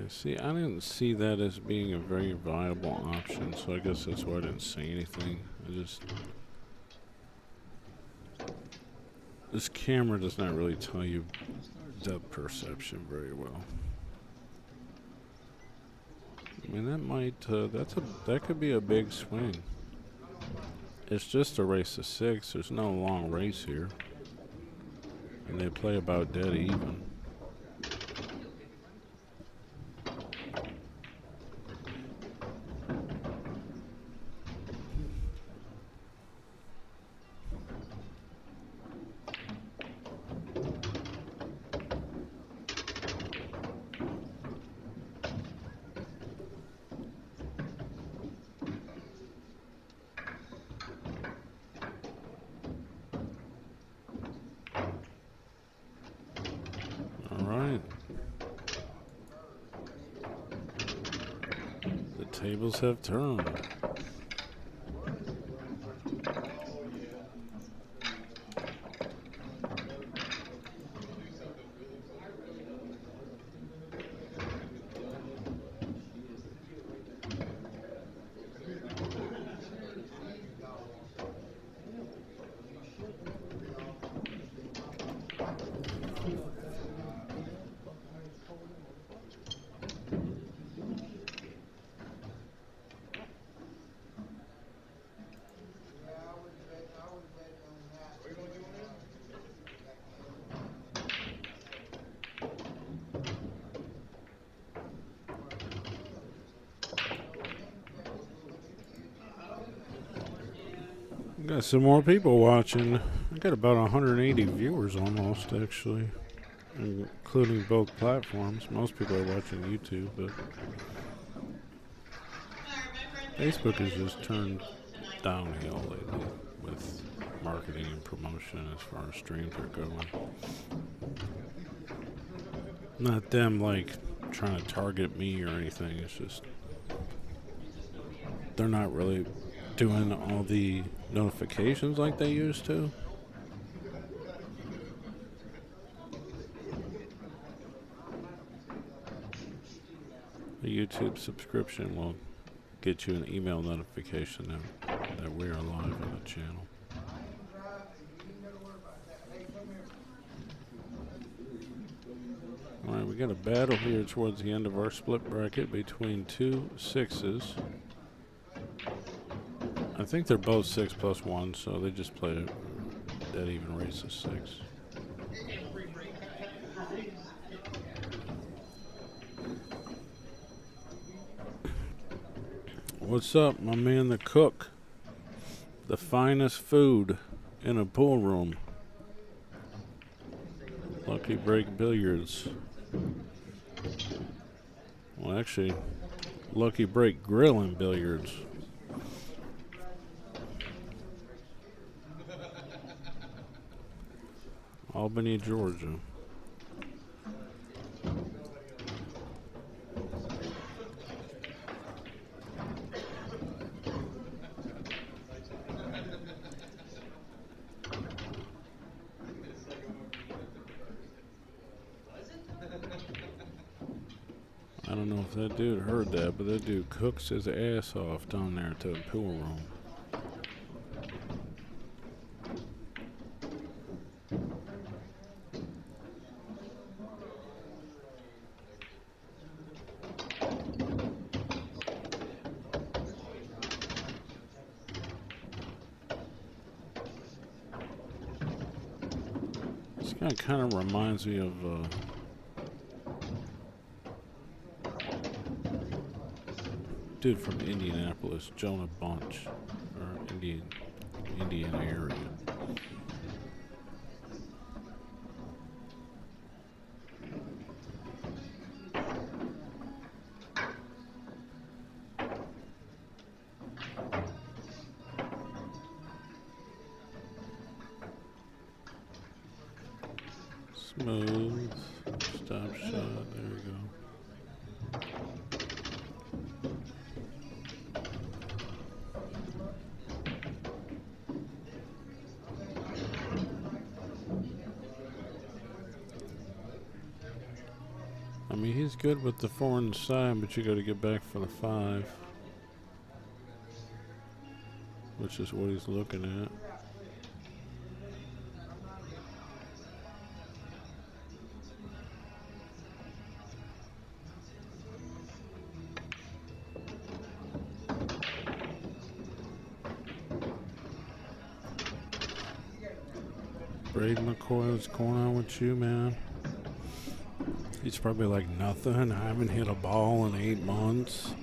See, I didn't see that as being a very viable option, so I guess that's why I didn't say anything. This camera does not really tell you depth perception very well. I mean, that might, that could be a big swing. It's just a race of 6. There's no long race here. And they play about dead even. Tables have turned. Got some more people watching. I got about 180 viewers almost, actually, including both platforms. Most people are watching YouTube, but Facebook has just turned downhill lately with marketing and promotion as far as streams are going. Not them like trying to target me or anything. It's just they're not really doing all the notifications like they used to. The YouTube subscription will get you an email notification that we are live on the channel. Alright, we got a battle here towards the end of our split bracket between two 6s. I think they're both 6+1, so they just play a dead even race of 6. What's up, my man the cook? The finest food in a pool room. Lucky Break Billiards. Well, actually, Lucky Break Grill and Billiards. Albany, Georgia. I don't know if that dude heard that, but that dude cooks his ass off down there at the pool room. This guy kind of reminds me of dude from Indianapolis, Jonah Bunch, or Indiana area. Smooth, stop shot, there we go. I mean, he's good with the 4 on the side, but you got to get back for the 5, which is what he's looking at. Braid McCoy, what's going on with you, man? He's probably like, nothing. I haven't hit a ball in 8 months.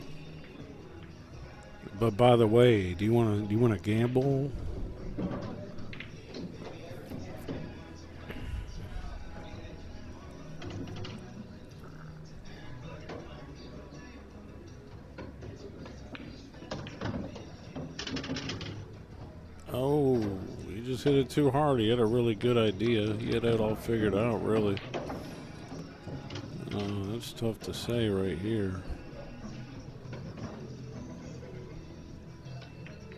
But by the way, do you want to gamble? Oh, he just hit it too hard. He had a really good idea. He had that all figured out, really. That's tough to say right here.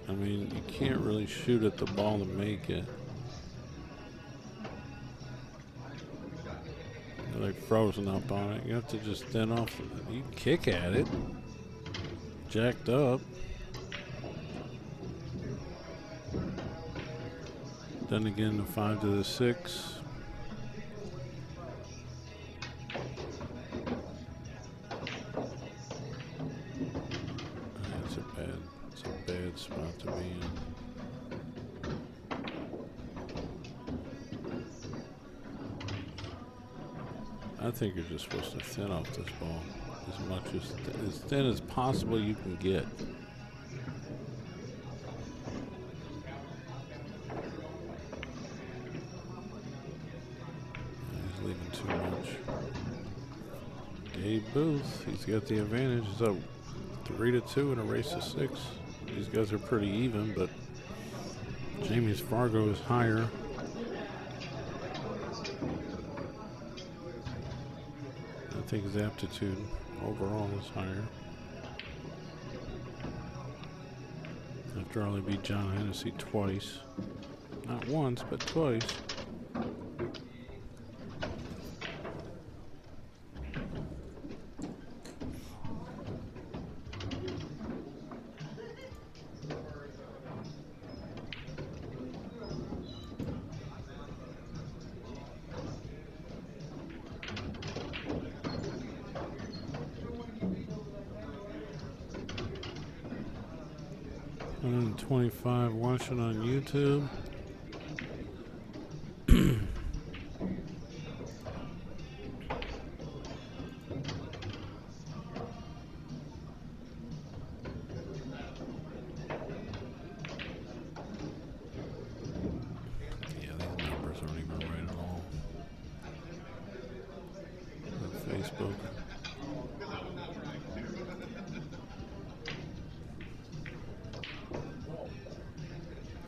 I mean, you can't really shoot at the ball to make it. You're like frozen up on it. You have to just thin off. You can kick at it. Jacked up. Then again, the 5 to the 6. It's a bad spot to be in. I think you're just supposed to thin off this ball as much as thin as possible you can get. He's leaving too much. Gabe Booth, he's got the advantage. He's up 3-2 in a race of 6. These guys are pretty even, but Jamie's Fargo is higher. I think his aptitude overall is higher. After all, he beat John Hennessee twice. Not once, but twice. 125 watching on YouTube.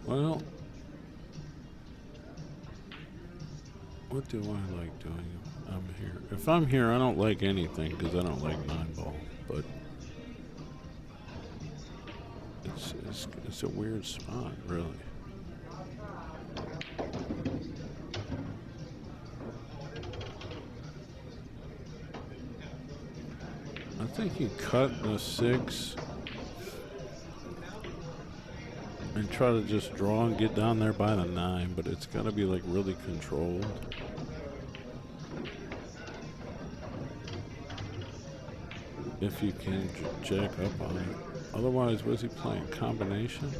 Well, what do I like doing? I'm here. If I'm here, I don't like anything because I don't like 9-ball. But it's a weird spot, really. I think you cut the 6. And try to just draw and get down there by the 9, but it's got to be like really controlled. If you can jack up on it. Otherwise, was he playing combination?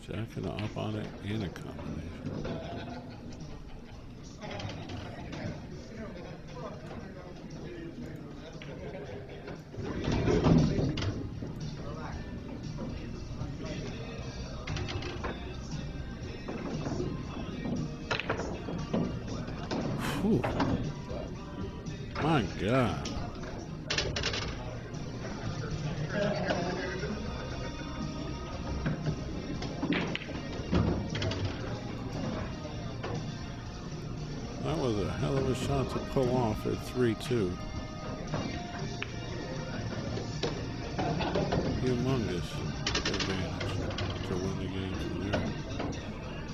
Jacking up on it and a combination. Whew. My God. That was a hell of a shot to pull off at 3-2. Humongous advantage to win the game from there.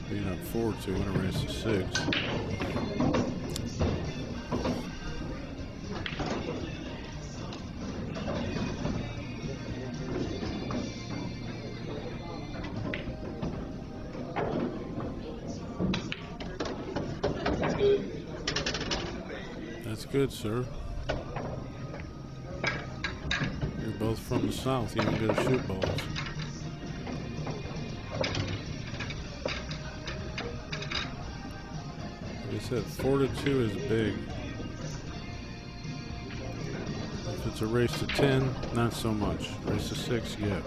Being up 4-2 in a race of 6. That's good, sir. You're both from the south. You can go shoot balls. Like I said, 4-2 is big. If it's a race to 10, not so much. Race to 6, yeah.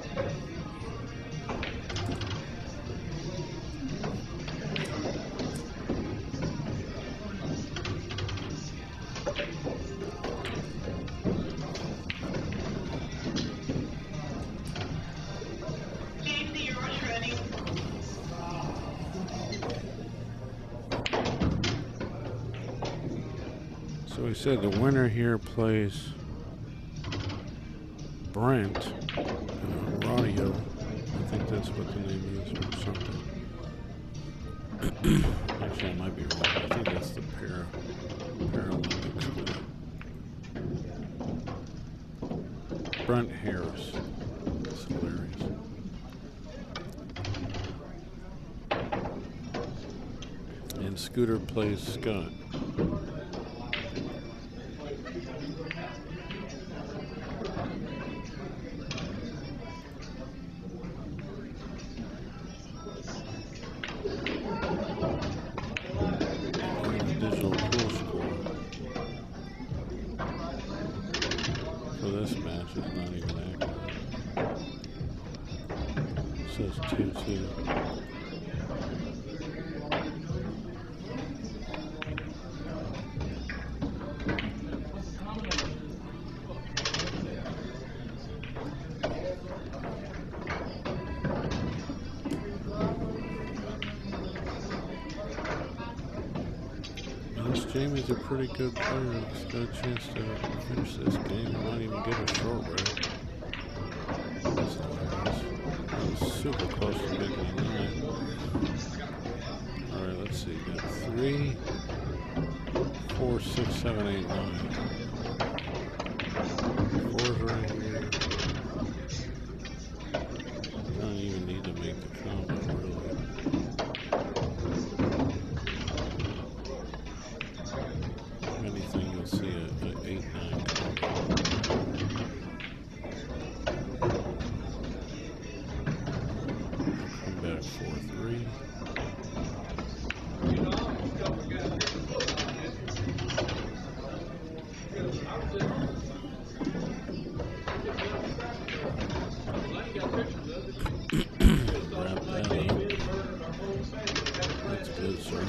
So he said the winner here plays Brent Radio. I think that's what the name is or something. Actually, I might be wrong. I think that's the Paralympics. Brent Harris. That's hilarious. And Scooter plays Scott. Jamie's a pretty good player. He's got a chance to finish this game. He might even get a short break. That's hilarious. That was super close to making a 9. Alright, let's see. Got 3, 4, 6, 7, 8, 9. 4's right here. I don't even need to make the combo, really. 5, 4, 3. Wrap that up. That's good, sir.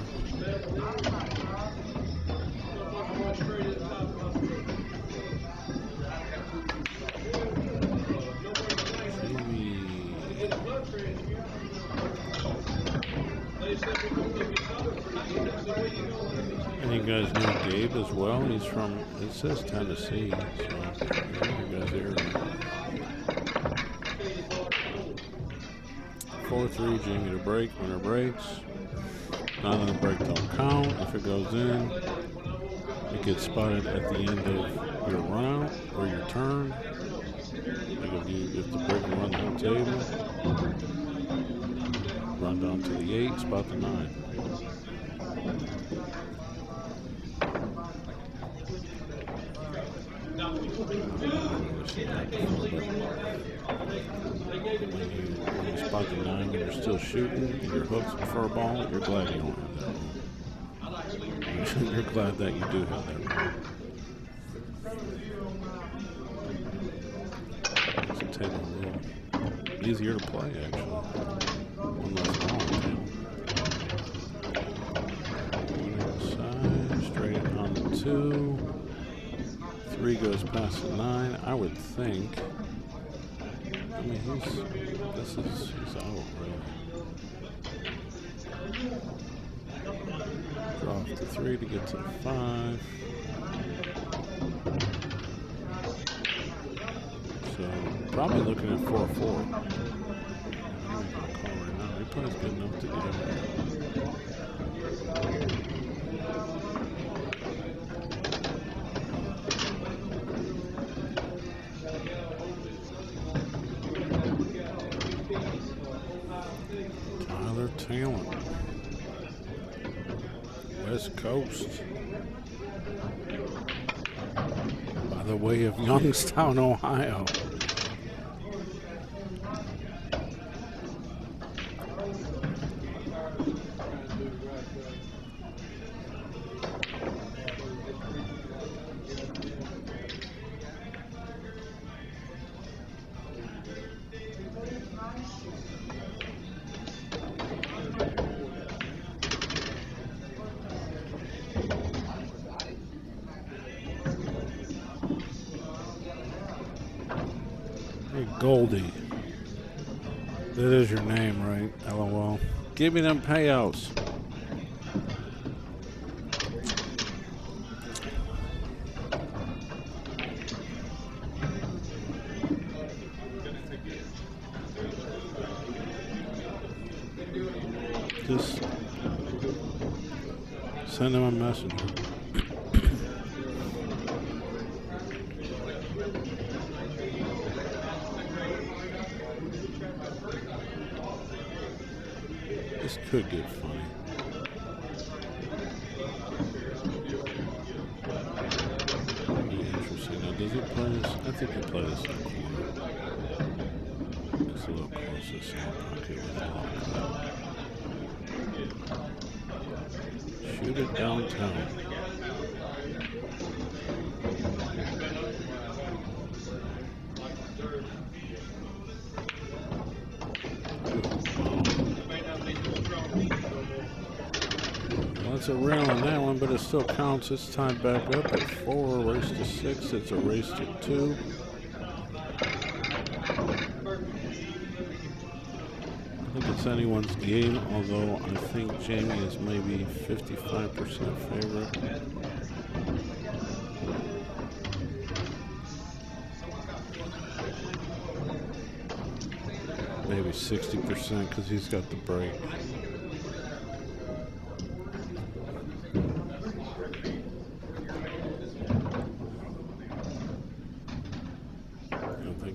And you guys know Gabe as well. He's from, it says Tennessee, so you guys area. 4-3, Jamie to break. Winner breaks. None of the break don't count. If it goes in, it gets spotted at the end of your run out or your turn. Like if the break runs on the table, run down to the 8, spot the 9. When you spot the 9 and you're still shooting and your hook's for a ball, you're glad you don't have that rule. You're glad that you do have that rule. It's a table rule. Easier to play, actually. One less ball on the table. Side, straight on the 2. 3 goes past the 9. I would think. I mean, he's out, really. Draw off the 3 to get to the 5. So, probably looking at 4-4. He plays good enough to get in there. Talent. West Coast. By the way of Youngstown, Ohio. Goldie. That is your name, right? LOL. Give me them payouts. Just send them a messenger. This could get funny. Be interesting. Now, does he play this? I think he plays this in the corner. It's a little closer, so I'm okay with that. Shoot it downtown. It's a rail on that one, but it still counts. It's tied back up at 4, race to 6. It's a race to 2. I think it's anyone's game, although I think Jamie is maybe 55% favorite. Maybe 60% because he's got the break.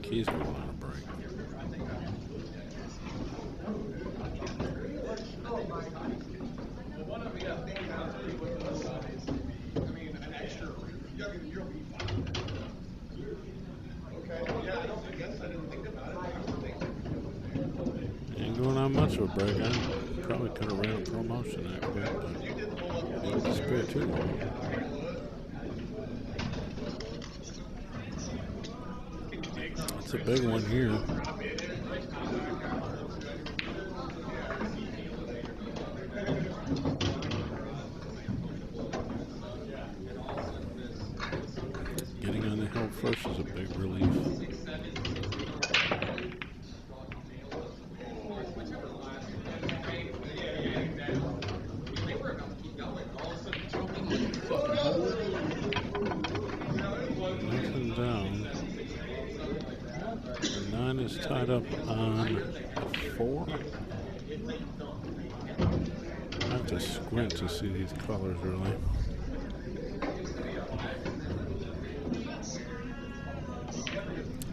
He's going on a break. And Ain't going on much of a break. I probably could have ran a promotion that quick, but it didn't disappear too long. It's a big one here. Getting on the hill first is a big relief. Nothing down. The 9 is tied up on 4. I have to squint to see these colors really.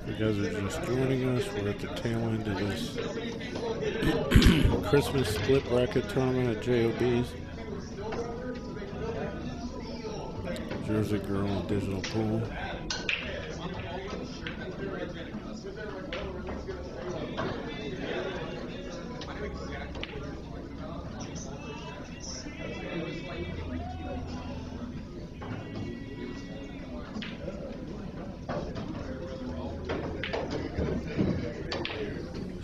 If you guys are just joining us, we're at the tail end of this Christmas split bracket tournament at JOB's. Jersey Girl and Digital Pool.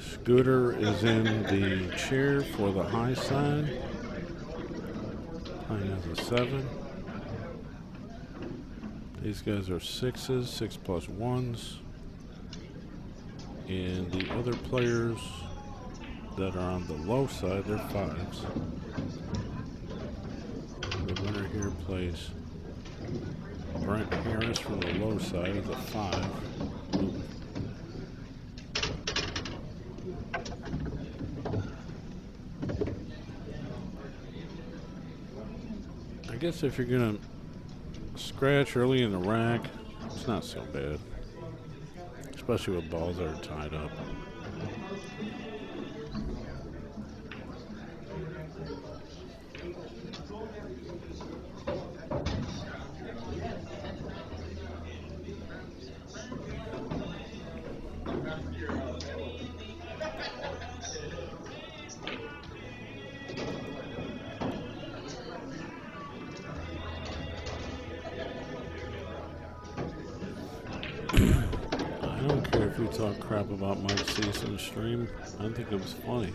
Scooter is in the chair for the high side. Playing as a 7. These guys are 6s, 6 plus 1s. And the other players that are on the low side, they're 5s. The winner here plays Brent Harris from the low side as a 5. I guess if you're gonna scratch early in the rack, it's not so bad, especially with balls that are tied up. We talk crap about Mike Cease in the stream. I think it was funny.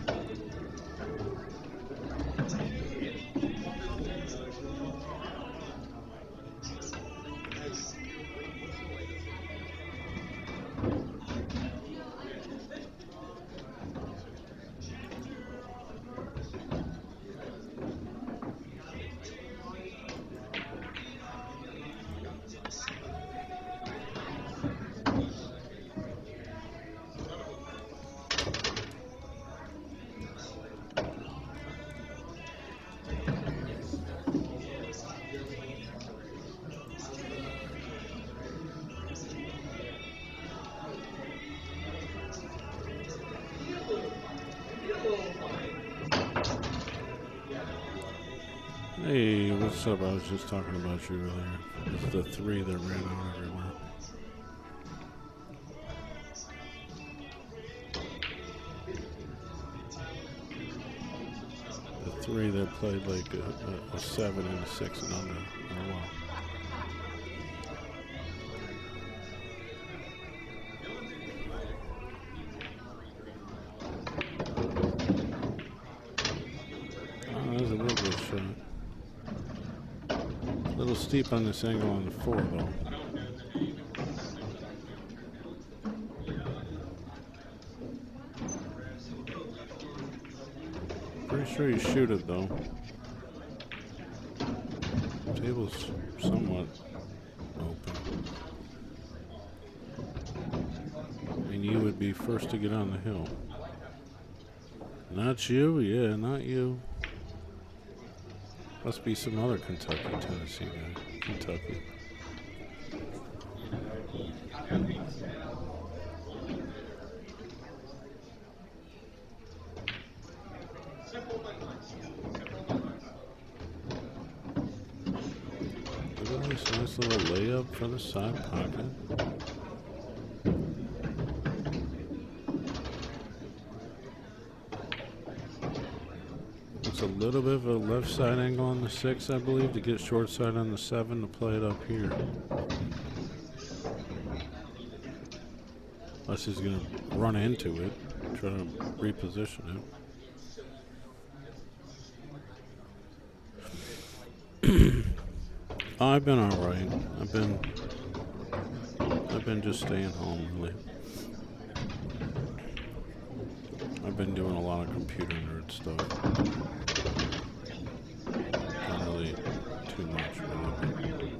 Hey, what's up? I was just talking about you earlier. It's the 3 that ran out everywhere. The 3 that played like a 7 and a 6 and under in a while. Oh, that was a real good shot. A little steep on this angle on the 4 though. Pretty sure you shoot it though. The table's somewhat open. And you would be first to get on the hill. Not you? Yeah, not you. Must be some other Kentucky, Tennessee guy. Kentucky. Look at this nice little layup for the side pocket. a little bit of a left side angle on the 6, I believe, to get short side on the 7 to play it up here. Unless he's going to run into it, try to reposition it. I've been all right. I've been just staying home, really. I've been doing a lot of computer nerd stuff. Not really too much, really.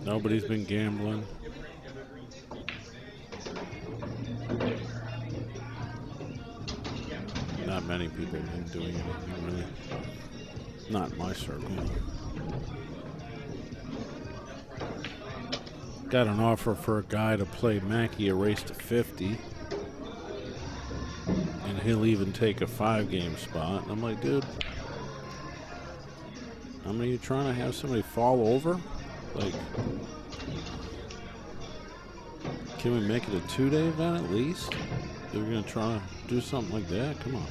Nobody's been gambling. Not many people have been doing anything, really. Not in my circle. Got an offer for a guy to play Mackey a race to 50. And he'll even take a 5-game spot. And I'm like, dude, how many are you trying to have somebody fall over? Like, can we make it a 2-day event at least? If we're gonna try to do something like that, come on.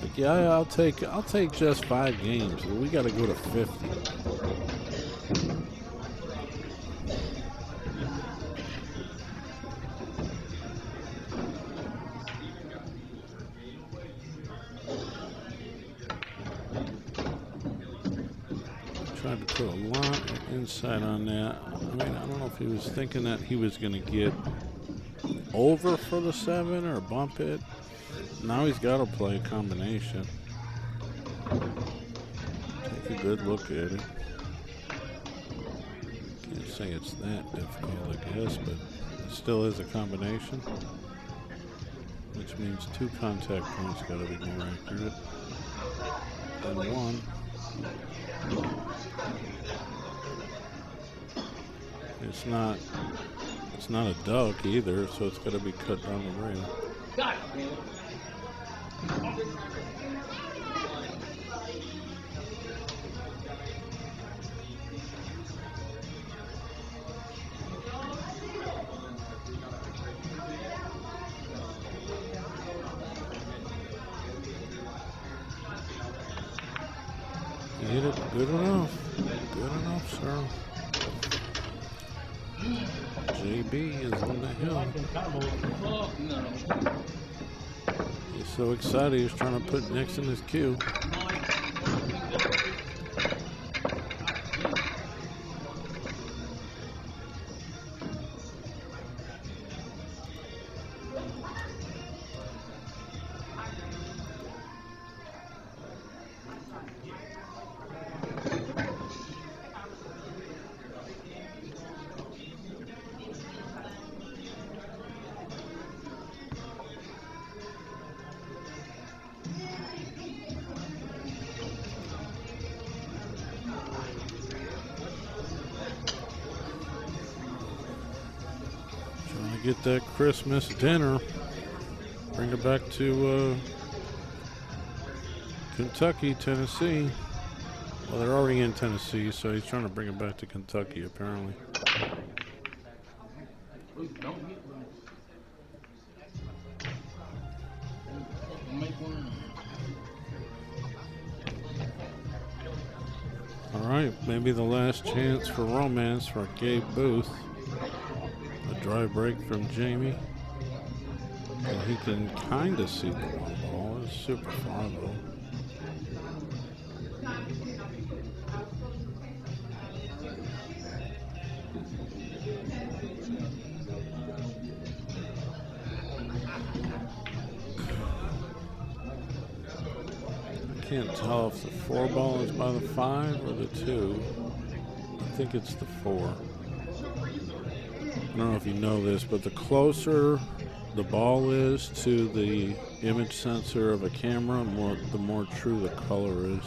Like, yeah, I'll take just 5 games, but we gotta go to 50. Tried to put a lot of insight on that. I mean, I don't know if he was thinking that he was going to get over for the 7 or bump it. Now he's got to play a combination. Take a good look at it. Can't say it's that difficult, I guess, but it still is a combination. Which means 2 contact points got to be more accurate than 1. It's not a duck either, so it's got to be cut down the rail. God, You hit it good enough. Good enough, sir. JB is on the hill. He's so excited he's trying to put Nix in his queue. Get that Christmas dinner, bring it back to Kentucky, Tennessee. Well, they're already in Tennessee, so he's trying to bring it back to Kentucky, apparently. All right, maybe the last chance for romance for Gabe Booth. A dry break from Jamie. And he can kind of see the 1 ball. It's super far though. I can't tell if the 4 ball is by the 5 or the 2. I think it's the 4. I don't know if you know this, but the closer the ball is to the image sensor of a camera, the more true the color is.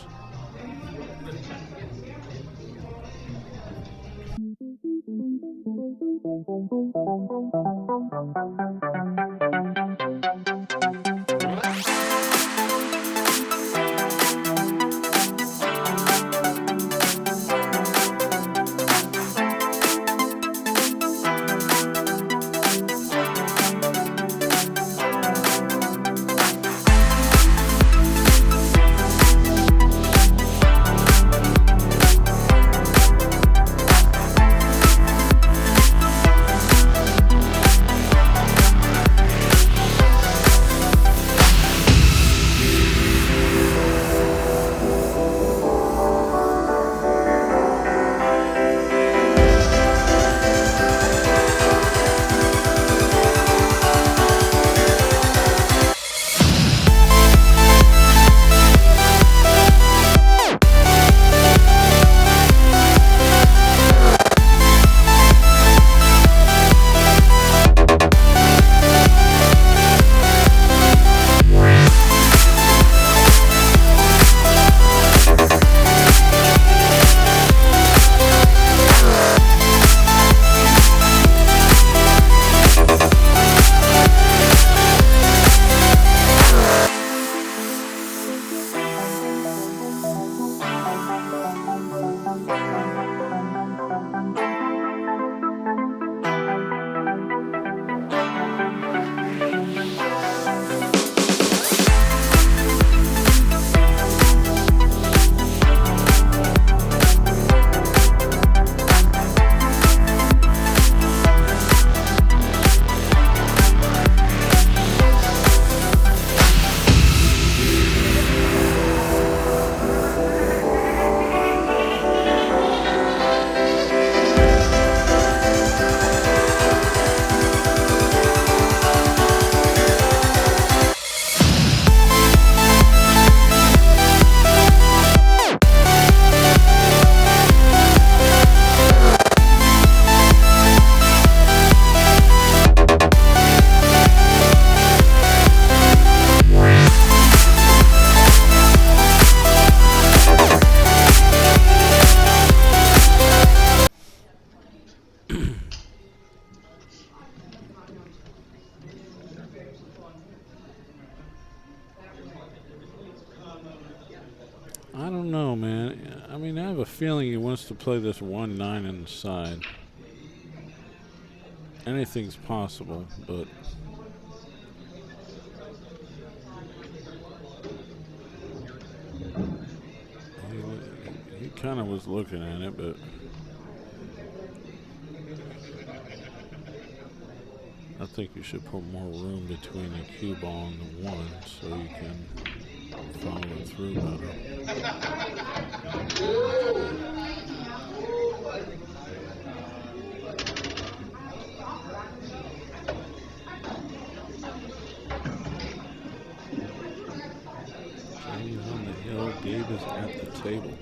don't know, man. I mean, I have a feeling he wants to play this 1-9 in the side. Anything's possible, but he kind of was looking at it, but I think you should put more room between the cue ball and the 1 so you can follow it through better. Jamie's on the hill, Gabe is at the table.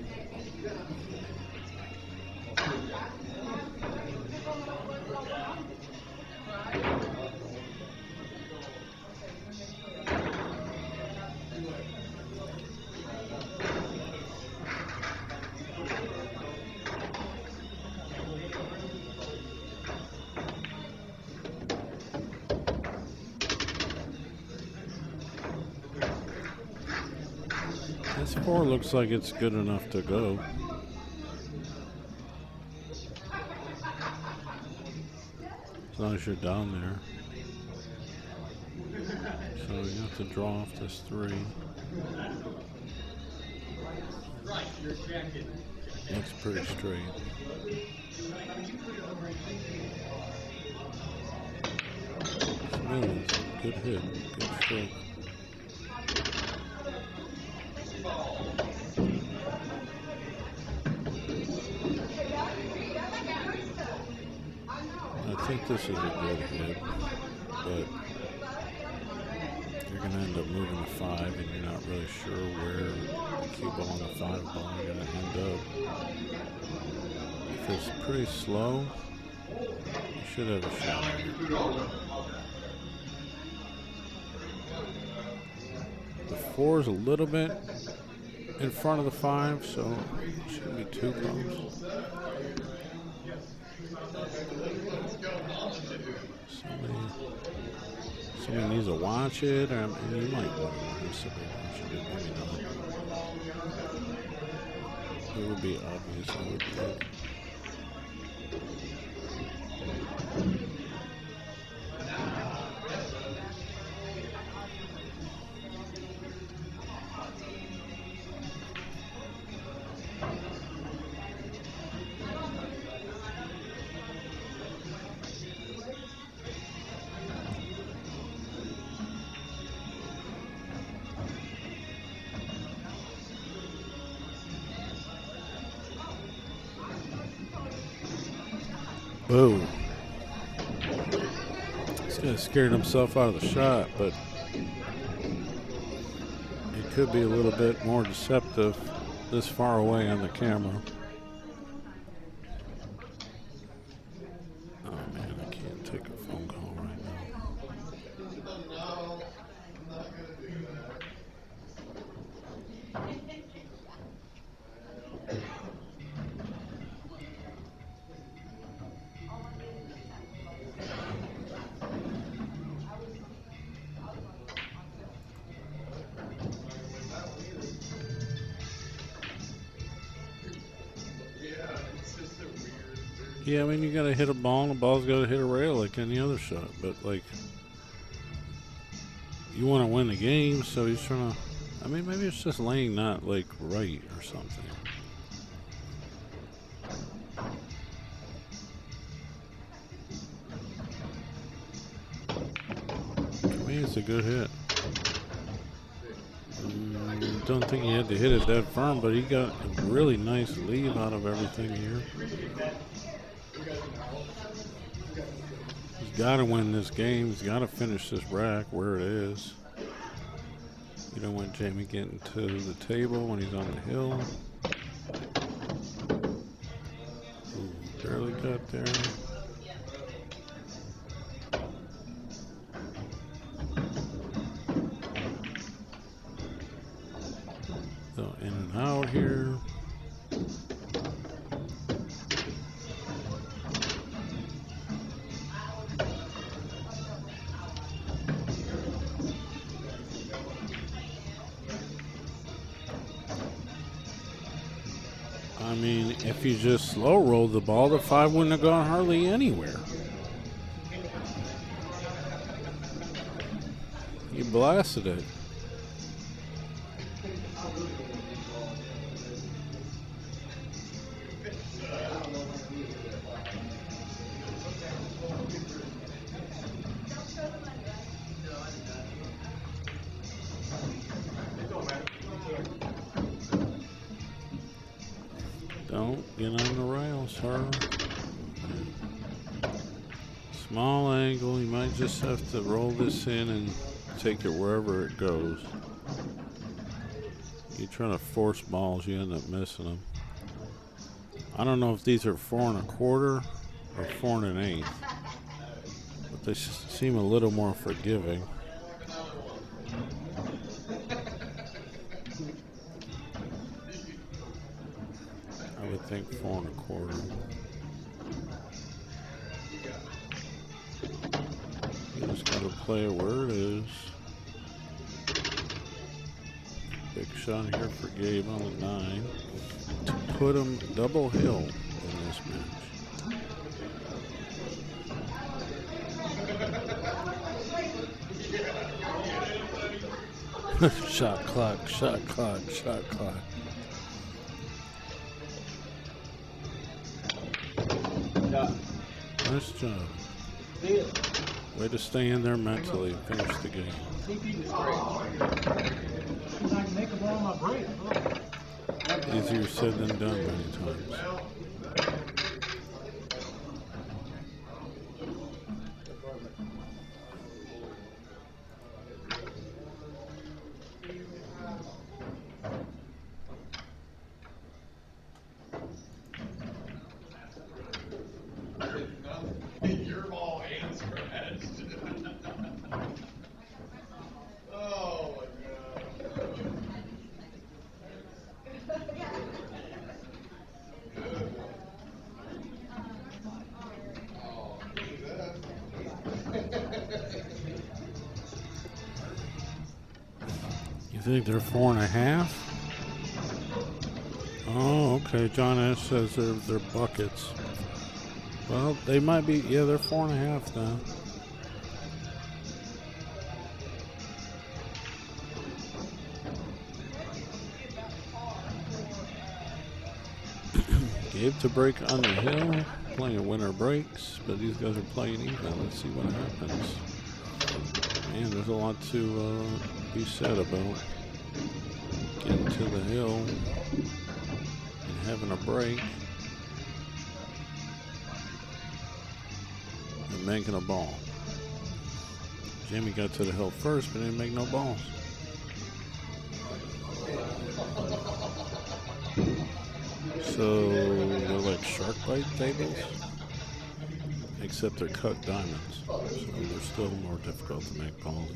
This 4 looks like it's good enough to go. As long as you're down there. So you have to draw off this 3. Looks pretty straight. Smooth. Good hit. Good stroke. I think this is a good hit, but you're going to end up moving the 5 and you're not really sure where the cue ball and the 5 ball are going to end up. If it's pretty slow, you should have a shot. The 4 is a little bit in front of the 5, so it shouldn't be too close. Somebody needs to watch it, or you might want to watch it, maybe not. It would be obvious. It would be. Boom. This guy scared himself out of the shot, but it could be a little bit more deceptive this far away on the camera. Oh man, I can't take a phone call right now. Yeah, I mean, you gotta hit a ball and the ball's gotta hit a rail like any other shot, but like, you wanna win the game, so he's trying to, I mean, maybe it's just laying not like right or something. I mean, it's a good hit. Don't think he had to hit it that firm, but he got a really nice lead out of everything here. He's got to win this game. He's got to finish this rack where it is. You don't want Jamie getting to the table when he's on the hill. Ooh, barely got there. So in and out here. mean, if you just slow rolled the ball, the 5 wouldn't have gone hardly anywhere. You blasted it. Don't get on the rail, sir. Small angle, you might just have to roll this in and take it wherever it goes. You try to force balls, you end up missing them. I don't know if these are 4 1/4 or 4 1/8, but they seem a little more forgiving. I would think 4 1/4. You just gotta play it where it is. Big shot here for Gabe on the 9 to put him double hill in this match. Shot clock, shot clock, shot clock. Nice job. Way to stay in there mentally and finish the game. Easier said than done many times. Your ball ain't scratched. Oh my God. You think they're 4 1/2? Oh, okay. John S. says they're buckets. Well, they might be. Yeah, they're 4 1/2 now. Gabe to break on the hill, playing winner breaks, but these guys are playing even. Let's see what happens. Man, there's a lot to be said about getting to the hill and having a break and making a ball. Jimmy got to the hill first, but didn't make no balls. So they're like shark bite tables, except they're cut diamonds, so they're still more difficult to make balls.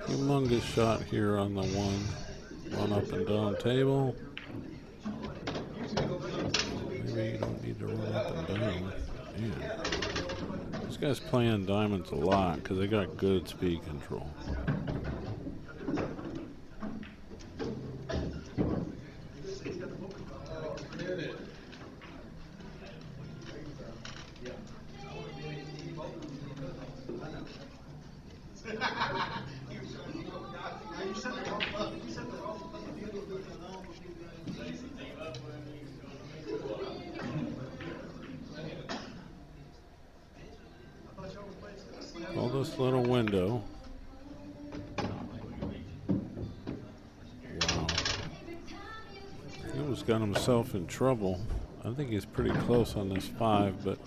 Humongous shot here on the one up and down table. Maybe you don't need to run up and down. Yeah. This guy's playing diamonds a lot because they got good speed control. All this little window. Wow. He almost got himself in trouble. I think he's pretty close on this 5, but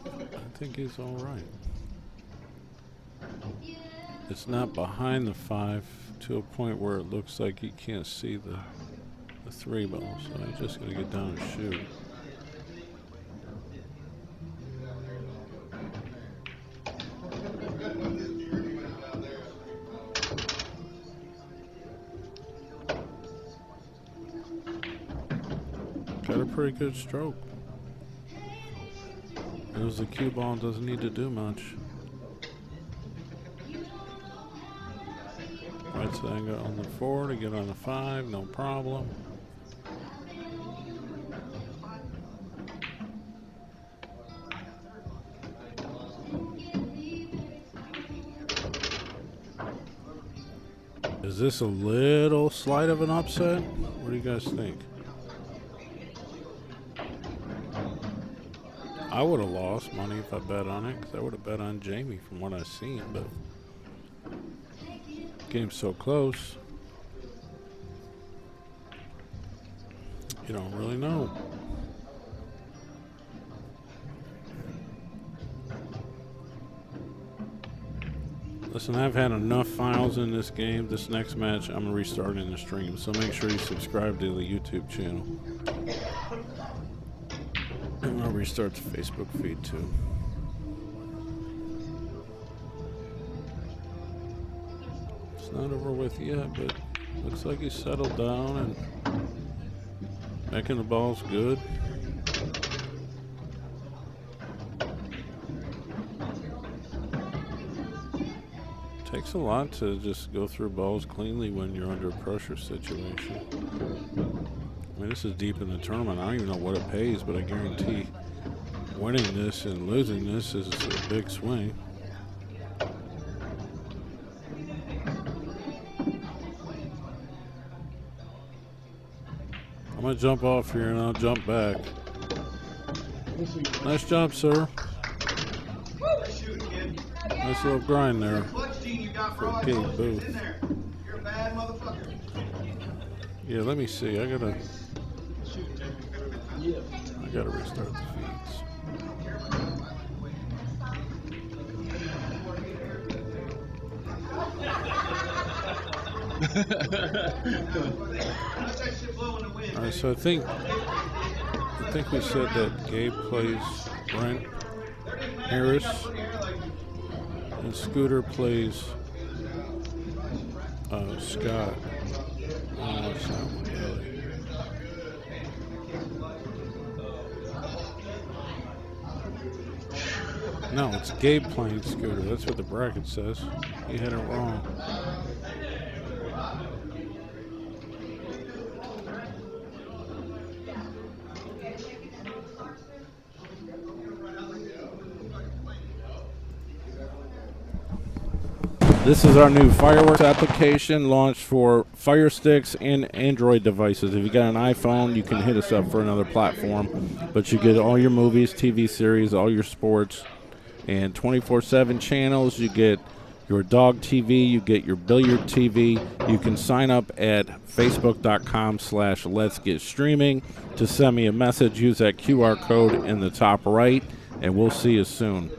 I think he's all right. It's not behind the 5 to a point where it looks like he can't see the 3 ball, so he's just gonna get down and shoot. Got a pretty good stroke. It was a cue ball, doesn't need to do much. minutes. Then go on the 4 to get on the 5. No problem. Is this a little slight of an upset? What do you guys think? I would have lost money if I bet on it, because I would have bet on Jamie from what I've seen, but game's so close. You don't really know. Listen, I've had enough files in this game. This next match, I'm restarting the stream, so make sure you subscribe to the YouTube channel. And I'll restart the Facebook feed too. It's not over with yet, but looks like he's settled down and making the balls good. Takes a lot to just go through balls cleanly when you're under a pressure situation. I mean, this is deep in the tournament. I don't even know what it pays, but I guarantee winning this and losing this is a big swing. I'm going to jump off here and I'll jump back. Nice job, sir. Nice little grind there for Gabe Booth. Yeah, let me see. I gotta restart the feeds. All right, so I think we said that Gabe plays Brent Harris and Scooter plays Scott. Oh, that's not really. No, it's Gabe playing Scooter. That's what the bracket says. He had it wrong. This is our new fireworks application launched for Fire Sticks and Android devices. If you got an iPhone, you can hit us up for another platform. But you get all your movies, TV series, all your sports, and 24/7 channels. You get your dog TV, you get your billiard TV. You can sign up at facebook.com/letsgetstreaming to send me a message. Use that QR code in the top right, and we'll see you soon.